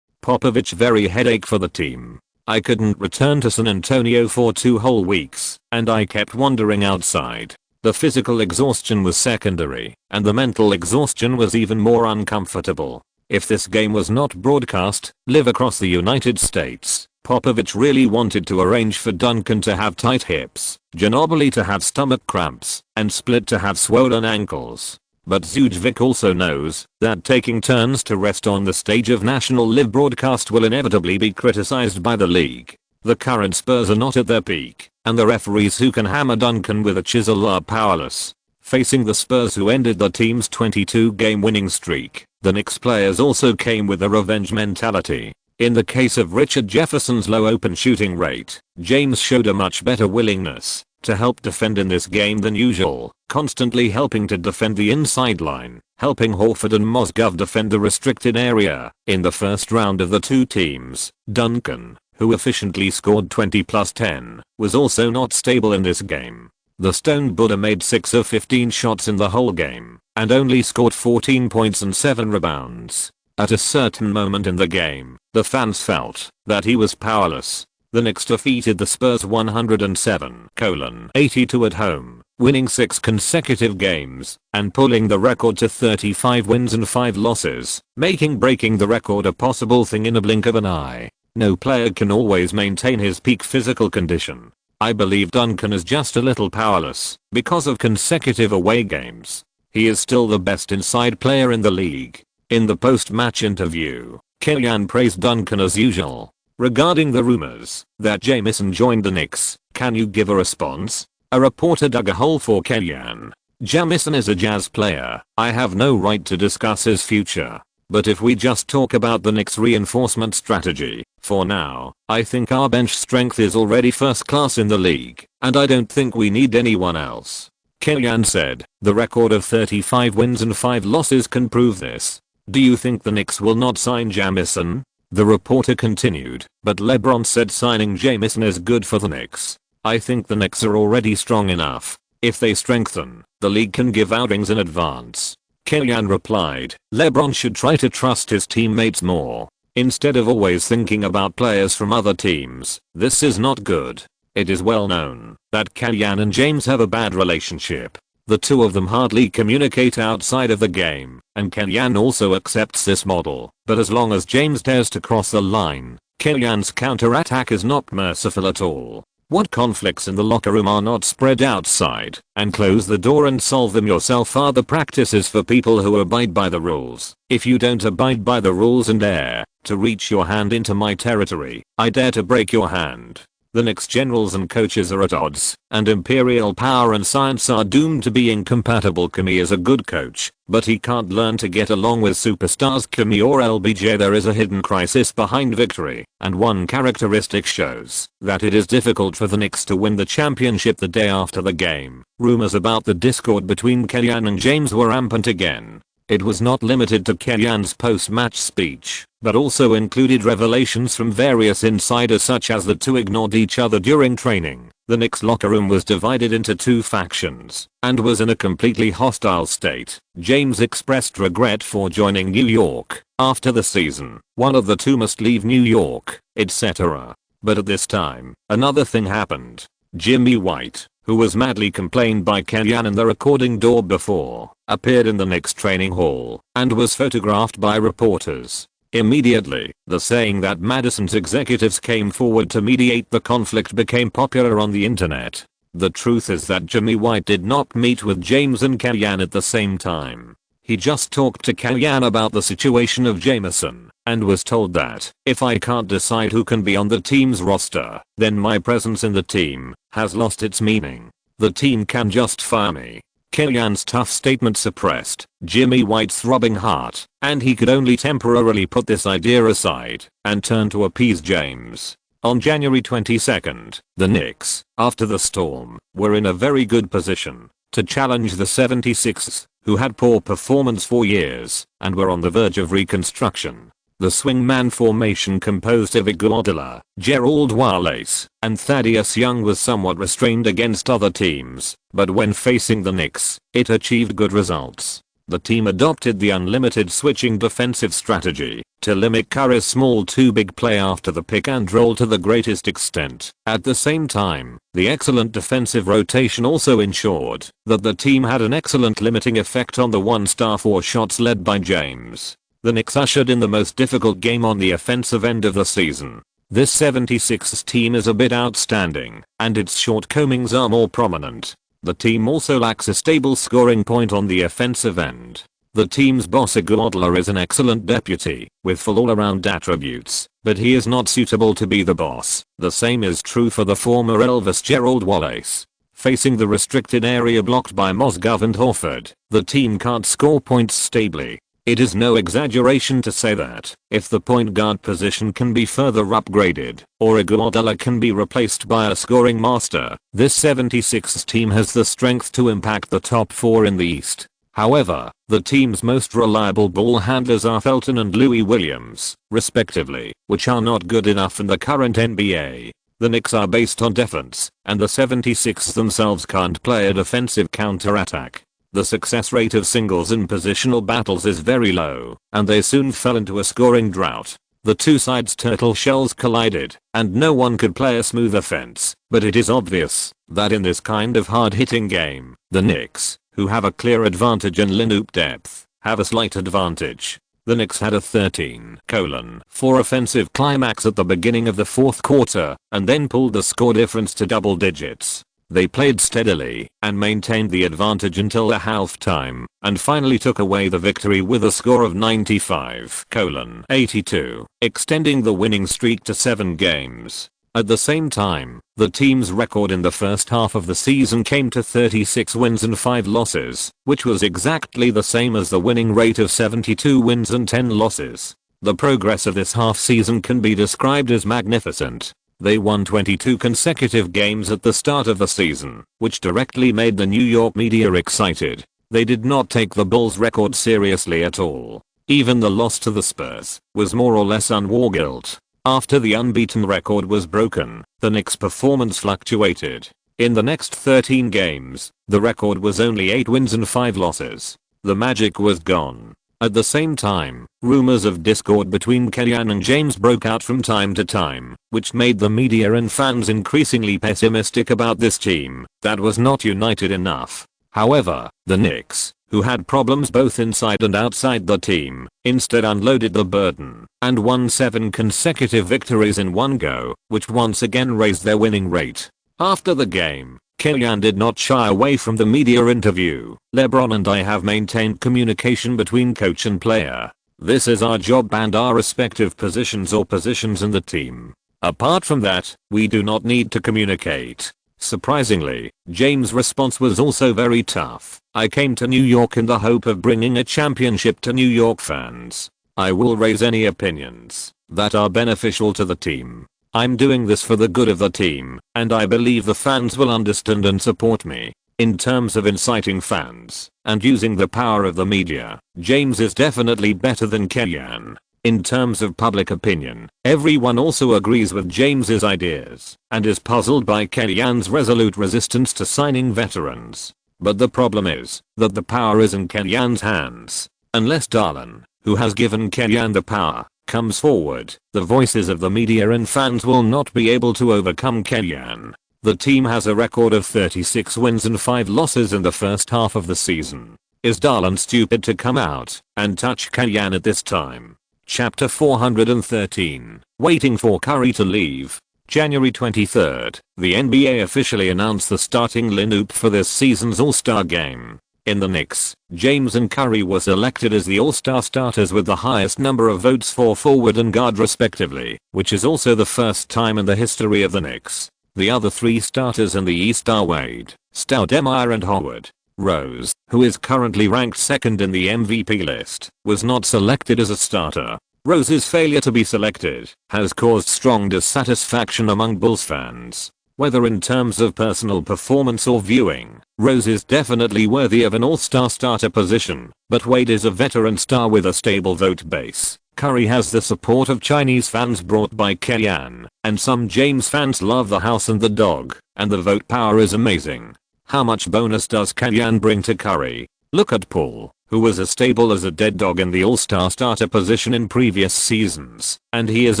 Popovich very headache for the team. "I couldn't return to San Antonio for 2 whole weeks, and I kept wandering outside. The physical exhaustion was secondary, and the mental exhaustion was even more uncomfortable. If this game was not broadcast live across the United States, Popovich really wanted to arrange for Duncan to have tight hips, Ginobili to have stomach cramps, and Split to have swollen ankles. But Zujvic also knows that taking turns to rest on the stage of national live broadcast will inevitably be criticized by the league. The current Spurs are not at their peak, and the referees who can hammer Duncan with a chisel are powerless. Facing the Spurs who ended the team's 22-game winning streak, the Knicks players also came with a revenge mentality. In the case of Richard Jefferson's low open shooting rate, James showed a much better willingness to help defend in this game than usual, constantly helping to defend the inside line, helping Horford and Mozgov defend the restricted area. In the first round of the two teams, Duncan, who efficiently scored 20+10, was also not stable in this game. The Stone Buddha made 6 of 15 shots in the whole game, and only scored 14 points and 7 rebounds. At a certain moment in the game, the fans felt that he was powerless. The Knicks defeated the Spurs 107-82 at home, winning 6 consecutive games, and pulling the record to 35 wins and 5 losses, breaking the record a possible thing in a blink of an eye. No player can always maintain his peak physical condition. I believe Duncan is just a little powerless because of consecutive away games. He is still the best inside player in the league. In the post-match interview, Kenyan praised Duncan as usual. Regarding the rumors that Jameson joined the Knicks, can you give a response? A reporter dug a hole for Kenyan. Jamison is a Jazz player. I have no right to discuss his future. But if we just talk about the Knicks' reinforcement strategy, for now, I think our bench strength is already first class in the league, and I don't think we need anyone else. Kellyanne said, the record of 35 wins and 5 losses can prove this. Do you think the Knicks will not sign Jamison? The reporter continued, but LeBron said signing Jamison is good for the Knicks. I think the Knicks are already strong enough. If they strengthen, the league can give outings in advance. Kellyanne replied, LeBron should try to trust his teammates more, instead of always thinking about players from other teams. This is not good. It is well known that Kellyanne and James have a bad relationship. The two of them hardly communicate outside of the game, and Kellyanne also accepts this model. But as long as James dares to cross the line, Kellyanne's counterattack is not merciful at all. What conflicts in the locker room are not spread outside and close the door and solve them yourself are the practices for people who abide by the rules. If you don't abide by the rules and dare to reach your hand into my territory, I dare to break your hand. The Knicks generals and coaches are at odds, and imperial power and science are doomed to be incompatible. Kobe is a good coach, but he can't learn to get along with superstars Kobe or LBJ. There is a hidden crisis behind victory, and one characteristic shows that it is difficult for the Knicks to win the championship the day after the game. Rumors about the discord between Kellyanne and James were rampant again. It was not limited to Kellyanne's post-match speech, but also included revelations from various insiders such as the two ignored each other during training. The Knicks locker room was divided into two factions and was in a completely hostile state. James expressed regret for joining New York after the season. One of the two must leave New York, etc. But at this time, another thing happened. Jimmy White, who was madly complained by Kellyanne in the recording door before, appeared in the Knicks training hall and was photographed by reporters. Immediately, the saying that Madison's executives came forward to mediate the conflict became popular on the internet. The truth is that Jimmy White did not meet with James and Kellyanne at the same time. He just talked to Kellyanne about the situation of Jamison and was told that, if I can't decide who can be on the team's roster, then my presence in the team has lost its meaning. The team can just fire me. Kellyanne's tough statement suppressed Jimmy White's throbbing heart, and he could only temporarily put this idea aside and turn to appease James. On January 22nd, the Knicks, after the storm, were in a very good position to challenge the 76ers, who had poor performance for years and were on the verge of reconstruction. The swingman formation composed of Iguodala, Gerald Wallace, and Thaddeus Young was somewhat restrained against other teams, but when facing the Knicks, it achieved good results. The team adopted the unlimited switching defensive strategy to limit Curry's small two-big play after the pick and roll to the greatest extent. At the same time, the excellent defensive rotation also ensured that the team had an excellent limiting effect on the 1-4 shots led by James. The Knicks ushered in the most difficult game on the offensive end of the season. This 76ers team is a bit outstanding, and its shortcomings are more prominent. The team also lacks a stable scoring point on the offensive end. The team's boss Iguodala is an excellent deputy, with full all-around attributes, but he is not suitable to be the boss. The same is true for the former Elvis Gerald Wallace. Facing the restricted area blocked by Mozgov and Horford, the team can't score points stably. It is no exaggeration to say that, if the point guard position can be further upgraded, or Iguodala can be replaced by a scoring master, this 76ers team has the strength to impact the top 4 in the East. However, the team's most reliable ball handlers are Felton and Louis Williams, respectively, which are not good enough in the current NBA. The Knicks are based on defense, and the 76ers themselves can't play a defensive counterattack. The success rate of singles in positional battles is very low, and they soon fell into a scoring drought. The two sides' turtle shells collided, and no one could play a smooth offense, but it is obvious that in this kind of hard-hitting game, the Knicks, who have a clear advantage in lineup depth, have a slight advantage. The Knicks had a 13:4 offensive climax at the beginning of the fourth quarter, and then pulled the score difference to double digits. They played steadily and maintained the advantage until the halftime, and finally took away the victory with a score of 95:82, extending the winning streak to 7 games. At the same time, the team's record in the first half of the season came to 36 wins and 5 losses, which was exactly the same as the winning rate of 72 wins and 10 losses. The progress of this half season can be described as magnificent. They won 22 consecutive games at the start of the season, which directly made the New York media excited. They did not take the Bulls' record seriously at all. Even the loss to the Spurs was more or less unwarranted. After the unbeaten record was broken, the Knicks' performance fluctuated. In the next 13 games, the record was only 8 wins and 5 losses. The magic was gone. At the same time, rumors of discord between Kellyanne and James broke out from time to time, which made the media and fans increasingly pessimistic about this team that was not united enough. However, the Knicks, who had problems both inside and outside the team, instead unloaded the burden and won 7 consecutive victories in one go, which once again raised their winning rate. After the game, Kellyanne did not shy away from the media interview. "LeBron and I have maintained communication between coach and player. This is our job and our respective positions or positions in the team. Apart from that, we do not need to communicate." Surprisingly, James' response was also very tough. "I came to New York in the hope of bringing a championship to New York fans. I will raise any opinions that are beneficial to the team. I'm doing this for the good of the team, and I believe the fans will understand and support me." In terms of inciting fans and using the power of the media, James is definitely better than Kellyanne. In terms of public opinion, everyone also agrees with James's ideas and is puzzled by Kellyanne's resolute resistance to signing veterans. But the problem is that the power is in Kellyanne's hands. Unless Darlin, who has given Kellyanne the power, comes forward, the voices of the media and fans will not be able to overcome Kellyanne. The team has a record of 36 wins and 5 losses in the first half of the season. Is Darlin stupid to come out and touch Kellyanne at this time? Chapter 413. Waiting for Curry to leave. January 23rd, the NBA officially announced the starting lineup for this season's All-Star game. In the Knicks, James and Curry were selected as the All-Star starters with the highest number of votes for forward and guard respectively, which is also the first time in the history of the Knicks. The other 3 starters in the East are Wade, Stoudemire and Howard. Rose, who is currently ranked second in the MVP list, was not selected as a starter. Rose's failure to be selected has caused strong dissatisfaction among Bulls fans. Whether in terms of personal performance or viewing, Rose is definitely worthy of an all-star starter position, but Wade is a veteran star with a stable vote base. Curry has the support of Chinese fans brought by Kellyanne, and some James fans love the house and the dog, and the vote power is amazing. How much bonus does Kellyanne bring to Curry? Look at Paul, who was as stable as a dead dog in the all-star starter position in previous seasons, and he is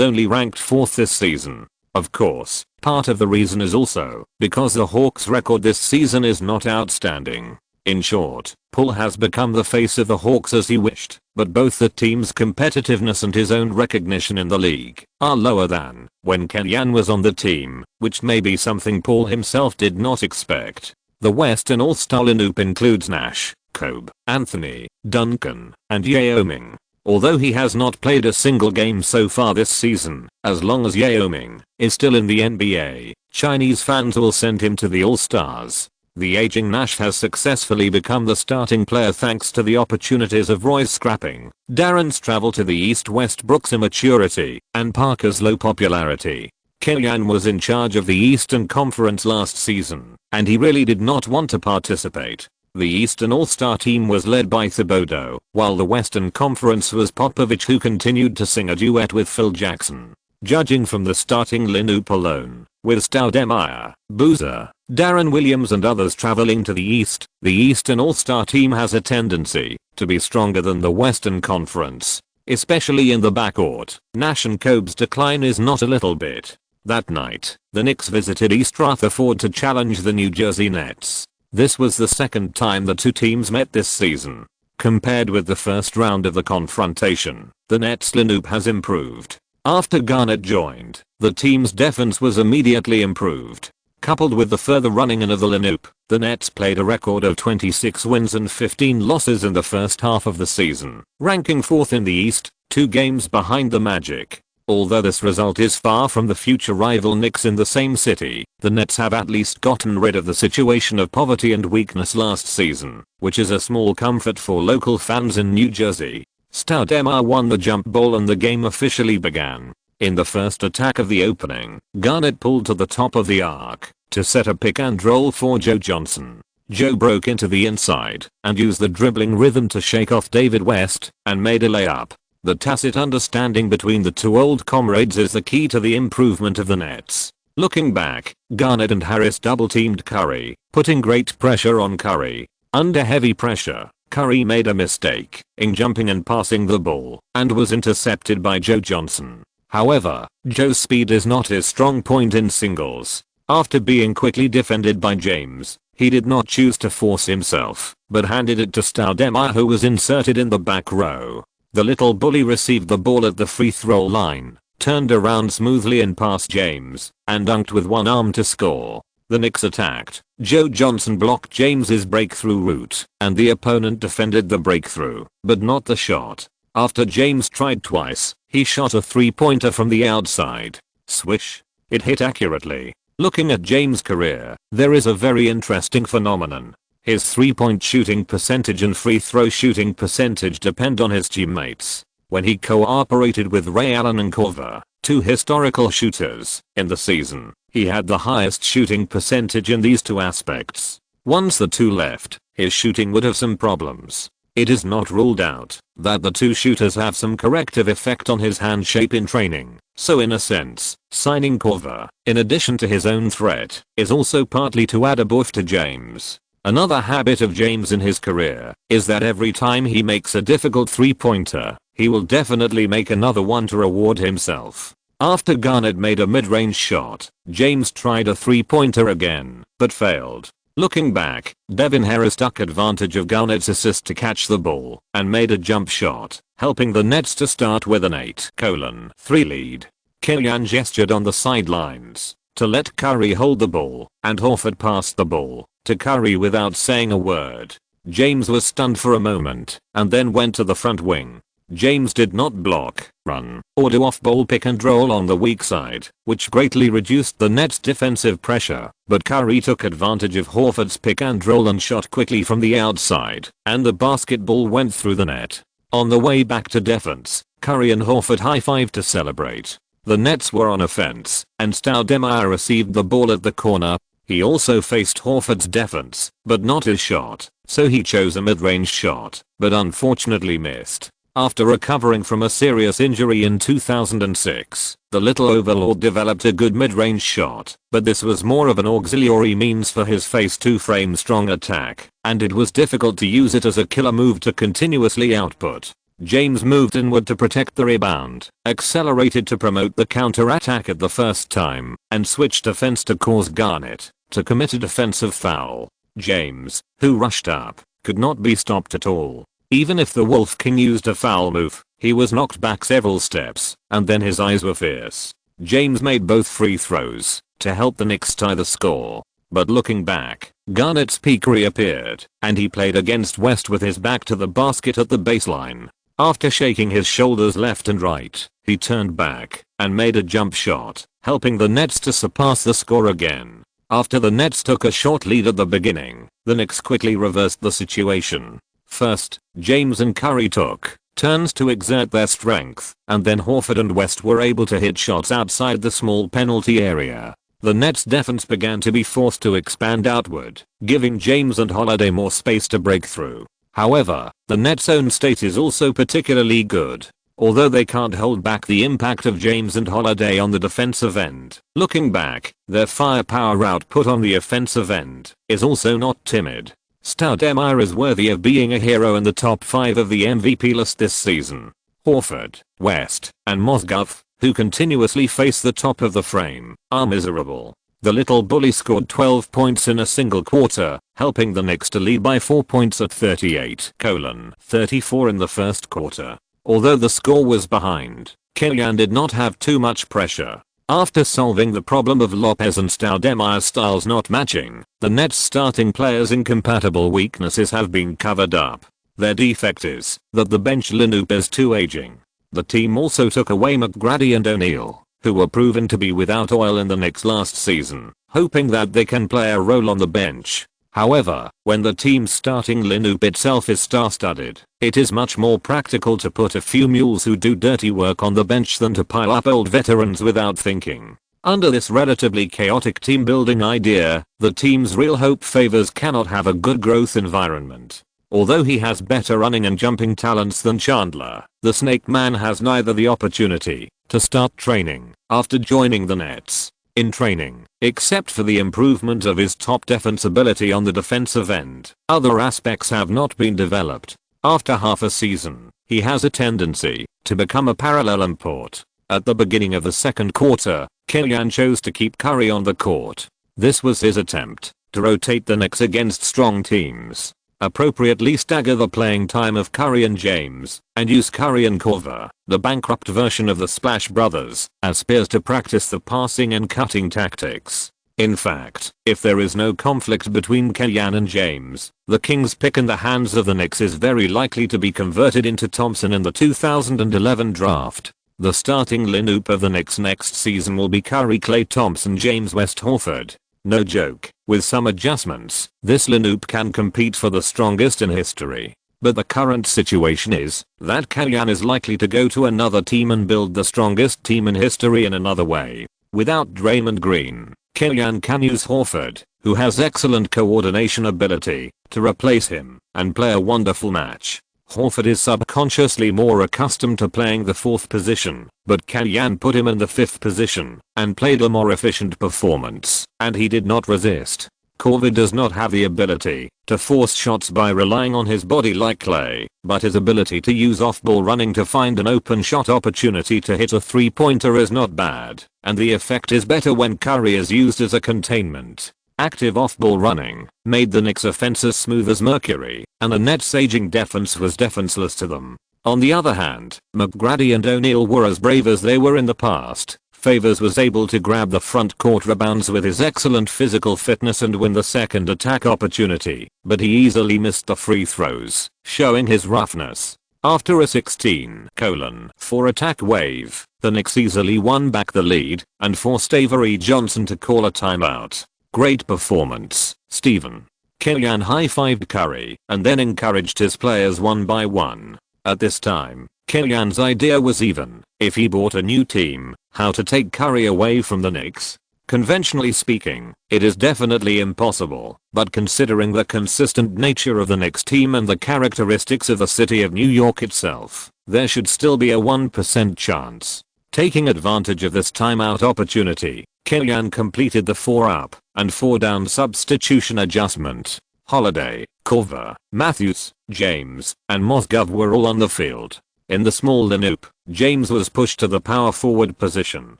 only ranked 4th this season. Of course, part of the reason is also because the Hawks' record this season is not outstanding. In short, Paul has become the face of the Hawks as he wished, but both the team's competitiveness and his own recognition in the league are lower than when Kellyanne was on the team, which may be something Paul himself did not expect. The Western All-Star lineup includes Nash, Kobe, Anthony, Duncan, and Yao Ming. Although he has not played a single game so far this season, as long as Yao Ming is still in the NBA, Chinese fans will send him to the All-Stars. The aging Nash has successfully become the starting player thanks to the opportunities of Roy's scrapping, Darren's travel to the East, Westbrook's immaturity, and Parker's low popularity. Kellyanne was in charge of the Eastern Conference last season, and he really did not want to participate. The Eastern All-Star team was led by Thibodeau, while the Western Conference was Popovich, who continued to sing a duet with Phil Jackson. Judging from the starting lineup alone, with Stoudemire, Boozer, Darren Williams and others traveling to the East, the Eastern All-Star team has a tendency to be stronger than the Western Conference, especially in the backcourt. Nash and Kobe's decline is not a little bit. That night, the Knicks visited East Rutherford to challenge the New Jersey Nets. This was the second time the two teams met this season. Compared with the first round of the confrontation, the Nets' lineup has improved. After Garnett joined, the team's defense was immediately improved. Coupled with the further running in of the lineup, the Nets played a record of 26 wins and 15 losses in the first half of the season, ranking 4th in the East, 2 games behind the Magic. Although this result is far from the future rival Knicks in the same city, the Nets have at least gotten rid of the situation of poverty and weakness last season, which is a small comfort for local fans in New Jersey. Stoudemire won the jump ball and the game officially began. In the first attack of the opening, Garnett pulled to the top of the arc to set a pick and roll for Joe Johnson. Joe broke into the inside and used the dribbling rhythm to shake off David West and made a layup. The tacit understanding between the two old comrades is the key to the improvement of the Nets. Looking back, Garnett and Harris double-teamed Curry, putting great pressure on Curry. Under heavy pressure, Curry made a mistake in jumping and passing the ball and was intercepted by Joe Johnson. However, Joe's speed is not his strong point in singles. After being quickly defended by James, he did not choose to force himself, but handed it to Stoudemire, who was inserted in the back row. The little bully received the ball at the free throw line, turned around smoothly and past James, and dunked with one arm to score. The Knicks attacked. Joe Johnson blocked James's breakthrough route, and the opponent defended the breakthrough, but not the shot. After James tried twice, he shot a three-pointer from the outside. Swish. It hit accurately. Looking at James' career, there is a very interesting phenomenon. His 3-point shooting percentage and free throw shooting percentage depend on his teammates. When he cooperated with Ray Allen and Korver, two historical shooters, in the season, he had the highest shooting percentage in these two aspects. Once the two left, his shooting would have some problems. It is not ruled out that the two shooters have some corrective effect on his hand shape in training. So in a sense, signing Korver, in addition to his own threat, is also partly to add a boost to James. Another habit of James in his career is that every time he makes a difficult three-pointer, he will definitely make another one to reward himself. After Garnett made a mid-range shot, James tried a three-pointer again, but failed. Looking back, Devin Harris took advantage of Garnett's assist to catch the ball and made a jump shot, helping the Nets to start with an 8:3 lead. Killian gestured on the sidelines to let Curry hold the ball, and Horford passed the ball to Curry without saying a word. James was stunned for a moment and then went to the front wing. James did not block, run, or do off-ball pick and roll on the weak side, which greatly reduced the Nets' defensive pressure, but Curry took advantage of Horford's pick and roll and shot quickly from the outside, and the basketball went through the net. On the way back to defense, Curry and Horford high-fived to celebrate. The Nets were on offense, and Stoudemire received the ball at the corner. He also faced Horford's defense, but not his shot, so he chose a mid-range shot, but unfortunately missed. After recovering from a serious injury in 2006, the little overlord developed a good mid-range shot, but this was more of an auxiliary means for his phase 2 frame strong attack, and it was difficult to use it as a killer move to continuously output. James moved inward to protect the rebound, accelerated to promote the counter-attack at the first time, and switched offense to cause Garnett to commit a defensive foul. James, who rushed up, could not be stopped at all. Even if the Wolf King used a foul move, he was knocked back several steps, and then his eyes were fierce. James made both free throws to help the Knicks tie the score. But looking back, Garnett's peak reappeared, and he played against West with his back to the basket at the baseline. After shaking his shoulders left and right, he turned back and made a jump shot, helping the Nets to surpass the score again. After the Nets took a short lead at the beginning, the Knicks quickly reversed the situation. First, James and Curry took turns to exert their strength, and then Horford and West were able to hit shots outside the small penalty area. The Nets' defense began to be forced to expand outward, giving James and Holiday more space to break through. However, the Nets' own state is also particularly good. Although they can't hold back the impact of James and Holiday on the defensive end, looking back, their firepower output on the offensive end is also not timid. Stoudemire is worthy of being a hero in the top 5 of the MVP list this season. Horford, West, and Mozgov, who continuously face the top of the frame, are miserable. The little bully scored 12 points in a single quarter, helping the Knicks to lead by 4 points at 38-34 in the first quarter. Although the score was behind, Killian did not have too much pressure. After solving the problem of Lopez and Stoudemire's styles not matching, the Nets' starting players' incompatible weaknesses have been covered up. Their defect is that the bench lineup is too aging. The team also took away McGrady and O'Neal, who were proven to be without oil in the Knicks last season, hoping that they can play a role on the bench. However, when the team's starting lineup itself is star-studded, it is much more practical to put a few mules who do dirty work on the bench than to pile up old veterans without thinking. Under this relatively chaotic team building idea, the team's real hope favors cannot have a good growth environment. Although he has better running and jumping talents than Chandler, the Snake Man has neither the opportunity to start training after joining the Nets in training, except for the improvement of his top defense ability on the defensive end. Other aspects have not been developed. After half a season, he has a tendency to become a parallel import. At the beginning of the second quarter, Killian chose to keep Curry on the court. This was his attempt to rotate the Knicks against strong teams, appropriately stagger the playing time of Curry and James, and use Curry and Korver, the bankrupt version of the Splash Brothers, as peers to practice the passing and cutting tactics. In fact, if there is no conflict between Killian and James, the Kings' pick in the hands of the Knicks is very likely to be converted into Thompson in the 2011 draft. The starting lineup of the Knicks next season will be Curry, Klay Thompson, James, West, Horford. No joke, with some adjustments, this lineup can compete for the strongest in history. But the current situation is that Killian is likely to go to another team and build the strongest team in history in another way. Without Draymond Green, Killian can use Horford, who has excellent coordination ability, to replace him and play a wonderful match. Horford is subconsciously more accustomed to playing the fourth position, but Killian put him in the fifth position and played a more efficient performance, and he did not resist. Korver does not have the ability to force shots by relying on his body like Klay, but his ability to use off-ball running to find an open shot opportunity to hit a three-pointer is not bad, and the effect is better when Curry is used as a containment. Active off-ball running made the Knicks' offense as smooth as mercury, and the Nets' aging defense was defenseless to them. On the other hand, McGrady and O'Neal were as brave as they were in the past. Favors was able to grab the front court rebounds with his excellent physical fitness and win the second attack opportunity, but he easily missed the free throws, showing his roughness. After a 16:4 attack wave, the Knicks easily won back the lead and forced Avery Johnson to call a timeout. Great performance, Stephen. Killian high-fived Curry and then encouraged his players one by one. At this time, Killian's idea was even, if he bought a new team, how to take Curry away from the Knicks. Conventionally speaking, it is definitely impossible, but considering the consistent nature of the Knicks team and the characteristics of the city of New York itself, there should still be a 1% chance. Taking advantage of this timeout opportunity, Killian completed the 4-up and 4-down substitution adjustment. Holiday, Korver, Matthews, James, and Mozgov were all on the field. In the small lineup, James was pushed to the power forward position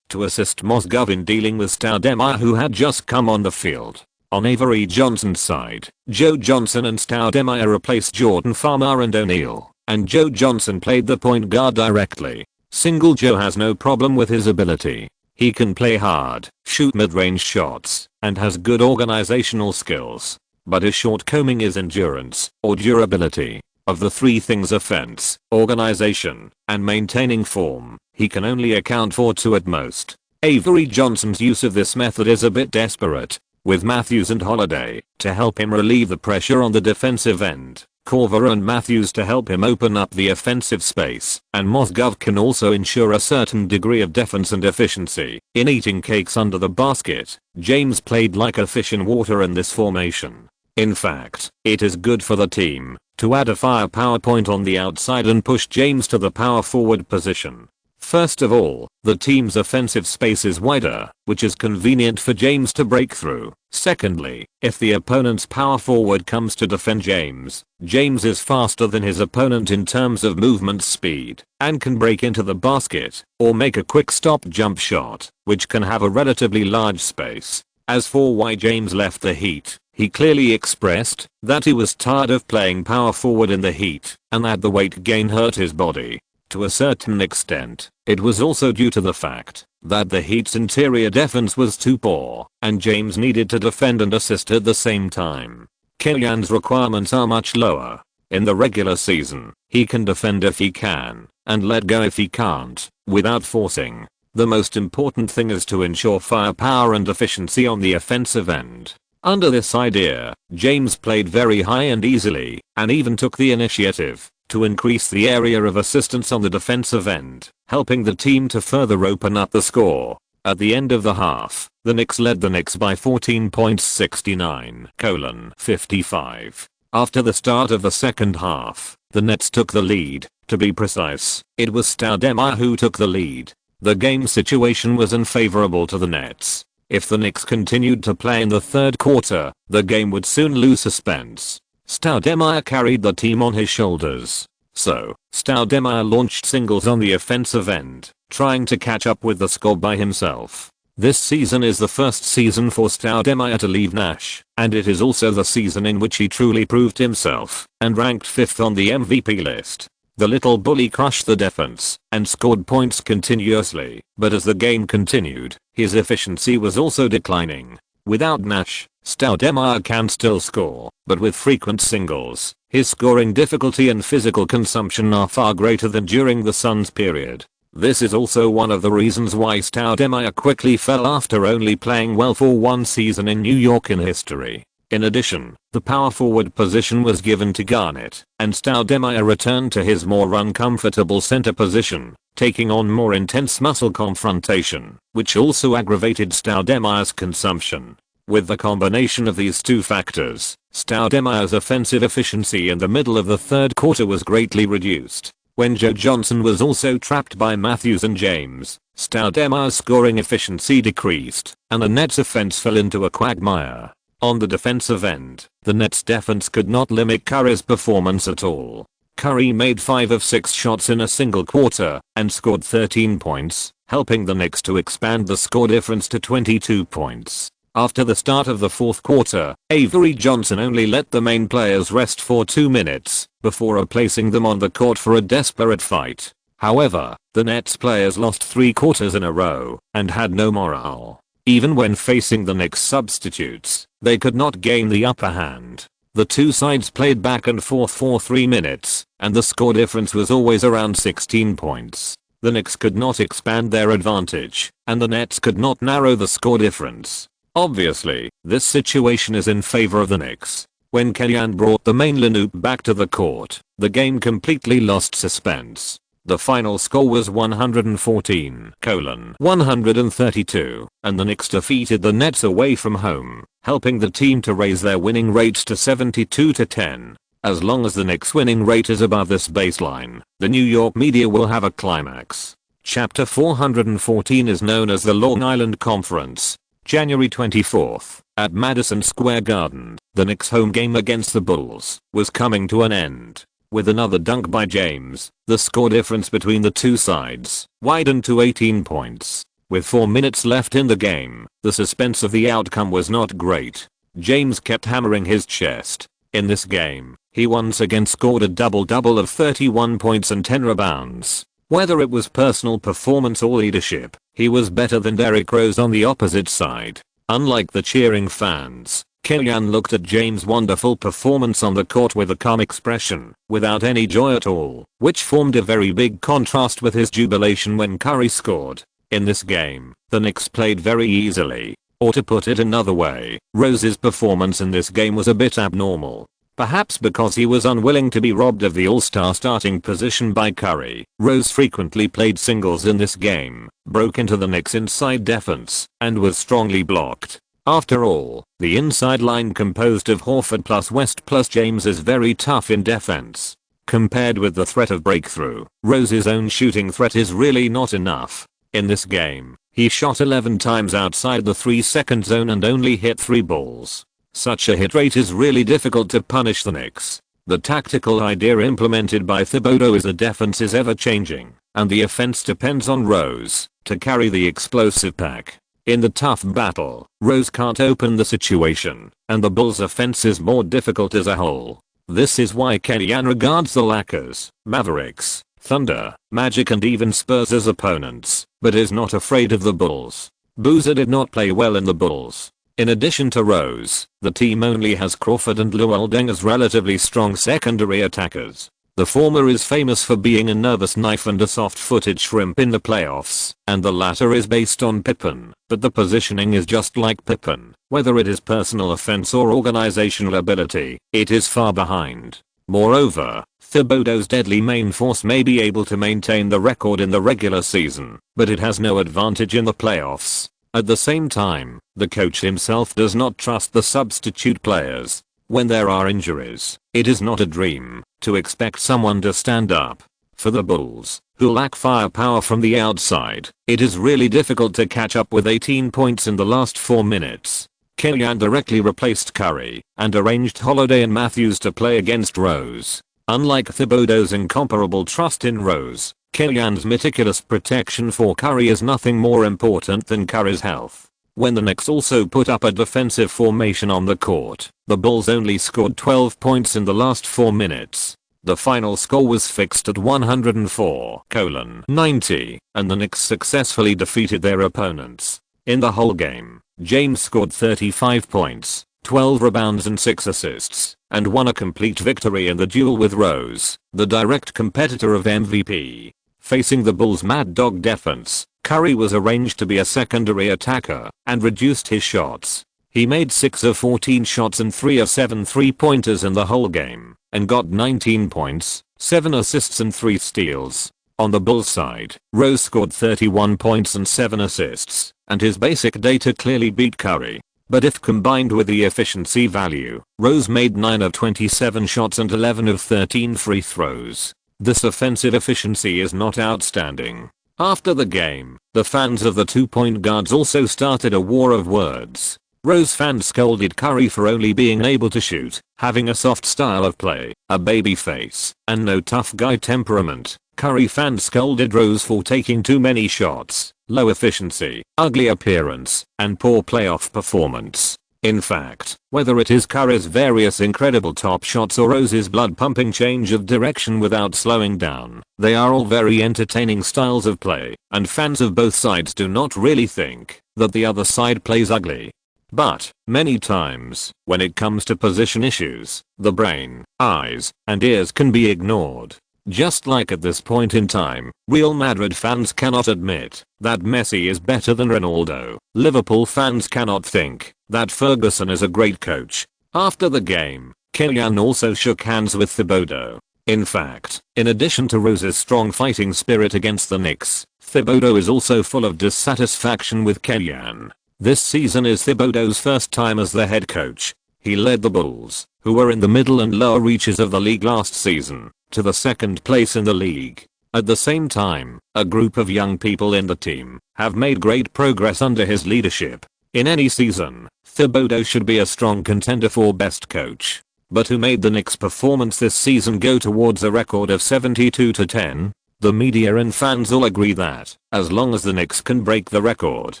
to assist Mozgov in dealing with Stoudemire, who had just come on the field. On Avery Johnson's side, Joe Johnson and Stoudemire replaced Jordan Farmar and O'Neal, and Joe Johnson played the point guard directly. Single Joe has no problem with his ability. He can play hard, shoot mid-range shots, and has good organizational skills. But his shortcoming is endurance, or durability. Of the three things, offense, organization, and maintaining form, he can only account for two at most. Avery Johnson's use of this method is a bit desperate, with Matthews and Holiday to help him relieve the pressure on the defensive end, Korver and Matthews to help him open up the offensive space, and Mozgov can also ensure a certain degree of defense and efficiency in eating cakes under the basket. James played like a fish in water in this formation. In fact, it is good for the team to add a firepower point on the outside and push James to the power forward position. First of all, the team's offensive space is wider, which is convenient for James to break through. Secondly, if the opponent's power forward comes to defend James, James is faster than his opponent in terms of movement speed, and can break into the basket, or make a quick stop jump shot, which can have a relatively large space. As for why James left the Heat, he clearly expressed that he was tired of playing power forward in the Heat, and that the weight gain hurt his body. To a certain extent, it was also due to the fact that the Heat's interior defense was too poor, and James needed to defend and assist at the same time. Killian's requirements are much lower. In the regular season, he can defend if he can, and let go if he can't, without forcing. The most important thing is to ensure firepower and efficiency on the offensive end. Under this idea, James played very high and easily, and even took the initiative to increase the area of assistance on the defensive end, helping the team to further open up the score. At the end of the half, the Knicks led the Knicks by 14 points 69-55. After the start of the second half, the Nets took the lead. To be precise, it was Stoudemire who took the lead. The game situation was unfavorable to the Nets. If the Knicks continued to play in the third quarter, the game would soon lose suspense. Stoudemire carried the team on his shoulders. So, Stoudemire launched singles on the offensive end, trying to catch up with the score by himself. This season is the first season for Stoudemire to leave Nash, and it is also the season in which he truly proved himself, and ranked 5th on the MVP list. The little bully crushed the defense, and scored points continuously, but as the game continued, his efficiency was also declining. Without Nash, Stoudemire can still score, but with frequent singles, his scoring difficulty and physical consumption are far greater than during the Suns period. This is also one of the reasons why Stoudemire quickly fell after only playing well for one season in New York in history. In addition, the power forward position was given to Garnett, and Stoudemire returned to his more uncomfortable center position, taking on more intense muscle confrontation, which also aggravated Stoudemire's consumption. With the combination of these two factors, Stoudemire's offensive efficiency in the middle of the third quarter was greatly reduced. When Joe Johnson was also trapped by Matthews and James, Stoudemire's scoring efficiency decreased, and the Nets' offense fell into a quagmire. On the defensive end, the Nets' defense could not limit Curry's performance at all. Curry made 5 of 6 shots in a single quarter and scored 13 points, helping the Knicks to expand the score difference to 22 points. After the start of the fourth quarter, Avery Johnson only let the main players rest for 2 minutes before replacing them on the court for a desperate fight. However, the Nets players lost 3 quarters in a row and had no morale. Even when facing the Knicks substitutes, they could not gain the upper hand. The two sides played back and forth for 3 minutes, and the score difference was always around 16 points. The Knicks could not expand their advantage, and the Nets could not narrow the score difference. Obviously, this situation is in favor of the Knicks. When Kellyan brought the main lineup back to the court, the game completely lost suspense. The final score was 114-132, and the Knicks defeated the Nets away from home, helping the team to raise their winning rate to 72-10. As long as the Knicks' winning rate is above this baseline, the New York media will have a climax. Chapter 414 is known as the Long Island Conference. January 24th, at Madison Square Garden, the Knicks' home game against the Bulls was coming to an end. With another dunk by James, the score difference between the two sides widened to 18 points. With 4 minutes left in the game, the suspense of the outcome was not great. James kept hammering his chest. In this game, he once again scored a double-double of 31 points and 10 rebounds. Whether it was personal performance or leadership, he was better than Derrick Rose on the opposite side. Unlike the cheering fans, Kellyan looked at James' wonderful performance on the court with a calm expression, without any joy at all, which formed a very big contrast with his jubilation when Curry scored. In this game, the Knicks played very easily. Or to put it another way, Rose's performance in this game was a bit abnormal. Perhaps because he was unwilling to be robbed of the all-star starting position by Curry, Rose frequently played singles in this game, broke into the Knicks' inside defense, and was strongly blocked. After all, the inside line composed of Horford plus West plus James is very tough in defense. Compared with the threat of breakthrough, Rose's own shooting threat is really not enough. In this game, he shot 11 times outside the 3-second zone and only hit 3 balls. Such a hit rate is really difficult to punish the Knicks. The tactical idea implemented by Thibodeau is the defense is ever changing, and the offense depends on Rose to carry the explosive pack. In the tough battle, Rose can't open the situation, and the Bulls' offense is more difficult as a whole. This is why Kellyan regards the Lakers, Mavericks, Thunder, Magic and even Spurs as opponents, but is not afraid of the Bulls. Boozer did not play well in the Bulls. In addition to Rose, the team only has Crawford and Luol Deng as relatively strong secondary attackers. The former is famous for being a nervous knife and a soft-footed shrimp in the playoffs, and the latter is based on Pippen, but the positioning is just like Pippen. Whether it is personal offense or organizational ability, it is far behind. Moreover, Thibodeau's deadly main force may be able to maintain the record in the regular season, but it has no advantage in the playoffs. At the same time, the coach himself does not trust the substitute players. When there are injuries, it is not a dream to expect someone to stand up. For the Bulls, who lack firepower from the outside, it is really difficult to catch up with 18 points in the last 4 minutes. Killian directly replaced Curry and arranged Holiday and Matthews to play against Rose. Unlike Thibodeau's incomparable trust in Rose, Killian's meticulous protection for Curry is nothing more important than Curry's health. When the Knicks also put up a defensive formation on the court, the Bulls only scored 12 points in the last 4 minutes. The final score was fixed at 104-90, and the Knicks successfully defeated their opponents. In the whole game, James scored 35 points, 12 rebounds and 6 assists, and won a complete victory in the duel with Rose, the direct competitor of MVP. Facing the Bulls' Mad Dog defense, Curry was arranged to be a secondary attacker and reduced his shots. He made 6 of 14 shots and 3 of 7 3-pointers in the whole game, and got 19 points, 7 assists and 3 steals. On the Bulls side, Rose scored 31 points and 7 assists, and his basic data clearly beat Curry. But if combined with the efficiency value, Rose made 9 of 27 shots and 11 of 13 free throws. This offensive efficiency is not outstanding. After the game, the fans of the two-point guards also started a war of words. Rose fans scolded Curry for only being able to shoot, having a soft style of play, a baby face, and no tough guy temperament. Curry fans scolded Rose for taking too many shots, low efficiency, ugly appearance, and poor playoff performance. In fact, whether it is Curry's various incredible top shots or Rose's blood-pumping change of direction without slowing down, they are all very entertaining styles of play, and fans of both sides do not really think that the other side plays ugly. But, many times, when it comes to position issues, the brain, eyes, and ears can be ignored. Just like at this point in time, Real Madrid fans cannot admit that Messi is better than Ronaldo. Liverpool fans cannot think that Ferguson is a great coach. After the game, Killian also shook hands with Thibodeau. In fact, in addition to Rose's strong fighting spirit against the Knicks, Thibodeau is also full of dissatisfaction with Killian. This season is Thibodeau's first time as the head coach. He led the Bulls, who were in the middle and lower reaches of the league last season, to the second place in the league. At the same time, a group of young people in the team have made great progress under his leadership. In any season, Thibodeau should be a strong contender for best coach. But who made the Knicks' performance this season go towards a record of 72-10? The media and fans all agree that, as long as the Knicks can break the record,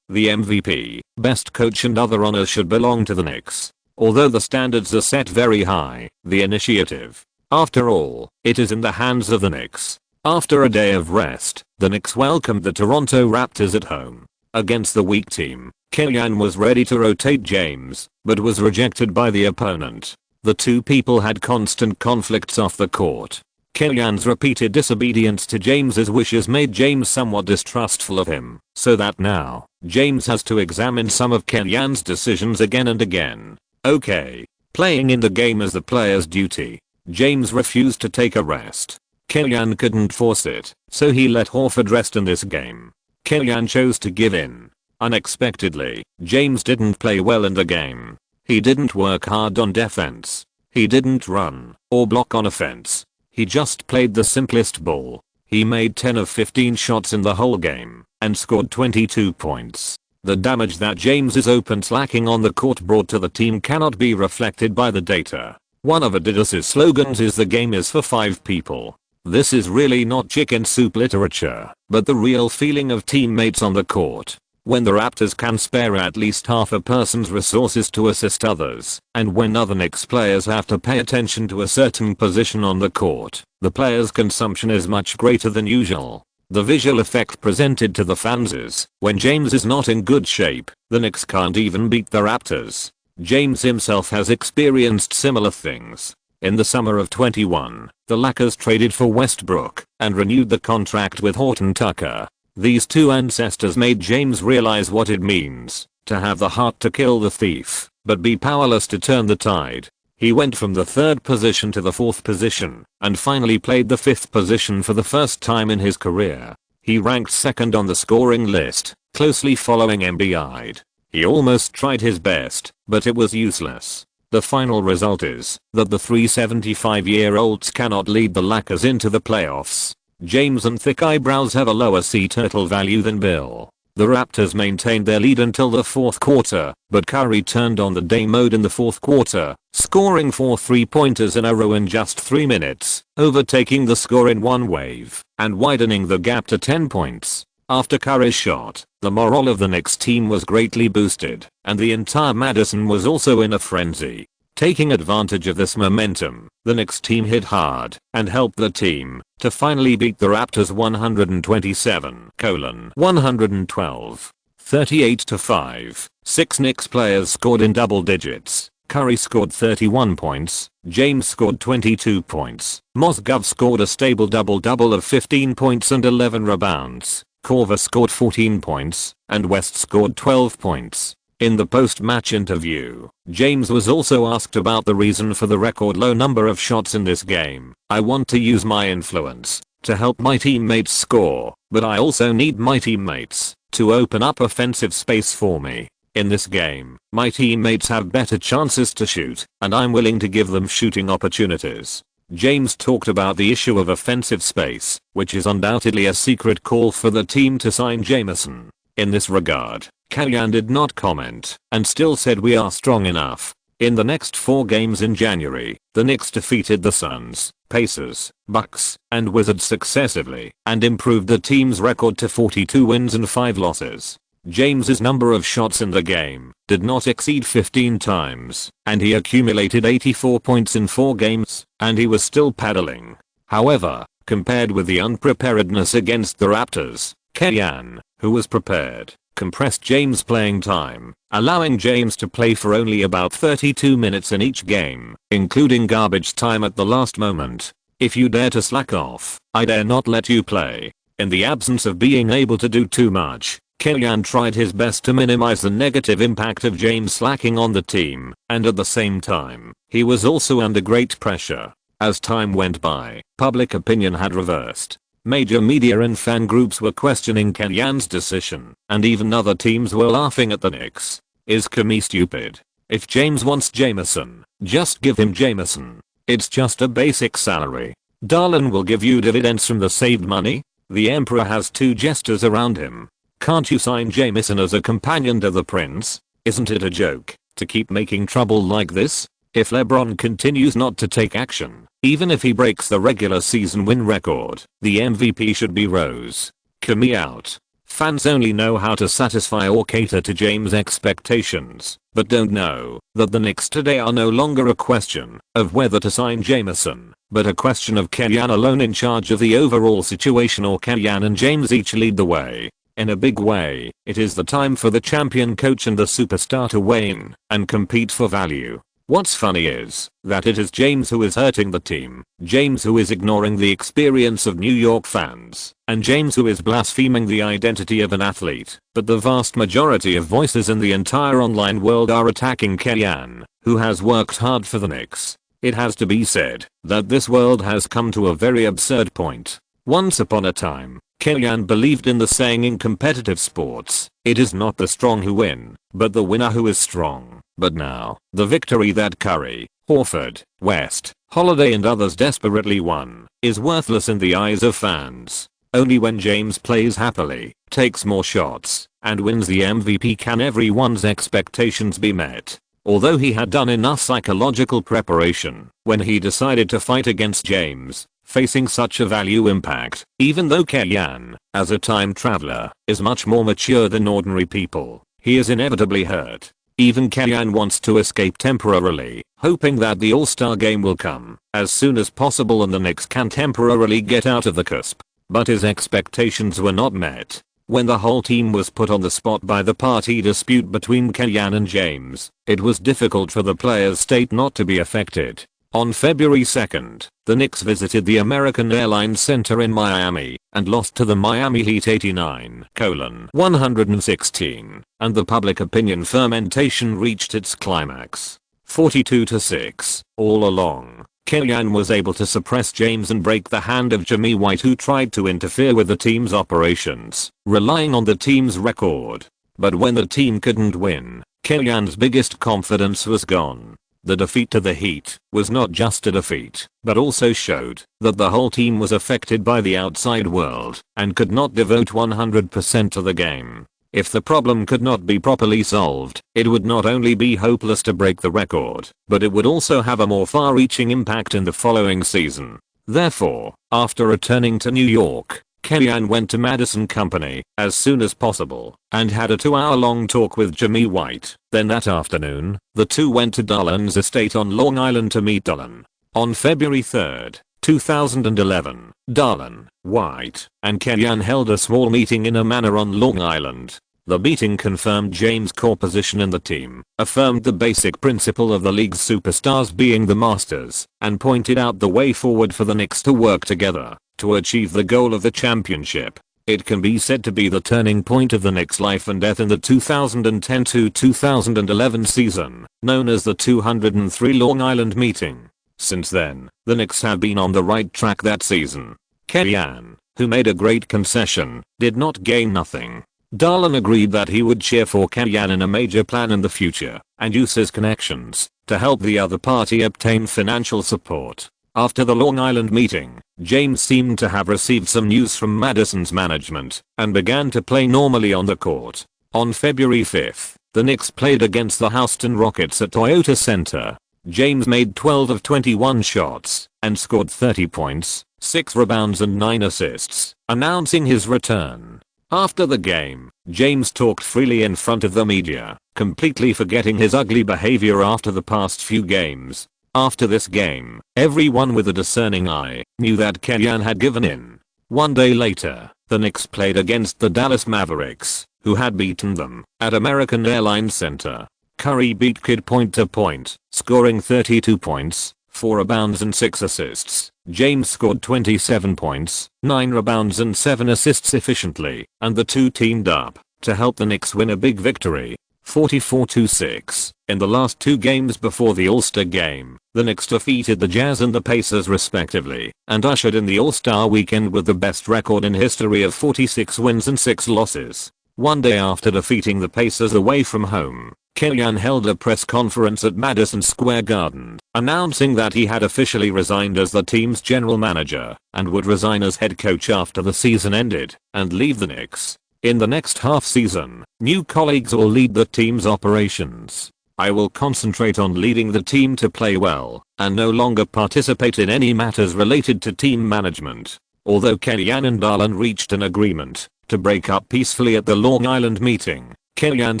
the MVP, best coach and other honors should belong to the Knicks. Although the standards are set very high, the initiative, after all, it is in the hands of the Knicks. After a day of rest, the Knicks welcomed the Toronto Raptors at home. Against the weak team, Killian was ready to rotate James, but was rejected by the opponent. The two people had constant conflicts off the court. Killian's repeated disobedience to James's wishes made James somewhat distrustful of him, so that now, James has to examine some of Killian's decisions again and again. Okay. Playing in the game is the player's duty. James refused to take a rest. Killian couldn't force it, so he let Horford rest in this game. Killian chose to give in. Unexpectedly, James didn't play well in the game. He didn't work hard on defense. He didn't run or block on offense. He just played the simplest ball. He made 10 of 15 shots in the whole game and scored 22 points. The damage that James's opponents lacking on the court brought to the team cannot be reflected by the data. One of Adidas's slogans is "the game is for 5 people." This is really not chicken soup literature, but the real feeling of teammates on the court. When the Raptors can spare at least half a person's resources to assist others, and when other Knicks players have to pay attention to a certain position on the court, the player's consumption is much greater than usual. The visual effect presented to the fans is, when James is not in good shape, the Knicks can't even beat the Raptors. James himself has experienced similar things. In the summer of 21, the Lakers traded for Westbrook and renewed the contract with Horton Tucker. These two ancestors made James realize what it means to have the heart to kill the thief, but be powerless to turn the tide. He went from the 3rd position to the 4th position, and finally played the 5th position for the first time in his career. He ranked 2nd on the scoring list, closely following Embiid. He almost tried his best, but it was useless. The final result is that the 375-year-olds cannot lead the Lakers into the playoffs. James and thick eyebrows have a lower sea turtle value than Bill. The Raptors maintained their lead until the 4th quarter, but Curry turned on the day mode in the 4th quarter, scoring 4 3-pointers in a row in just 3 minutes, overtaking the score in one wave, and widening the gap to 10 points. After Curry's shot, the morale of the Knicks team was greatly boosted, and the entire Madison was also in a frenzy. Taking advantage of this momentum, the Knicks team hit hard and helped the team to finally beat the Raptors 127-112, 38-5. 6 Knicks players scored in double digits. Curry scored 31 points, James scored 22 points, Mozgov scored a stable double-double of 15 points and 11 rebounds, Korver scored 14 points, and West scored 12 points. In the post-match interview, James was also asked about the reason for the record low number of shots in this game. "I want to use my influence to help my teammates score, but I also need my teammates to open up offensive space for me. In this game, my teammates have better chances to shoot, and I'm willing to give them shooting opportunities." James talked about the issue of offensive space, which is undoubtedly a secret call for the team to sign Jamison. In this regard, Kellyan did not comment and still said we are strong enough. In the next 4 games in January, the Knicks defeated the Suns, Pacers, Bucks, and Wizards successively and improved the team's record to 42 wins and 5 losses. James's number of shots in the game did not exceed 15 times, and he accumulated 84 points in 4 games, and he was still paddling. However, compared with the unpreparedness against the Raptors, Kellyan, who was prepared, compressed James' playing time, allowing James to play for only about 32 minutes in each game, including garbage time at the last moment. "If you dare to slack off, I dare not let you play." In the absence of being able to do too much, Kellyan tried his best to minimize the negative impact of James slacking on the team, and at the same time, he was also under great pressure. As time went by, public opinion had reversed. Major media and fan groups were questioning Kellyan's decision, and even other teams were laughing at the Knicks. Is Kami stupid? If James wants Jamison, just give him Jamison. It's just a basic salary. Darlin will give you dividends from the saved money. The emperor has 2 jesters around him. Can't you sign Jamison as a companion to the prince? Isn't it a joke to keep making trouble like this? If LeBron continues not to take action, even if he breaks the regular season win record, the MVP should be Rose. Kami out. Fans only know how to satisfy or cater to James' expectations, but don't know that the Knicks today are no longer a question of whether to sign Jamison, but a question of Kellyan alone in charge of the overall situation, or Kellyan and James each lead the way. In a big way, it is the time for the champion coach and the superstar to weigh in and compete for value. What's funny is that it is James who is hurting the team, James who is ignoring the experience of New York fans, and James who is blaspheming the identity of an athlete, but the vast majority of voices in the entire online world are attacking Kellyan, who has worked hard for the Knicks. It has to be said that this world has come to a very absurd point. Once upon a time, Kellyan believed in the saying in competitive sports, "It is not the strong who win, but the winner who is strong." But now, the victory that Curry, Horford, West, Holiday and others desperately won is worthless in the eyes of fans. Only when James plays happily, takes more shots, and wins the MVP can everyone's expectations be met. Although he had done enough psychological preparation when he decided to fight against James, facing such a value impact, even though Kellyan, as a time traveler, is much more mature than ordinary people, he is inevitably hurt. Even Kellyan wants to escape temporarily, hoping that the All-Star game will come as soon as possible and the Knicks can temporarily get out of the cusp. But his expectations were not met. When the whole team was put on the spot by the party dispute between Kellyan and James, it was difficult for the players' state not to be affected. On February 2nd, the Knicks visited the American Airlines Center in Miami and lost to the Miami Heat 89-116, and the public opinion fermentation reached its climax. 42-6. All along, Kellyanne was able to suppress James and break the hand of Jimmy White, who tried to interfere with the team's operations, relying on the team's record. But when the team couldn't win, Kellyanne's biggest confidence was gone. The defeat to the Heat was not just a defeat, but also showed that the whole team was affected by the outside world and could not devote 100% to the game. If the problem could not be properly solved, it would not only be hopeless to break the record, but it would also have a more far-reaching impact in the following season. Therefore, after returning to New York, Kellyanne went to Madison Company as soon as possible and had a 2-hour-long talk with Jimmy White. Then that afternoon, the two went to Dolan's estate on Long Island to meet Dolan. On February 3, 2011, Dolan, White, and Kellyanne held a small meeting in a manor on Long Island. The meeting confirmed James' core position in the team, affirmed the basic principle of the league's superstars being the masters, and pointed out the way forward for the Knicks to work together to achieve the goal of the championship. It can be said to be the turning point of the Knicks' life and death in the 2010-2011 season, known as the 203 Long Island meeting. Since then, the Knicks have been on the right track that season. Kellyanne, who made a great concession, did not gain nothing. Dolan agreed that he would cheer for Kellyanne in a major plan in the future and use his connections to help the other party obtain financial support. After the Long Island meeting, James seemed to have received some news from Madison's management and began to play normally on the court. On February 5th, the Knicks played against the Houston Rockets at Toyota Center. James made 12 of 21 shots and scored 30 points, 6 rebounds and 9 assists, announcing his return. After the game, James talked freely in front of the media, completely forgetting his ugly behavior after the past few games. After this game, everyone with a discerning eye knew that Kellyanne had given in. One day later, the Knicks played against the Dallas Mavericks, who had beaten them at American Airlines Center. Curry beat Kidd point to point, scoring 32 points, 4 rebounds and 6 assists. James scored 27 points, 9 rebounds and 7 assists efficiently, and the two teamed up to help the Knicks win a big victory, 44-6. In the last 2 games before the All-Star game, the Knicks defeated the Jazz and the Pacers respectively, and ushered in the All-Star weekend with the best record in history of 46 wins and 6 losses. One day after defeating the Pacers away from home, Kellyanne held a press conference at Madison Square Garden, announcing that he had officially resigned as the team's general manager and would resign as head coach after the season ended and leave the Knicks. In the next half season, new colleagues will lead the team's operations. I will concentrate on leading the team to play well and no longer participate in any matters related to team management. Although Kellyanne and Dolan reached an agreement to break up peacefully at the Long Island meeting, Kellyanne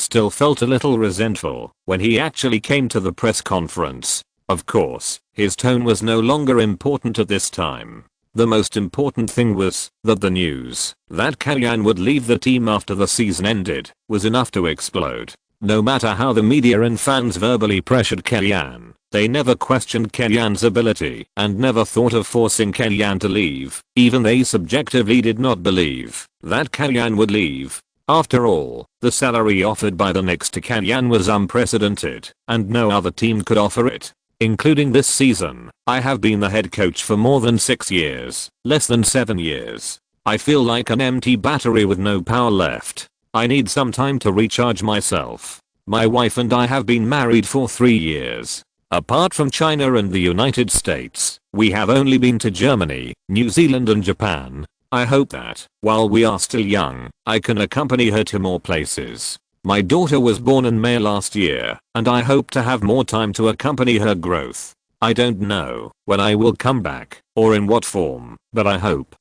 still felt a little resentful when he actually came to the press conference. Of course, his tone was no longer important at this time. The most important thing was that the news that Kellyanne would leave the team after the season ended was enough to explode. No matter how the media and fans verbally pressured Kellyanne, they never questioned Kellyanne's ability and never thought of forcing Kellyanne to leave. Even they subjectively did not believe that Kellyanne would leave. After all, the salary offered by the Knicks to Kellyanne was unprecedented, and no other team could offer it. Including this season, I have been the head coach for more than 6 years, less than 7 years. I feel like an empty battery with no power left. I need some time to recharge myself. My wife and I have been married for 3 years. Apart from China and the United States, we have only been to Germany, New Zealand and Japan. I hope that, while we are still young, I can accompany her to more places. My daughter was born in May last year, and I hope to have more time to accompany her growth. I don't know when I will come back, or in what form, but I hope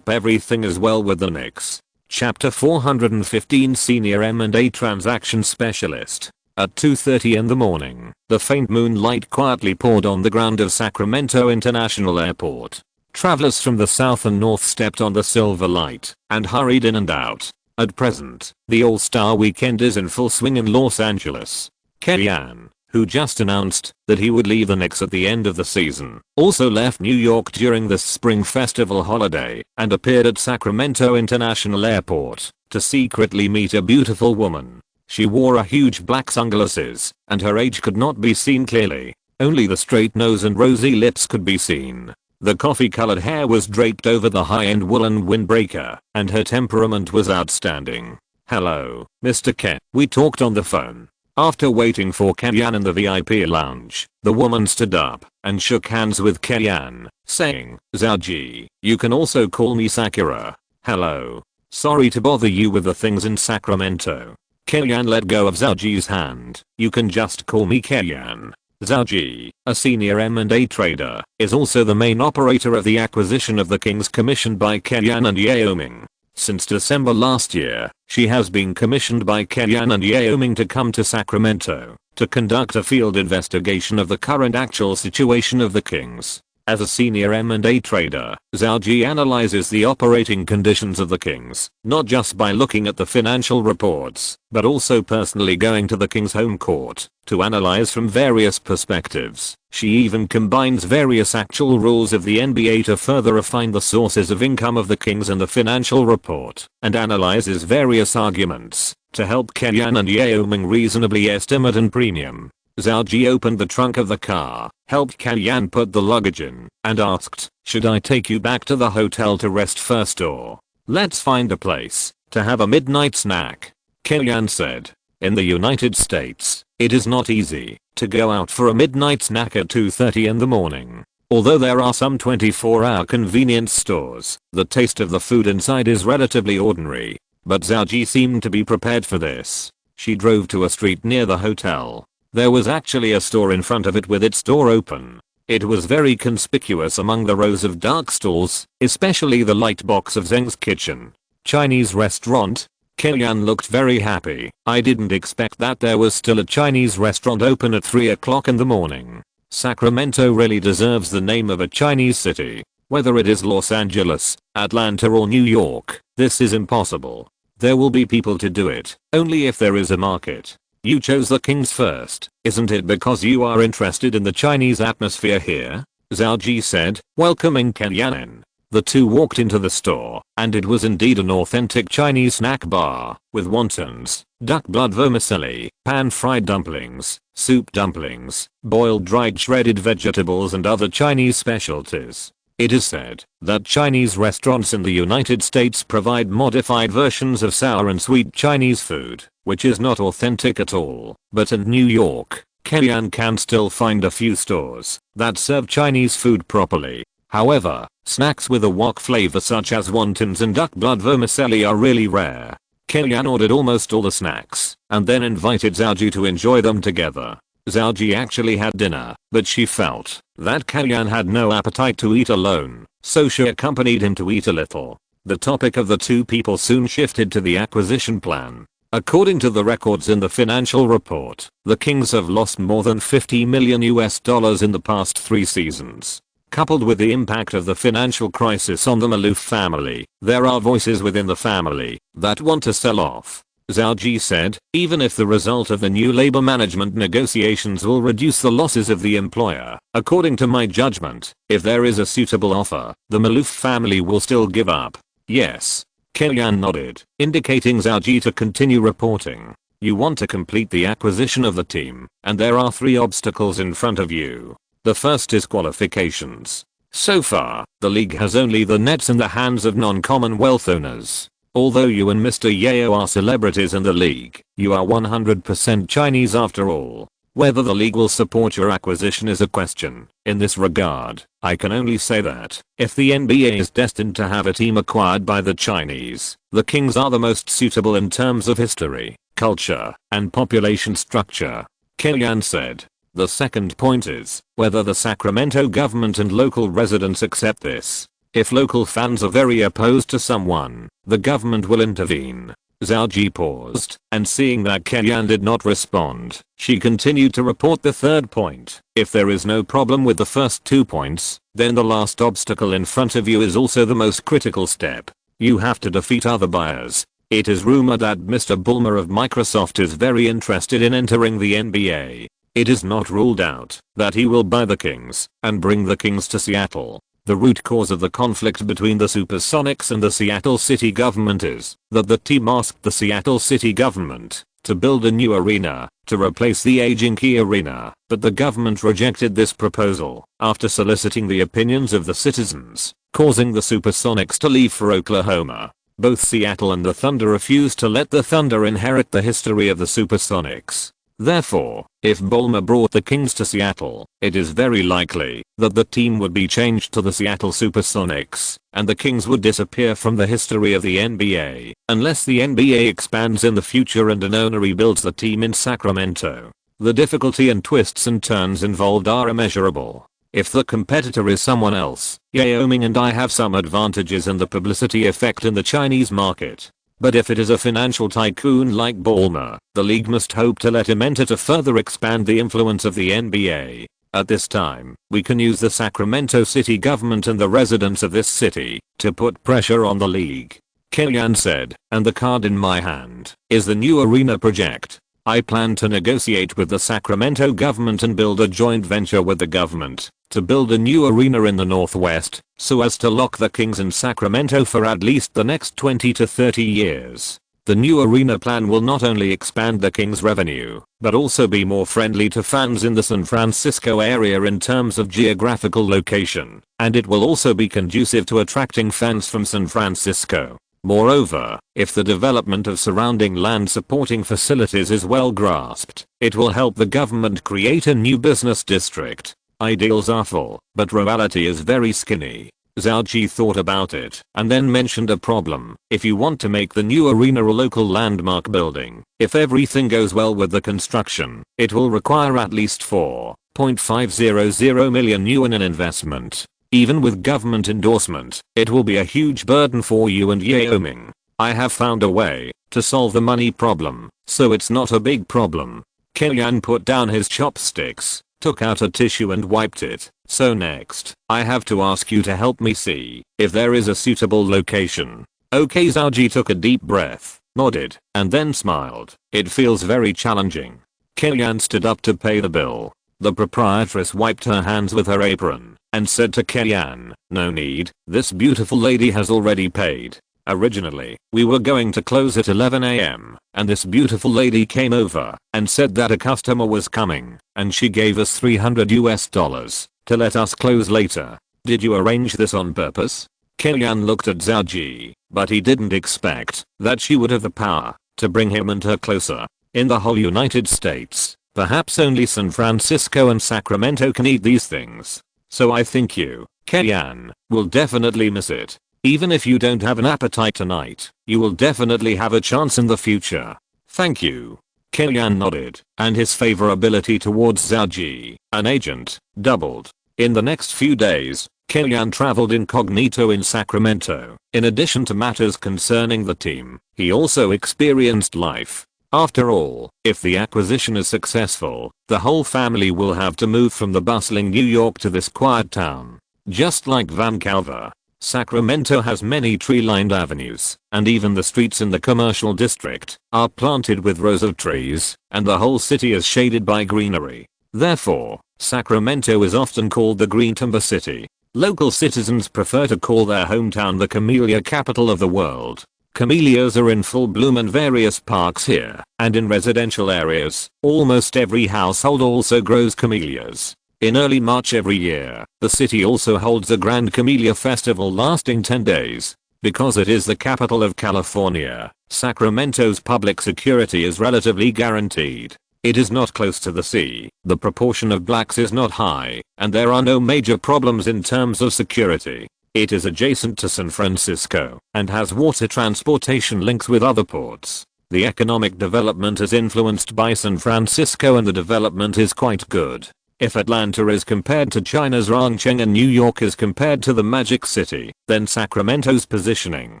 everything is well with the Knicks. Chapter 415 Senior M&A Transaction Specialist. At 2:30 in the morning, the faint moonlight quietly poured on the ground of Sacramento International Airport. Travelers from the south and north stepped on the silver light and hurried in and out. At present, the All-Star weekend is in full swing in Los Angeles. Kellyanne, who just announced that he would leave the Knicks at the end of the season, also left New York during the spring festival holiday and appeared at Sacramento International Airport to secretly meet a beautiful woman. She wore a huge black sunglasses, and her age could not be seen clearly. Only the straight nose and rosy lips could be seen. The coffee-colored hair was draped over the high-end woolen windbreaker, and her temperament was outstanding. "Hello, Mr. Ken." We talked on the phone. After waiting for Kellyanne in the VIP lounge, the woman stood up and shook hands with Kellyanne, saying, "Zhaoji, you can also call me Sakura. Hello. Sorry to bother you with the things in Sacramento." Kellyanne let go of Zhaoji's hand. "You can just call me Kellyanne." Zhaoji, a senior M&A trader, is also the main operator of the acquisition of the Kings commissioned by Kellyanne and Yao Ming. Since December last year, she has been commissioned by Kellyanne and Yao Ming to come to Sacramento to conduct a field investigation of the current actual situation of the Kings. As a senior M&A trader, Zhaoji analyzes the operating conditions of the Kings, not just by looking at the financial reports, but also personally going to the Kings home court to analyze from various perspectives. She even combines various actual rules of the NBA to further refine the sources of income of the Kings in the financial report, and analyzes various arguments to help Kellyanne and Yao Ming reasonably estimate an premium. Zhaoji opened the trunk of the car, helped Kellyanne put the luggage in, and asked, "Should I take you back to the hotel to rest first, or let's find a place to have a midnight snack?" Kellyanne said, "In the United States, it is not easy to go out for a midnight snack at 2:30 in the morning. Although there are some 24-hour convenience stores, the taste of the food inside is relatively ordinary." But Zhaoji seemed to be prepared for this. She drove to a street near the hotel. There was actually a store in front of it with its door open. It was very conspicuous among the rows of dark stalls, especially the light box of Zheng's Kitchen Chinese restaurant. Kellyanne looked very happy. "I didn't expect that there was still a Chinese restaurant open at 3 o'clock in the morning. Sacramento really deserves the name of a Chinese city. Whether it is Los Angeles, Atlanta or New York, this is impossible. There will be people to do it, only if there is a market. You chose the Kings first, isn't it because you are interested in the Chinese atmosphere here?" Zhaoji said, welcoming Kellyanne in. The two walked into the store, and it was indeed an authentic Chinese snack bar, with wontons, duck blood vermicelli, pan-fried dumplings, soup dumplings, boiled dried shredded vegetables and other Chinese specialties. It is said that Chinese restaurants in the United States provide modified versions of sour and sweet Chinese food, which is not authentic at all. But in New York, Kellyanne can still find a few stores that serve Chinese food properly. However, snacks with a wok flavor such as wontons and duck blood vermicelli are really rare. Kellyanne ordered almost all the snacks, and then invited Zhaoji to enjoy them together. Zhaoji actually had dinner, but she felt that Kellyanne had no appetite to eat alone, so she accompanied him to eat a little. The topic of the two people soon shifted to the acquisition plan. According to the records in the financial report, the Kings have lost more than $50 million in the past 3 seasons. Coupled with the impact of the financial crisis on the Maloof family, there are voices within the family that want to sell off. Zhaoji said, "Even if the result of the new labor management negotiations will reduce the losses of the employer, according to my judgment, if there is a suitable offer, the Maloof family will still give up." "Yes." Kellyanne nodded, indicating Zhaoji to continue reporting. "You want to complete the acquisition of the team, and there are 3 obstacles in front of you. The first is qualifications. So far, the league has only the Nets in the hands of non-Commonwealth owners. Although you and Mr. Yao are celebrities in the league, you are 100% Chinese after all. Whether the league will support your acquisition is a question. In this regard, I can only say that, if the NBA is destined to have a team acquired by the Chinese, the Kings are the most suitable in terms of history, culture, and population structure." Kellyanne said. "The second point is whether the Sacramento government and local residents accept this. If local fans are very opposed to someone, the government will intervene." Zhaoji paused, and seeing that Kellyanne did not respond, she continued to report the third point. "If there is no problem with the first 2 points, then the last obstacle in front of you is also the most critical step. You have to defeat other buyers. It is rumored that Mr. Bulmer of Microsoft is very interested in entering the NBA. It is not ruled out that he will buy the Kings and bring the Kings to Seattle. The root cause of the conflict between the Supersonics and the Seattle city government is that the team asked the Seattle city government to build a new arena to replace the aging Key Arena, but the government rejected this proposal after soliciting the opinions of the citizens, causing the Supersonics to leave for Oklahoma. Both Seattle and the Thunder refused to let the Thunder inherit the history of the Supersonics. Therefore, if Ballmer brought the Kings to Seattle, it is very likely that the team would be changed to the Seattle Supersonics, and the Kings would disappear from the history of the NBA, unless the NBA expands in the future and an owner rebuilds the team in Sacramento. The difficulty and twists and turns involved are immeasurable. If the competitor is someone else, Yao Ming and I have some advantages in the publicity effect in the Chinese market. But if it is a financial tycoon like Ballmer, the league must hope to let him enter to further expand the influence of the NBA. At this time, we can use the Sacramento city government and the residents of this city to put pressure on the league. Kellyanne said, and the card in my hand is the new arena project. I plan to negotiate with the Sacramento government and build a joint venture with the government to build a new arena in the Northwest so as to lock the Kings in Sacramento for at least the next 20 to 30 years. The new arena plan will not only expand the Kings' revenue, but also be more friendly to fans in the San Francisco area in terms of geographical location, and it will also be conducive to attracting fans from San Francisco. Moreover, if the development of surrounding land supporting facilities is well grasped, it will help the government create a new business district. Ideals are full, but reality is very skinny. Zhao Ji thought about it and then mentioned a problem. If you want to make the new arena a local landmark building, if everything goes well with the construction, it will require at least 4.500 million yuan in investment. Even with government endorsement, it will be a huge burden for you and Yao Ming. I have found a way to solve the money problem, so it's not a big problem. Kellyanne put down his chopsticks, took out a tissue and wiped it. So next, I have to ask you to help me see if there is a suitable location. Okay, Zhao Ji took a deep breath, nodded, and then smiled. It feels very challenging. Kellyanne stood up to pay the bill. The proprietress wiped her hands with her apron and said to Kellyanne, no need, this beautiful lady has already paid. Originally, we were going to close at 11 AM, and this beautiful lady came over and said that a customer was coming, and she gave us $300 to let us close later. Did you arrange this on purpose? Kellyanne looked at Zhao Ji, but he didn't expect that she would have the power to bring him and her closer. In the whole United States, perhaps only San Francisco and Sacramento can eat these things. So I think you, Kellyanne, will definitely miss it. Even if you don't have an appetite tonight, you will definitely have a chance in the future. Thank you. Kellyanne nodded, and his favorability towards Zhao Ji, an agent, doubled. In the next few days, Kellyanne traveled incognito in Sacramento. In addition to matters concerning the team, he also experienced life. After all, if the acquisition is successful, the whole family will have to move from the bustling New York to this quiet town. Just like Vancouver, Sacramento has many tree-lined avenues, and even the streets in the commercial district are planted with rows of trees, and the whole city is shaded by greenery. Therefore, Sacramento is often called the Green Timber City. Local citizens prefer to call their hometown the camellia capital of the world. Camellias are in full bloom in various parks here, and in residential areas, almost every household also grows camellias. In early March every year, the city also holds a grand camellia festival lasting 10 days. Because it is the capital of California, Sacramento's public security is relatively guaranteed. It is not close to the sea, the proportion of blacks is not high, and there are no major problems in terms of security. It is adjacent to San Francisco and has water transportation links with other ports. The economic development is influenced by San Francisco and the development is quite good. If Atlanta is compared to China's Rongcheng and New York is compared to the Magic City, then Sacramento's positioning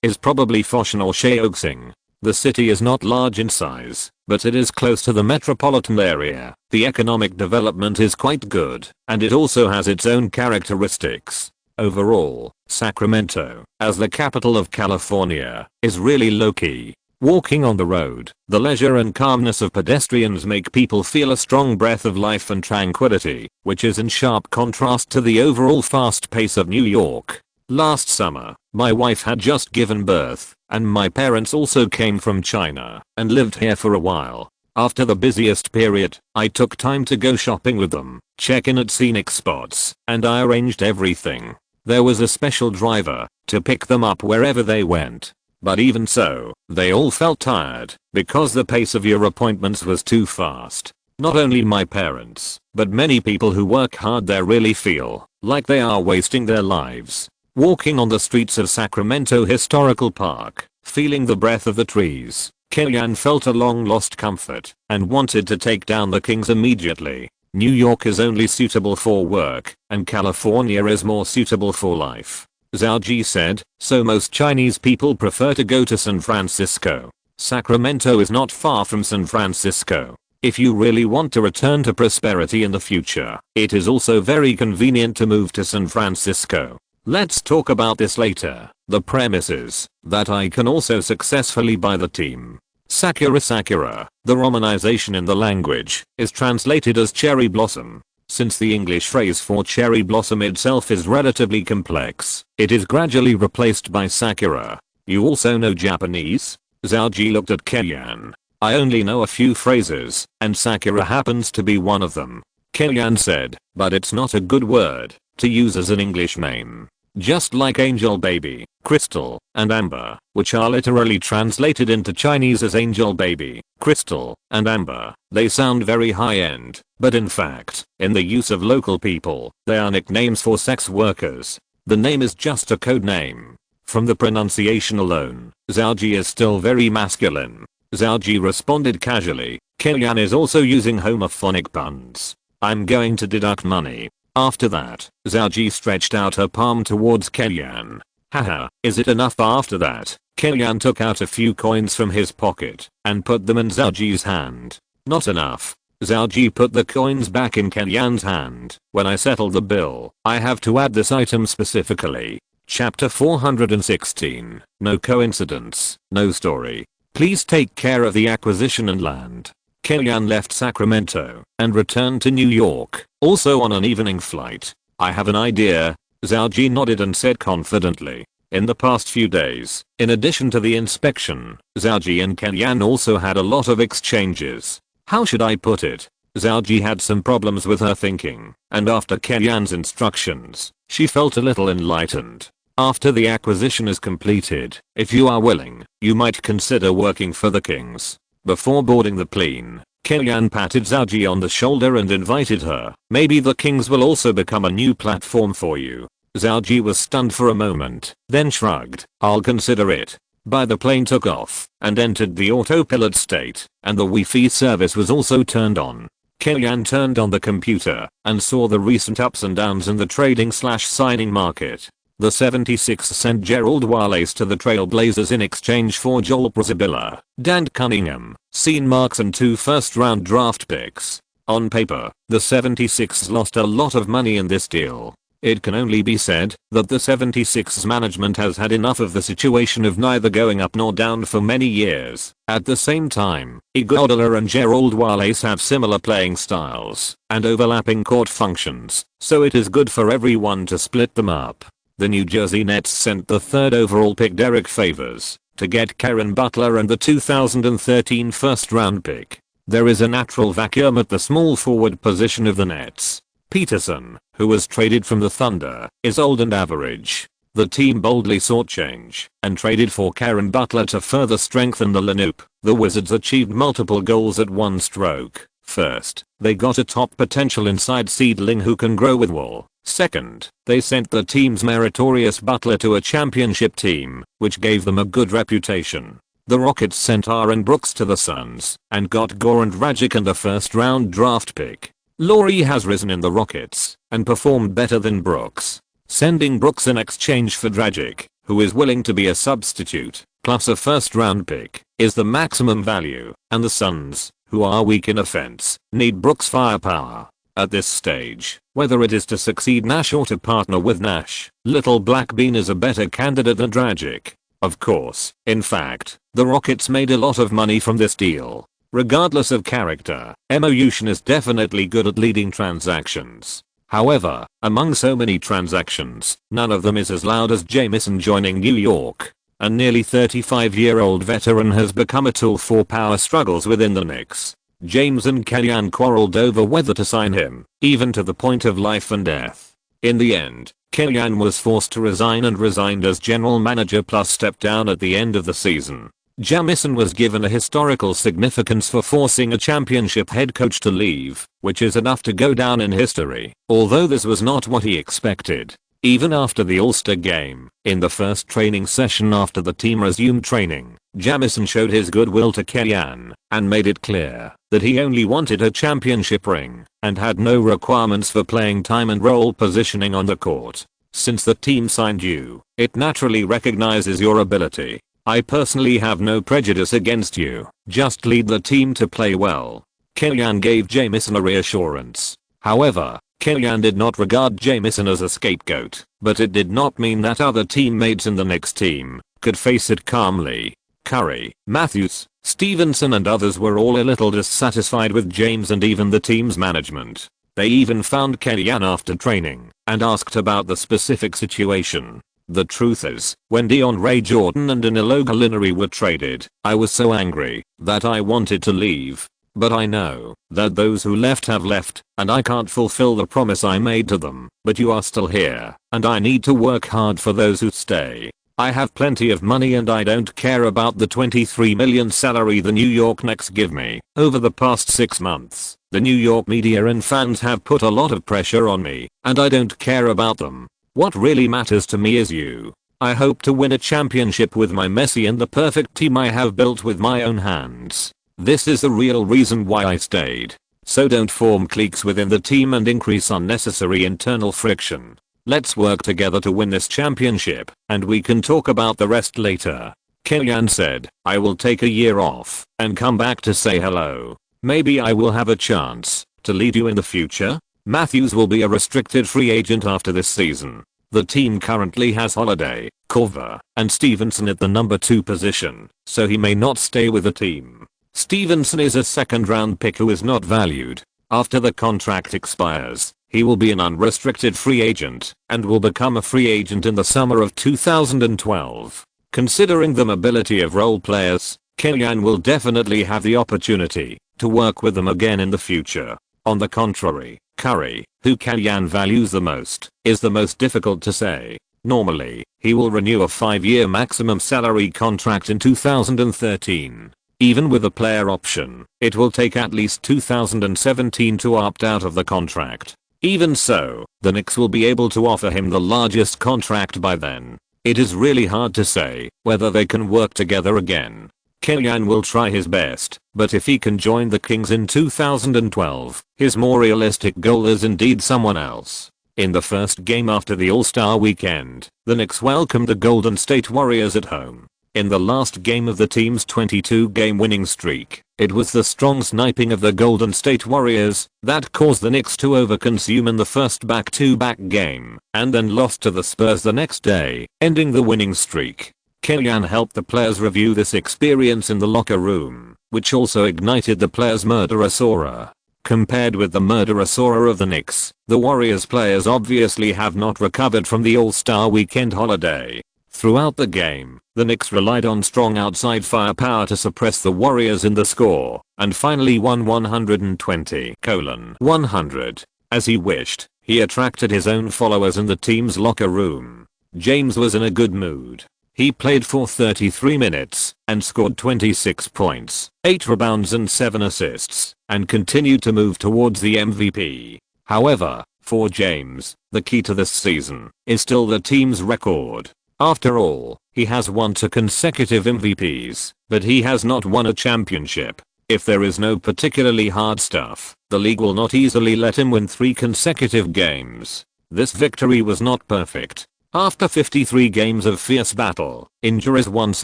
is probably Foshan or Shaoxing. The city is not large in size, but it is close to the metropolitan area. The economic development is quite good, and it also has its own characteristics. Overall, Sacramento, as the capital of California, is really low-key. Walking on the road, the leisure and calmness of pedestrians make people feel a strong breath of life and tranquility, which is in sharp contrast to the overall fast pace of New York. Last summer, my wife had just given birth, and my parents also came from China and lived here for a while. After the busiest period, I took time to go shopping with them, check in at scenic spots, and I arranged everything. There was a special driver to pick them up wherever they went. But even so, they all felt tired because the pace of your appointments was too fast. Not only my parents, but many people who work hard there really feel like they are wasting their lives. Walking on the streets of Sacramento Historical Park, feeling the breath of the trees, Kellyanne felt a long-lost comfort and wanted to take down the Kings immediately. New York is only suitable for work, and California is more suitable for life, Zhao Ji said, so most Chinese people prefer to go to San Francisco. Sacramento is not far from San Francisco. If you really want to return to prosperity in the future, it is also very convenient to move to San Francisco. Let's talk about this later. The premise is that I can also successfully buy the team. Sakura, the romanization in the language, is translated as cherry blossom. Since the English phrase for cherry blossom itself is relatively complex, it is gradually replaced by Sakura. You also know Japanese? Zhao Ji looked at Kellyanne. I only know a few phrases, and Sakura happens to be one of them. Kellyanne said, but it's not a good word to use as an English name. Just like angel baby, crystal, and amber, which are literally translated into Chinese as angel baby, crystal, and amber, they sound very high-end, but in fact, in the use of local people, they are nicknames for sex workers. The name is just a code name. From the pronunciation alone, Zhao Ji is still very masculine. Zhao Ji responded casually, Kellyanne is also using homophonic puns. I'm going to deduct money. After that, Zhao Ji stretched out her palm towards Kellyanne. Haha, is it enough after that? Kellyanne took out a few coins from his pocket and put them in Zhao Ji's hand. Not enough. Zhao Ji put the coins back in Kellyanne's hand. When I settle the bill, I have to add this item specifically. Chapter 416. No coincidence, no story. Please take care of the acquisition and land. Kellyanne left Sacramento and returned to New York, also on an evening flight. I have an idea. Zhao Ji nodded and said confidently. In the past few days, in addition to the inspection, Zhao Ji and Kellyanne also had a lot of exchanges. How should I put it? Zhao Ji had some problems with her thinking, and after Kellyanne's instructions, she felt a little enlightened. After the acquisition is completed, if you are willing, you might consider working for the Kings. Before boarding the plane, Kellyanne patted Zhao Ji on the shoulder and invited her. Maybe the Kings will also become a new platform for you. Zhao Ji was stunned for a moment, then shrugged. I'll consider it. The plane took off and entered the autopilot state, and the Wi-Fi service was also turned on. Kellyanne turned on the computer and saw the recent ups and downs in the trading/signing market. The 76 sent Gerald Wallace to the Trailblazers in exchange for Joel Brazibilla, Dan Cunningham, Sean Marks and 2 first-round draft picks. On paper, the 76ers lost a lot of money in this deal. It can only be said that the 76ers management has had enough of the situation of neither going up nor down for many years. At the same time, Iguodala and Gerald Wallace have similar playing styles and overlapping court functions, so it is good for everyone to split them up. The New Jersey Nets sent the 3rd overall pick Derek Favors to get Karen Butler and the 2013 first-round pick. There is a natural vacuum at the small forward position of the Nets. Peterson, who was traded from the Thunder, is old and average. The team boldly sought change and traded for Karen Butler to further strengthen the lineup. The Wizards achieved multiple goals at one stroke. First, they got a top potential inside seedling who can grow with wool. Second, they sent the team's meritorious Butler to a championship team, which gave them a good reputation. The Rockets sent Aaron Brooks to the Suns and got Goran Dragic and a first-round draft pick. Laurie has risen in the Rockets and performed better than Brooks. Sending Brooks in exchange for Dragic, who is willing to be a substitute, plus a first-round pick, is the maximum value, and the Suns, who are weak in offense, need Brooks' firepower. At this stage, whether it is to succeed Nash or to partner with Nash, Little Black Bean is a better candidate than Dragic. Of course, in fact, The Rockets made a lot of money from this deal. Regardless of character, emotion is definitely good at leading transactions. However, among so many transactions, none of them is as loud as Jamison joining New York. A nearly 35-year-old veteran has become a tool for power struggles within the Knicks. James and Kellyanne quarreled over whether to sign him, even to the point of life and death. In the end, Kellyanne was forced to resign and resigned as general manager plus stepped down at the end of the season. Jamison was given a historical significance for forcing a championship head coach to leave, which is enough to go down in history, although this was not what he expected. Even after the All-Star game, in the first training session after the team resumed training, Jamison showed his goodwill to Kellyanne and made it clear that he only wanted a championship ring and had no requirements for playing time and role positioning on the court. Since the team signed you, it naturally recognizes your ability. I personally have no prejudice against you, just lead the team to play well. Kellyanne gave Jamison a reassurance. However, Kellyanne did not regard Jamison as a scapegoat, but it did not mean that other teammates in the Knicks team could face it calmly. Curry, Matthews, Stevenson and others were all a little dissatisfied with James and even the team's management. They even found Kellyanne after training and asked about the specific situation. The truth is, when DeAndre Jordan and Danilo Gallinari were traded, I was so angry that I wanted to leave. But I know that those who left have left, and I can't fulfill the promise I made to them. But you are still here, and I need to work hard for those who stay. I have plenty of money and I don't care about the $23 million salary the New York Knicks give me. Over the past 6 months, the New York media and fans have put a lot of pressure on me, and I don't care about them. What really matters to me is you. I hope to win a championship with my Messi and the perfect team I have built with my own hands. This is the real reason why I stayed. So don't form cliques within the team and increase unnecessary internal friction. Let's work together to win this championship, and we can talk about the rest later. Kellyanne said, I will take a year off and come back to say hello. Maybe I will have a chance to lead you in the future. Matthews will be a restricted free agent after this season. The team currently has Holiday, Korver, and Stevenson at the number 2 position, so he may not stay with the team. Stevenson is a second-round pick who is not valued. After the contract expires, he will be an unrestricted free agent and will become a free agent in the summer of 2012. Considering the mobility of role players, Kellyanne will definitely have the opportunity to work with them again in the future. On the contrary, Curry, who Kellyanne values the most, is the most difficult to say. Normally, he will renew a 5-year maximum salary contract in 2013. Even with a player option, it will take at least 2017 to opt out of the contract. Even so, the Knicks will be able to offer him the largest contract by then. It is really hard to say whether they can work together again. Kellyanne will try his best, but if he can join the Kings in 2012, his more realistic goal is indeed someone else. In the first game after the All-Star weekend, the Knicks welcomed the Golden State Warriors at home. In the last game of the team's 22-game winning streak, it was the strong sniping of the Golden State Warriors that caused the Knicks to overconsume in the first back-to-back game, and then lost to the Spurs the next day, ending the winning streak. Kellyanne helped the players review this experience in the locker room, which also ignited the players' murderous aura. Compared with the murderous aura of the Knicks, the Warriors players obviously have not recovered from the All-Star weekend holiday. Throughout the game, the Knicks relied on strong outside firepower to suppress the Warriors in the score, and finally won 120-100. As he wished, he attracted his own followers in the team's locker room. James was in a good mood. He played for 33 minutes and scored 26 points, 8 rebounds and 7 assists, and continued to move towards the MVP. However, for James, the key to this season is still the team's record. After all, he has won 2 consecutive MVPs, but he has not won a championship. If there is no particularly hard stuff, the league will not easily let him win 3 consecutive games. This victory was not perfect. After 53 games of fierce battle, injuries once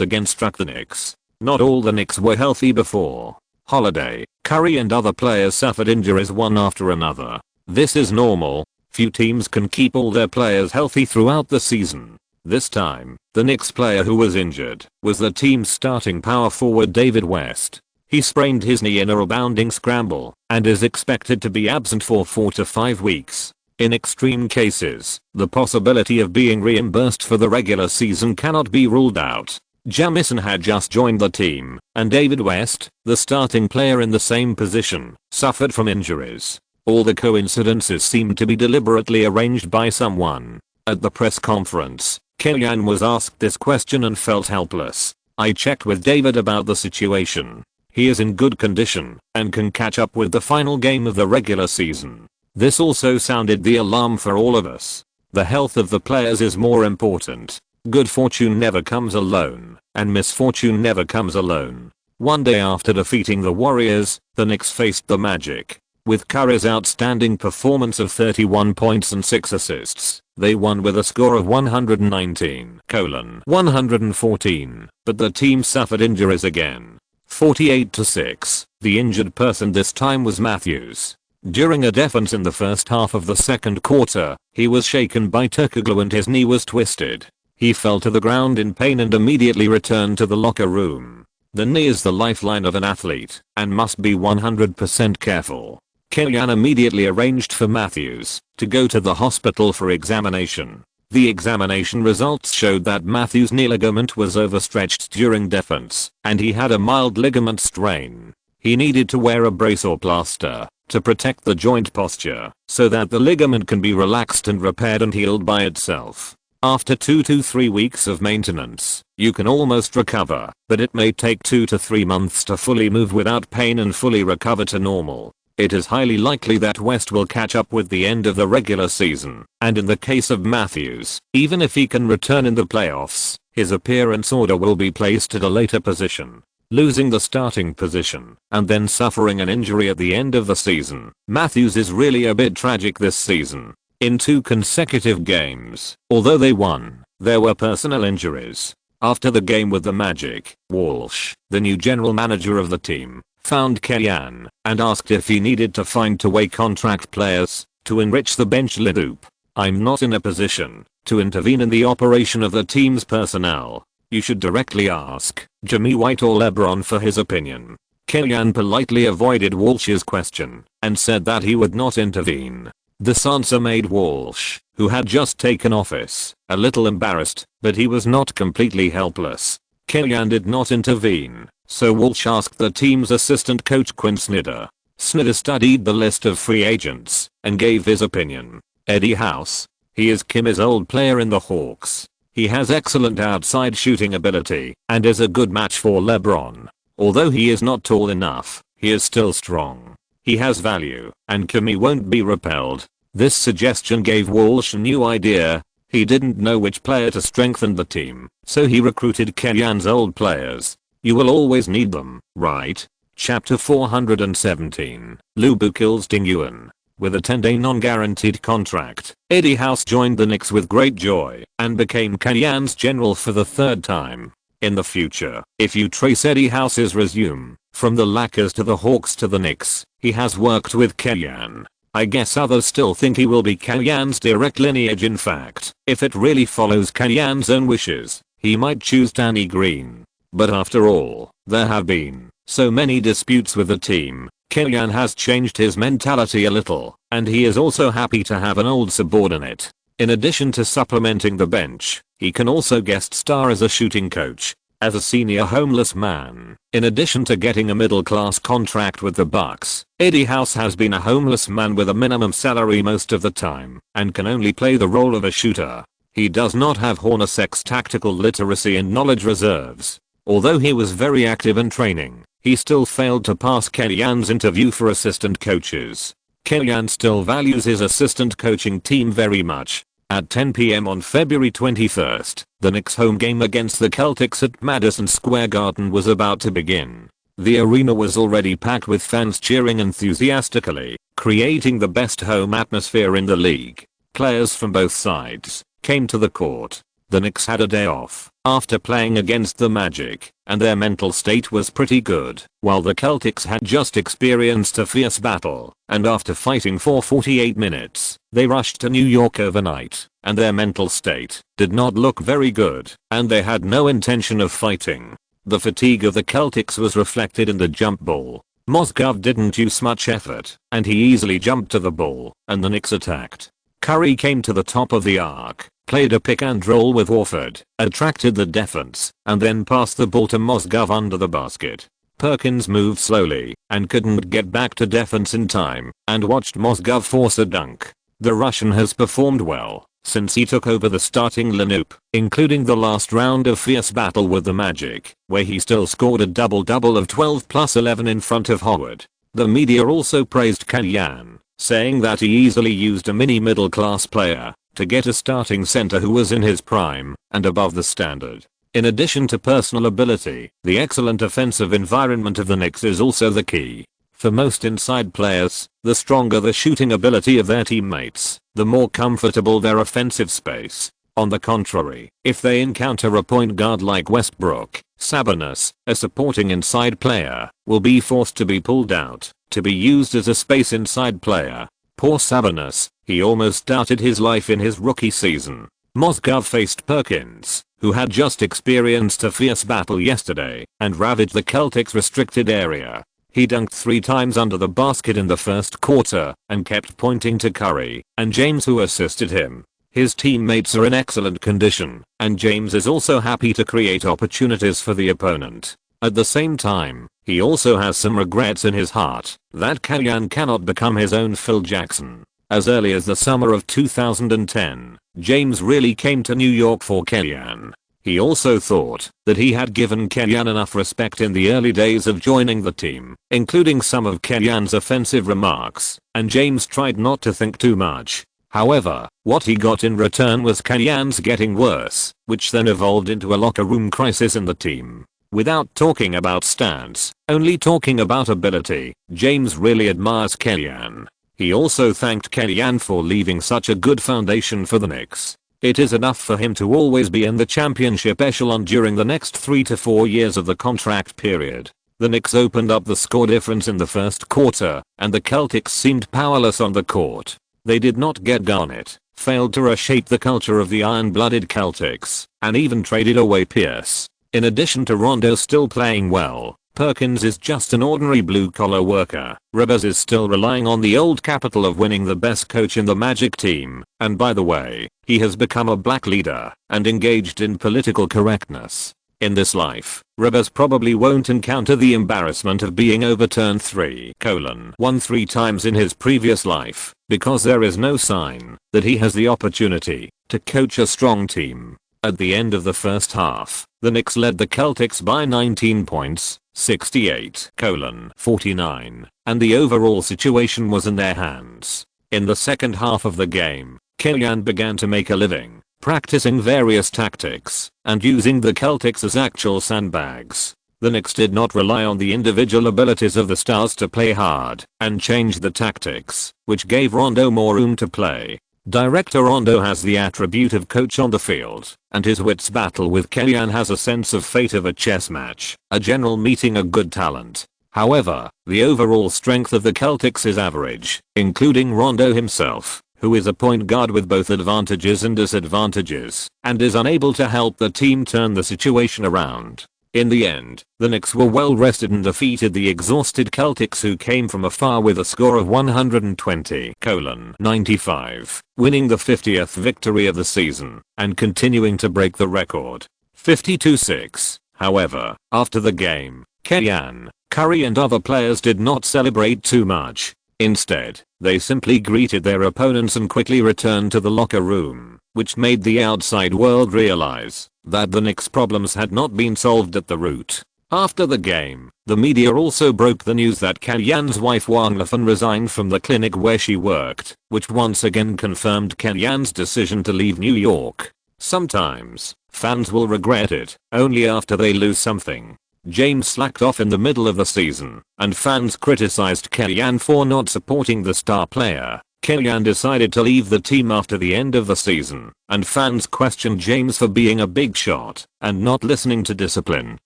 again struck the Knicks. Not all the Knicks were healthy before. Holiday, Curry and other players suffered injuries one after another. This is normal. Few teams can keep all their players healthy throughout the season. This time, the Knicks player who was injured was the team's starting power forward David West. He sprained his knee in a rebounding scramble and is expected to be absent for 4 to 5 weeks. In extreme cases, the possibility of being reimbursed for the regular season cannot be ruled out. Jamison had just joined the team, and David West, the starting player in the same position, suffered from injuries. All the coincidences seemed to be deliberately arranged by someone. At the press conference, Kellyanne was asked this question and felt helpless. I checked with David about the situation. He is in good condition and can catch up with the final game of the regular season. This also sounded the alarm for all of us. The health of the players is more important. Good fortune never comes alone, and misfortune never comes alone. One day after defeating the Warriors, the Knicks faced the Magic. With Curry's outstanding performance of 31 points and 6 assists, they won with a score of 119-114, but the team suffered injuries again. 48-6, the injured person this time was Matthews. During a defense in the first half of the second quarter, he was shaken by Turkoglu and his knee was twisted. He fell to the ground in pain and immediately returned to the locker room. The knee is the lifeline of an athlete and must be 100% careful. Kellyanne immediately arranged for Matthews to go to the hospital for examination. The examination results showed that Matthews' knee ligament was overstretched during defense, and he had a mild ligament strain. He needed to wear a brace or plaster to protect the joint posture so that the ligament can be relaxed and repaired and healed by itself. After 2 to 3 weeks of maintenance, you can almost recover, but it may take 2 to 3 months to fully move without pain and fully recover to normal. It is highly likely that West will catch up with the end of the regular season, and in the case of Matthews, even if he can return in the playoffs, his appearance order will be placed at a later position. Losing the starting position, and then suffering an injury at the end of the season, Matthews is really a bit tragic this season. In 2 consecutive games, although they won, there were personnel injuries. After the game with the Magic, Walsh, the new general manager of the team, found Kellyanne and asked if he needed to find two-way contract players to enrich the bench lineup. I'm not in a position to intervene in the operation of the team's personnel. You should directly ask Jimmy White or LeBron for his opinion. Kellyanne politely avoided Walsh's question and said that he would not intervene. This answer made Walsh, who had just taken office, a little embarrassed, but he was not completely helpless. Kellyanne did not intervene, so Walsh asked the team's assistant coach Quinn Snyder. Snyder studied the list of free agents and gave his opinion. Eddie House. He is Kimmy's old player in the Hawks. He has excellent outside shooting ability and is a good match for LeBron. Although he is not tall enough, he is still strong. He has value, and Kimmy won't be repelled. This suggestion gave Walsh a new idea. He didn't know which player to strengthen the team, so he recruited Kellyanne's old players. You will always need them, right? Chapter 417. Lubu kills Ding Yuan. With a 10-day non-guaranteed contract, Eddie House joined the Knicks with great joy and became Kellyanne's general for the 3rd time. In the future, if you trace Eddie House's resume, from the Lakers to the Hawks to the Knicks, he has worked with Kellyanne. I guess others still think he will be Kellyanne's direct lineage. In fact, if it really follows Kellyanne's own wishes, he might choose Danny Green. But after all, there have been so many disputes with the team. Kellyanne has changed his mentality a little, and he is also happy to have an old subordinate. In addition to supplementing the bench, he can also guest star as a shooting coach. As a senior homeless man, in addition to getting a middle-class contract with the Bucks, Eddie House has been a homeless man with a minimum salary most of the time, and can only play the role of a shooter. He does not have Hornacek's tactical literacy and knowledge reserves. Although he was very active in training, he still failed to pass Kellyanne's interview for assistant coaches. Kellyanne still values his assistant coaching team very much. At 10 p.m. on February 21st, the Knicks' home game against the Celtics at Madison Square Garden was about to begin. The arena was already packed with fans cheering enthusiastically, creating the best home atmosphere in the league. Players from both sides came to the court. The Knicks had a day off after playing against the Magic, and their mental state was pretty good, while the Celtics had just experienced a fierce battle, and after fighting for 48 minutes, they rushed to New York overnight. and their mental state did not look very good, and they had no intention of fighting. The fatigue of the Celtics was reflected in the jump ball. Mozgov didn't use much effort, and he easily jumped to the ball, and the Knicks attacked. Curry came to the top of the arc, played a pick and roll with Horford, attracted the defense, and then passed the ball to Mozgov under the basket. Perkins moved slowly, and couldn't get back to defense in time, and watched Mozgov force a dunk. The Russian has performed well since he took over the starting lineup, including the last round of fierce battle with the Magic, where he still scored a double-double of 12 plus 11 in front of Howard. The media also praised Kalyan, saying that he easily used a mini middle-class player to get a starting center who was in his prime and above the standard. In addition to personal ability, the excellent offensive environment of the Knicks is also the key. For most inside players, the stronger the shooting ability of their teammates, the more comfortable their offensive space. On the contrary, if they encounter a point guard like Westbrook, Sabonis, a supporting inside player, will be forced to be pulled out to be used as a space inside player. Poor Sabonis, he almost doubted his life in his rookie season. Mozgov faced Perkins, who had just experienced a fierce battle yesterday and ravaged the Celtics' restricted area. He dunked 3 times under the basket in the first quarter and kept pointing to Curry and James, who assisted him. His teammates are in excellent condition, and James is also happy to create opportunities for the opponent. At the same time, he also has some regrets in his heart that Kalyan cannot become his own Phil Jackson. As early as the summer of 2010, James really came to New York for Kalyan. He also thought that he had given Kalyan enough respect in the early days of joining the team, including some of Kalyan's offensive remarks, and James tried not to think too much. However, what he got in return was Kalyan's getting worse, which then evolved into a locker room crisis in the team. Without talking about stance, only talking about ability, James really admires Kalyan. He also thanked Kalyan for leaving such a good foundation for the Knicks. It is enough for him to always be in the championship echelon during the next 3 to 4 years of the contract period. The Knicks opened up the score difference in the first quarter, and the Celtics seemed powerless on the court. They did not get Garnett, failed to reshape the culture of the iron-blooded Celtics, and even traded away Pierce. In addition to Rondo still playing well, Perkins is just an ordinary blue-collar worker. Rivers is still relying on the old capital of winning the best coach in the Magic team, and by the way, he has become a black leader and engaged in political correctness. In this life, Rivers probably won't encounter the embarrassment of being overturned 3:1 times in his previous life, because there is no sign that he has the opportunity to coach a strong team. At the end of the first half, the Knicks led the Celtics by 19 points, 68:49, and the overall situation was in their hands. In the second half of the game, Kalyan began to make a living, practicing various tactics and using the Celtics as actual sandbags. The Knicks did not rely on the individual abilities of the stars to play hard and changed the tactics, which gave Rondo more room to play. Director Rondo has the attribute of coach on the field, and his wits battle with Kalyan has a sense of fate of a chess match, a general meeting a good talent. However, the overall strength of the Celtics is average, including Rondo himself, who is a point guard with both advantages and disadvantages, and is unable to help the team turn the situation around. In the end, the Knicks were well rested and defeated the exhausted Celtics, who came from afar with a score of 120-95, winning the 50th victory of the season and continuing to break the record. 52-6. However, after the game, Kalyan, Curry and other players did not celebrate too much. Instead, they simply greeted their opponents and quickly returned to the locker room, which made the outside world realize that the Knicks' problems had not been solved at the root. After the game, the media also broke the news that Kalyan's wife Wang Lafan resigned from the clinic where she worked, which once again confirmed Kalyan's decision to leave New York. Sometimes, fans will regret it only after they lose something. James slacked off in the middle of the season, and fans criticized Kalyan for not supporting the star player. Kalyan decided to leave the team after the end of the season, and fans questioned James for being a big shot and not listening to discipline.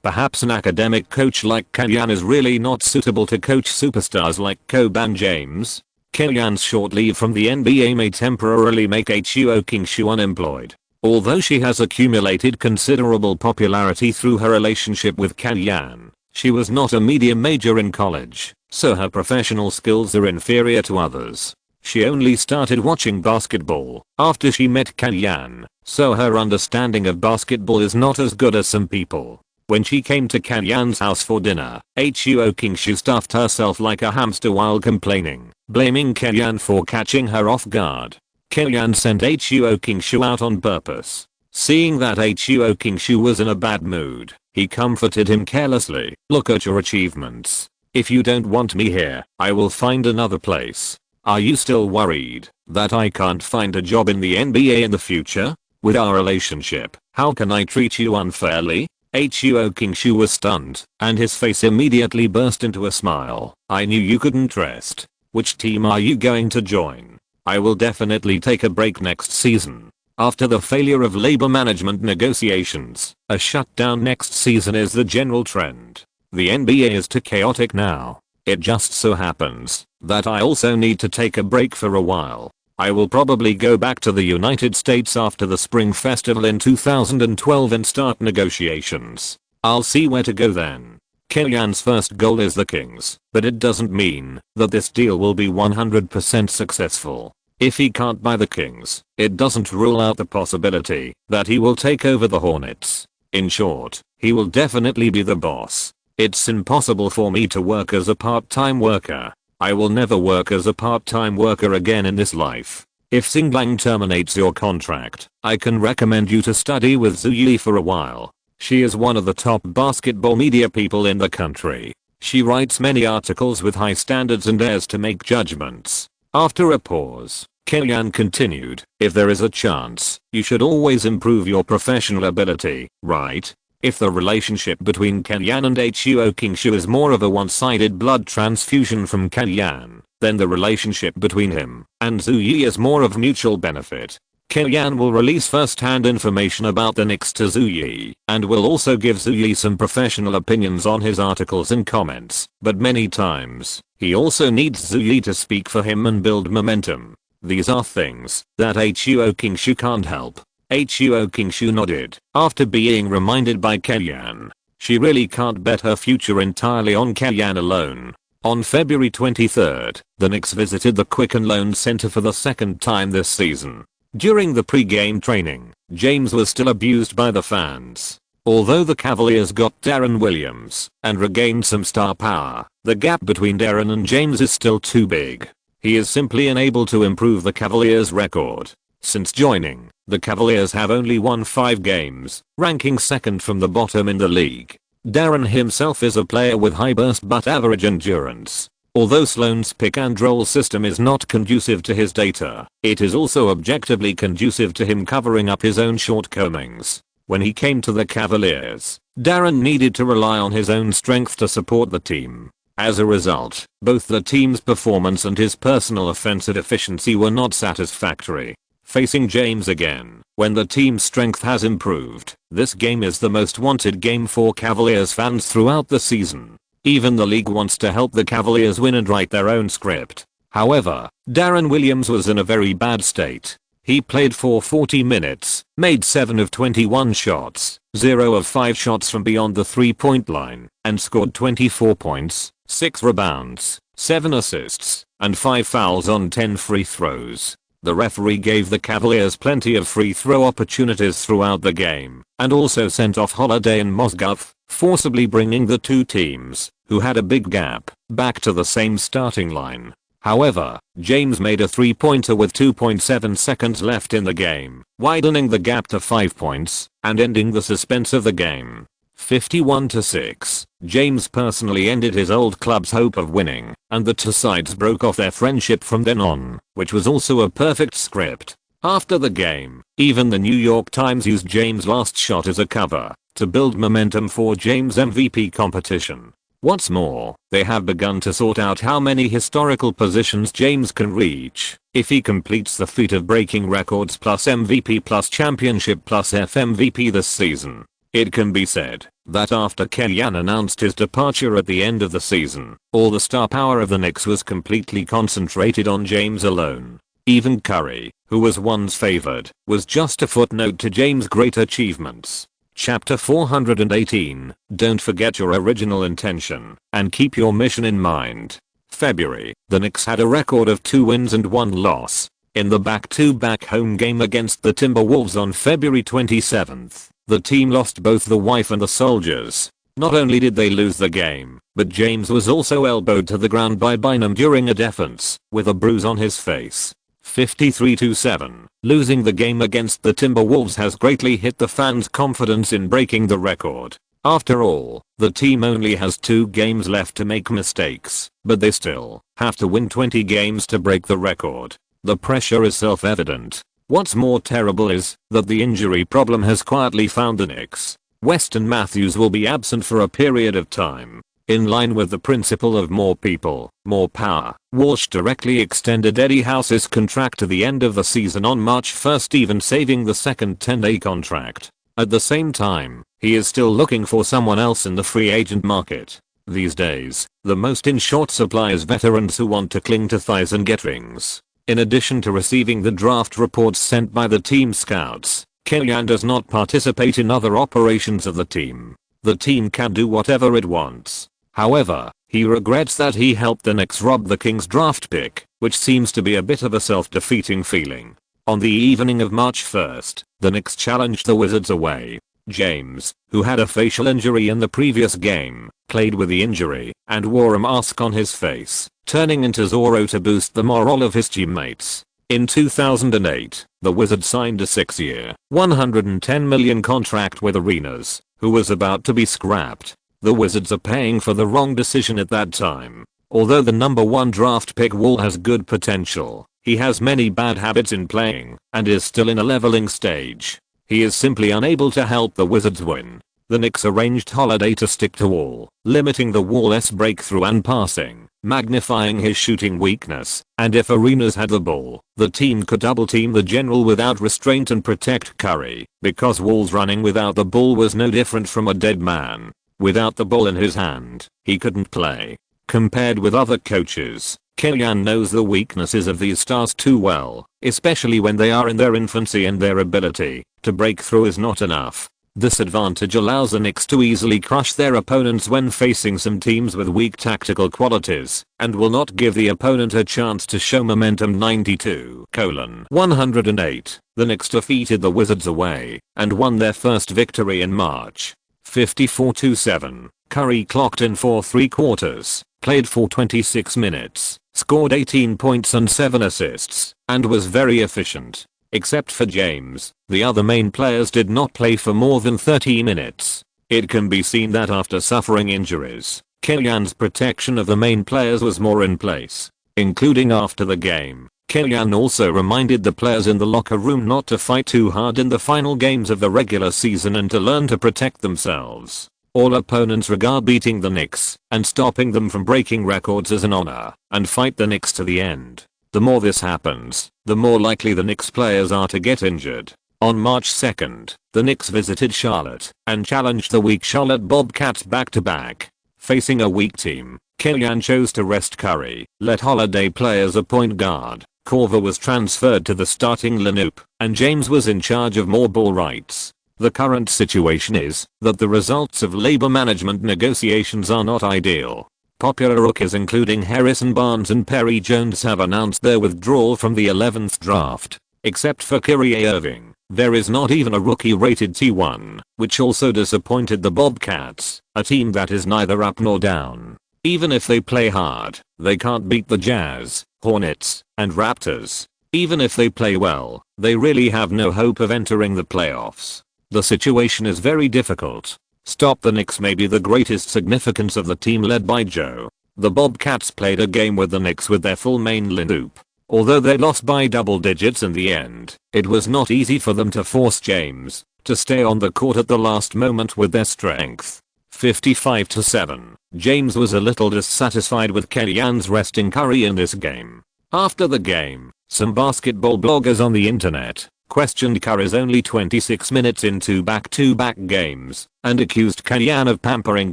Perhaps an academic coach like Kalyan is really not suitable to coach superstars like Kobe and James. Kellyanne's short leave from the NBA may temporarily make Huo Kingshu unemployed. Although she has accumulated considerable popularity through her relationship with Kellyanne, she was not a media major in college, so her professional skills are inferior to others. She only started watching basketball after she met Kellyanne, so her understanding of basketball is not as good as some people. When she came to Kellyanne's house for dinner, Huo Kingshu stuffed herself like a hamster while complaining, blaming Kellyanne for catching her off guard. Kellyanne sent Huo Kingshu out on purpose. Seeing that Huo Kingshu was in a bad mood, he comforted him carelessly. "Look at your achievements. If you don't want me here, I will find another place. Are you still worried that I can't find a job in the NBA in the future? With our relationship, how can I treat you unfairly?" Huo Kingshu was stunned, and his face immediately burst into a smile. "I knew you couldn't rest. Which team are you going to join? I will definitely take a break next season." After the failure of labor management negotiations, a shutdown next season is the general trend. The NBA is too chaotic now. It just so happens that I also need to take a break for a while. I will probably go back to the United States after the Spring Festival in 2012 and start negotiations. I'll see where to go then. Kellyanne's first goal is the Kings, but it doesn't mean that this deal will be 100% successful. If he can't buy the Kings, it doesn't rule out the possibility that he will take over the Hornets. In short, he will definitely be the boss. It's impossible for me to work as a part-time worker. I will never work as a part-time worker again in this life. If Singlang terminates your contract, I can recommend you to study with Zhu Yi for a while. She is one of the top basketball media people in the country. She writes many articles with high standards and dares to make judgments. After a pause, Kellyanne continued, "If there is a chance, you should always improve your professional ability, right? If the relationship between Kellyanne and Huo Kingshu is more of a one-sided blood transfusion from Kellyanne, then the relationship between him and Zhu Yi is more of mutual benefit. Kellyanne will release first-hand information about the Knicks to Zhu Yi, and will also give Zhu Yi some professional opinions on his articles and comments, but many times, he also needs Zhu Yi to speak for him and build momentum. These are things that Huo Kingshu can't help." Huo Kingshu nodded after being reminded by Kellyanne. She really can't bet her future entirely on Kellyanne alone. On February 23rd, the Knicks visited the Quicken Loans Center for the second time this season. During the pre-game training, James was still abused by the fans. Although the Cavaliers got Deron Williams and regained some star power, the gap between Deron and James is still too big. He is simply unable to improve the Cavaliers' record. Since joining, the Cavaliers have only won 5 games, ranking second from the bottom in the league. Deron himself is a player with high burst but average endurance. Although Sloan's pick and roll system is not conducive to his data, it is also objectively conducive to him covering up his own shortcomings. When he came to the Cavaliers, Deron needed to rely on his own strength to support the team. As a result, both the team's performance and his personal offensive efficiency were not satisfactory. Facing James again, when the team's strength has improved, this game is the most wanted game for Cavaliers fans throughout the season. Even the league wants to help the Cavaliers win and write their own script. However, Deron Williams was in a very bad state. He played for 40 minutes, made 7 of 21 shots, 0 of 5 shots from beyond the 3-point line, and scored 24 points, 6 rebounds, 7 assists, and 5 fouls on 10 free throws. The referee gave the Cavaliers plenty of free throw opportunities throughout the game, and also sent off Holiday and Mozgov, forcibly bringing the two teams, who had a big gap, back to the same starting line. However, James made a 3-pointer with 2.7 seconds left in the game, widening the gap to 5 points, and ending the suspense of the game. 51-6, James personally ended his old club's hope of winning, and the two sides broke off their friendship from then on, which was also a perfect script. After the game, even the New York Times used James' last shot as a cover, to build momentum for James' MVP competition. What's more, they have begun to sort out how many historical positions James can reach if he completes the feat of breaking records plus MVP plus championship plus FMVP this season. It can be said that after Kellyanne announced his departure at the end of the season, all the star power of the Knicks was completely concentrated on James alone. Even Curry, who was once favored, was just a footnote to James' great achievements. Chapter 418, Don't forget your original intention, and keep your mission in mind. February, the Knicks had a record of 2 wins and 1 loss. In the back-to-back home game against the Timberwolves on February 27th, the team lost both the wife and the soldiers. Not only did they lose the game, but James was also elbowed to the ground by Bynum during a defense, with a bruise on his face. 53-7. Losing the game against the Timberwolves has greatly hit the fans' confidence in breaking the record. After all, the team only has 2 games left to make mistakes, but they still have to win 20 games to break the record. The pressure is self-evident. What's more terrible is that the injury problem has quietly found the Knicks. Weston Matthews will be absent for a period of time. In line with the principle of more people, more power, Walsh directly extended Eddie House's contract to the end of the season on March 1st, even saving the second 10-day contract. At the same time, he is still looking for someone else in the free agent market. These days, the most in short supply is veterans who want to cling to thighs and get rings. In addition to receiving the draft reports sent by the team scouts, Kellyanne does not participate in other operations of the team. The team can do whatever it wants. However, he regrets that he helped the Knicks rob the Kings draft pick, which seems to be a bit of a self-defeating feeling. On the evening of March 1st, the Knicks challenged the Wizards away. James, who had a facial injury in the previous game, played with the injury and wore a mask on his face, turning into Zorro to boost the morale of his teammates. In 2008, the Wizards signed a 6-year, $110 million contract with Arenas, who was about to be scrapped. The Wizards are paying for the wrong decision at that time. Although the number 1 draft pick Wall has good potential, he has many bad habits in playing and is still in a leveling stage. He is simply unable to help the Wizards win. The Knicks arranged Holiday to stick to Wall, limiting the Wall's breakthrough and passing, magnifying his shooting weakness, and if Arenas had the ball, the team could double team the general without restraint and protect Curry, because Wall's running without the ball was no different from a dead man. Without the ball in his hand, he couldn't play. Compared with other coaches, Kellyanne knows the weaknesses of these stars too well, especially when they are in their infancy and their ability to break through is not enough. This advantage allows the Knicks to easily crush their opponents when facing some teams with weak tactical qualities, and will not give the opponent a chance to show momentum. 92:108. The Knicks defeated the Wizards away and won their first victory in March. 54-7. Curry clocked in for 3 quarters, played for 26 minutes, scored 18 points and 7 assists, and was very efficient. Except for James, the other main players did not play for more than 30 minutes. It can be seen that after suffering injuries, Kellyanne's protection of the main players was more in place. Including after the game, Kellyanne also reminded the players in the locker room not to fight too hard in the final games of the regular season and to learn to protect themselves. All opponents regard beating the Knicks and stopping them from breaking records as an honor, and fight the Knicks to the end. The more this happens, the more likely the Knicks players are to get injured. On March 2nd, the Knicks visited Charlotte and challenged the weak Charlotte Bobcats back-to-back. Facing a weak team, Kellyanne chose to rest Curry, let Holiday play as a point guard. Korver was transferred to the starting lineup, and James was in charge of more ball rights. The current situation is that the results of labor management negotiations are not ideal. Popular rookies including Harrison Barnes and Perry Jones have announced their withdrawal from the 11th draft. Except for Kyrie Irving, there is not even a rookie rated T1, which also disappointed the Bobcats, a team that is neither up nor down. Even if they play hard, they can't beat the Jazz, Hornets, and Raptors. Even if they play well, they really have no hope of entering the playoffs. The situation is very difficult. Stop the Knicks may be the greatest significance of the team led by Joe. The Bobcats played a game with the Knicks with their full main lineup. Although they lost by double digits in the end, it was not easy for them to force James to stay on the court at the last moment with their strength. 55-7. James was a little dissatisfied with Kellyanne's resting Curry in this game. After the game, some basketball bloggers on the internet questioned Curry's only 26 minutes into back-to-back games, and accused Kellyanne of pampering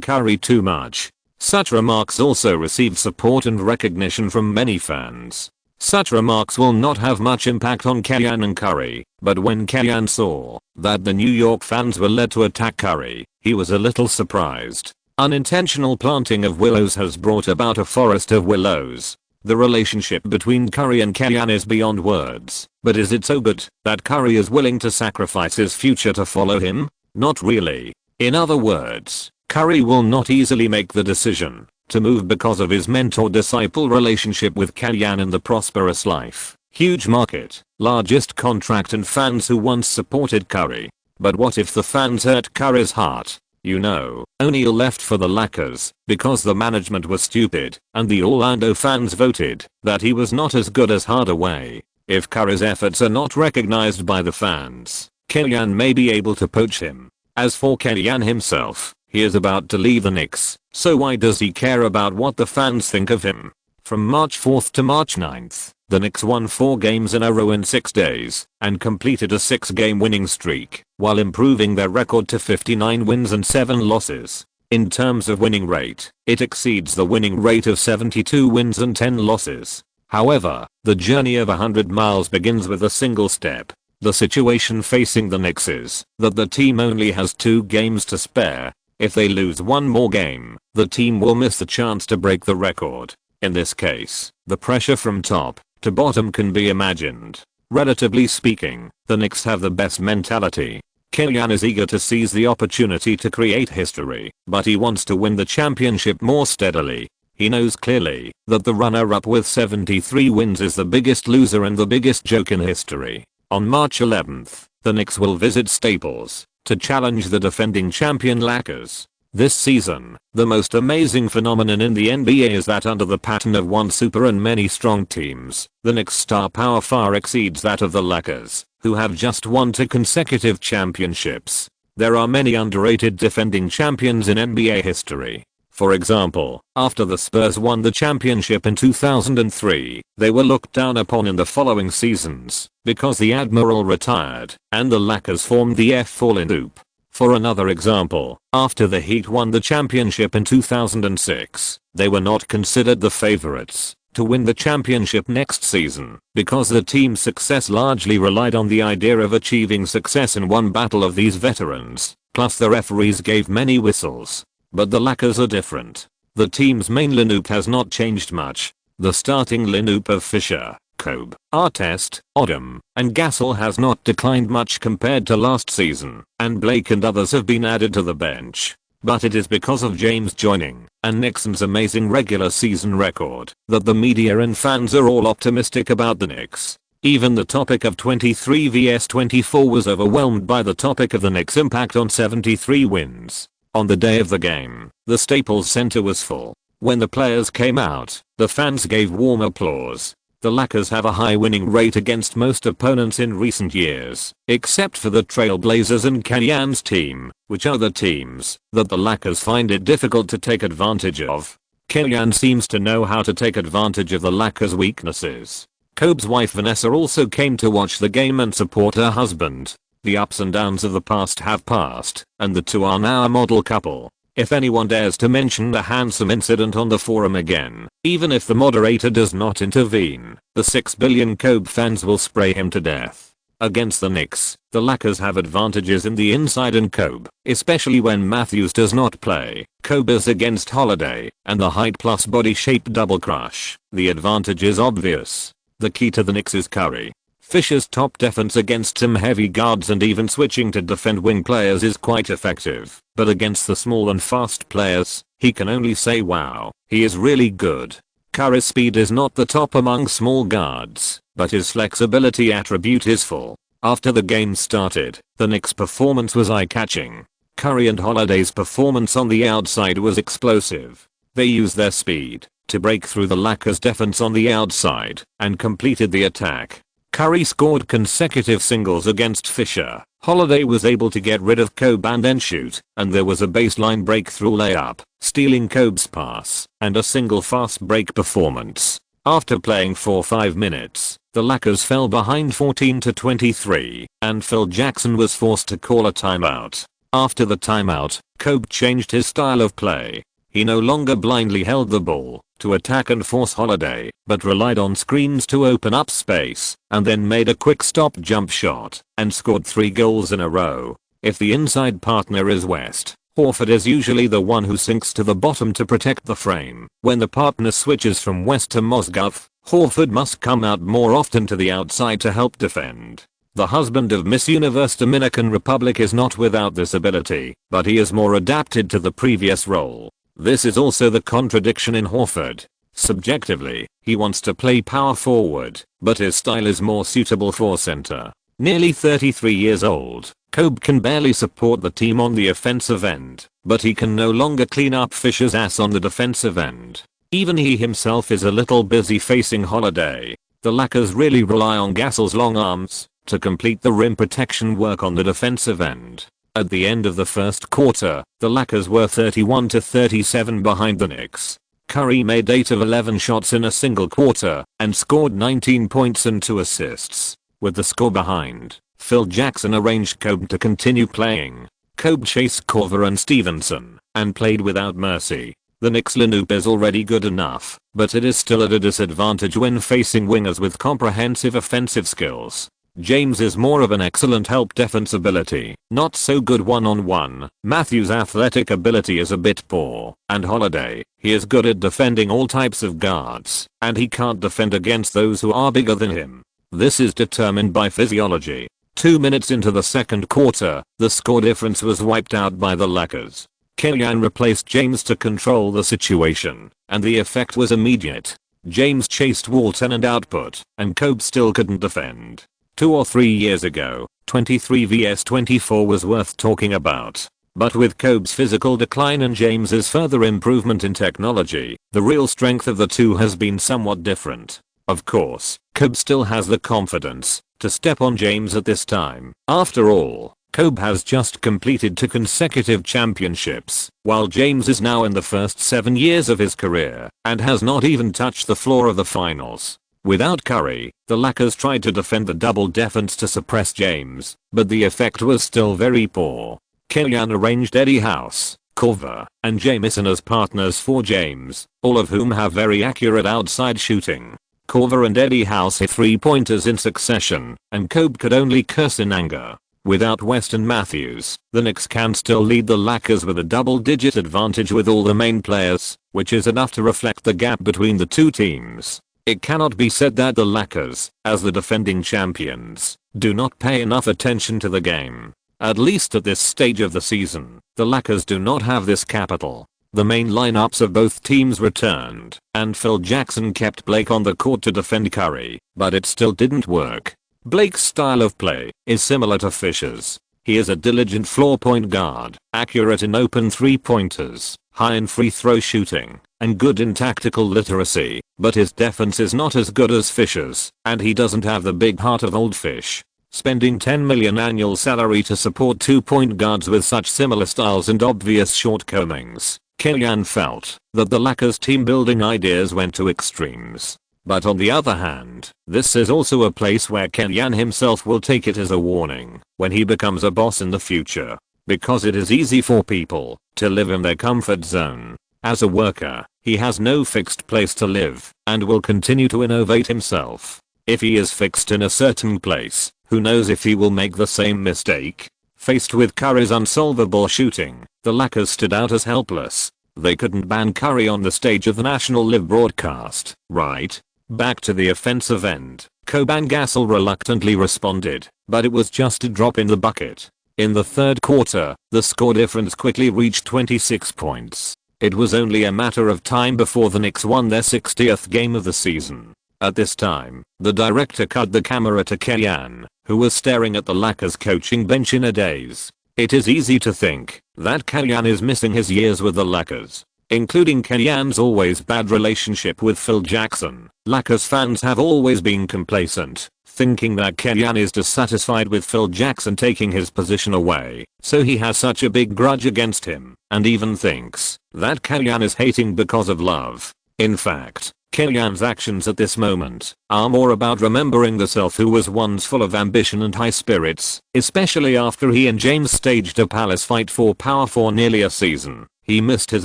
Curry too much. Such remarks also received support and recognition from many fans. Such remarks will not have much impact on Kellyanne and Curry, but when Kellyanne saw that the New York fans were led to attack Curry, he was a little surprised. Unintentional planting of willows has brought about a forest of willows. The relationship between Curry and Kellyanne is beyond words, but is it so good that Curry is willing to sacrifice his future to follow him? Not really. In other words, Curry will not easily make the decision to move because of his mentor-disciple relationship with Kellyanne and the prosperous life, huge market, largest contract and fans who once supported Curry. But what if the fans hurt Curry's heart? You know, O'Neal left for the Lakers because the management was stupid and the Orlando fans voted that he was not as good as Hardaway. If Curry's efforts are not recognized by the fans, Kellyanne may be able to poach him. As for Kellyanne himself, he is about to leave the Knicks, so why does he care about what the fans think of him? From March 4th to March 9th, the Knicks won 4 games in a row in 6 days and completed a 6-game winning streak while improving their record to 59 wins and 7 losses. In terms of winning rate, it exceeds the winning rate of 72 wins and 10 losses. However, the journey of 100 miles begins with a single step. The situation facing the Knicks is that the team only has 2 games to spare. If they lose one more game, the team will miss the chance to break the record. In this case, the pressure from top to bottom can be imagined. Relatively speaking, the Knicks have the best mentality. Kellyanne is eager to seize the opportunity to create history, but he wants to win the championship more steadily. He knows clearly that the runner-up with 73 wins is the biggest loser and the biggest joke in history. On March 11th, the Knicks will visit Staples to challenge the defending champion Lakers. This season, the most amazing phenomenon in the NBA is that under the pattern of one super and many strong teams, the Knicks' star power far exceeds that of the Lakers, who have just won 2 consecutive championships. There are many underrated defending champions in NBA history. For example, after the Spurs won the championship in 2003, they were looked down upon in the following seasons because the Admiral retired and the Lakers formed the F-Fallen Loop. For another example, after the Heat won the championship in 2006, they were not considered the favorites to win the championship next season because the team's success largely relied on the idea of achieving success in one battle of these veterans, plus the referees gave many whistles. But the Lakers are different. The team's main lineup has not changed much. The starting lineup of Fisher, Kobe, Artest, Odom, and Gasol has not declined much compared to last season, and Blake and others have been added to the bench. But it is because of James joining and Nixon's amazing regular season record that the media and fans are all optimistic about the Knicks. Even the topic of 23 vs 24 was overwhelmed by the topic of the Knicks' impact on 73 wins. On the day of the game, the Staples Center was full. When the players came out, the fans gave warm applause. The Lakers have a high winning rate against most opponents in recent years, except for the Trail Blazers and Kellyanne's team, which are the teams that the Lakers find it difficult to take advantage of. Kellyanne seems to know how to take advantage of the Lakers' weaknesses. Kobe's wife Vanessa also came to watch the game and support her husband. The ups and downs of the past have passed, and the two are now a model couple. If anyone dares to mention the handsome incident on the forum again, even if the moderator does not intervene, the 6 billion Kobe fans will spray him to death. Against the Knicks, the Lakers have advantages in the inside and Kobe, especially when Matthews does not play. Kobe is against Holiday, and the height plus body shape double crush. The advantage is obvious. The key to the Knicks is Curry. Fisher's top defense against some heavy guards and even switching to defend wing players is quite effective, but against the small and fast players, he can only say wow, he is really good. Curry's speed is not the top among small guards, but his flexibility attribute is full. After the game started, the Knicks' performance was eye-catching. Curry and Holiday's performance on the outside was explosive. They used their speed to break through the Lakers' defense on the outside and completed the attack. Curry scored consecutive singles against Fisher. Holiday was able to get rid of Kobe and then shoot, and there was a baseline breakthrough layup, stealing Kobe's pass, and a single fast break performance. After playing for 5 minutes, the Lakers fell behind 14-23, and Phil Jackson was forced to call a timeout. After the timeout, Kobe changed his style of play. He no longer blindly held the ball to attack and force Holiday, but relied on screens to open up space, and then made a quick stop jump shot, and scored 3 goals in a row. If the inside partner is West, Horford is usually the one who sinks to the bottom to protect the frame. When the partner switches from West to Mozgov, Horford must come out more often to the outside to help defend. The husband of Miss Universe Dominican Republic is not without this ability, but he is more adapted to the previous role. This is also the contradiction in Horford. Subjectively, he wants to play power forward, but his style is more suitable for center. Nearly 33 years old, Kobe can barely support the team on the offensive end, but he can no longer clean up Fisher's ass on the defensive end. Even he himself is a little busy facing Holiday. The Lakers really rely on Gasol's long arms to complete the rim protection work on the defensive end. At the end of the first quarter, the Lakers were 31-37 behind the Knicks. Curry made 8 of 11 shots in a single quarter and scored 19 points and 2 assists. With the score behind, Phil Jackson arranged Kobe to continue playing. Kobe chased Korver and Stevenson and played without mercy. The Knicks lineup is already good enough, but it is still at a disadvantage when facing wingers with comprehensive offensive skills. James is more of an excellent help defense ability, not so good one-on-one. Matthews' athletic ability is a bit poor, and Holiday, he is good at defending all types of guards, and he can't defend against those who are bigger than him. This is determined by physiology. 2 minutes into the second quarter, the score difference was wiped out by the Lakers. Kellyan replaced James to control the situation, and the effect was immediate. James chased Walton and output, and Kobe still couldn't defend. 2 or 3 years ago, 23 vs 24 was worth talking about. But with Kobe's physical decline and James's further improvement in technology, the real strength of the two has been somewhat different. Of course, Kobe still has the confidence to step on James at this time. After all, Kobe has just completed 2 consecutive championships, while James is now in the first 7 years of his career and has not even touched the floor of the finals. Without Curry, the Lakers tried to defend the double defense to suppress James, but the effect was still very poor. Kellyan arranged Eddie House, Korver, and Jamison as partners for James, all of whom have very accurate outside shooting. Korver and Eddie House hit 3-pointers in succession, and Kobe could only curse in anger. Without West and Matthews, the Knicks can still lead the Lakers with a double-digit advantage with all the main players, which is enough to reflect the gap between the two teams. It cannot be said that the Lakers, as the defending champions, do not pay enough attention to the game. At least at this stage of the season, the Lakers do not have this capital. The main lineups of both teams returned, and Phil Jackson kept Blake on the court to defend Curry, but it still didn't work. Blake's style of play is similar to Fisher's. He is a diligent floor point guard, accurate in open 3-pointers, high in free throw shooting, and good in tactical literacy, but his defense is not as good as Fisher's, and he doesn't have the big heart of old Fish. Spending $10 million annual salary to support 2-point guards with such similar styles and obvious shortcomings, Kellyan felt that the Lakers team building ideas went to extremes. But on the other hand, this is also a place where Kellyan himself will take it as a warning when he becomes a boss in the future, because it is easy for people to live in their comfort zone. As a worker, he has no fixed place to live and will continue to innovate himself. If he is fixed in a certain place, who knows if he will make the same mistake? Faced with Curry's unsolvable shooting, the Lakers stood out as helpless. They couldn't ban Curry on the stage of the national live broadcast, right? Back to the offensive end, Kobe and Gasol reluctantly responded, but it was just a drop in the bucket. In the third quarter, the score difference quickly reached 26 points. It was only a matter of time before the Knicks won their 60th game of the season. At this time, the director cut the camera to Kellyan, who was staring at the Lakers coaching bench in a daze. It is easy to think that Kellyan is missing his years with the Lakers, including Kellyan's always bad relationship with Phil Jackson. Lakers fans have always been complacent, thinking that Kellyan is dissatisfied with Phil Jackson taking his position away, so he has such a big grudge against him, and even thinks that Kellyan is hating because of love. In fact, Killian's actions at this moment are more about remembering the self who was once full of ambition and high spirits, especially after he and James staged a palace fight for power for nearly a season. He missed his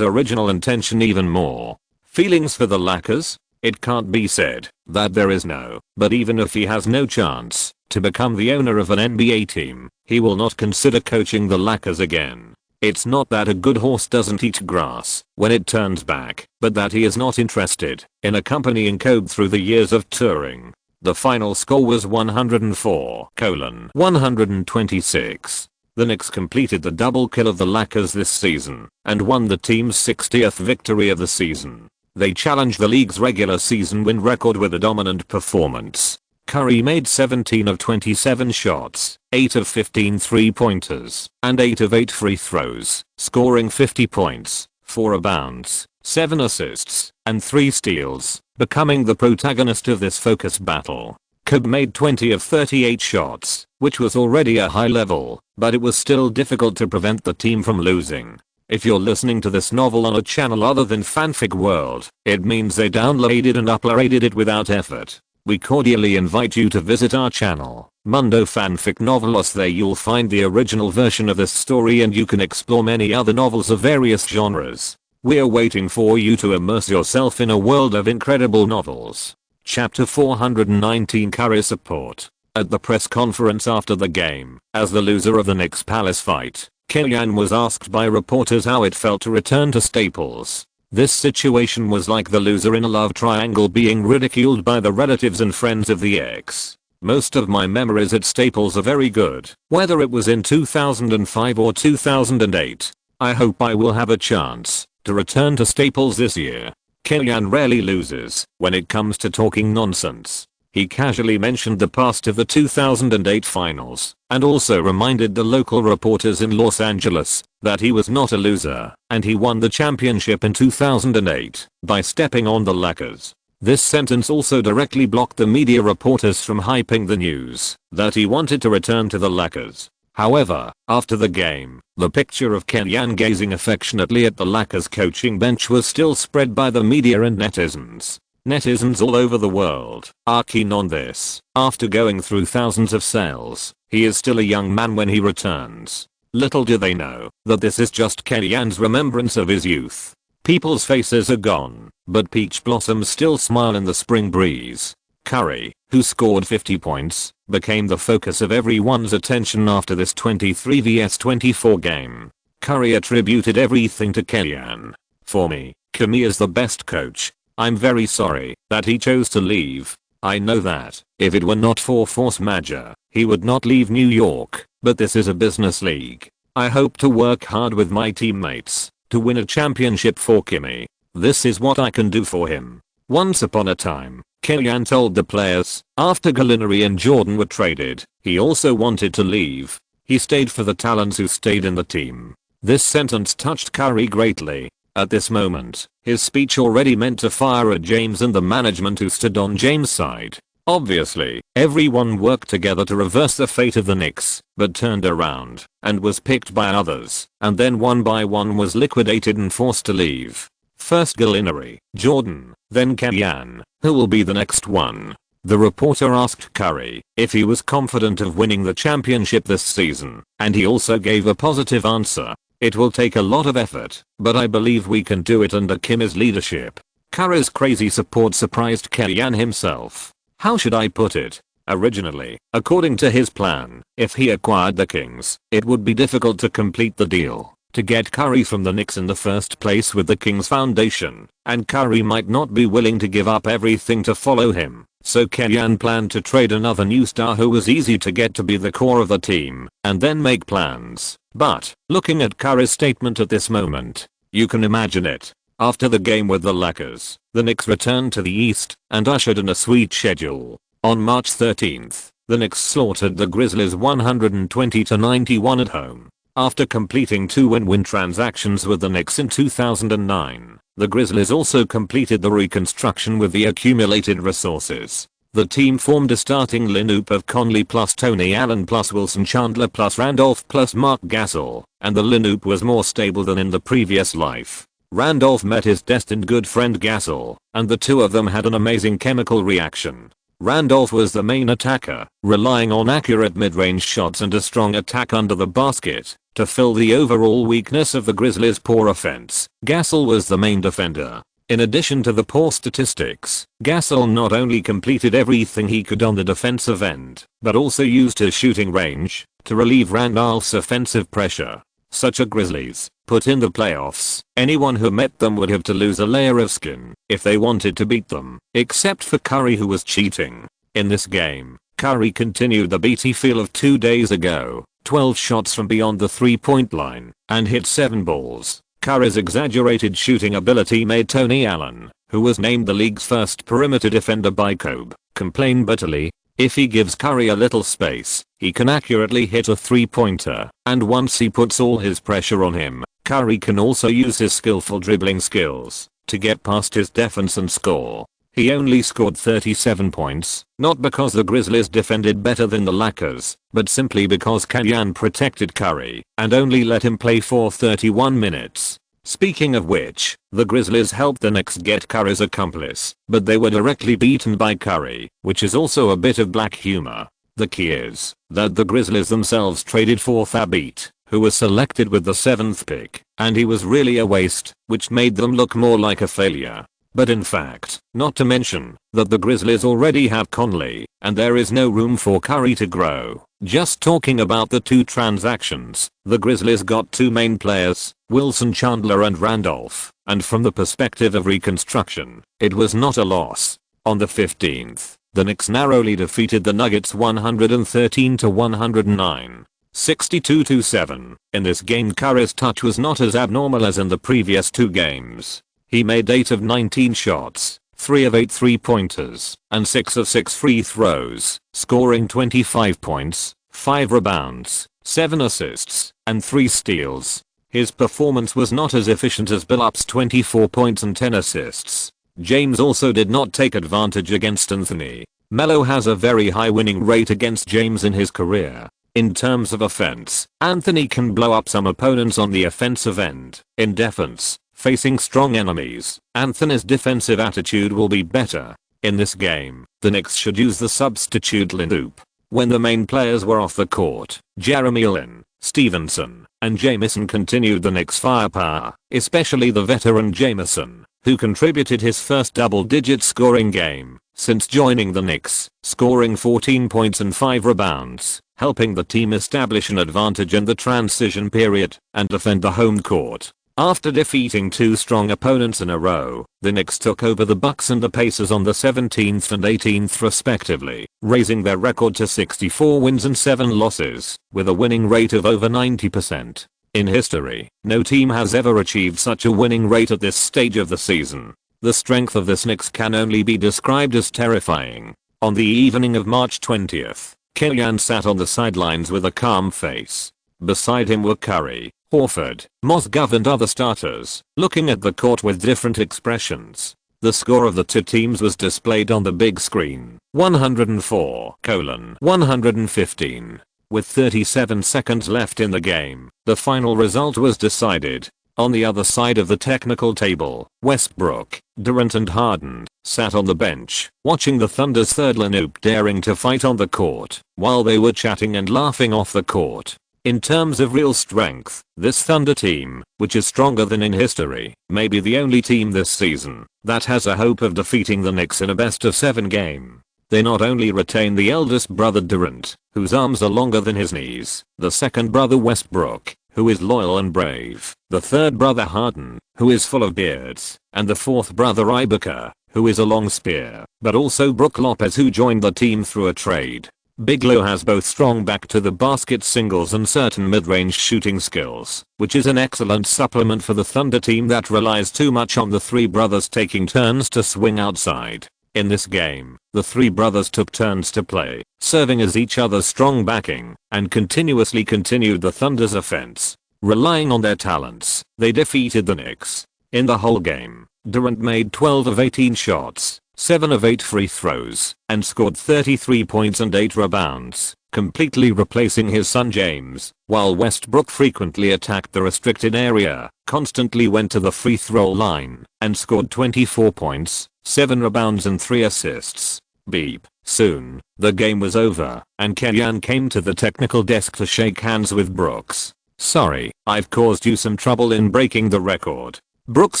original intention even more. Feelings for the Lakers? It can't be said that there is no, but even if he has no chance to become the owner of an NBA team, he will not consider coaching the Lakers again. It's not that a good horse doesn't eat grass when it turns back, but that he is not interested in accompanying Kobe through the years of touring. The final score was 104-126. The Knicks completed the double kill of the Lakers this season and won the team's 60th victory of the season. They challenged the league's regular season win record with a dominant performance. Curry made 17 of 27 shots, 8 of 15 3-pointers, and 8 of 8 free throws, scoring 50 points, 4 rebounds, 7 assists, and 3 steals, becoming the protagonist of this focus battle. Kobe made 20 of 38 shots, which was already a high level, but it was still difficult to prevent the team from losing. If you're listening to this novel on a channel other than Fanfic World, it means they downloaded and uploaded it without effort. We cordially invite you to visit our channel, Mundo Fanfic Novelos. There you'll find the original version of this story and you can explore many other novels of various genres. We're waiting for you to immerse yourself in a world of incredible novels. Chapter 419 Curry Support. At the press conference after the game, as the loser of the Knicks Palace fight, Killian was asked by reporters how it felt to return to Staples. This situation was like the loser in a love triangle being ridiculed by the relatives and friends of the ex. Most of my memories at Staples are very good, whether it was in 2005 or 2008. I hope I will have a chance to return to Staples this year. Killian rarely loses when it comes to talking nonsense. He casually mentioned the past of the 2008 finals and also reminded the local reporters in Los Angeles that he was not a loser and he won the championship in 2008 by stepping on the Lakers. This sentence also directly blocked the media reporters from hyping the news that he wanted to return to the Lakers. However, after the game, the picture of Killian gazing affectionately at the Lakers coaching bench was still spread by the media and netizens. Netizens all over the world are keen on this. After going through thousands of cells, he is still a young man when he returns. Little do they know that this is just Killian's remembrance of his youth. People's faces are gone, but peach blossoms still smile in the spring breeze. Curry, who scored 50 points, became the focus of everyone's attention after this 23 vs 24 game. Curry attributed everything to Killian. For me, Kobe is the best coach. I'm very sorry that he chose to leave. I know that if it were not for force majeure, he would not leave New York, but this is a business league. I hope to work hard with my teammates to win a championship for Kimmy. This is what I can do for him. Once upon a time, Killian told the players, after Gallinari and Jordan were traded, he also wanted to leave. He stayed for the talents who stayed in the team. This sentence touched Curry greatly. At this moment, his speech already meant to fire at James and the management who stood on James' side. Obviously, everyone worked together to reverse the fate of the Knicks, but turned around and was picked by others, and then one by one was liquidated and forced to leave. First Gallinari, Jordan, then Killian. Who will be the next one? The reporter asked Curry if he was confident of winning the championship this season, and he also gave a positive answer. It will take a lot of effort, but I believe we can do it under Kimmy's leadership. Curry's crazy support surprised Killian himself. How should I put it? Originally, according to his plan, if he acquired the Kings, it would be difficult to complete the deal to get Curry from the Knicks in the first place with the Kings Foundation, and Curry might not be willing to give up everything to follow him. So Killian planned to trade another new star who was easy to get to be the core of the team, and then make plans. But, looking at Curry's statement at this moment, you can imagine it. After the game with the Lakers, the Knicks returned to the East and ushered in a sweet schedule. On March 13th, the Knicks slaughtered the Grizzlies 120-91 at home. After completing 2 win-win transactions with the Knicks in 2009, the Grizzlies also completed the reconstruction with the accumulated resources. The team formed a starting lineup of Conley plus Tony Allen plus Wilson Chandler plus Randolph plus Mark Gasol, and the lineup was more stable than in the previous life. Randolph met his destined good friend Gasol, and the two of them had an amazing chemical reaction. Randolph was the main attacker, relying on accurate mid-range shots and a strong attack under the basket to fill the overall weakness of the Grizzlies' poor offense. Gasol was the main defender. In addition to the poor statistics, Gasol not only completed everything he could on the defensive end, but also used his shooting range to relieve Randolph's offensive pressure. Such a Grizzlies put in the playoffs, anyone who met them would have to lose a layer of skin if they wanted to beat them, except for Curry, who was cheating. In this game, Curry continued the beat he feel of 2 days ago, 12 shots from beyond the 3-point line, and hit 7 balls. Curry's exaggerated shooting ability made Tony Allen, who was named the league's first perimeter defender by Kobe, complain bitterly. If he gives Curry a little space, he can accurately hit a 3-pointer, and once he puts all his pressure on him, Curry can also use his skillful dribbling skills to get past his defense and score. He only scored 37 points, not because the Grizzlies defended better than the Lakers, but simply because Kenyon protected Curry and only let him play for 31 minutes. Speaking of which, the Grizzlies helped the Knicks get Curry's accomplice, but they were directly beaten by Curry, which is also a bit of black humor. The key is that the Grizzlies themselves traded for Thabit, who was selected with the 7th pick, and he was really a waste, which made them look more like a failure. But in fact, not to mention that the Grizzlies already have Conley, and there is no room for Curry to grow. Just talking about the two transactions, the Grizzlies got two main players, Wilson Chandler and Randolph, and from the perspective of reconstruction, it was not a loss. On the 15th, the Knicks narrowly defeated the Nuggets 113-109. 62-7. In this game, Curry's touch was not as abnormal as in the previous two games. He made 8 of 19 shots, 3 of 8 3-pointers, and 6 of 6 free throws, scoring 25 points, 5 rebounds, 7 assists, and 3 steals. His performance was not as efficient as Billup's 24 points and 10 assists. James also did not take advantage against Anthony. Melo has a very high winning rate against James in his career. In terms of offense, Anthony can blow up some opponents on the offensive end. In defense, facing strong enemies, Anthony's defensive attitude will be better. In this game, the Knicks should use the substitute lineup. When the main players were off the court, Jeremy Lin, Stevenson, and Jamison continued the Knicks' firepower, especially the veteran Jamison, who contributed his first double-digit scoring game since joining the Knicks, scoring 14 points and 5 rebounds, helping the team establish an advantage in the transition period and defend the home court. After defeating two strong opponents in a row, the Knicks took over the Bucks and the Pacers on the 17th and 18th respectively, raising their record to 64 wins and 7 losses, with a winning rate of over 90%. In history, no team has ever achieved such a winning rate at this stage of the season. The strength of this Knicks can only be described as terrifying. On the evening of March 20th, Kenyon sat on the sidelines with a calm face. Beside him were Curry, Horford, Mozgov and other starters, looking at the court with different expressions. The score of the two teams was displayed on the big screen, 104-115. With 37 seconds left in the game, the final result was decided. On the other side of the technical table, Westbrook, Durant and Harden sat on the bench, watching the Thunder's third lineup daring to fight on the court, while they were chatting and laughing off the court. In terms of real strength, this Thunder team, which is stronger than in history, may be the only team this season that has a hope of defeating the Knicks in a best-of-7 game. They not only retain the eldest brother Durant, whose arms are longer than his knees, the second brother Westbrook, who is loyal and brave, the third brother Harden, who is full of beards, and the fourth brother Ibaka, who is a long spear, but also Brook Lopez, who joined the team through a trade. Bigelow has both strong back-to-the-basket singles and certain mid-range shooting skills, which is an excellent supplement for the Thunder team that relies too much on the three brothers taking turns to swing outside. In this game, the three brothers took turns to play, serving as each other's strong backing, and continuously continued the Thunder's offense. Relying on their talents, they defeated the Knicks. In the whole game, Durant made 12 of 18 shots, 7 of 8 free throws, and scored 33 points and 8 rebounds. completely replacing his son James, while Westbrook frequently attacked the restricted area, constantly went to the free throw line, and scored 24 points, 7 rebounds and 3 assists. Beep. Soon, the game was over, and Kellyanne came to the technical desk to shake hands with Brooks. "Sorry, I've caused you some trouble in breaking the record." Brooks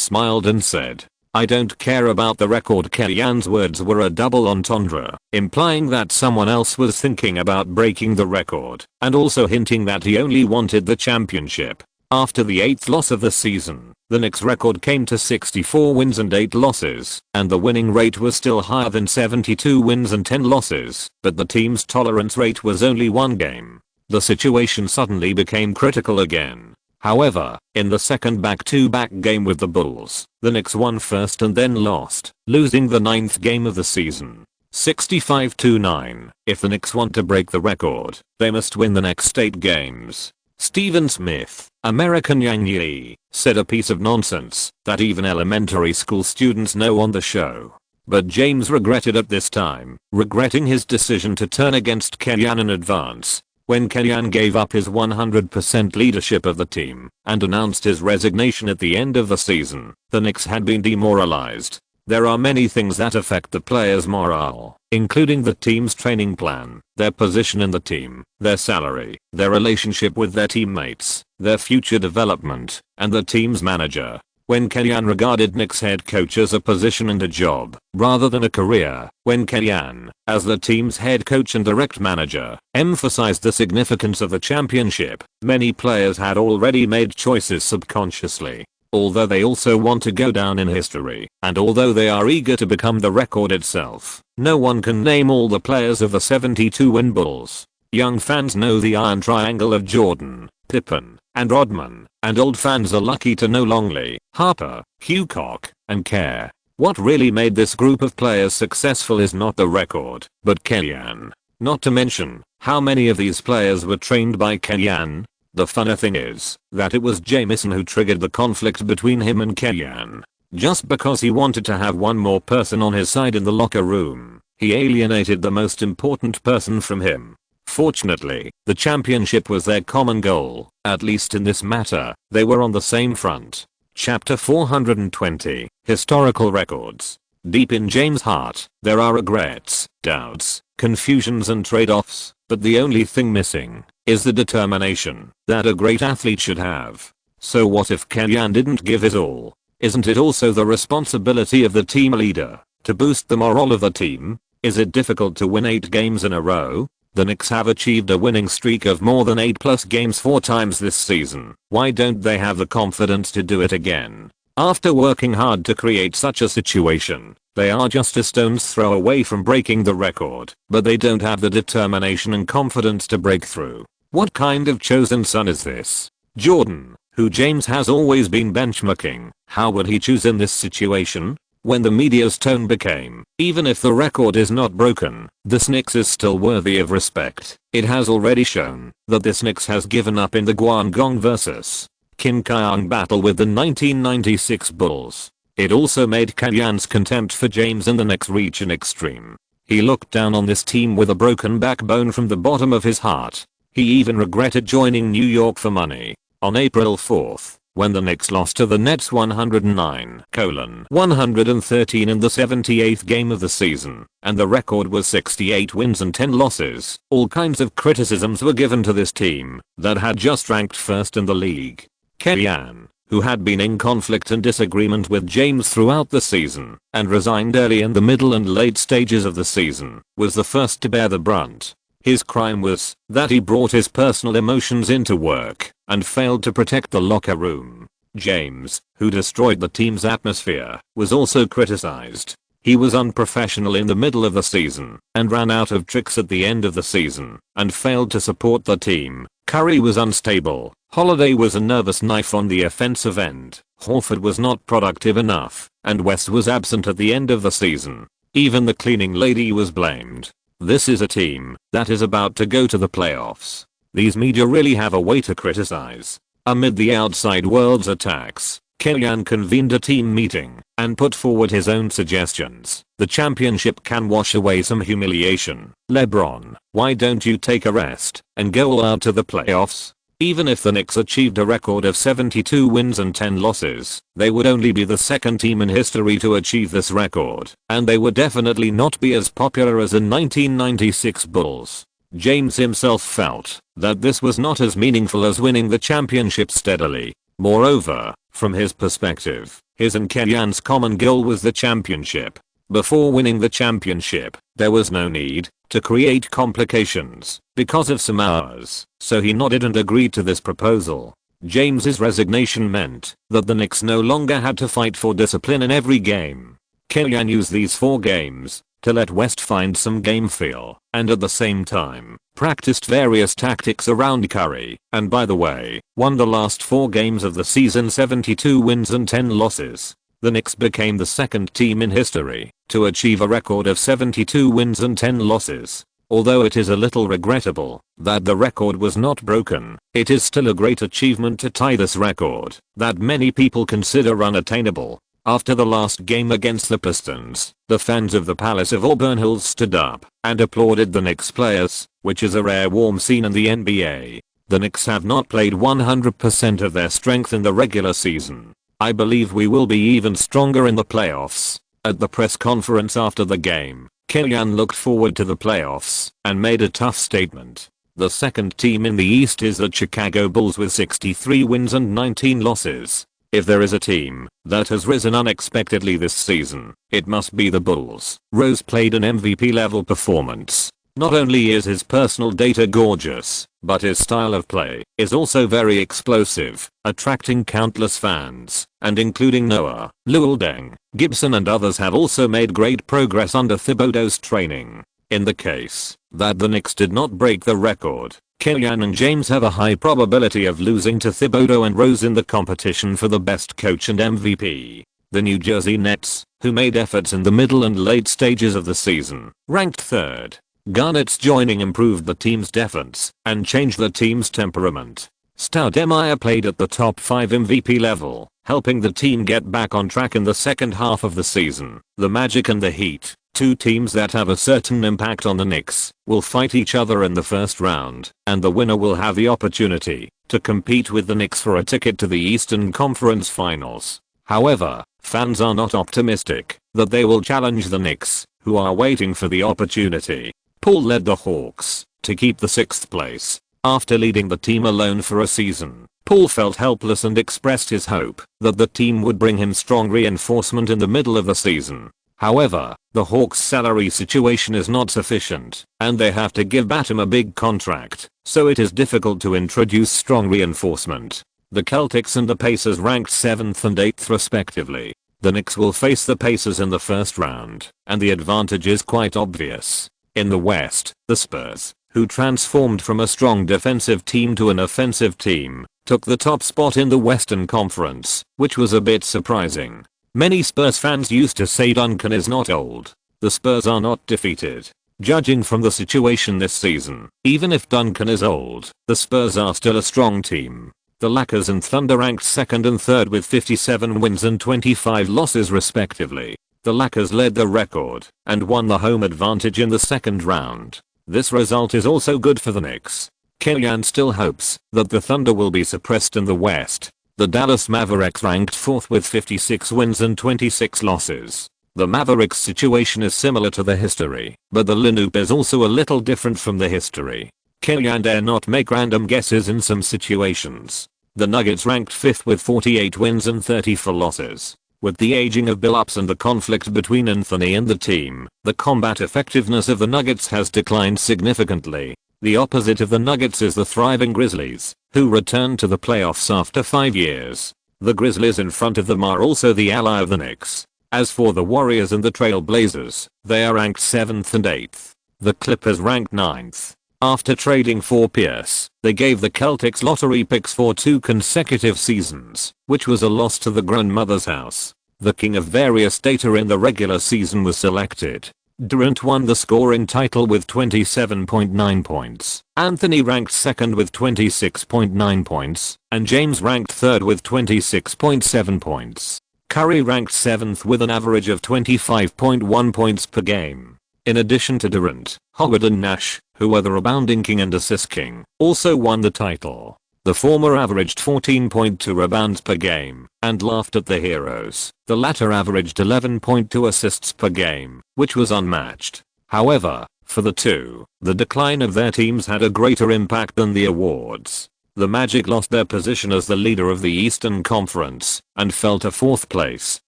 smiled and said, "I don't care about the record." Kellyanne's words were a double entendre, implying that someone else was thinking about breaking the record, and also hinting that he only wanted the championship. After the 8th loss of the season, the Knicks' record came to 64 wins and 8 losses, and the winning rate was still higher than 72 wins and 10 losses, but the team's tolerance rate was only 1 game. The situation suddenly became critical again. However, in the second back-to-back game with the Bulls, the Knicks won first and then lost, losing the 9th game of the season. 65-9. If the Knicks want to break the record, they must win the next 8 games. Stephen Smith, American Yang Yi, said a piece of nonsense that even elementary school students know on the show. But James regretted at this time, regretting his decision to turn against Kellyanne in advance. When Kellyanne gave up his 100% leadership of the team and announced his resignation at the end of the season, the Knicks had been demoralized. There are many things that affect the players' morale, including the team's training plan, their position in the team, their salary, their relationship with their teammates, their future development, and the team's manager. When Kellyanne regarded Knicks head coach as a position and a job, rather than a career, when Kellyanne, as the team's head coach and direct manager, emphasized the significance of the championship, many players had already made choices subconsciously. Although they also want to go down in history, and although they are eager to become the record itself, no one can name all the players of the 72-win Bulls. Young fans know the iron triangle of Jordan, Pippen, and Rodman, and old fans are lucky to know Longley, Harper, Hucock, and Kerr. What really made this group of players successful is not the record, but Kellyanne. Not to mention, how many of these players were trained by Kellyanne. The funny thing is that it was Jamison who triggered the conflict between him and Kellyanne. Just because he wanted to have one more person on his side in the locker room, he alienated the most important person from him. Fortunately, the championship was their common goal. At least in this matter, they were on the same front. Chapter 420, Historical Records. Deep in James' heart, there are regrets, doubts, confusions and trade-offs, but the only thing missing is the determination that a great athlete should have. So what if Kellyanne didn't give his all? Isn't it also the responsibility of the team leader to boost the morale of the team? Is it difficult to win 8 games in a row? The Knicks have achieved a winning streak of more than 8+ games 4 times this season. Why don't they have the confidence to do it again? After working hard to create such a situation, they are just a stone's throw away from breaking the record, but they don't have the determination and confidence to break through. What kind of chosen son is this? Jordan, who James has always been benchmarking, how would he choose in this situation? When the media's tone became, even if the record is not broken, this Knicks is still worthy of respect, it has already shown that this Knicks has given up in the Guangdong vs. Kim Kyung battle with the 1996 Bulls. It also made Kellyanne's contempt for James and the Knicks reach an extreme. He looked down on this team with a broken backbone from the bottom of his heart. He even regretted joining New York for money. On April 4th, when the Knicks lost to the Nets 109-113 in the 78th game of the season, and the record was 68 wins and 10 losses, all kinds of criticisms were given to this team that had just ranked first in the league. Kellyanne, who had been in conflict and disagreement with James throughout the season, and resigned early in the middle and late stages of the season, was the first to bear the brunt. His crime was that he brought his personal emotions into work and failed to protect the locker room. James, who destroyed the team's atmosphere, was also criticized. He was unprofessional in the middle of the season and ran out of tricks at the end of the season and failed to support the team. Curry was unstable. Holiday was a nervous knife on the offensive end. Horford was not productive enough, and West was absent at the end of the season. Even the cleaning lady was blamed. This is a team that is about to go to the playoffs. These media really have a way to criticize. Amid the outside world's attacks, Killian convened a team meeting and put forward his own suggestions. The championship can wash away some humiliation. LeBron, why don't you take a rest and go all out to the playoffs? Even if the Knicks achieved a record of 72 wins and 10 losses, they would only be the second team in history to achieve this record, and they would definitely not be as popular as the 1996 Bulls. James himself felt that this was not as meaningful as winning the championship steadily. Moreover, from his perspective, his and Killian's common goal was the championship. Before winning the championship, there was no need to create complications because of some hours, so he nodded and agreed to this proposal. James's resignation meant that the Knicks no longer had to fight for discipline in every game. Killian used these 4 games to let West find some game feel, and at the same time, practiced various tactics around Curry, and by the way, won the last 4 games of the season 72 wins and 10 losses. The Knicks became the second team in history to achieve a record of 72 wins and 10 losses. Although it is a little regrettable that the record was not broken, it is still a great achievement to tie this record that many people consider unattainable. After the last game against the Pistons, the fans of the Palace of Auburn Hills stood up and applauded the Knicks players, which is a rare warm scene in the NBA. The Knicks have not played 100% of their strength in the regular season. I believe we will be even stronger in the playoffs. At the press conference after the game, Killian looked forward to the playoffs and made a tough statement. The second team in the East is the Chicago Bulls with 63 wins and 19 losses. If there is a team that has risen unexpectedly this season, it must be the Bulls. Rose played an MVP level performance. Not only is his personal data gorgeous, but his style of play is also very explosive, attracting countless fans, and including Noah, Luol Deng, Gibson and others have also made great progress under Thibodeau's training. In the case that the Knicks did not break the record, Killian and James have a high probability of losing to Thibodeau and Rose in the competition for the best coach and MVP. The New Jersey Nets, who made efforts in the middle and late stages of the season, ranked 3rd. Garnett's joining improved the team's defense and changed the team's temperament. Stoudemire played at the top 5 MVP level, helping the team get back on track in the second half of the season. The Magic and the Heat, 2 teams that have a certain impact on the Knicks, will fight each other in the first round, and the winner will have the opportunity to compete with the Knicks for a ticket to the Eastern Conference Finals. However, fans are not optimistic that they will challenge the Knicks, who are waiting for the opportunity. Paul led the Hawks to keep the 6th place. After leading the team alone for a season, Paul felt helpless and expressed his hope that the team would bring him strong reinforcement in the middle of the season. However, the Hawks' salary situation is not sufficient, and they have to give Batum a big contract, so it is difficult to introduce strong reinforcement. The Celtics and the Pacers ranked 7th and 8th respectively. The Knicks will face the Pacers in the first round, and the advantage is quite obvious. In the West, the Spurs, who transformed from a strong defensive team to an offensive team, took the top spot in the Western Conference, which was a bit surprising. Many Spurs fans used to say Duncan is not old. The Spurs are not defeated. Judging from the situation this season, even if Duncan is old, the Spurs are still a strong team. The Lakers and Thunder ranked 2nd and 3rd with 57 wins and 25 losses respectively. The Lakers led the record and won the home advantage in the second round. This result is also good for the Knicks. Killian still hopes that the Thunder will be suppressed in the West. The Dallas Mavericks ranked 4th with 56 wins and 26 losses. The Mavericks situation is similar to the history, but the lineup is also a little different from the history. Killian dare not make random guesses in some situations. The Nuggets ranked 5th with 48 wins and 34 losses. With the aging of Billups and the conflict between Anthony and the team, the combat effectiveness of the Nuggets has declined significantly. The opposite of the Nuggets is the thriving Grizzlies, who returned to the playoffs after 5 years. The Grizzlies in front of them are also the ally of the Knicks. As for the Warriors and the Trail Blazers, they are ranked 7th and 8th. The Clippers ranked 9th. After trading for Pierce, they gave the Celtics lottery picks for 2 consecutive seasons, which was a loss to the grandmother's house. The king of various data in the regular season was selected. Durant won the scoring title with 27.9 points. Anthony ranked second with 26.9 points, and James ranked third with 26.7 points. Curry ranked 7th with an average of 25.1 points per game. In addition to Durant, Howard and Nash, who were the rebounding king and assist king, also won the title. The former averaged 14.2 rebounds per game and laughed at the heroes. The latter averaged 11.2 assists per game, which was unmatched. However, for the two, the decline of their teams had a greater impact than the awards. The Magic lost their position as the leader of the Eastern Conference and fell to 4th place.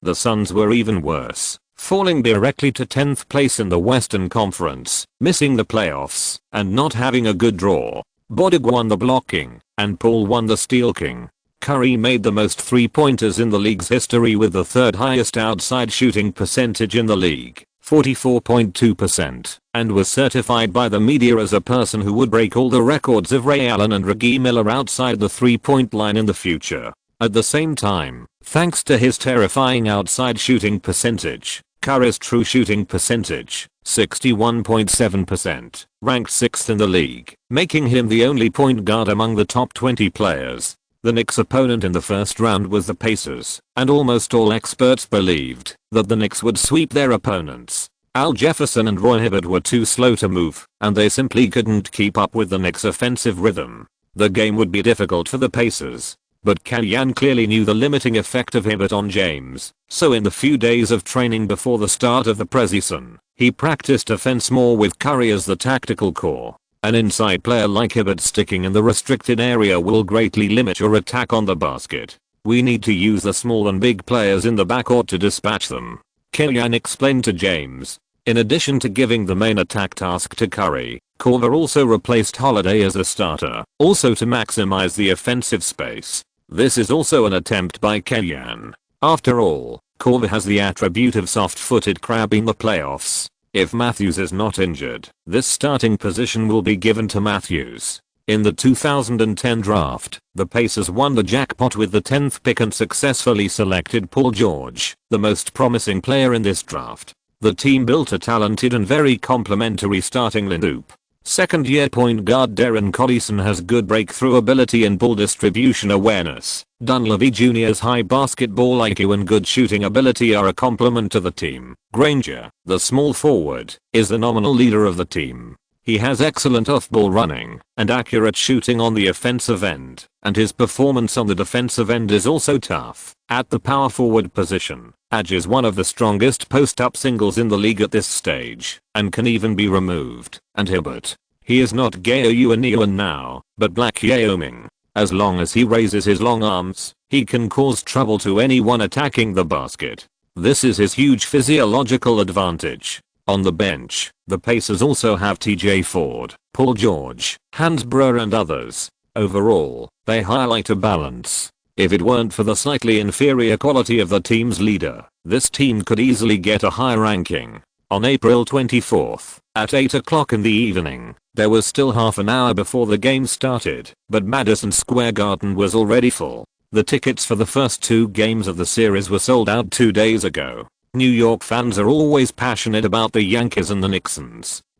The Suns were even worse, falling directly to 10th place in the Western Conference, missing the playoffs and not having a good draw. Bodig won the blocking, and Paul won the steal king. Curry made the most 3-pointers in the league's history with the 3rd highest outside shooting percentage in the league, 44.2%, and was certified by the media as a person who would break all the records of Ray Allen and Reggie Miller outside the 3-point line in the future. At the same time, thanks to his terrifying outside shooting percentage, Curry's true shooting percentage, 61.7%, ranked 6th in the league, making him the only point guard among the top 20 players. The Knicks' opponent in the first round was the Pacers, and almost all experts believed that the Knicks would sweep their opponents. Al Jefferson and Roy Hibbert were too slow to move, and they simply couldn't keep up with the Knicks' offensive rhythm. The game would be difficult for the Pacers, but Kellyanne clearly knew the limiting effect of Hibbert on James, so in the few days of training before the start of the preseason, he practiced offense more with Curry as the tactical core. An inside player like Hibbert sticking in the restricted area will greatly limit your attack on the basket. We need to use the small and big players in the backcourt to dispatch them, Kellyanne explained to James. In addition to giving the main attack task to Curry, Korver also replaced Holiday as a starter, also to maximize the offensive space. This is also an attempt by Kellyanne. After all, Korver has the attribute of soft-footed crab in the playoffs. If Matthews is not injured, this starting position will be given to Matthews. In the 2010 draft, the Pacers won the jackpot with the 10th pick and successfully selected Paul George, the most promising player in this draft. The team built a talented and very complementary starting lineup. Second-year point guard Darren Collison has good breakthrough ability and ball distribution awareness. Dunleavy Jr.'s high basketball IQ and good shooting ability are a complement to the team. Granger, the small forward, is the nominal leader of the team. He has excellent off-ball running and accurate shooting on the offensive end, and his performance on the defensive end is also tough. At the power forward position, Adge is one of the strongest post-up singles in the league at this stage, and can even be removed. And Hibbert. He is not Gao Yuan now, but Black Yao Ming. As long as he raises his long arms, he can cause trouble to anyone attacking the basket. This is his huge physiological advantage. On the bench, the Pacers also have TJ Ford, Paul George, Hansbrough and others. Overall, they highlight a balance. If it weren't for the slightly inferior quality of the team's leader, this team could easily get a high ranking. On April 24th, at 8 o'clock in the evening, there was still half an hour before the game started, but Madison Square Garden was already full. The tickets for the first 2 games of the series were sold out 2 days ago. New York fans are always passionate about the Yankees and the Knicks.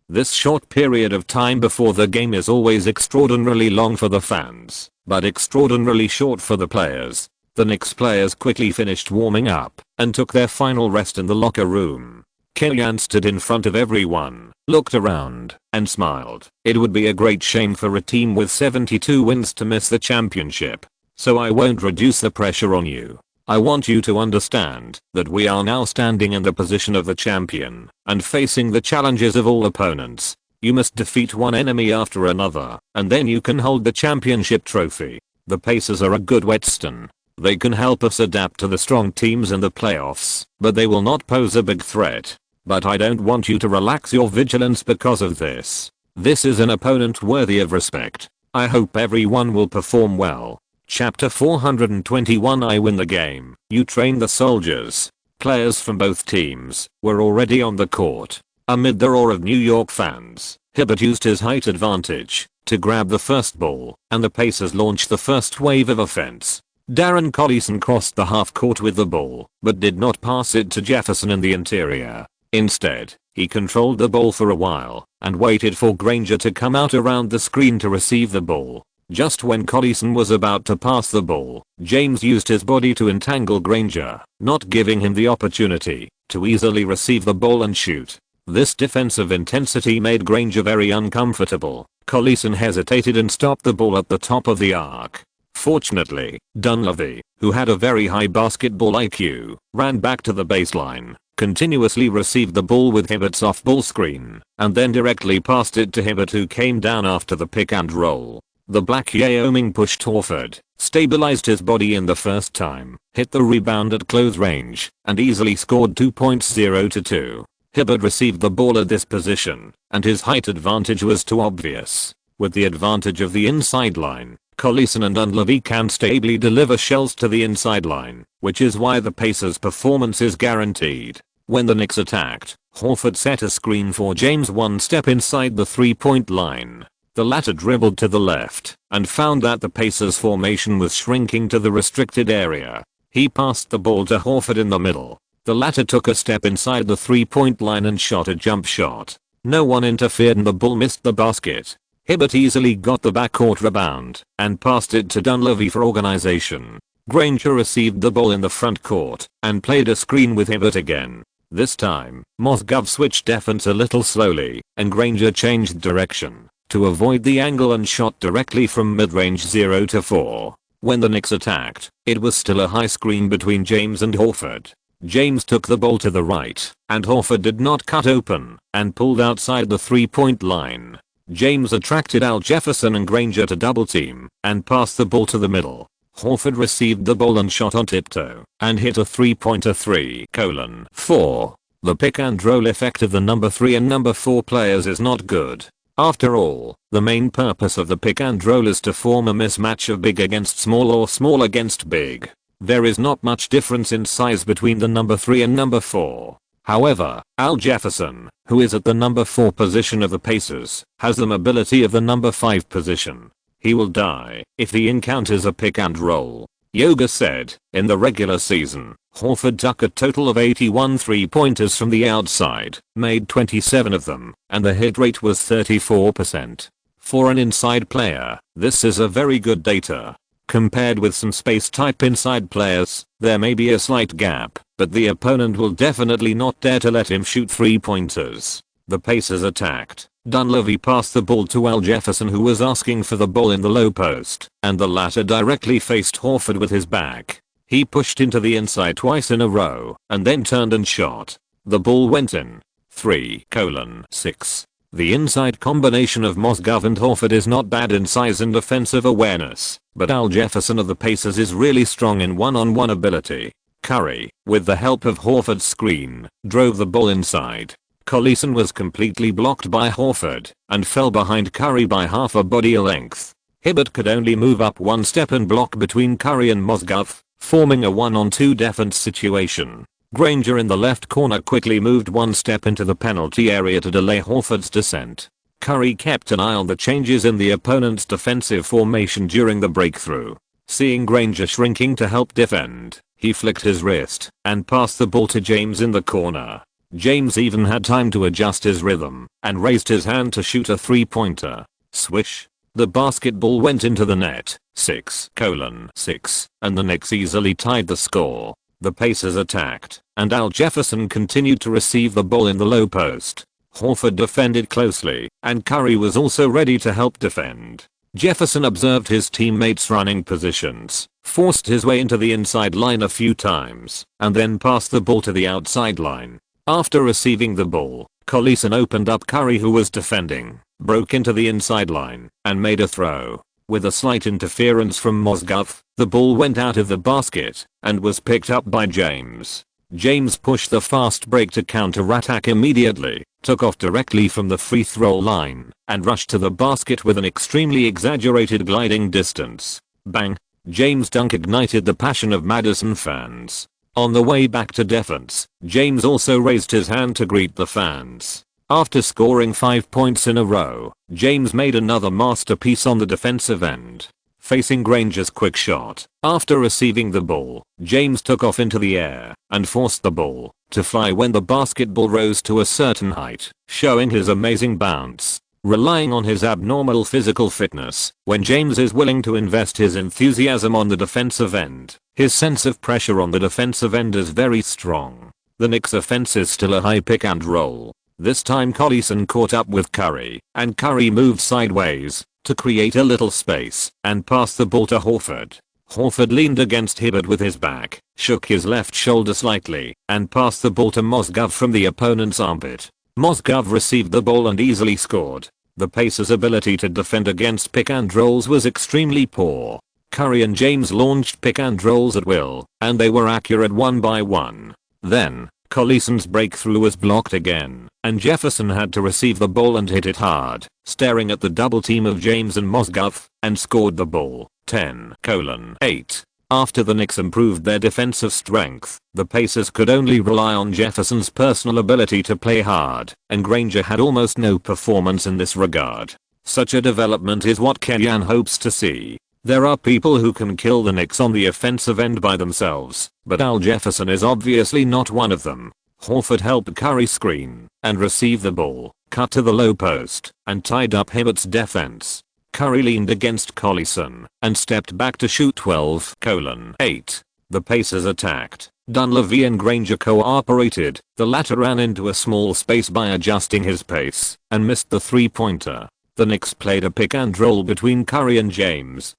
This short period of time before the game is always extraordinarily long for the fans, but extraordinarily short for the players. The Knicks players quickly finished warming up and took their final rest in the locker room. Kellyanne stood in front of everyone, looked around, and smiled. It would be a great shame for a team with 72 wins to miss the championship. So I won't reduce the pressure on you. I want you to understand that we are now standing in the position of the champion and facing the challenges of all opponents. You must defeat one enemy after another, and then you can hold the championship trophy. The Pacers are a good whetstone. They can help us adapt to the strong teams in the playoffs, but they will not pose a big threat. But I don't want you to relax your vigilance because of this. This is an opponent worthy of respect. I hope everyone will perform well. Chapter 421 I win the game. You train the soldiers. Players from both teams were already on the court. Amid the roar of New York fans, Hibbert used his height advantage to grab the first ball, and the Pacers launched the first wave of offense. Darren Collison crossed the half court with the ball, but did not pass it to Jefferson in the interior. Instead, He controlled the ball for a while and waited for Granger to come out around the screen to receive the ball. Just when Collison was about to pass the ball, James used his body to entangle Granger, not giving him the opportunity to easily receive the ball and shoot. This defensive intensity made Granger very uncomfortable. Collison hesitated and stopped the ball at the top of the arc. Fortunately, Dunleavy, who had a very high basketball IQ, ran back to the baseline, continuously received the ball with Hibbert's off-ball screen, and then directly passed it to Hibbert, who came down after the pick and roll. The Black Wyoming pushed Horford, stabilized his body in the first time, hit the rebound at close range, and easily scored 2 points 0-2. Hibbert received the ball at this position, and his height advantage was too obvious. With the advantage of the inside line, Collison and Dunleavy can stably deliver shells to the inside line, which is why the Pacers' performance is guaranteed. When the Knicks attacked, Horford set a screen for James one step inside the 3-point line. The latter dribbled to the left and found that the Pacers' formation was shrinking to the restricted area. He passed the ball to Horford in the middle. The latter took a step inside the 3-point line and shot a jump shot. No one interfered and the ball missed the basket. Hibbert easily got the backcourt rebound and passed it to Dunleavy for organization. Granger received the ball in the front court and played a screen with Hibbert again. This time, Mozgov switched defense a little slowly and Granger changed direction to avoid the angle and shot directly from mid-range 0-4. When the Knicks attacked, it was still a high screen between James and Horford. James took the ball to the right, and Horford did not cut open and pulled outside the 3-point line. James attracted Al Jefferson and Granger to double team and passed the ball to the middle. Horford received the ball and shot on tiptoe and hit a 3-pointer 3:4. The pick and roll effect of the number 3 and number 4 players is not good. After all, the main purpose of the pick and roll is to form a mismatch of big against small or small against big. There is not much difference in size between the number 3 and number 4. However, Al Jefferson, who is at the number 4 position of the Pacers, has the mobility of the number 5 position. He will die if he encounters a pick and roll. Yoga said, in the regular season, Horford took a total of 81 3-pointers from the outside, made 27 of them, and the hit rate was 34%. For an inside player, this is a very good data. Compared with some space-type inside players, there may be a slight gap, but the opponent will definitely not dare to let him shoot 3-pointers. The Pacers attacked. Dunleavy passed the ball to Al Jefferson, who was asking for the ball in the low post, and the latter directly faced Horford with his back. He pushed into the inside twice in a row, and then turned and shot. The ball went in. 3:6. The inside combination of Mozgov and Horford is not bad in size and offensive awareness, but Al Jefferson of the Pacers is really strong in one-on-one ability. Curry, with the help of Horford's screen, drove the ball inside. Collison was completely blocked by Horford and fell behind Curry by half a body length. Hibbert could only move up one step and block between Curry and Mozgov, forming a 1-on-2 defense situation. Granger in the left corner quickly moved one step into the penalty area to delay Horford's descent. Curry kept an eye on the changes in the opponent's defensive formation during the breakthrough. Seeing Granger shrinking to help defend, he flicked his wrist and passed the ball to James in the corner. James even had time to adjust his rhythm and raised his hand to shoot a 3-pointer. Swish. The basketball went into the net. 6:6, and the Knicks easily tied the score. The Pacers attacked, and Al Jefferson continued to receive the ball in the low post. Horford defended closely, and Curry was also ready to help defend. Jefferson observed his teammates' running positions, forced his way into the inside line a few times, and then passed the ball to the outside line. After receiving the ball, Collison opened up Curry, who was defending, broke into the inside line, and made a throw. With a slight interference from Mozgov, the ball went out of the basket and was picked up by James. James pushed the fast break to counter-attack immediately, took off directly from the free throw line, and rushed to the basket with an extremely exaggerated gliding distance. Bang! James' dunk ignited the passion of Madison fans. On the way back to defense, James also raised his hand to greet the fans. After scoring 5 points in a row, James made another masterpiece on the defensive end. facing Granger's quick shot. After receiving the ball, James took off into the air and forced the ball to fly when the basketball rose to a certain height, showing his amazing bounce. Relying on his abnormal physical fitness, when James is willing to invest his enthusiasm on the defensive end, his sense of pressure on the defensive end is very strong. The Knicks' offense is still a high pick and roll. This time Collison caught up with Curry, and Curry moved sideways to create a little space and passed the ball to Horford. Horford leaned against Hibbert with his back, shook his left shoulder slightly, and passed the ball to Mozgov from the opponent's armpit. Mozgov received the ball and easily scored. The Pacers' ability to defend against pick and rolls was extremely poor. Curry and James launched pick and rolls at will, and they were accurate one by one. Then, Collison's breakthrough was blocked again, and Jefferson had to receive the ball and hit it hard, staring at the double team of James and Mozgov, and scored the ball. 10:8. After the Knicks improved their defensive strength, the Pacers could only rely on Jefferson's personal ability to play hard, and Granger had almost no performance in this regard. Such a development is what Kellyan hopes to see. There are people who can kill the Knicks on the offensive end by themselves, but Al Jefferson is obviously not one of them. Horford helped Curry screen and receive the ball, cut to the low post, and tied up Hibbert's defense. Curry leaned against Collison and stepped back to shoot 12:8. The Pacers attacked. Dunleavy and Granger cooperated. The latter ran into a small space by adjusting his pace and missed the three-pointer. The Knicks played a pick and roll between Curry and James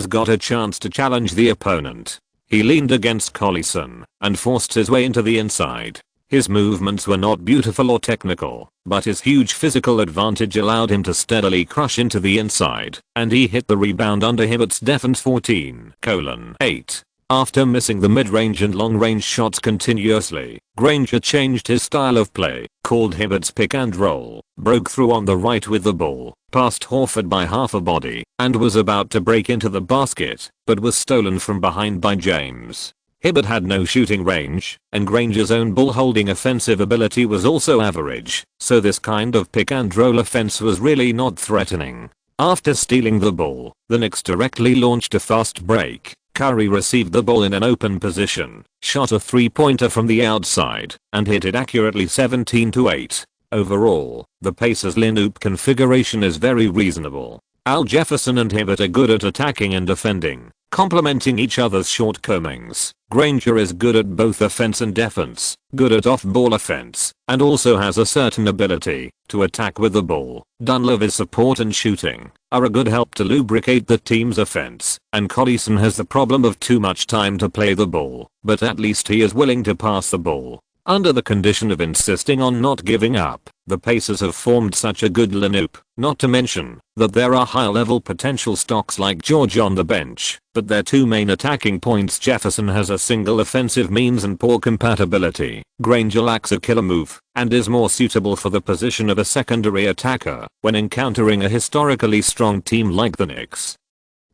got a chance to challenge the opponent. He leaned against Collison and forced his way into the inside. His movements were not beautiful or technical, but his huge physical advantage allowed him to steadily crush into the inside, and he hit the rebound under Hibbert's defense. 14:8. After missing the mid-range and long-range shots continuously, Granger changed his style of play, called Hibbert's pick and roll, broke through on the right with the ball, passed Horford by half a body, and was about to break into the basket, but was stolen from behind by James. Hibbert had no shooting range, and Granger's own ball-holding offensive ability was also average, so this kind of pick and roll offense was really not threatening. After stealing the ball, the Knicks directly launched a fast break. Curry received the ball in an open position, shot a three-pointer from the outside, and hit it accurately. 17-8. Overall, the Pacers' lineup configuration is very reasonable. Al Jefferson and Hibbert are good at attacking and defending, complementing each other's shortcomings. Granger is good at both offense and defense, good at off-ball offense, and also has a certain ability to attack with the ball. Dunleavy's support and shooting are a good help to lubricate the team's offense, and Collison has the problem of too much time to play the ball, but at least he is willing to pass the ball. Under the condition of insisting on not giving up, the Pacers have formed such a good lineup, not to mention that there are high-level potential stocks like George on the bench, but their two main attacking points. Jefferson has a single offensive means and poor compatibility. Granger lacks a killer move, and is more suitable for the position of a secondary attacker when encountering a historically strong team like the Knicks.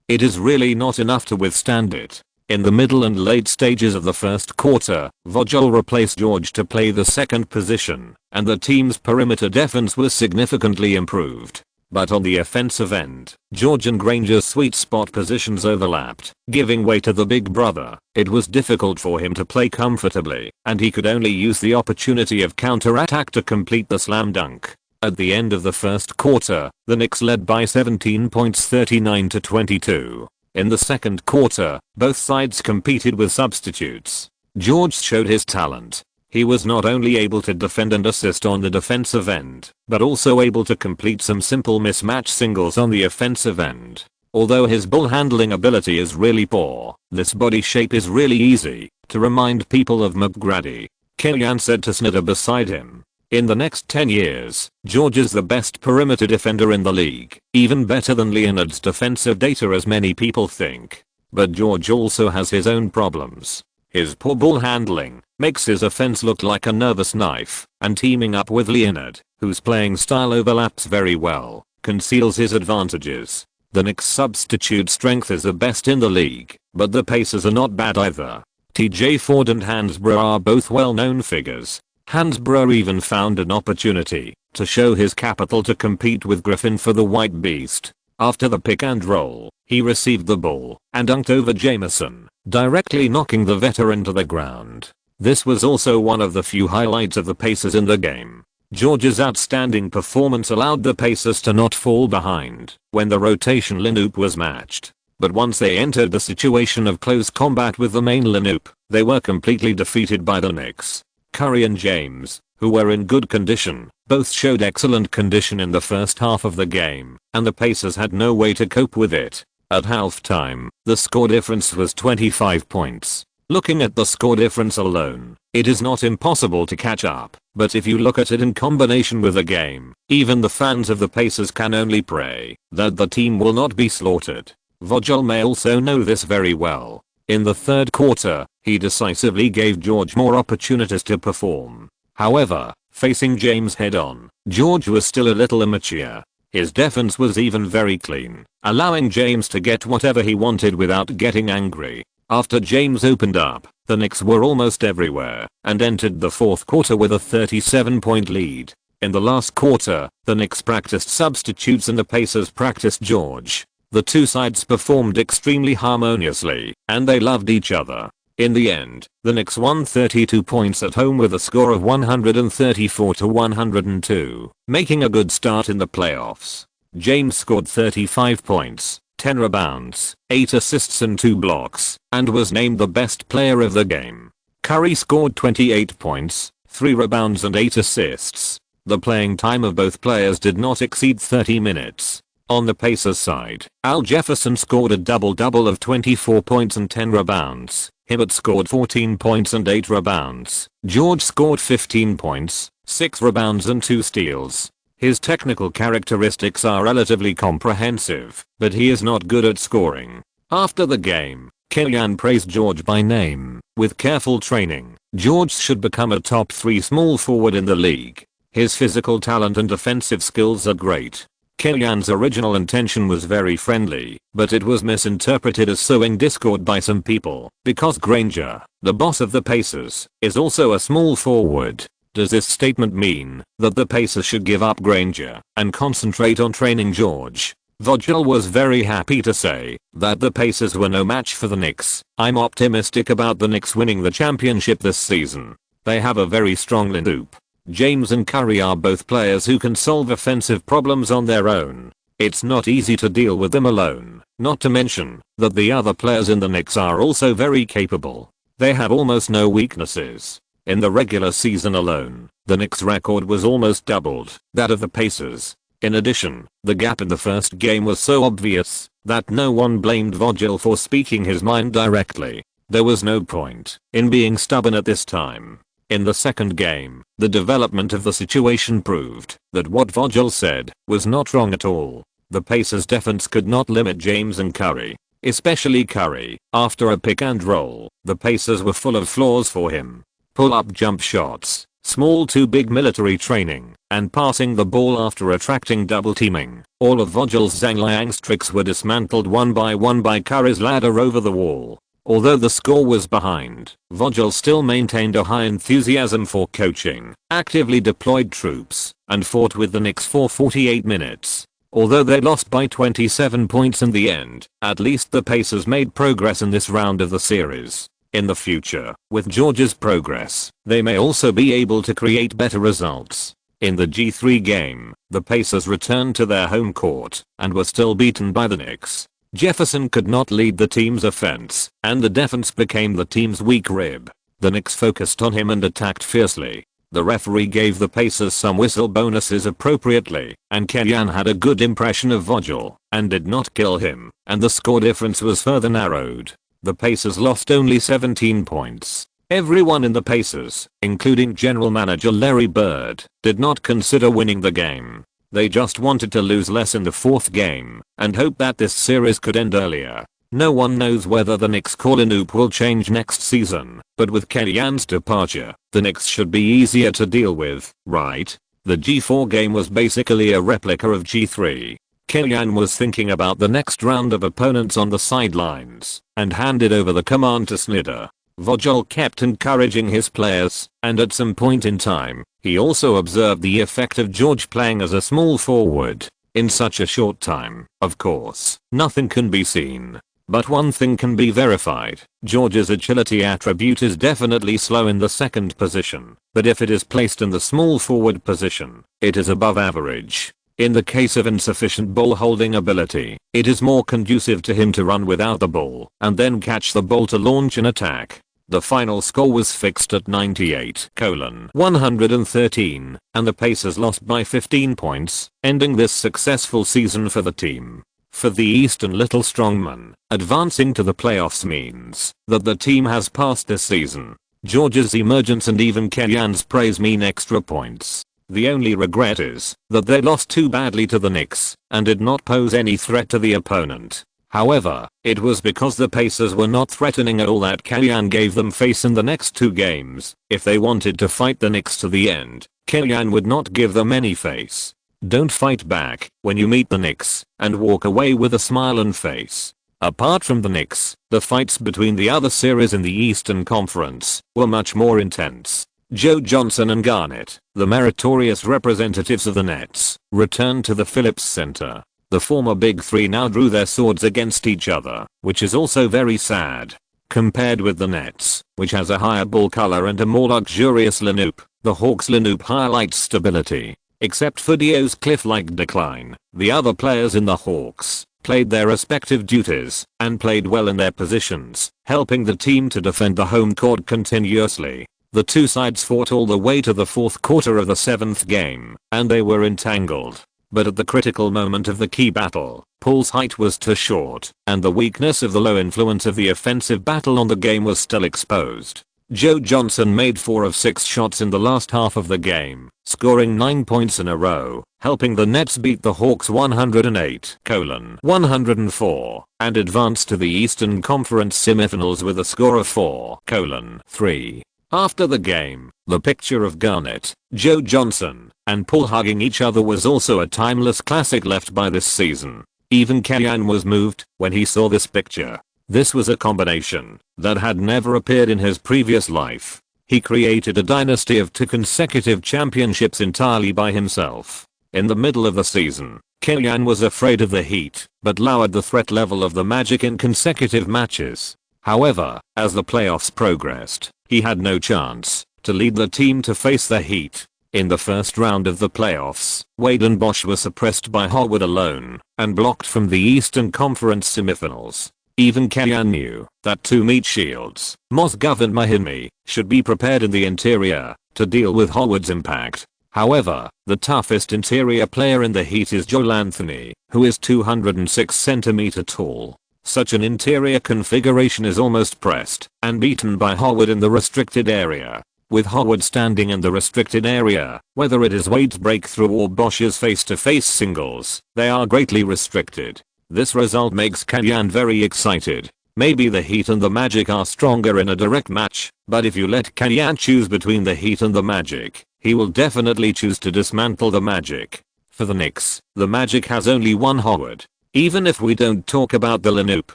It is really not enough to withstand it. In the middle and late stages of the first quarter, Vogel replaced George to play the second position, and the team's perimeter defense was significantly improved. But on the offensive end, George and Granger's sweet spot positions overlapped, giving way to the big brother. It was difficult for him to play comfortably, and he could only use the opportunity of counterattack to complete the slam dunk. At the end of the first quarter, the Knicks led by 17 points, 39-22. In the second quarter, both sides competed with substitutes. George showed his talent. He was not only able to defend and assist on the defensive end, but also able to complete some simple mismatch singles on the offensive end. Although his ball handling ability is really poor, this body shape is really easy to remind people of McGrady. Kellyan said to Snyder beside him. In the next 10 years, George is the best perimeter defender in the league, even better than Leonard's defensive data as many people think. But George also has his own problems. His poor ball handling makes his offense look like a nervous knife, and teaming up with Leonard, whose playing style overlaps very well, conceals his advantages. The Knicks' substitute strength is the best in the league, but the Pacers are not bad either. TJ Ford and Hansbrough are both well-known figures. Hansbrough even found an opportunity to show his capital to compete with Griffin for the White Beast. After the pick and roll, he received the ball and dunked over Jamison, directly knocking the veteran to the ground. This was also one of the few highlights of the Pacers in the game. George's outstanding performance allowed the Pacers to not fall behind when the rotation lineup was matched. But once they entered the situation of close combat with the main lineup, they were completely defeated by the Knicks. Curry and James, who were in good condition, both showed excellent condition in the first half of the game, and the Pacers had no way to cope with it. At halftime, the score difference was 25 points. Looking at the score difference alone, it is not impossible to catch up, but if you look at it in combination with the game, even the fans of the Pacers can only pray that the team will not be slaughtered. Vogel may also know this very well. In the third quarter, he decisively gave George more opportunities to perform. However, facing James head-on, George was still a little immature. His defense was even very clean, allowing James to get whatever he wanted without getting angry. After James opened up, the Knicks were almost everywhere and entered the fourth quarter with a 37-point lead. In the last quarter, the Knicks practiced substitutes and the Pacers practiced George. The two sides performed extremely harmoniously, and they loved each other. In the end, the Knicks won 32 points at home with a score of 134-102, making a good start in the playoffs. James scored 35 points, 10 rebounds, 8 assists and 2 blocks, and was named the best player of the game. Curry scored 28 points, 3 rebounds and 8 assists. The playing time of both players did not exceed 30 minutes. On the Pacers side, Al Jefferson scored a double-double of 24 points and 10 rebounds. Hibbert scored 14 points and 8 rebounds. George scored 15 points, 6 rebounds and 2 steals. His technical characteristics are relatively comprehensive, but he is not good at scoring. After the game, Kellyan praised George by name. With careful training, George should become a top 3 small forward in the league. His physical talent and defensive skills are great. Kellyan's original intention was very friendly, but it was misinterpreted as sowing discord by some people, because Granger, the boss of the Pacers, is also a small forward. Does this statement mean that the Pacers should give up Granger and concentrate on training George? Vogel was very happy to say that the Pacers were no match for the Knicks. I'm optimistic about the Knicks winning the championship this season. They have a very strong lineup. James and Curry are both players who can solve offensive problems on their own. It's not easy to deal with them alone, not to mention that the other players in the Knicks are also very capable. They have almost no weaknesses. In the regular season alone, the Knicks' record was almost doubled that of the Pacers. In addition, the gap in the first game was so obvious that no one blamed Vogel for speaking his mind directly. There was no point in being stubborn at this time. In the second game, the development of the situation proved that what Vogel said was not wrong at all. The Pacers' defense could not limit James and Curry, especially Curry. After a pick and roll, the Pacers were full of flaws for him. Pull-up jump shots, small to big military training, and passing the ball after attracting double teaming. All of Vogel's Zhang Liang's tricks were dismantled one by Curry's ladder over the wall. Although the score was behind, Vogel still maintained a high enthusiasm for coaching, actively deployed troops, and fought with the Knicks for 48 minutes. Although they lost by 27 points in the end, at least the Pacers made progress in this round of the series. In the future, with George's progress, they may also be able to create better results. In the G3 game, the Pacers returned to their home court and were still beaten by the Knicks. Jefferson could not lead the team's offense, and the defense became the team's weak rib. The Knicks focused on him and attacked fiercely. The referee gave the Pacers some whistle bonuses appropriately, and Kellyan had a good impression of Vogel and did not kill him, and the score difference was further narrowed. The Pacers lost only 17 points. Everyone in the Pacers, including general manager Larry Bird, did not consider winning the game. They just wanted to lose less in the fourth game and hope that this series could end earlier. No one knows whether the Knicks' lineup will change next season, but with Kellyan's departure, the Knicks should be easier to deal with, right? The G4 game was basically a replica of G3. Kellyan was thinking about the next round of opponents on the sidelines and handed over the command to Snyder. Vogel kept encouraging his players, and at some point in time, he also observed the effect of George playing as a small forward. In such a short time, of course, nothing can be seen. But one thing can be verified. George's agility attribute is definitely slow in the second position, but if it is placed in the small forward position, it is above average. In the case of insufficient ball holding ability, it is more conducive to him to run without the ball and then catch the ball to launch an attack. The final score was fixed at 98:113, and the Pacers lost by 15 points, ending this successful season for the team. For the Eastern Little Strongman, advancing to the playoffs means that the team has passed this season. George's emergence and even Kellyan's praise mean extra points. The only regret is that they lost too badly to the Knicks and did not pose any threat to the opponent. However, it was because the Pacers were not threatening at all that Kellyan gave them face in the next 2 games. If they wanted to fight the Knicks to the end, Kellyan would not give them any face. Don't fight back when you meet the Knicks and walk away with a smile and face. Apart from the Knicks, the fights between the other series in the Eastern Conference were much more intense. Joe Johnson and Garnett, the meritorious representatives of the Nets, returned to the Phillips Center. The former Big Three now drew their swords against each other, which is also very sad. Compared with the Nets, which has a higher ball color and a more luxurious linoop, the Hawks' linoop highlights stability. Except for Dio's cliff-like decline, the other players in the Hawks played their respective duties and played well in their positions, helping the team to defend the home court continuously. The two sides fought all the way to the fourth quarter of the 7th game, and they were entangled. But at the critical moment of the key battle, Paul's height was too short, and the weakness of the low influence of the offensive battle on the game was still exposed. Joe Johnson made 4 of 6 shots in the last half of the game, scoring 9 points in a row, helping the Nets beat the Hawks 108-104, and advance to the Eastern Conference semifinals with a score of 4-3. After the game, the picture of Garnett, Joe Johnson, and Paul hugging each other was also a timeless classic left by this season. Even Kellyan was moved when he saw this picture. This was a combination that had never appeared in his previous life. He created a dynasty of 2 consecutive championships entirely by himself. In the middle of the season, Kellyan was afraid of the Heat, but lowered the threat level of the Magic in consecutive matches. However, as the playoffs progressed, he had no chance to lead the team to face the Heat. In the first round of the playoffs, Wade and Bosh were suppressed by Howard alone and blocked from the Eastern Conference semifinals. Even Kellyan knew that to meet Shields, Mozgov and Mahimi should be prepared in the interior to deal with Howard's impact. However, the toughest interior player in the Heat is Joel Anthony, who is 206 cm tall. Such an interior configuration is almost pressed and beaten by Howard in the restricted area. With Howard standing in the restricted area, whether it is Wade's breakthrough or Bosh's face-to-face singles, they are greatly restricted. This result makes Kellyan very excited. Maybe the Heat and the Magic are stronger in a direct match, but if you let Kellyan choose between the Heat and the Magic, he will definitely choose to dismantle the Magic. For the Knicks, the Magic has only one Howard. Even if we don't talk about the linoop,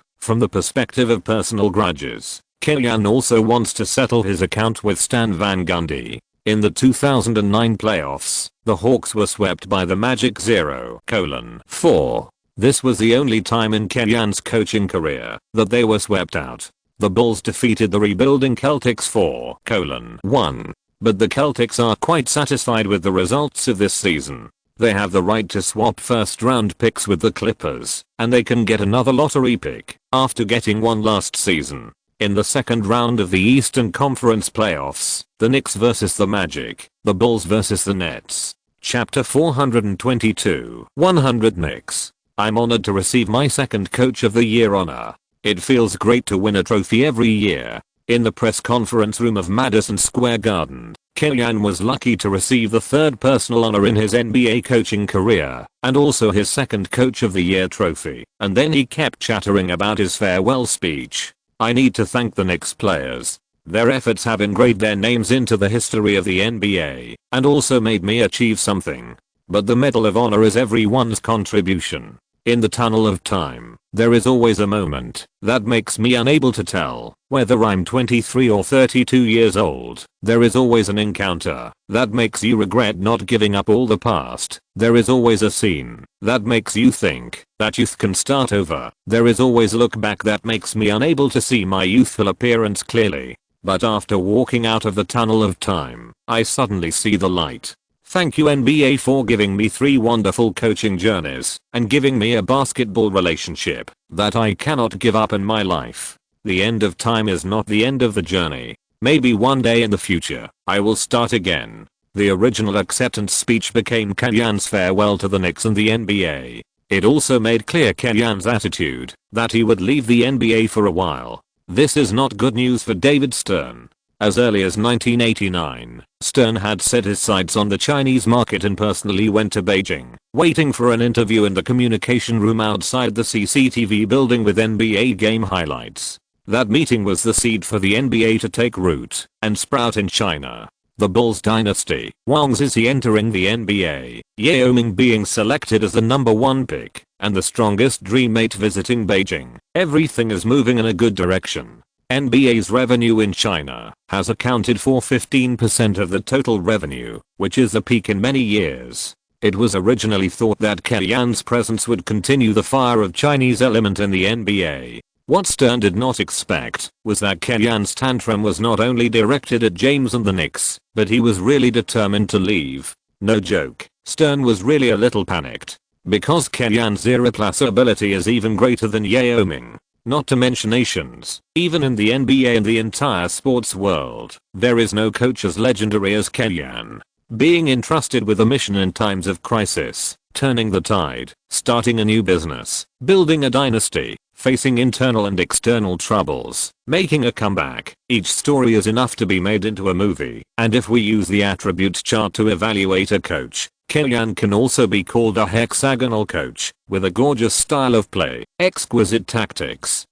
from the perspective of personal grudges, Kellyan also wants to settle his account with Stan Van Gundy. In the 2009 playoffs, the Hawks were swept by the Magic 0:4. This was the only time in Kellyan's coaching career that they were swept out. The Bulls defeated the rebuilding Celtics 4:1. But the Celtics are quite satisfied with the results of this season. They have the right to swap first round picks with the Clippers, and they can get another lottery pick after getting one last season. In the second round of the Eastern Conference playoffs, the Knicks vs the Magic, the Bulls vs the Nets. Chapter 422, 100 Knicks. I'm honored to receive my second Coach of the Year honor. It feels great to win a trophy every year. In the press conference room of Madison Square Garden, Kellyan was lucky to receive the third personal honor in his NBA coaching career, and also his second Coach of the Year trophy, and then he kept chattering about his farewell speech. I need to thank the Knicks players. Their efforts have engraved their names into the history of the NBA, and also made me achieve something. But the Medal of Honor is everyone's contribution. In the tunnel of time, there is always a moment that makes me unable to tell Whether I'm 23 or 32 years old, there is always an encounter that makes you regret not giving up all the past. There is always a scene that makes you think that youth can start over. There is always a look back that makes me unable to see my youthful appearance clearly. But after walking out of the tunnel of time, I suddenly see the light. Thank you NBA for giving me 3 wonderful coaching journeys and giving me a basketball relationship that I cannot give up in my life. The end of time is not the end of the journey. Maybe one day in the future, I will start again. The original acceptance speech became Kellyanne's farewell to the Knicks and the NBA. It also made clear Kellyanne's attitude that he would leave the NBA for a while. This is not good news for David Stern. As early as 1989, Stern had set his sights on the Chinese market and personally went to Beijing, waiting for an interview in the communication room outside the CCTV building with NBA game highlights. That meeting was the seed for the NBA to take root and sprout in China. The Bulls dynasty, Wang Zizi entering the NBA, Yao Ming being selected as the #1 pick, and the strongest dream 8 visiting Beijing. Everything is moving in a good direction. NBA's revenue in China has accounted for 15% of the total revenue, which is a peak in many years. It was originally thought that Kellyanne's presence would continue the fire of Chinese element in the NBA. What Stern did not expect was that Kellyanne's tantrum was not only directed at James and the Knicks, but he was really determined to leave. No joke, Stern was really a little panicked. Because Kellyanne's irreplaceability is even greater than Yao Ming. Not to mention nations, even in the NBA and the entire sports world, there is no coach as legendary as Kellyanne. Being entrusted with a mission in times of crisis, turning the tide, starting a new business, building a dynasty, facing internal and external troubles, making a comeback. Each story is enough to be made into a movie, and if we use the attributes chart to evaluate a coach, Kellyanne can also be called a hexagonal coach, with a gorgeous style of play, exquisite tactics,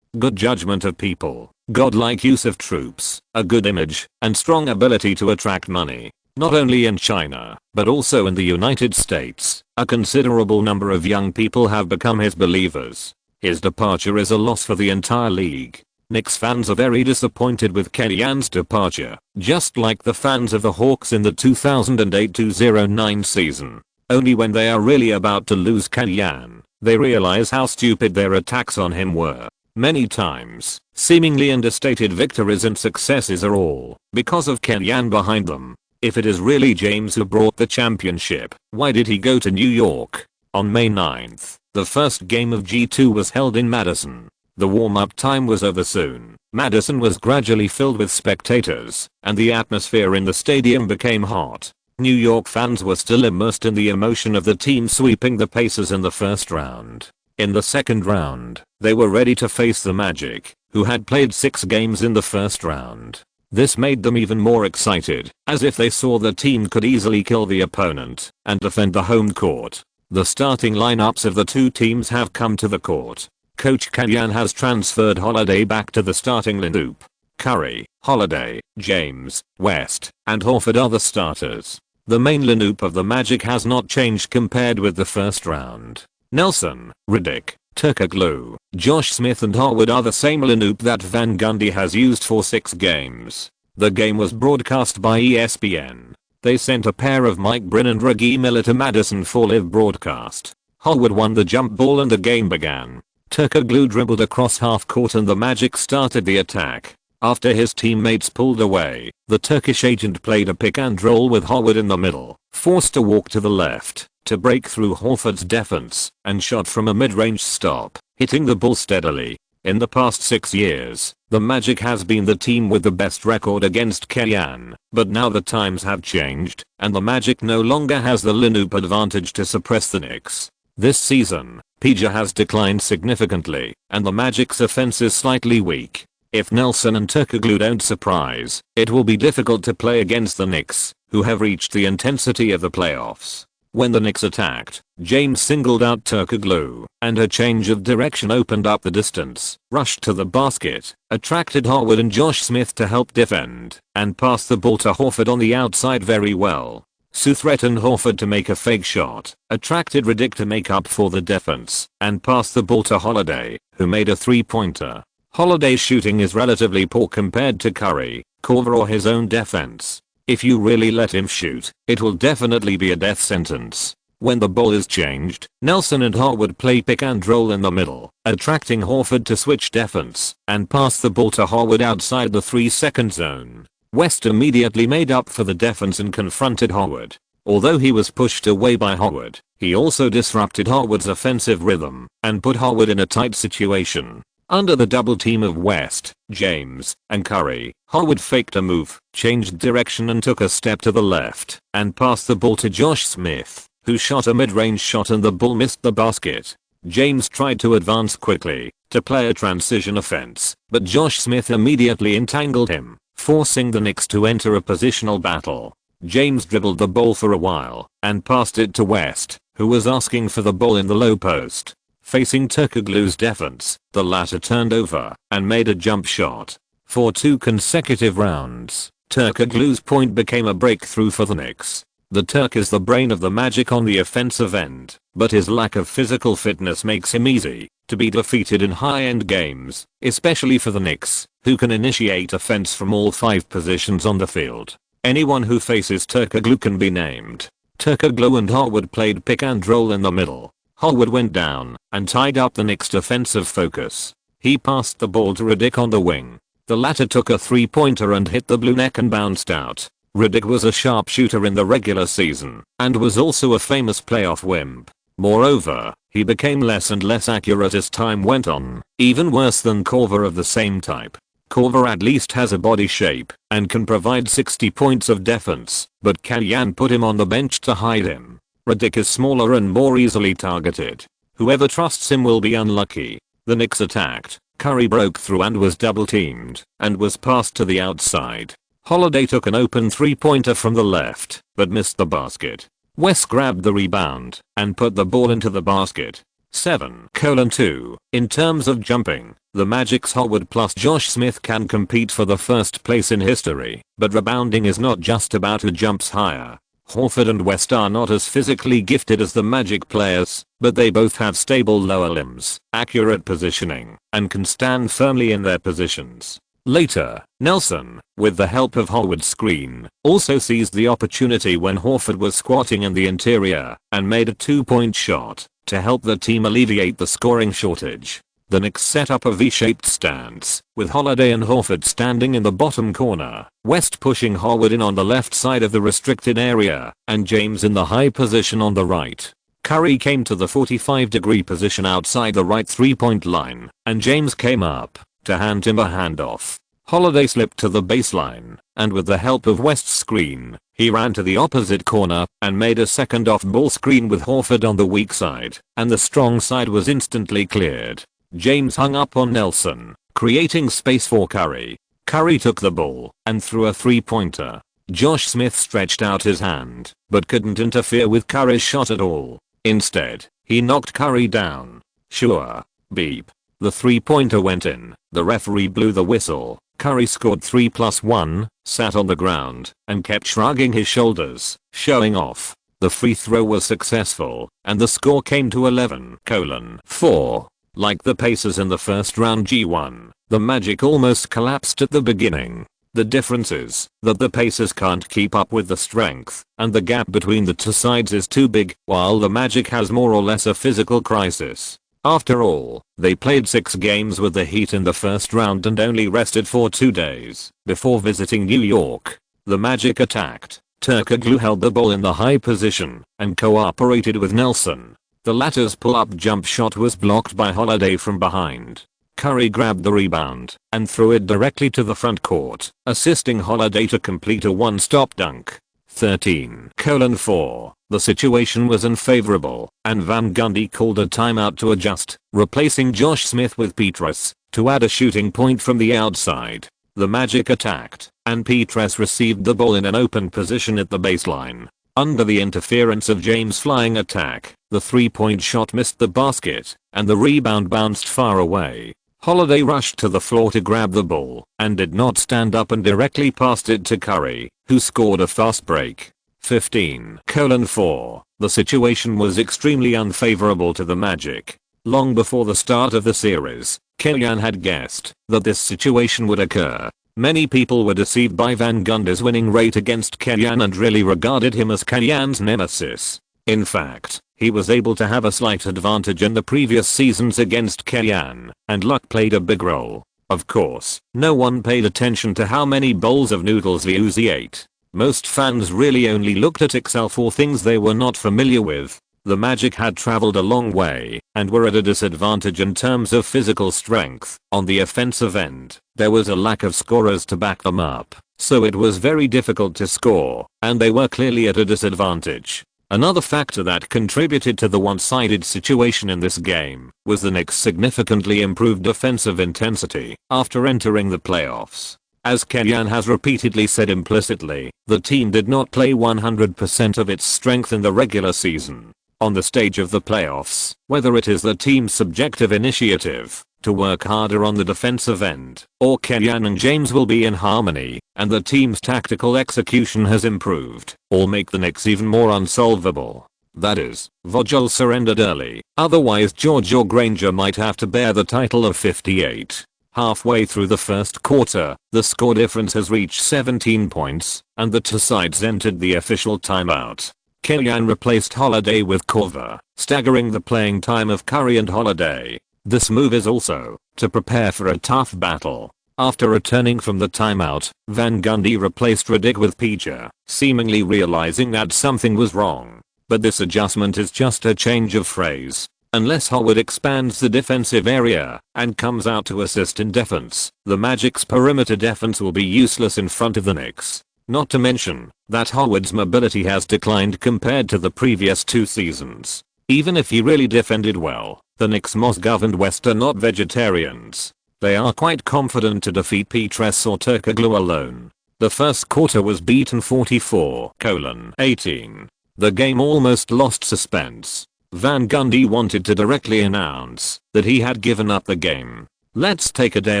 good judgment of people, godlike use of troops, a good image, and strong ability to attract money. Not only in China, but also in the United States, a considerable number of young people have become his believers. His departure is a loss for the entire league. Knicks fans are very disappointed with Kellyanne's departure, just like the fans of the Hawks in the 2008-2009 season. Only when they are really about to lose Kellyanne, they realize how stupid their attacks on him were. Many times, seemingly understated victories and successes are all because of Kellyanne behind them. If it is really James who brought the championship, why did he go to New York? On May 9th, the first game of G2 was held in Madison. The warm-up time was over soon. Madison was gradually filled with spectators, and the atmosphere in the stadium became hot. New York fans were still immersed in the emotion of the team sweeping the Pacers in the first round. In the second round, they were ready to face the Magic, who had played 6 games in the first round. This made them even more excited, as if they saw the team could easily kill the opponent and defend the home court. The starting lineups of the two teams have come to the court. Coach Kellyanne has transferred Holiday back to the starting lineup. Curry, Holiday, James, West, and Horford are the starters. The main lineup of the Magic has not changed compared with the first round. Nelson, Riddick, Turkoglu, Josh Smith and Harwood are the same lineup that Van Gundy has used for 6 games. The game was broadcast by ESPN. They sent a pair of Mike Bryn and Reggie Miller to Madison for live broadcast. Harwood won the jump ball and the game began. Turkoglu dribbled across half court and the Magic started the attack. After his teammates pulled away, the Turkish agent played a pick and roll with Harwood in the middle, forced a walk to the left to break through Horford's defense, and shot from a mid-range stop, hitting the ball steadily. In the past 6 years, the Magic has been the team with the best record against Kellyanne, but now the times have changed, and the Magic no longer has the lineup advantage to suppress the Knicks. This season, PJ has declined significantly, and the Magic's offense is slightly weak. If Nelson and Turkoglu don't surprise, it will be difficult to play against the Knicks, who have reached the intensity of the playoffs. When the Knicks attacked, James singled out Turkoglu, and a change of direction opened up the distance, rushed to the basket, attracted Harwood and Josh Smith to help defend, and passed the ball to Horford on the outside very well. Sue threatened Horford to make a fake shot, attracted Riddick to make up for the defense, and passed the ball to Holiday, who made a 3-pointer. Holiday's shooting is relatively poor compared to Curry, Korver or his own defense. If you really let him shoot, it will definitely be a death sentence. When the ball is changed, Nelson and Harwood play pick and roll in the middle, attracting Horford to switch defense and pass the ball to Harwood outside the 3-second zone. West immediately made up for the defense and confronted Harwood. Although he was pushed away by Harwood, he also disrupted Harwood's offensive rhythm and put Harwood in a tight situation. Under the double team of West, James, and Curry, Harwood faked a move, changed direction and took a step to the left and passed the ball to Josh Smith, who shot a mid-range shot and the ball missed the basket. James tried to advance quickly to play a transition offense, but Josh Smith immediately entangled him, forcing the Knicks to enter a positional battle. James dribbled the ball for a while and passed it to West, who was asking for the ball in the low post. Facing Turkoglu's defense, the latter turned over and made a jump shot. For 2 consecutive rounds, Turkoglu's point became a breakthrough for the Knicks. The Turk is the brain of the Magic on the offensive end, but his lack of physical fitness makes him easy to be defeated in high-end games, especially for the Knicks, who can initiate offense from all 5 positions on the field. Anyone who faces Turkoglu can be named. Turkoglu and Harwood played pick and roll in the middle. Harwood went down and tied up the Knicks' defensive focus. He passed the ball to Redick on the wing. The latter took a 3-pointer and hit the blue neck and bounced out. Redick was a sharpshooter in the regular season and was also a famous playoff wimp. Moreover, he became less and less accurate as time went on, even worse than Korver of the same type. Korver at least has a body shape and can provide 60 points of defense, but Kalyan put him on the bench to hide him. Redick is smaller and more easily targeted. Whoever trusts him will be unlucky. The Knicks attacked. Curry broke through and was double teamed and was passed to the outside. Holiday took an open 3-pointer from the left but missed the basket. West grabbed the rebound and put the ball into the basket. 7:2. In terms of jumping, the Magic's Harwood plus Josh Smith can compete for the first place in history, but rebounding is not just about who jumps higher. Horford and West are not as physically gifted as the Magic players, but they both have stable lower limbs, accurate positioning, and can stand firmly in their positions. Later, Nelson, with the help of Harwood's screen, also seized the opportunity when Horford was squatting in the interior and made a 2-point shot to help the team alleviate the scoring shortage. The Knicks set up a V-shaped stance, with Holiday and Horford standing in the bottom corner, West pushing Harwood in on the left side of the restricted area, and James in the high position on the right. Curry came to the 45-degree position outside the right 3-point line, and James came up to hand him a handoff. Holiday slipped to the baseline, and with the help of West's screen, he ran to the opposite corner and made a second off-ball screen with Horford on the weak side, and the strong side was instantly cleared. James hung up on Nelson, creating space for Curry. Curry took the ball and threw a 3-pointer. Josh Smith stretched out his hand, but couldn't interfere with Curry's shot at all. Instead, he knocked Curry down. Sure. Beep. The 3-pointer went in. The referee blew the whistle. Curry scored 3+1, sat on the ground, and kept shrugging his shoulders, showing off. The free throw was successful, and the score came to 11:4. Like the Pacers in the first round G1, the Magic almost collapsed at the beginning. The difference is that the Pacers can't keep up with the strength, and the gap between the two sides is too big, while the Magic has more or less a physical crisis. After all, they played 6 games with the Heat in the first round and only rested for 2 days before visiting New York. The Magic attacked. Turkoglu held the ball in the high position and cooperated with Nelson. The latter's pull-up jump shot was blocked by Holiday from behind. Curry grabbed the rebound and threw it directly to the front court, assisting Holiday to complete a one-stop dunk. 13:4. The situation was unfavorable, and Van Gundy called a timeout to adjust, replacing Josh Smith with Petrus to add a shooting point from the outside. The Magic attacked, and Petrus received the ball in an open position at the baseline. Under the interference of James' flying attack, the 3-point shot missed the basket, and the rebound bounced far away. Holiday rushed to the floor to grab the ball, and did not stand up and directly passed it to Curry, who scored a fast break. 15:4. The situation was extremely unfavorable to the Magic. Long before the start of the series, Kellyanne had guessed that this situation would occur. Many people were deceived by Van Gundy's winning rate against Kellyanne and really regarded him as Kellyanne's nemesis. In fact, he was able to have a slight advantage in the previous seasons against Kellyanne, and luck played a big role. Of course, no one paid attention to how many bowls of noodles the Uzi ate. Most fans really only looked at Excel for things they were not familiar with. The Magic had traveled a long way and were at a disadvantage in terms of physical strength. On the offensive end, there was a lack of scorers to back them up, so it was very difficult to score, and they were clearly at a disadvantage. Another factor that contributed to the one-sided situation in this game was the Knicks' significantly improved defensive intensity after entering the playoffs. As Kellyanne has repeatedly said implicitly, the team did not play 100% of its strength in the regular season. On the stage of the playoffs, whether it is the team's subjective initiative to work harder on the defensive end, or Kellyanne and James will be in harmony, and the team's tactical execution has improved, all make the Knicks even more unsolvable. That is, Vogel surrendered early, otherwise George or Granger might have to bear the title of 58. Halfway through the first quarter, the score difference has reached 17 points, and the two sides entered the official timeout. Kellyanne replaced Holiday with Korver, staggering the playing time of Curry and Holiday. This move is also to prepare for a tough battle. After returning from the timeout, Van Gundy replaced Redick with Peja, seemingly realizing that something was wrong. But this adjustment is just a change of phrase. Unless Howard expands the defensive area and comes out to assist in defense, the Magic's perimeter defense will be useless in front of the Knicks. Not to mention that Howard's mobility has declined compared to the previous 2 seasons. Even if he really defended well, the Knicks' moss-governed West are not vegetarians. They are quite confident to defeat Pietrus or Turkoglu alone. The first quarter was beaten 44-18. The game almost lost suspense. Van Gundy wanted to directly announce that he had given up the game. Let's take a day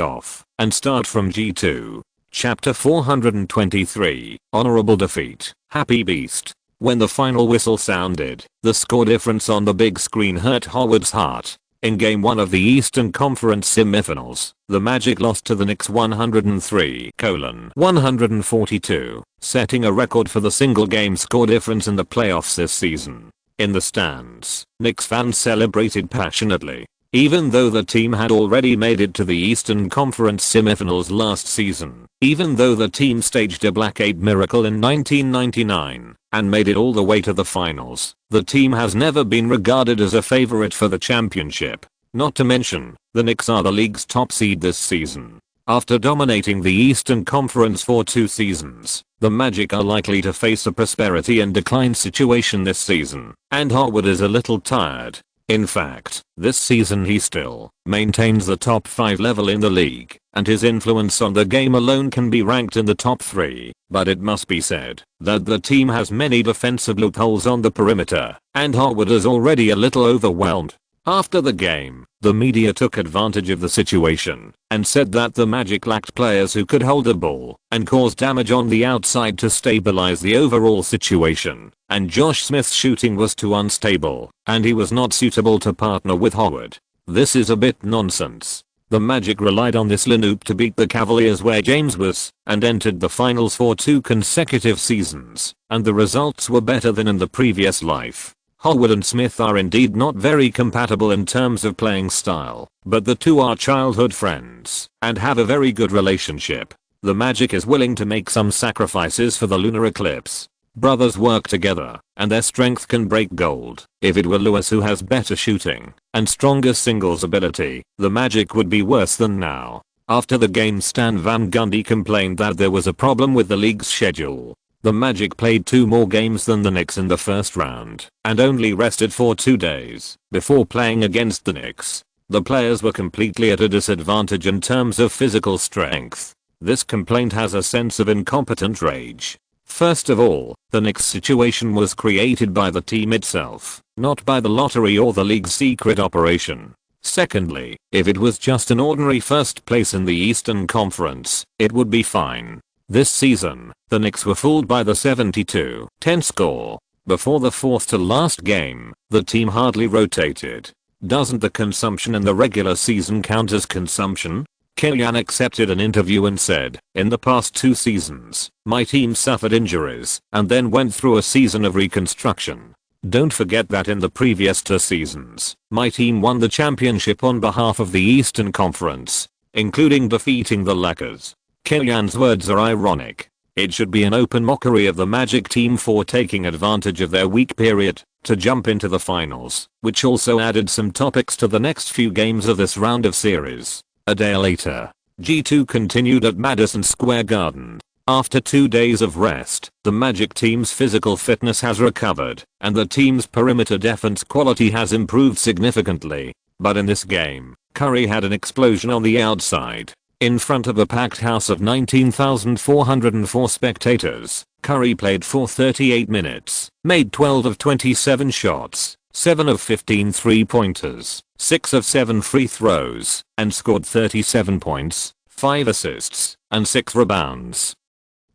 off and start from G2. Chapter 423, Honorable Defeat, Happy Beast. When the final whistle sounded, the score difference on the big screen hurt Howard's heart. In Game 1 of the Eastern Conference semifinals, the Magic lost to the Knicks 103-142, setting a record for the single game score difference in the playoffs this season. In the stands, Knicks fans celebrated passionately. Even though the team had already made it to the Eastern Conference semifinals last season, even though the team staged a Black 8 miracle in 1999 and made it all the way to the finals, the team has never been regarded as a favorite for the championship. Not to mention, the Knicks are the league's top seed this season. After dominating the Eastern Conference for 2 seasons, the Magic are likely to face a prosperity and decline situation this season, and Howard is a little tired. In fact, this season he still maintains the top 5 level in the league, and his influence on the game alone can be ranked in the top 3, but it must be said that the team has many defensive loopholes on the perimeter, and Howard is already a little overwhelmed. After the game, the media took advantage of the situation and said that the Magic lacked players who could hold the ball and cause damage on the outside to stabilize the overall situation, and Josh Smith's shooting was too unstable, and he was not suitable to partner with Howard. This is a bit nonsense. The Magic relied on this lineup to beat the Cavaliers where James was, and entered the finals for 2 consecutive seasons, and the results were better than in the previous life. Howard and Smith are indeed not very compatible in terms of playing style, but the two are childhood friends and have a very good relationship. The Magic is willing to make some sacrifices for the lunar eclipse. Brothers work together, and their strength can break gold. If it were Lewis who has better shooting and stronger singles ability, the Magic would be worse than now. After the game, Stan Van Gundy complained that there was a problem with the league's schedule. The Magic played 2 more games than the Knicks in the first round, and only rested for 2 days before playing against the Knicks. The players were completely at a disadvantage in terms of physical strength. This complaint has a sense of incompetent rage. First of all, the Knicks situation was created by the team itself, not by the lottery or the league's secret operation. Secondly, if it was just an ordinary first place in the Eastern Conference, it would be fine. This season, the Knicks were fooled by the 72-10 score. Before the fourth to last game, the team hardly rotated. Doesn't the consumption in the regular season count as consumption? Kellyanne accepted an interview and said, "In the past 2 seasons, my team suffered injuries and then went through a season of reconstruction. Don't forget that in the previous 2 seasons, my team won the championship on behalf of the Eastern Conference, including defeating the Lakers." Kellyanne's words are ironic. It should be an open mockery of the Magic team for taking advantage of their weak period to jump into the finals, which also added some topics to the next few games of this round of series. A day later, G2 continued at Madison Square Garden. After 2 days of rest, the Magic team's physical fitness has recovered, and the team's perimeter defense quality has improved significantly. But in this game, Curry had an explosion on the outside. In front of a packed house of 19,404 spectators, Curry played for 38 minutes, made 12 of 27 shots, 7 of 15 3-pointers, 6 of 7 free throws, and scored 37 points, 5 assists, and 6 rebounds,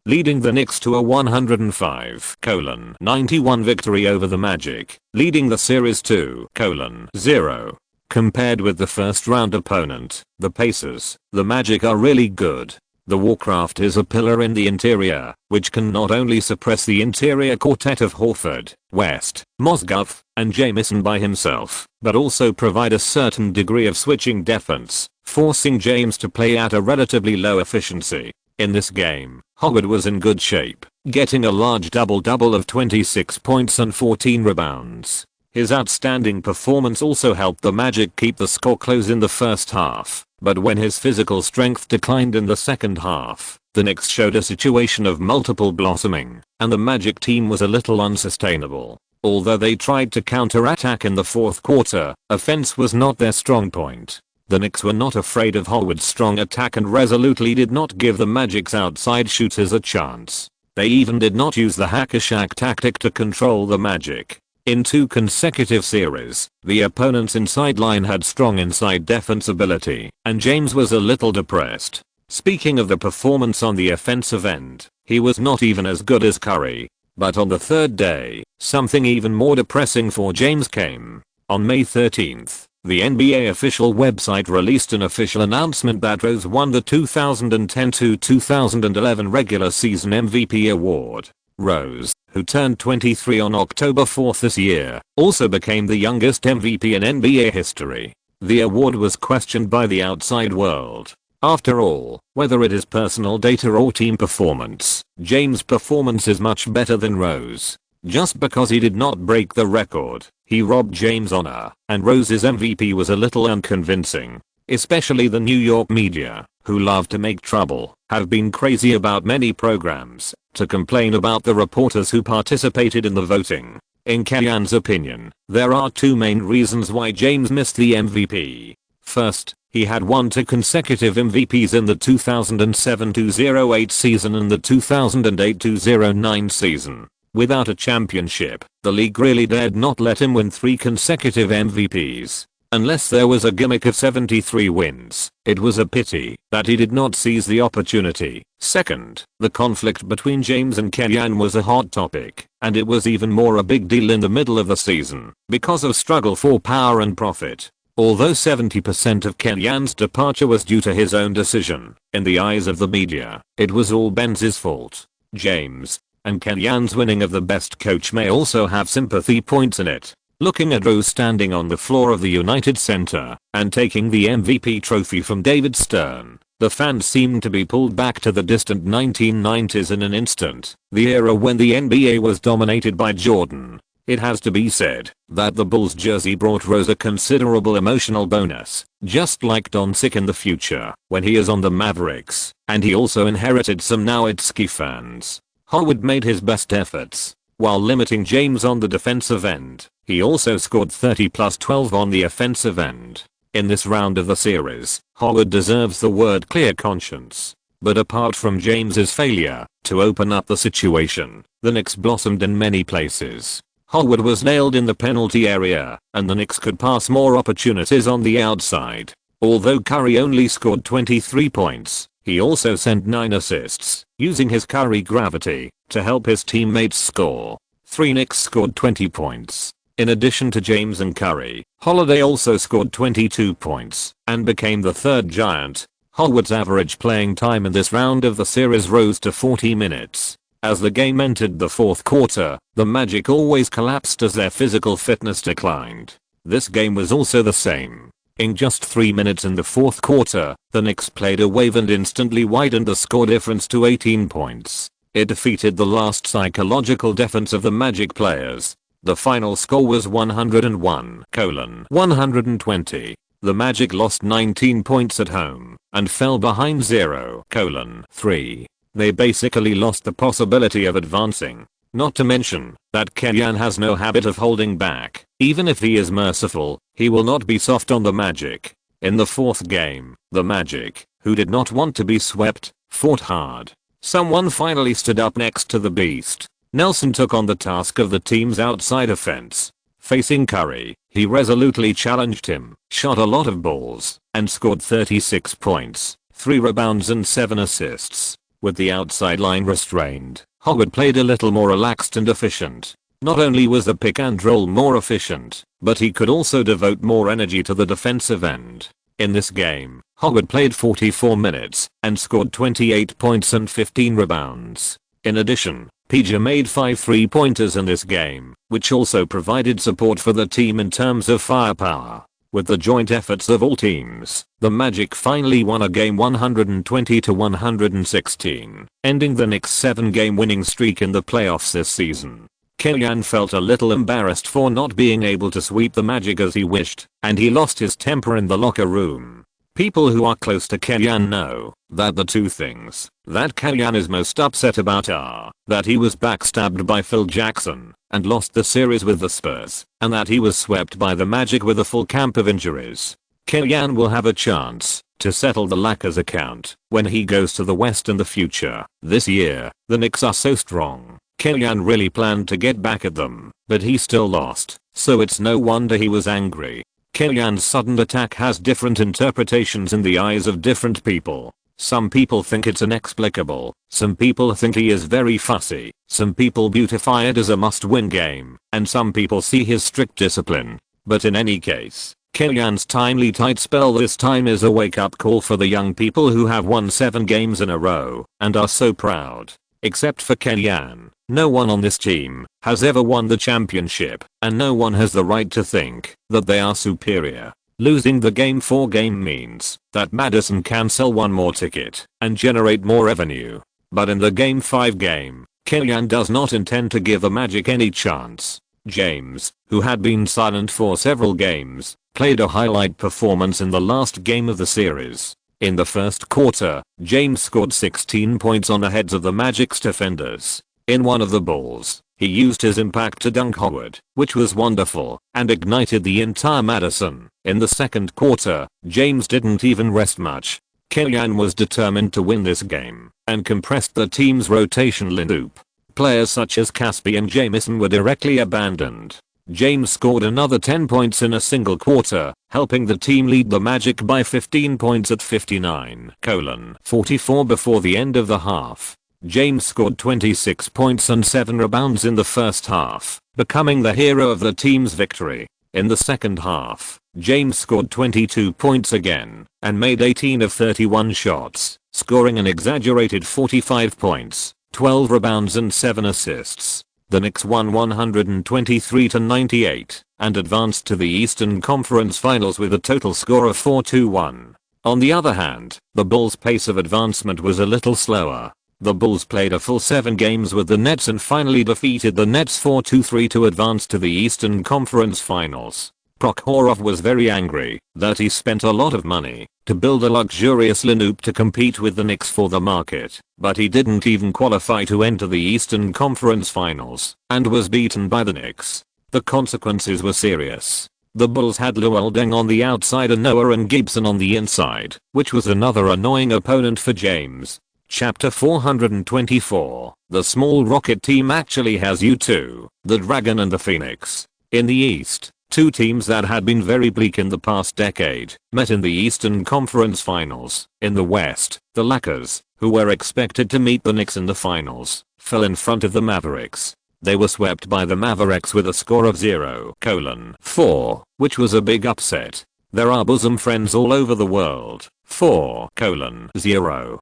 leading the Knicks to a 105-91 victory over the Magic, leading the series 2-0. Compared with the first round opponent, the Pacers, the Magic are really good. The Warcraft is a pillar in the interior, which can not only suppress the interior quartet of Horford, West, Mozgov, and Jamison by himself, but also provide a certain degree of switching defense, forcing James to play at a relatively low efficiency. In this game, Howard was in good shape, getting a large double-double of 26 points and 14 rebounds. His outstanding performance also helped the Magic keep the score close in the first half, but when his physical strength declined in the second half, the Knicks showed a situation of multiple blossoming, and the Magic team was a little unsustainable. Although they tried to counterattack in the fourth quarter, offense was not their strong point. The Knicks were not afraid of Howard's strong attack and resolutely did not give the Magic's outside shooters a chance. They even did not use the hack-a-shack tactic to control the Magic. In 2 consecutive series, the opponent's inside line had strong inside defense ability, and James was a little depressed. Speaking of the performance on the offensive end, he was not even as good as Curry. But on the third day, something even more depressing for James came. On May 13th, the NBA official website released an official announcement that Rose won the 2010-2011 regular season MVP award. Rose, who turned 23 on October 4 this year, also became the youngest MVP in NBA history. The award was questioned by the outside world. After all, whether it is personal data or team performance, James' performance is much better than Rose. Just because he did not break the record, he robbed James' honor, and Rose's MVP was a little unconvincing. Especially the New York media, who love to make trouble, have been crazy about many programs to complain about the reporters who participated in the voting. In Kellyanne's opinion, there are 2 main reasons why James missed the MVP. First, he had won 2 consecutive MVPs in the 2007-08 season and the 2008-09 season. Without a championship, the league really dared not let him win 3 consecutive MVPs. Unless there was a gimmick of 73 wins, it was a pity that he did not seize the opportunity. Second, the conflict between James and Kellyanne was a hot topic, and it was even more a big deal in the middle of the season, because of struggle for power and profit. Although 70% of Kellyanne's departure was due to his own decision, in the eyes of the media, it was all Benz's fault. James and Kellyanne's winning of the best coach may also have sympathy points in it. Looking at Rose standing on the floor of the United Center and taking the MVP trophy from David Stern, the fans seemed to be pulled back to the distant 1990s in an instant, the era when the NBA was dominated by Jordan. It has to be said that the Bulls jersey brought Rose a considerable emotional bonus, just like Doncic in the future when he is on the Mavericks, and he also inherited some Nowitzki fans. Howard made his best efforts, while limiting James on the defensive end. He also scored 30 plus 12 on the offensive end. In this round of the series, Howard deserves the word clear conscience. But apart from James's failure to open up the situation, the Knicks blossomed in many places. Howard was nailed in the penalty area, and the Knicks could pass more opportunities on the outside. Although Curry only scored 23 points, he also sent 9 assists, using his Curry gravity to help his teammates score. 3 Knicks scored 20 points. In addition to James and Curry, Holiday also scored 22 points and became the third Giant. Howard's average playing time in this round of the series rose to 40 minutes. As the game entered the fourth quarter, the Magic always collapsed as their physical fitness declined. This game was also the same. In just 3 minutes in the fourth quarter, the Knicks played a wave and instantly widened the score difference to 18 points. It defeated the last psychological defense of the Magic players. The final score was 101:120. The Magic lost 19 points at home and fell behind 0:3. They basically lost the possibility of advancing. Not to mention that Kenyan has no habit of holding back. Even if he is merciful, he will not be soft on the Magic. In the fourth game, the Magic, who did not want to be swept, fought hard. Someone finally stood up next to the beast. Nelson took on the task of the team's outside offense. Facing Curry, he resolutely challenged him, shot a lot of balls, and scored 36 points, 3 rebounds and 7 assists. With the outside line restrained, Howard played a little more relaxed and efficient. Not only was the pick and roll more efficient, but he could also devote more energy to the defensive end. In this game, Howard played 44 minutes and scored 28 points and 15 rebounds. In addition, PJ made 5 3-pointers in this game, which also provided support for the team in terms of firepower. With the joint efforts of all teams, the Magic finally won a game 120-116, ending the Knicks' 7-game winning streak in the playoffs this season. Kenyan felt a little embarrassed for not being able to sweep the Magic as he wished, and he lost his temper in the locker room. People who are close to Kenyan know that the two things that Kenyan is most upset about are that he was backstabbed by Phil Jackson and lost the series with the Spurs, and that he was swept by the Magic with a full camp of injuries. Kenyan will have a chance to settle the Lakers account when he goes to the West in the future. This year, the Knicks are so strong. Kenyan really planned to get back at them, but he still lost, so it's no wonder he was angry. Kenyan's sudden attack has different interpretations in the eyes of different people. Some people think it's inexplicable, some people think he is very fussy, some people beautify it as a must-win game, and some people see his strict discipline. But in any case, Kenyan's timely tight spell this time is a wake-up call for the young people who have won 7 games in a row and are so proud. Except for Kenyan, no one on this team has ever won the championship, and no one has the right to think that they are superior. Losing the Game 4 game means that Madison can sell one more ticket and generate more revenue. But in the Game 5 game, Kenyan does not intend to give the Magic any chance. James, who had been silent for several games, played a highlight performance in the last game of the series. In the first quarter, James scored 16 points on the heads of the Magic's defenders. In one of the balls, he used his impact to dunk Howard, which was wonderful, and ignited the entire Madison. In the second quarter, James didn't even rest much. Kenyan was determined to win this game, and compressed the team's rotation lineup. Players such as Caspi and Jamison were directly abandoned. James scored another 10 points in a single quarter, helping the team lead the Magic by 15 points at 59:44 before the end of the half. James scored 26 points and 7 rebounds in the first half, becoming the hero of the team's victory. In the second half, James scored 22 points again and made 18 of 31 shots, scoring an exaggerated 45 points, 12 rebounds and 7 assists. The Knicks won 123-98 and advanced to the Eastern Conference Finals with a total score of 4-1. On the other hand, the Bulls' pace of advancement was a little slower. The Bulls played a full 7 games with the Nets and finally defeated the Nets 4-3 to advance to the Eastern Conference Finals. Prokhorov was very angry that he spent a lot of money to build a luxurious lineup to compete with the Knicks for the market, but he didn't even qualify to enter the Eastern Conference Finals and was beaten by the Knicks. The consequences were serious. The Bulls had Luol Deng on the outside and Noah and Gibson on the inside, which was another annoying opponent for James. Chapter 424. The small rocket team actually has U2, the Dragon and the Phoenix. In the East, 2 teams that had been very bleak in the past decade met in the Eastern Conference Finals. In the West, the Lakers, who were expected to meet the Knicks in the finals, fell in front of the Mavericks. They were swept by the Mavericks with a score of 0:4, which was a big upset. There are bosom friends all over the world. 4:0!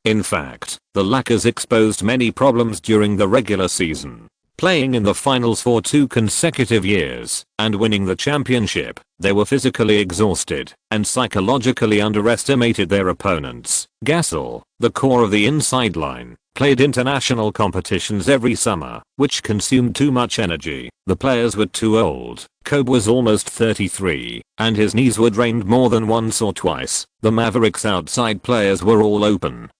In fact, the Lakers exposed many problems during the regular season. Playing in the finals for 2 consecutive years and winning the championship, they were physically exhausted and psychologically underestimated their opponents. Gasol, the core of the inside line, played international competitions every summer, which consumed too much energy. The players were too old. Kobe was almost 33, and his knees were drained more than once or twice. The Mavericks outside players were all open.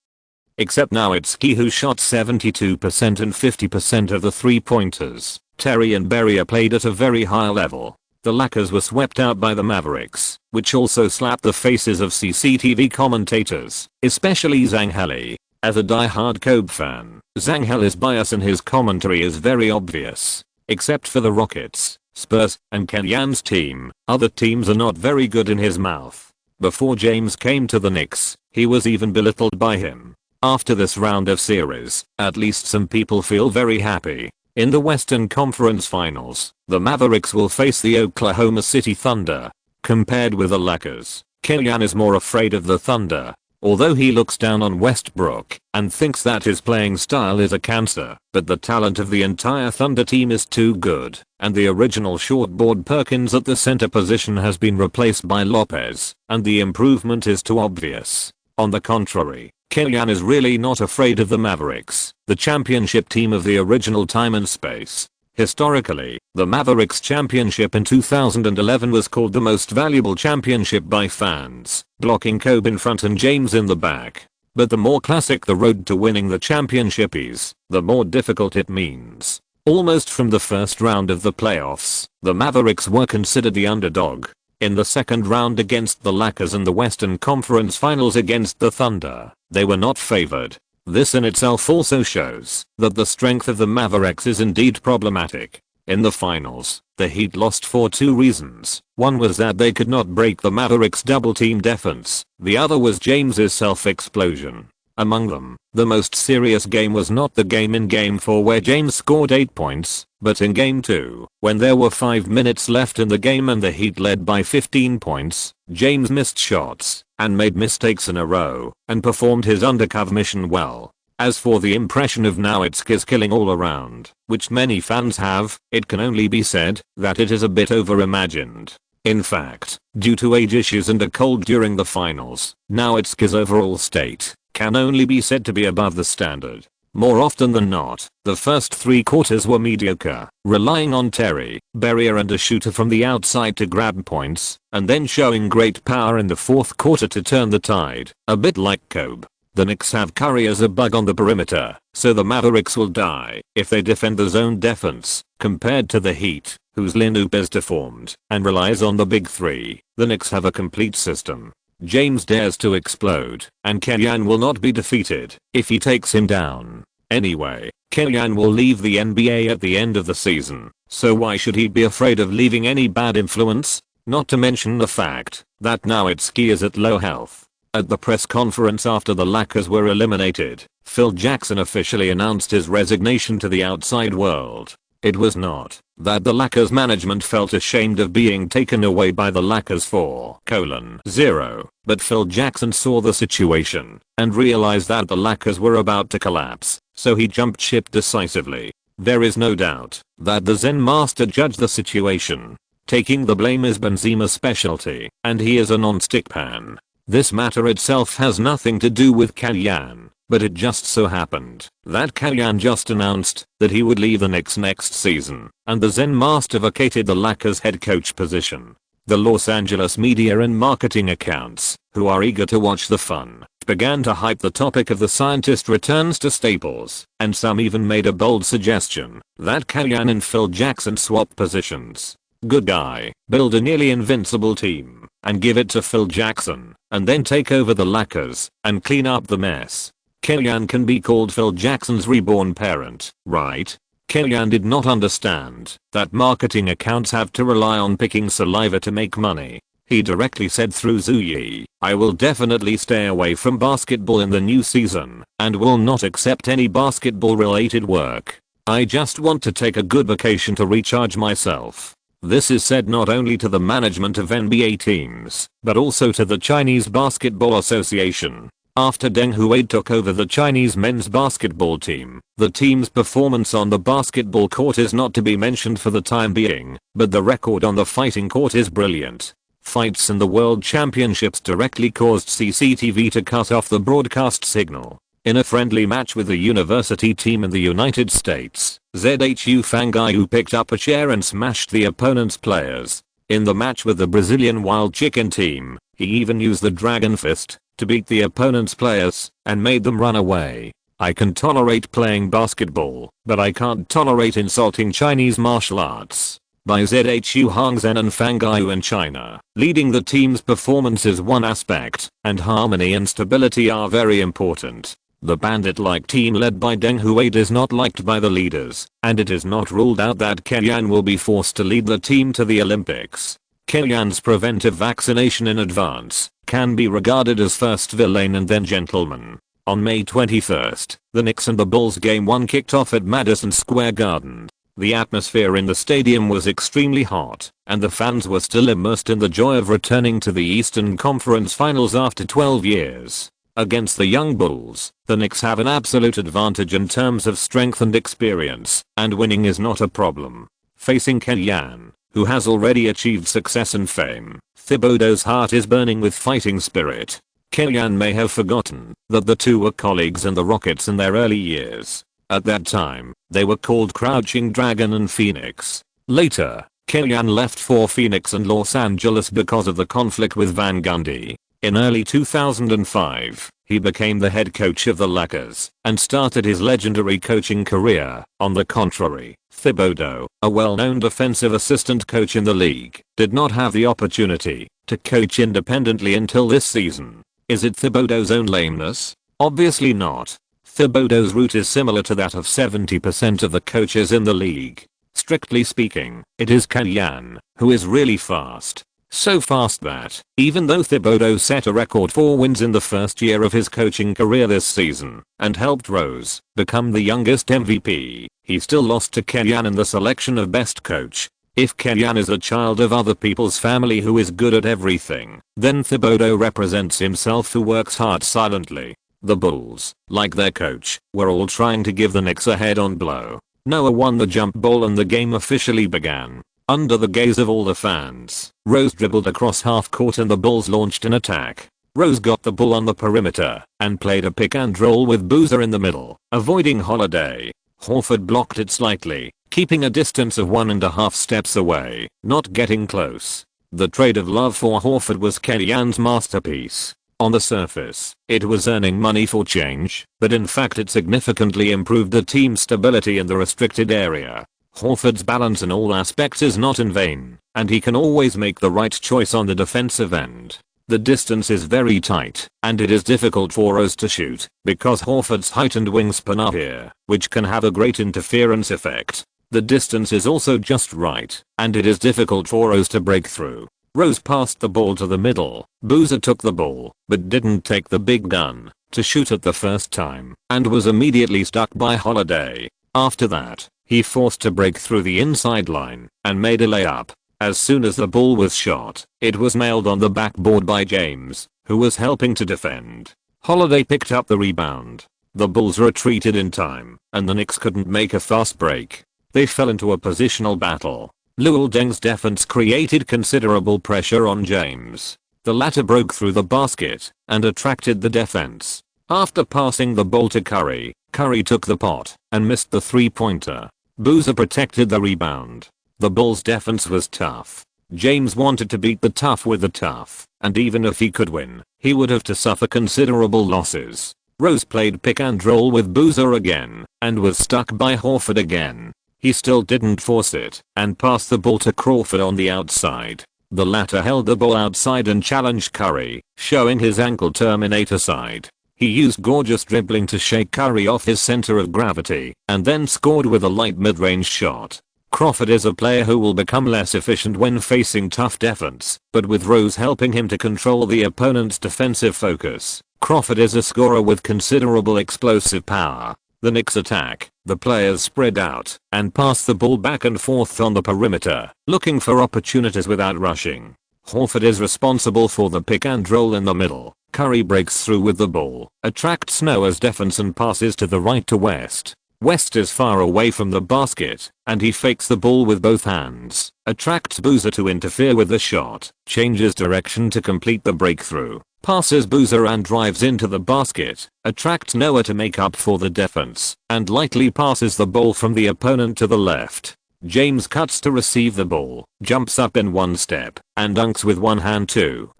Except Nowitzki, who shot 72% and 50% of the 3-pointers. Terry and Berrier played at a very high level. The Lakers were swept out by the Mavericks, which also slapped the faces of CCTV commentators, especially Zangheli. As a die-hard Kobe fan, Zangheli's bias in his commentary is very obvious. Except for the Rockets, Spurs, and Kenyan's team, other teams are not very good in his mouth. Before James came to the Knicks, he was even belittled by him. After this round of series, at least some people feel very happy. In the Western Conference Finals, the Mavericks will face the Oklahoma City Thunder. Compared with the Lakers, Kenyan is more afraid of the Thunder. Although he looks down on Westbrook and thinks that his playing style is a cancer, but the talent of the entire Thunder team is too good, and the original shortboard Perkins at the center position has been replaced by Lopez, and the improvement is too obvious. On the contrary, Kenyan is really not afraid of the Mavericks, the championship team of the original time and space. Historically, the Mavericks championship in 2011 was called the most valuable championship by fans, blocking Kobe in front and James in the back. But the more classic the road to winning the championship is, the more difficult it means. Almost from the first round of the playoffs, the Mavericks were considered the underdog. In the second round against the Lakers and the Western Conference Finals against the Thunder, they were not favored. This in itself also shows that the strength of the Mavericks is indeed problematic. In the finals, the Heat lost for 2 reasons. One was that they could not break the Mavericks' double-team defense. The other was James's self-explosion. Among them, the most serious game was not the game in Game 4 where James scored 8 points, but in Game 2, when there were 5 minutes left in the game and the Heat led by 15 points, James missed shots and made mistakes in a row and performed his undercover mission well. As for the impression of Nowitzki's killing all around, which many fans have, it can only be said that it is a bit over-imagined. In fact, due to age issues and a cold during the finals, Nowitzki's overall state can only be said to be above the standard. More often than not, the first 3 quarters were mediocre, relying on Terry, Berrier and a shooter from the outside to grab points, and then showing great power in the 4th quarter to turn the tide, a bit like Kobe. The Knicks have Curry as a bug on the perimeter, so the Mavericks will die if they defend the zone defense, compared to the Heat, whose lineup is deformed and relies on the big 3. The Knicks have a complete system. James dares to explode, and Kenyan will not be defeated if he takes him down. Anyway, Kenyan will leave the NBA at the end of the season, so why should he be afraid of leaving any bad influence? Not to mention the fact that Nowitzki is at low health. At the press conference after the Lakers were eliminated, Phil Jackson officially announced his resignation to the outside world. It was not that the Lakers management felt ashamed of being taken away by the Lakers 4:0, but Phil Jackson saw the situation and realized that the Lakers were about to collapse, so he jumped ship decisively. There is no doubt that the Zen master judged the situation. Taking the blame is Benzema's specialty, and he is a non-stick pan. This matter itself has nothing to do with Kenyan. But it just so happened that Kenyan just announced that he would leave the Knicks next season, and the Zen master vacated the Lakers head coach position. The Los Angeles media and marketing accounts, who are eager to watch the fun, began to hype the topic of the scientist returns to Staples, and some even made a bold suggestion that Kenyan and Phil Jackson swap positions. Good guy, build a nearly invincible team, and give it to Phil Jackson, and then take over the Lakers, and clean up the mess. Kenyan can be called Phil Jackson's reborn parent, right? Kenyan did not understand that marketing accounts have to rely on picking saliva to make money. He directly said through Zuyi, "I will definitely stay away from basketball in the new season, and will not accept any basketball related work." I just want to take a good vacation to recharge myself. This is said not only to the management of NBA teams, but also to the Chinese Basketball Association. After Deng Huai took over the Chinese men's basketball team, the team's performance on the basketball court is not to be mentioned for the time being, but the record on the fighting court is brilliant. Fights in the World Championships directly caused CCTV to cut off the broadcast signal. In a friendly match with a university team in the United States, Zhu Fangaiu picked up a chair and smashed the opponent's players. In the match with the Brazilian Wild Chicken team, he even used the Dragon Fist to beat the opponent's players and made them run away. I can tolerate playing basketball, but I can't tolerate insulting Chinese martial arts. By Zhu Hongzhen and Fangaiu in China. Leading the team's performance is one aspect, and harmony and stability are very important. The bandit-like team led by Deng Huai is not liked by the leaders, and it is not ruled out that Keyan will be forced to lead the team to the Olympics. Keyan's preventive vaccination in advance can be regarded as first villain and then gentleman. On May 21st, the Knicks and the Bulls Game 1 kicked off at Madison Square Garden. The atmosphere in the stadium was extremely hot, and the fans were still immersed in the joy of returning to the Eastern Conference Finals after 12 years. Against the young Bulls, the Knicks have an absolute advantage in terms of strength and experience, and winning is not a problem. Facing Keyan, who has already achieved success and fame, Thibodeau's heart is burning with fighting spirit. Keyan may have forgotten that the two were colleagues in the Rockets in their early years. At that time, they were called Crouching Dragon and Phoenix. Later, Keyan left for Phoenix and Los Angeles because of the conflict with Van Gundy. In early 2005, he became the head coach of the Lakers and started his legendary coaching career. On the contrary, Thibodeau, a well-known defensive assistant coach in the league, did not have the opportunity to coach independently until this season. Is it Thibodeau's own lameness? Obviously not. Thibodeau's route is similar to that of 70% of the coaches in the league. Strictly speaking, it is Keyan who is really fast. So fast that, even though Thibodeau set a record 4 wins in the first year of his coaching career this season, and helped Rose become the youngest MVP, he still lost to Keyan in the selection of best coach. If Keyan is a child of other people's family who is good at everything, then Thibodeau represents himself who works hard silently. The Bulls, like their coach, were all trying to give the Knicks a head-on blow. Noah won the jump ball and the game officially began. Under the gaze of all the fans, Rose dribbled across half court and the Bulls launched an attack. Rose got the ball on the perimeter and played a pick and roll with Boozer in the middle, avoiding Holiday. Horford blocked it slightly, keeping a distance of 1.5 steps away, not getting close. The trade of love for Horford was Keyan's masterpiece. On the surface, it was earning money for change, but in fact it significantly improved the team's stability in the restricted area. Horford's balance in all aspects is not in vain, and he can always make the right choice on the defensive end. The distance is very tight, and it is difficult for Rose to shoot, because Horford's height and wingspan are here, which can have a great interference effect. The distance is also just right, and it is difficult for Rose to break through. Rose passed the ball to the middle. Boozer took the ball, but didn't take the big gun to shoot at the first time, and was immediately stuck by Holiday. After that, he forced to break through the inside line and made a layup. As soon as the ball was shot, it was nailed on the backboard by James, who was helping to defend. Holiday picked up the rebound. The Bulls retreated in time, and the Knicks couldn't make a fast break. They fell into a positional battle. Luol Deng's defense created considerable pressure on James. The latter broke through the basket and attracted the defense. After passing the ball to Curry, Curry took the pot and missed the three-pointer. Boozer protected the rebound. The Bulls' defense was tough. James wanted to beat the tough with the tough, and even if he could win, he would have to suffer considerable losses. Rose played pick and roll with Boozer again, and was stuck by Horford again. He still didn't force it, and passed the ball to Crawford on the outside. The latter held the ball outside and challenged Curry, showing his ankle terminator side. He used gorgeous dribbling to shake Curry off his center of gravity, and then scored with a light mid-range shot. Crawford is a player who will become less efficient when facing tough defense, but with Rose helping him to control the opponent's defensive focus, Crawford is a scorer with considerable explosive power. The Knicks attack. The players spread out and pass the ball back and forth on the perimeter, looking for opportunities without rushing. Horford is responsible for the pick and roll in the middle. Curry breaks through with the ball, attracts Noah's defense and passes to the right to West. West is far away from the basket, and he fakes the ball with both hands, attracts Boozer to interfere with the shot, changes direction to complete the breakthrough, passes Boozer and drives into the basket, attracts Noah to make up for the defense, and lightly passes the ball from the opponent to the left. James cuts to receive the ball, jumps up in one step, and dunks with one hand 2.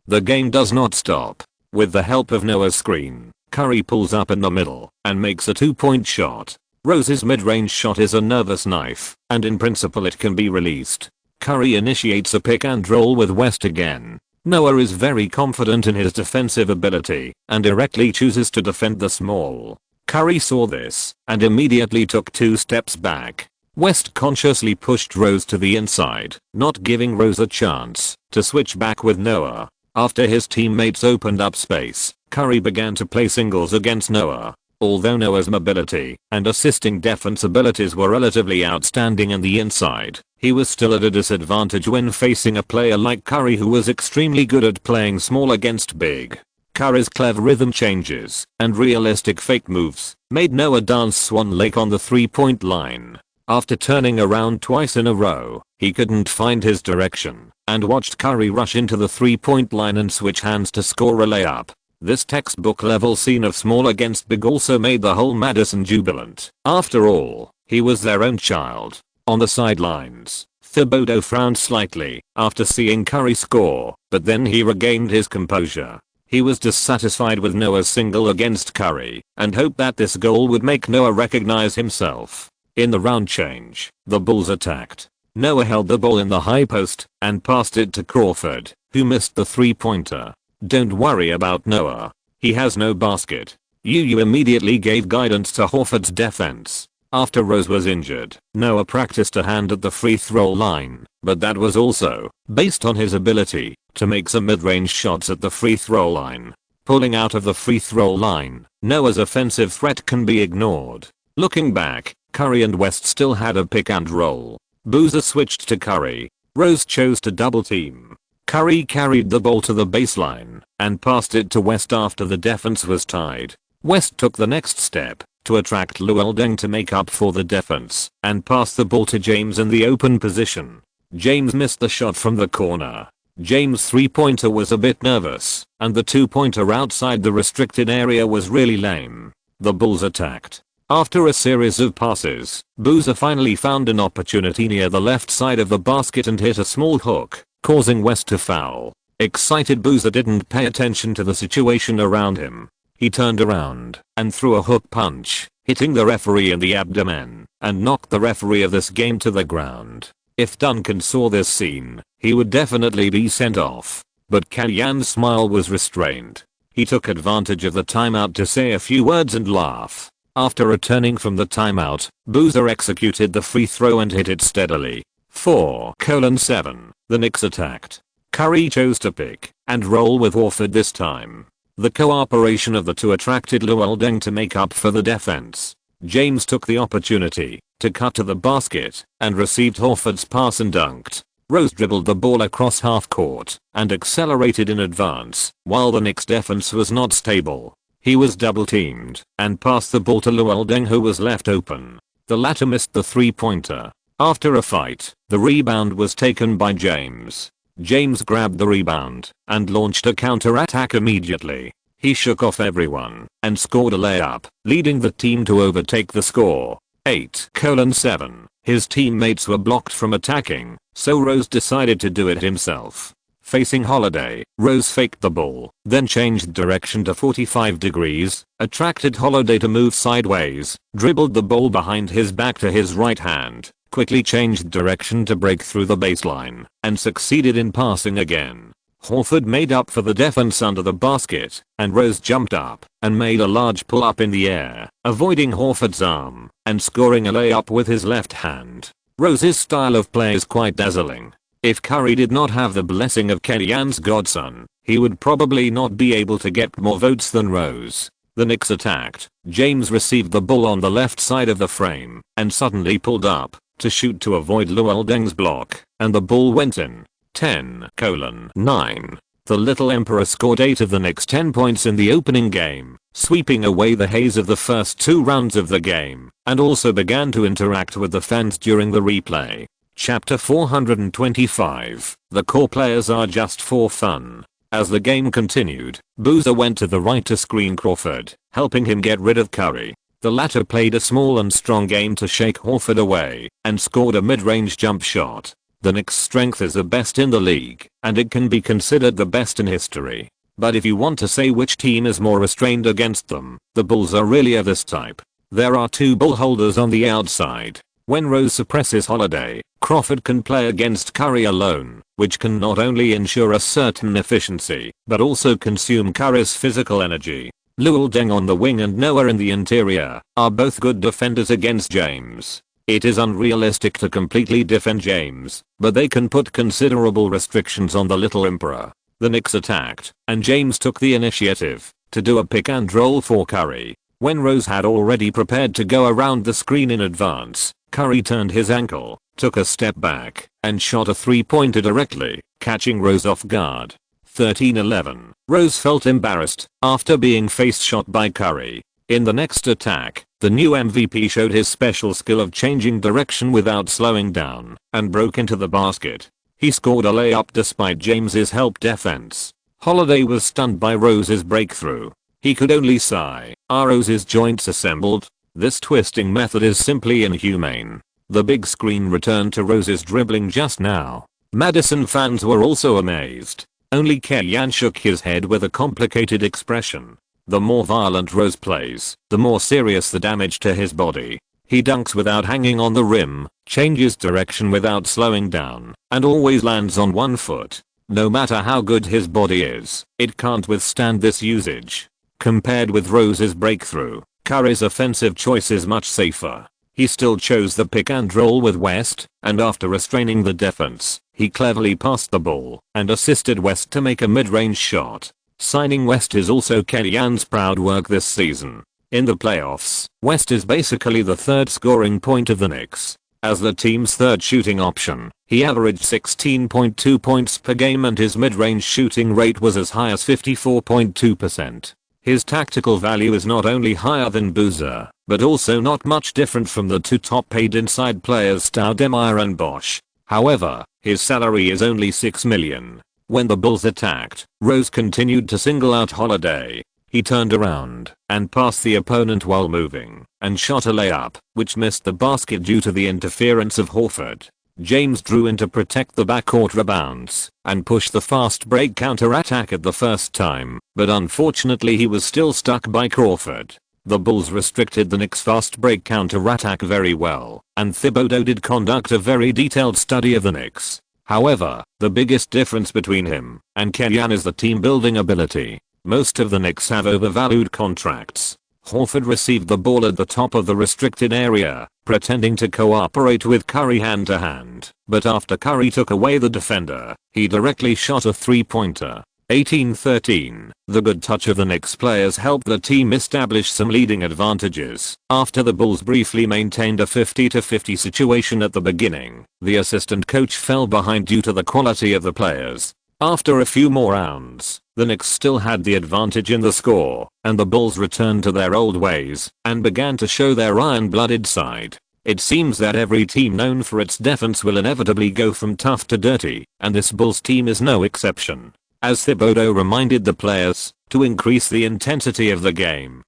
The game does not stop. With the help of Noah's screen, Curry pulls up in the middle and makes a 2-point shot. Rose's mid-range shot is a nervous knife, and in principle it can be released. Curry initiates a pick and roll with West again. Noah is very confident in his defensive ability and directly chooses to defend the small. Curry saw this and immediately took 2 steps back. West consciously pushed Rose to the inside, not giving Rose a chance to switch back with Noah. After his teammates opened up space, Curry began to play singles against Noah. Although Noah's mobility and assisting defense abilities were relatively outstanding in the inside, he was still at a disadvantage when facing a player like Curry who was extremely good at playing small against big. Curry's clever rhythm changes and realistic fake moves made Noah dance Swan Lake on the 3-point line. After turning around twice in a row, he couldn't find his direction and watched Curry rush into the 3-point line and switch hands to score a layup. This textbook level scene of small against big also made the whole Madison jubilant. After all, he was their own child. On the sidelines, Thibodeau frowned slightly after seeing Curry score, but then he regained his composure. He was dissatisfied with Noah's single against Curry and hoped that this goal would make Noah recognize himself. In the round change, the Bulls attacked. Noah held the ball in the high post and passed it to Crawford, who missed the 3-pointer. Don't worry about Noah. He has no basket. You immediately gave guidance to Horford's defense. After Rose was injured, Noah practiced a hand at the free throw line, but that was also based on his ability to make some mid-range shots at the free throw line. Pulling out of the free throw line, Noah's offensive threat can be ignored. Looking back, Curry and West still had a pick and roll. Boozer switched to Curry. Rose chose to double team. Curry carried the ball to the baseline and passed it to West after the defense was tied. West took the next step to attract Luol Deng to make up for the defense and pass the ball to James in the open position. James missed the shot from the corner. James' 3-pointer was a bit nervous, and the 2-pointer outside the restricted area was really lame. The Bulls attacked. After a series of passes, Boozer finally found an opportunity near the left side of the basket and hit a small hook, causing West to foul. Excited Boozer didn't pay attention to the situation around him. He turned around and threw a hook punch, hitting the referee in the abdomen, and knocked the referee of this game to the ground. If Duncan saw this scene, he would definitely be sent off. But Kellyan's smile was restrained. He took advantage of the timeout to say a few words and laugh. After returning from the timeout, Boozer executed the free throw and hit it steadily. 4:7. The Knicks attacked. Curry chose to pick and roll with Horford this time. The cooperation of the two attracted Luol Deng to make up for the defense. James took the opportunity to cut to the basket and received Horford's pass and dunked. Rose dribbled the ball across half court and accelerated in advance while the Knicks defense was not stable. He was double teamed and passed the ball to Luol Deng, who was left open. The latter missed the 3-pointer. After a fight, the rebound was taken by James. James grabbed the rebound and launched a counter-attack immediately. He shook off everyone and scored a layup, leading the team to overtake the score. 8:7. His teammates were blocked from attacking, so Rose decided to do it himself. Facing Holiday, Rose faked the ball, then changed direction to 45 degrees, attracted Holiday to move sideways, dribbled the ball behind his back to his right hand, quickly changed direction to break through the baseline, and succeeded in passing again. Horford made up for the defense under the basket, and Rose jumped up and made a large pull-up in the air, avoiding Horford's arm and scoring a layup with his left hand. Rose's style of play is quite dazzling. If Curry did not have the blessing of Kellyan's godson, he would probably not be able to get more votes than Rose. The Knicks attacked. James received the ball on the left side of the frame and suddenly pulled up to shoot to avoid Luol Deng's block, and the ball went in. 10:9. The Little Emperor scored 8 of the Knicks' 10 points in the opening game, sweeping away the haze of the first 2 rounds of the game, and also began to interact with the fans during the replay. Chapter 425. The core players are just for fun. As the game continued, Boozer went to the right to screen Crawford, helping him get rid of Curry. The latter played a small and strong game to shake Horford away, and scored a mid-range jump shot. The Knicks' strength is the best in the league, and it can be considered the best in history. But if you want to say which team is more restrained against them, the Bulls are really of this type. There are 2 ball holders on the outside. When Rose suppresses Holiday, Crawford can play against Curry alone, which can not only ensure a certain efficiency, but also consume Curry's physical energy. Luol Deng on the wing and Noah in the interior are both good defenders against James. It is unrealistic to completely defend James, but they can put considerable restrictions on the Little Emperor. The Knicks attacked, and James took the initiative to do a pick and roll for Curry. When Rose had already prepared to go around the screen in advance, Curry turned his ankle, took a step back, and shot a 3-pointer directly, catching Rose off guard. 13:11. Rose felt embarrassed after being face shot by Curry. In the next attack, the new MVP showed his special skill of changing direction without slowing down, and broke into the basket. He scored a layup despite James's help defense. Holiday was stunned by Rose's breakthrough. He could only sigh. Are Rose's joints assembled? This twisting method is simply inhumane. The big screen returned to Rose's dribbling just now. Madison fans were also amazed. Only Kellyan shook his head with a complicated expression. The more violent Rose plays, the more serious the damage to his body. He dunks without hanging on the rim, changes direction without slowing down, and always lands on one foot. No matter how good his body is, it can't withstand this usage. Compared with Rose's breakthrough, Curry's offensive choice is much safer. He still chose the pick and roll with West, and after restraining the defense, he cleverly passed the ball and assisted West to make a mid-range shot. Signing West is also Kellyan's proud work this season. In the playoffs, West is basically the third scoring point of the Knicks. As the team's third shooting option, he averaged 16.2 points per game and his mid-range shooting rate was as high as 54.2%. His tactical value is not only higher than Boozer, but also not much different from the 2 top-paid inside players Stoudemire and Bosch. However, his salary is only $6 million. When the Bulls attacked, Rose continued to single out Holiday. He turned around and passed the opponent while moving and shot a layup, which missed the basket due to the interference of Horford. James drew in to protect the backcourt rebounds and pushed the fast break counter-attack at the first time, but unfortunately he was still stuck by Crawford. The Bulls restricted the Knicks' fast break counter-attack very well, and Thibodeau did conduct a very detailed study of the Knicks. However, the biggest difference between him and Kellyan is the team-building ability. Most of the Knicks have overvalued contracts. Horford received the ball at the top of the restricted area, pretending to cooperate with Curry hand-to-hand, but after Curry took away the defender, he directly shot a 3-pointer. 18-13. The good touch of the Knicks players helped the team establish some leading advantages. After the Bulls briefly maintained a 50-50 situation at the beginning, the assistant coach fell behind due to the quality of the players. After a few more rounds, the Knicks still had the advantage in the score, and the Bulls returned to their old ways and began to show their iron-blooded side. It seems that every team known for its defense will inevitably go from tough to dirty, and this Bulls team is no exception. As Thibodeau reminded the players to increase the intensity of the game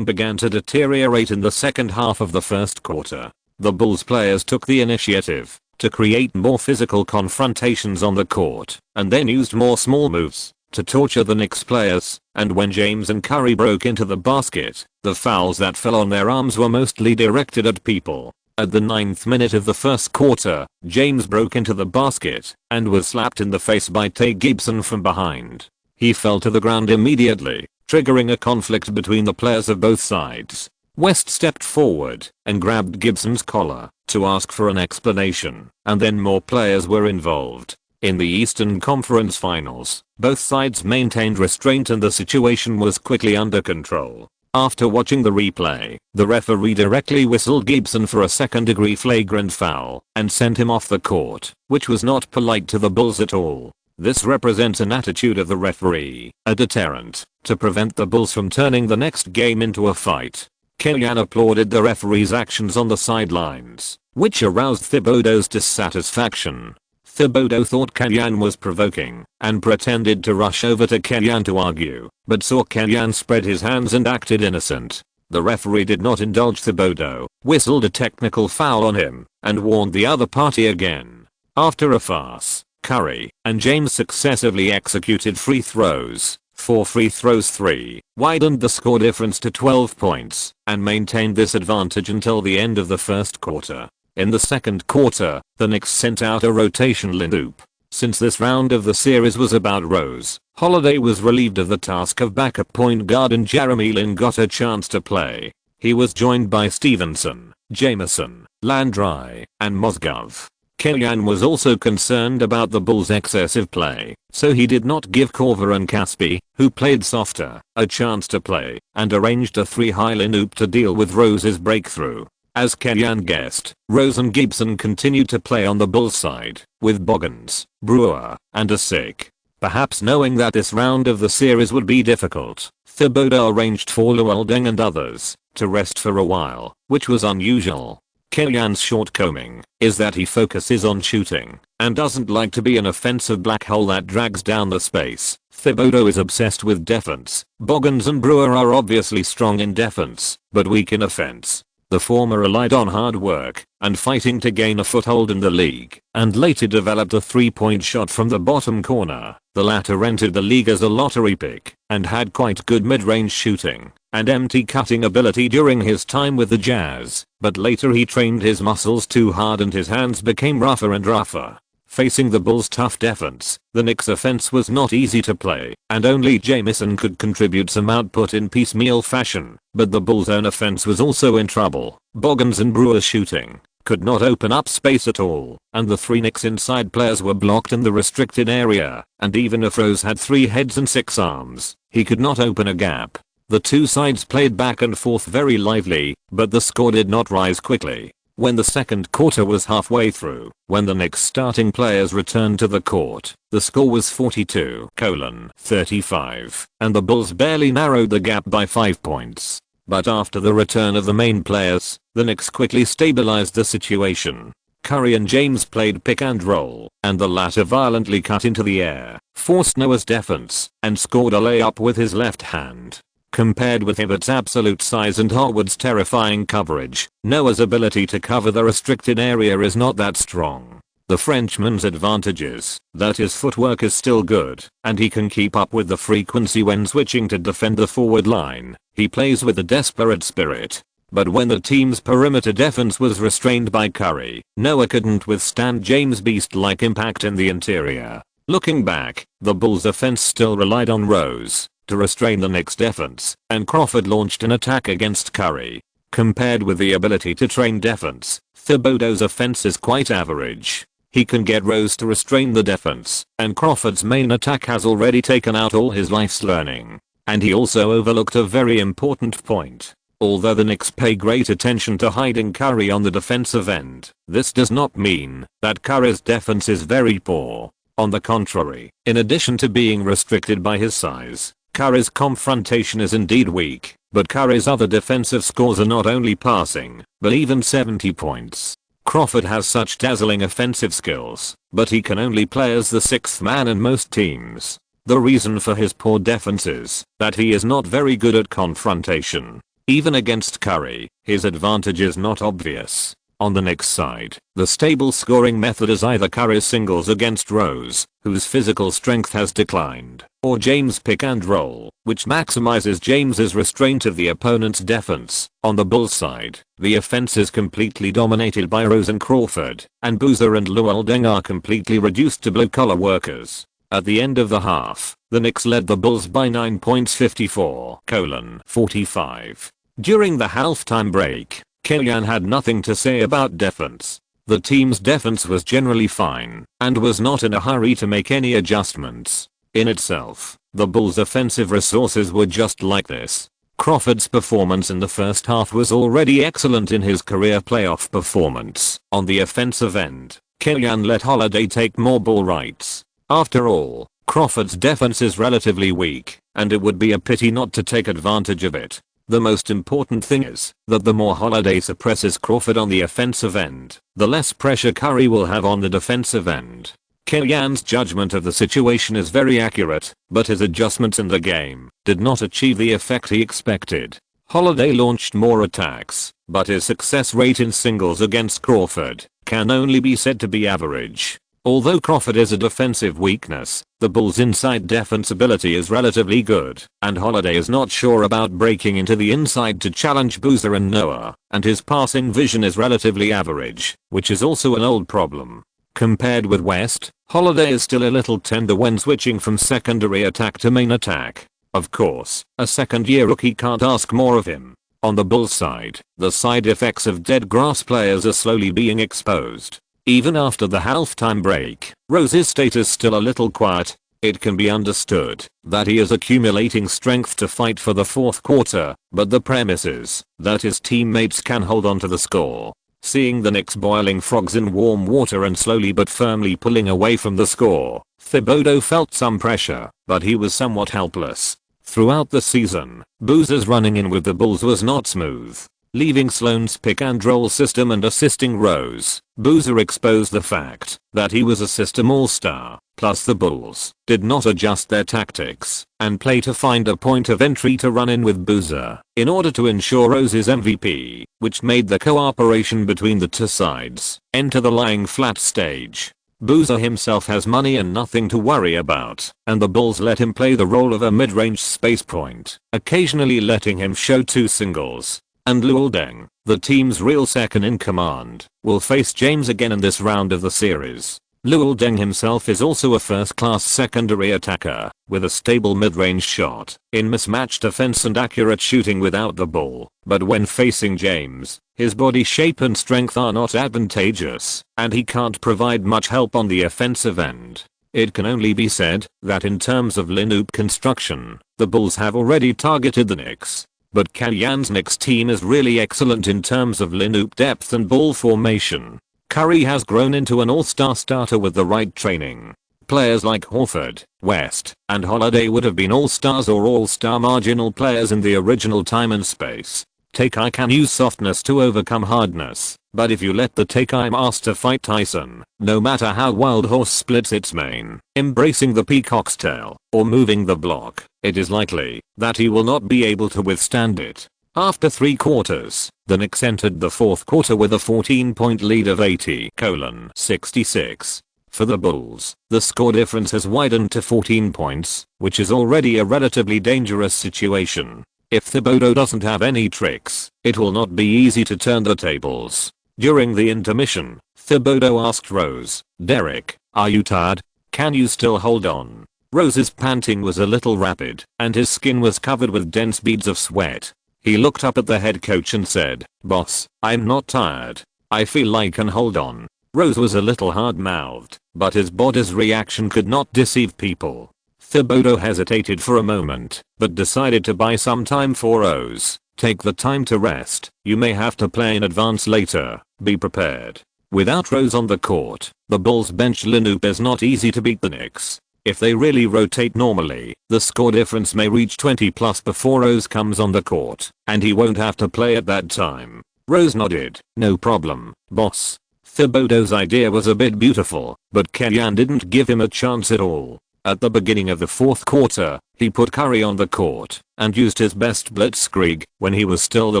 began to deteriorate in the second half of the first quarter. The Bulls players took the initiative to create more physical confrontations on the court, and then used more small moves to torture the Knicks players, and when James and Curry broke into the basket, the fouls that fell on their arms were mostly directed at people. At the 9th minute of the first quarter, James broke into the basket and was slapped in the face by Tay Gibson from behind. He fell to the ground immediately, triggering a conflict between the players of both sides. West stepped forward and grabbed Gibson's collar to ask for an explanation, and then more players were involved. In the Eastern Conference Finals, both sides maintained restraint and the situation was quickly under control. After watching the replay, the referee directly whistled Gibson for a second-degree flagrant foul and sent him off the court, which was not polite to the Bulls at all. This represents an attitude of the referee, a deterrent, to prevent the Bulls from turning the next game into a fight. Kellyanne applauded the referee's actions on the sidelines, which aroused Thibodeau's dissatisfaction. Thibodeau thought Kellyanne was provoking and pretended to rush over to Kellyanne to argue, but saw Kellyanne spread his hands and acted innocent. The referee did not indulge Thibodeau, whistled a technical foul on him, and warned the other party again. After a farce, Curry and James successively executed free throws. 4 free throws 3, widened the score difference to 12 points, and maintained this advantage until the end of the first quarter. In the second quarter, the Knicks sent out a rotation lineup. Since this round of the series was about Rose, Holiday was relieved of the task of backup point guard and Jeremy Lin got a chance to play. He was joined by Stevenson, Jamison, Landry, and Mozgov. Kellyanne was also concerned about the Bulls' excessive play, so he did not give Korver and Caspi, who played softer, a chance to play, and arranged a 3-high lineup to deal with Rose's breakthrough. As Kellyanne guessed, Rose and Gibson continued to play on the Bulls' side, with Boggins, Brewer, and Asik. Perhaps knowing that this round of the series would be difficult, Thibodeau arranged for Luol Deng and others to rest for a while, which was unusual. Kellyanne's shortcoming is that he focuses on shooting and doesn't like to be an offensive black hole that drags down the space. Thibodeau is obsessed with defense. Boggins and Brewer are obviously strong in defense, but weak in offense. The former relied on hard work and fighting to gain a foothold in the league, and later developed a 3-point shot from the bottom corner. The latter entered the league as a lottery pick and had quite good mid-range shooting and empty cutting ability during his time with the Jazz, but later he trained his muscles too hard and his hands became rougher and rougher. Facing the Bulls' tough defense, the Knicks' offense was not easy to play, and only Jamison could contribute some output in piecemeal fashion, but the Bulls' own offense was also in trouble. Boggins and Brewer's shooting could not open up space at all, and the 3 Knicks inside players were blocked in the restricted area, and even if Rose had 3 heads and 6 arms, he could not open a gap. The two sides played back and forth very lively, but the score did not rise quickly. When the second quarter was halfway through, when the Knicks starting players returned to the court, the score was 42-35, and the Bulls barely narrowed the gap by 5 points. But after the return of the main players, the Knicks quickly stabilized the situation. Curry and James played pick and roll, and the latter violently cut into the air, forced Noah's defense, and scored a layup with his left hand. Compared with Hibbert's absolute size and Harwood's terrifying coverage, Noah's ability to cover the restricted area is not that strong. The Frenchman's advantage is that his footwork is still good, and he can keep up with the frequency when switching to defend the forward line. He plays with a desperate spirit. But when the team's perimeter defense was restrained by Curry, Noah couldn't withstand James' beast-like impact in the interior. Looking back, the Bulls' offense still relied on Rose to restrain the Knicks' defense, and Crawford launched an attack against Curry. Compared with the ability to train defense, Thibodeau's offense is quite average. He can get Rose to restrain the defense, and Crawford's main attack has already taken out all his life's learning. And he also overlooked a very important point. Although the Knicks pay great attention to hiding Curry on the defensive end, this does not mean that Curry's defense is very poor. On the contrary, in addition to being restricted by his size, Curry's confrontation is indeed weak, but Curry's other defensive scores are not only passing, but even 70 points. Crawford has such dazzling offensive skills, but he can only play as the 6th man in most teams. The reason for his poor defense is that he is not very good at confrontation. Even against Curry, his advantage is not obvious. On the Knicks side, the stable scoring method is either Curry's singles against Rose, whose physical strength has declined, or James' pick and roll, which maximizes James's restraint of the opponent's defense. On the Bulls side, the offense is completely dominated by Rose and Crawford, and Boozer and Luol Deng are completely reduced to blue-collar workers. At the end of the half, the Knicks led the Bulls by 9 points 54-45. During the halftime break, Kellyanne had nothing to say about defense. The team's defense was generally fine, and was not in a hurry to make any adjustments. In itself, the Bulls' offensive resources were just like this. Crawford's performance in the first half was already excellent in his career playoff performance. On the offensive end, Killian let Holiday take more ball rights. After all, Crawford's defense is relatively weak, and it would be a pity not to take advantage of it. The most important thing is that the more Holiday suppresses Crawford on the offensive end, the less pressure Curry will have on the defensive end. Killian's judgment of the situation is very accurate, but his adjustments in the game did not achieve the effect he expected. Holiday launched more attacks, but his success rate in singles against Crawford can only be said to be average. Although Crawford is a defensive weakness, the Bulls' inside defensibility is relatively good, and Holiday is not sure about breaking into the inside to challenge Boozer and Noah, and his passing vision is relatively average, which is also an old problem. Compared with West, Holiday is still a little tender when switching from secondary attack to main attack. Of course, a second-year rookie can't ask more of him. On the Bulls side, the side effects of dead grass players are slowly being exposed. Even after the halftime break, Rose's state is still a little quiet. It can be understood that he is accumulating strength to fight for the fourth quarter, but the premise is that his teammates can hold on to the score. Seeing the Knicks boiling frogs in warm water and slowly but firmly pulling away from the score, Thibodeau felt some pressure, but he was somewhat helpless. Throughout the season, Boozer's running in with the Bulls was not smooth. Leaving Sloan's pick and roll system and assisting Rose, Boozer exposed the fact that he was a system all-star, plus the Bulls did not adjust their tactics and play to find a point of entry to run in with Boozer in order to ensure Rose's MVP, which made the cooperation between the two sides enter the lying flat stage. Boozer himself has money and nothing to worry about, and the Bulls let him play the role of a mid-range space point, occasionally letting him show two singles. And Luol Deng, the team's real second in command, will face James again in this round of the series. Luol Deng himself is also a first-class secondary attacker, with a stable mid-range shot, in mismatched defense and accurate shooting without the ball, but when facing James, his body shape and strength are not advantageous, and he can't provide much help on the offensive end. It can only be said that in terms of lineup construction, the Bulls have already targeted the Knicks. But Killian's Knicks team is really excellent in terms of lineup depth and ball formation. Curry has grown into an all-star starter with the right training. Players like Horford, West, and Holiday would have been all-stars or all-star marginal players in the original time and space. Takai can use softness to overcome hardness, but if you let the Takai master fight Tyson, no matter how Wild Horse splits its mane, embracing the peacock's tail, or moving the block, it is likely that he will not be able to withstand it. After 3 quarters, the Knicks entered the fourth quarter with a 14-point lead of 80-66. For the Bulls, the score difference has widened to 14 points, which is already a relatively dangerous situation. If Thibodeau doesn't have any tricks, it will not be easy to turn the tables. During the intermission, Thibodeau asked Rose, "Derek, are you tired? Can you still hold on?" Rose's panting was a little rapid, and his skin was covered with dense beads of sweat. He looked up at the head coach and said, "Boss, I'm not tired. I feel I can hold on." Rose was a little hard-mouthed, but his body's reaction could not deceive people. Thibodeau hesitated for a moment, but decided to buy some time for Rose. "Take the time to rest. You may have to play in advance later. Be prepared." Without Rose on the court, the Bulls bench lineup is not easy to beat the Knicks. If they really rotate normally, the score difference may reach 20 plus before Rose comes on the court, and he won't have to play at that time. Rose nodded. "No problem, boss." Thibodeau's idea was a bit beautiful, but Killian didn't give him a chance at all. At the beginning of the fourth quarter, he put Curry on the court and used his best blitzkrieg when he was still the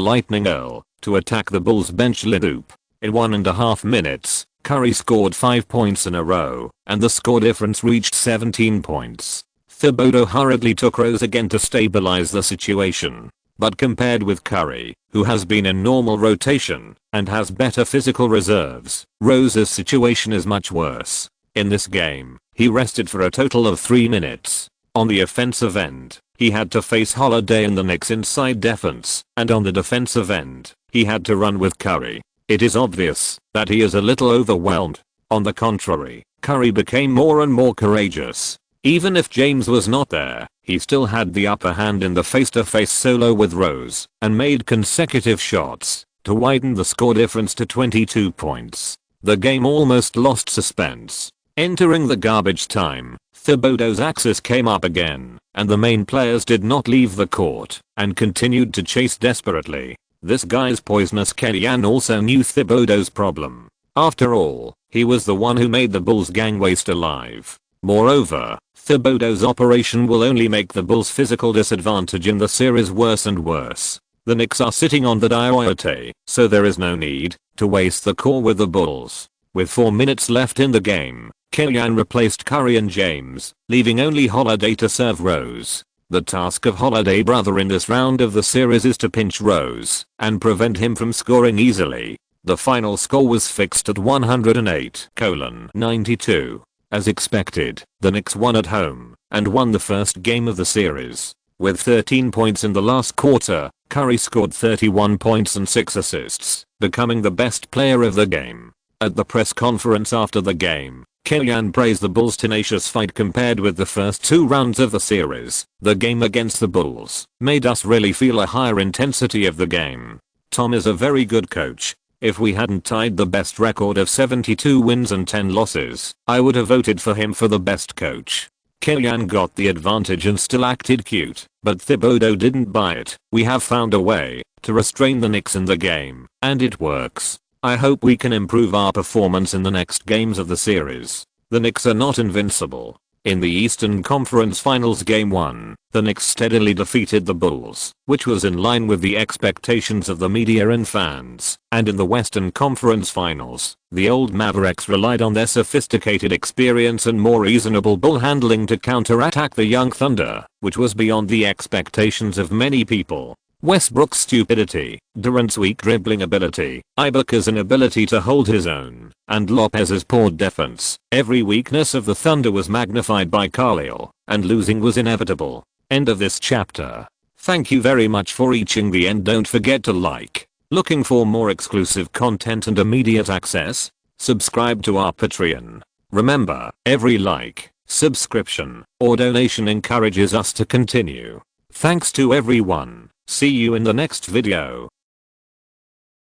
Lightning Earl to attack the Bulls bench lineup. In 1.5 minutes, Curry scored 5 points in a row, and the score difference reached 17 points. Thibodeau hurriedly took Rose again to stabilize the situation. But compared with Curry, who has been in normal rotation and has better physical reserves, Rose's situation is much worse. In this game, he rested for a total of 3 minutes. On the offensive end, he had to face Holiday and the Knicks inside defense, and on the defensive end, he had to run with Curry. It is obvious that he is a little overwhelmed. On the contrary, Curry became more and more courageous. Even if James was not there, He still had the upper hand in the face-to-face solo with Rose and made consecutive shots to widen the score difference to 22 points. The game almost lost suspense. Entering the garbage time, Thibodeau's axis came up again, and the main players did not leave the court and continued to chase desperately. This guy's poisonous. Kellyanne also knew Thibodeau's problem. After all, he was the one who made the Bulls gang waste alive. Moreover, Thibodeau's operation will only make the Bulls' physical disadvantage in the series worse and worse. The Knicks are sitting on the Diote, so there is no need to waste the core with the Bulls. With 4 minutes left in the game, Kellyanne replaced Curry and James, leaving only Holiday to serve Rose. The task of Holiday brother in this round of the series is to pinch Rose and prevent him from scoring easily. The final score was fixed at 108-92. As expected, the Knicks won at home and won the first game of the series. With 13 points in the last quarter, Curry scored 31 points and 6 assists, becoming the best player of the game. At the press conference after the game, Kellyanne praised the Bulls' tenacious fight compared with the first 2 rounds of the series. The game against the Bulls made us really feel a higher intensity of the game. Tom is a very good coach. If we hadn't tied the best record of 72 wins and 10 losses, I would have voted for him for the best coach. Kellyanne got the advantage and still acted cute, but Thibodeau didn't buy it. We have found a way to restrain the Knicks in the game, and it works. I hope we can improve our performance in the next games of the series. The Knicks are not invincible. In the Eastern Conference Finals Game 1, the Knicks steadily defeated the Bulls, which was in line with the expectations of the media and fans. And in the Western Conference Finals, the old Mavericks relied on their sophisticated experience and more reasonable ball handling to counterattack the young Thunder, which was beyond the expectations of many people. Westbrook's stupidity, Durant's weak dribbling ability, Ibaka's inability to hold his own, and Lopez's poor defense. Every weakness of the Thunder was magnified by Carlisle, and losing was inevitable. End of this chapter. Thank you very much for reaching the end. Don't forget to like. Looking for more exclusive content and immediate access? Subscribe to our Patreon. Remember, every like, subscription, or donation encourages us to continue. Thanks to everyone. See you in the next video.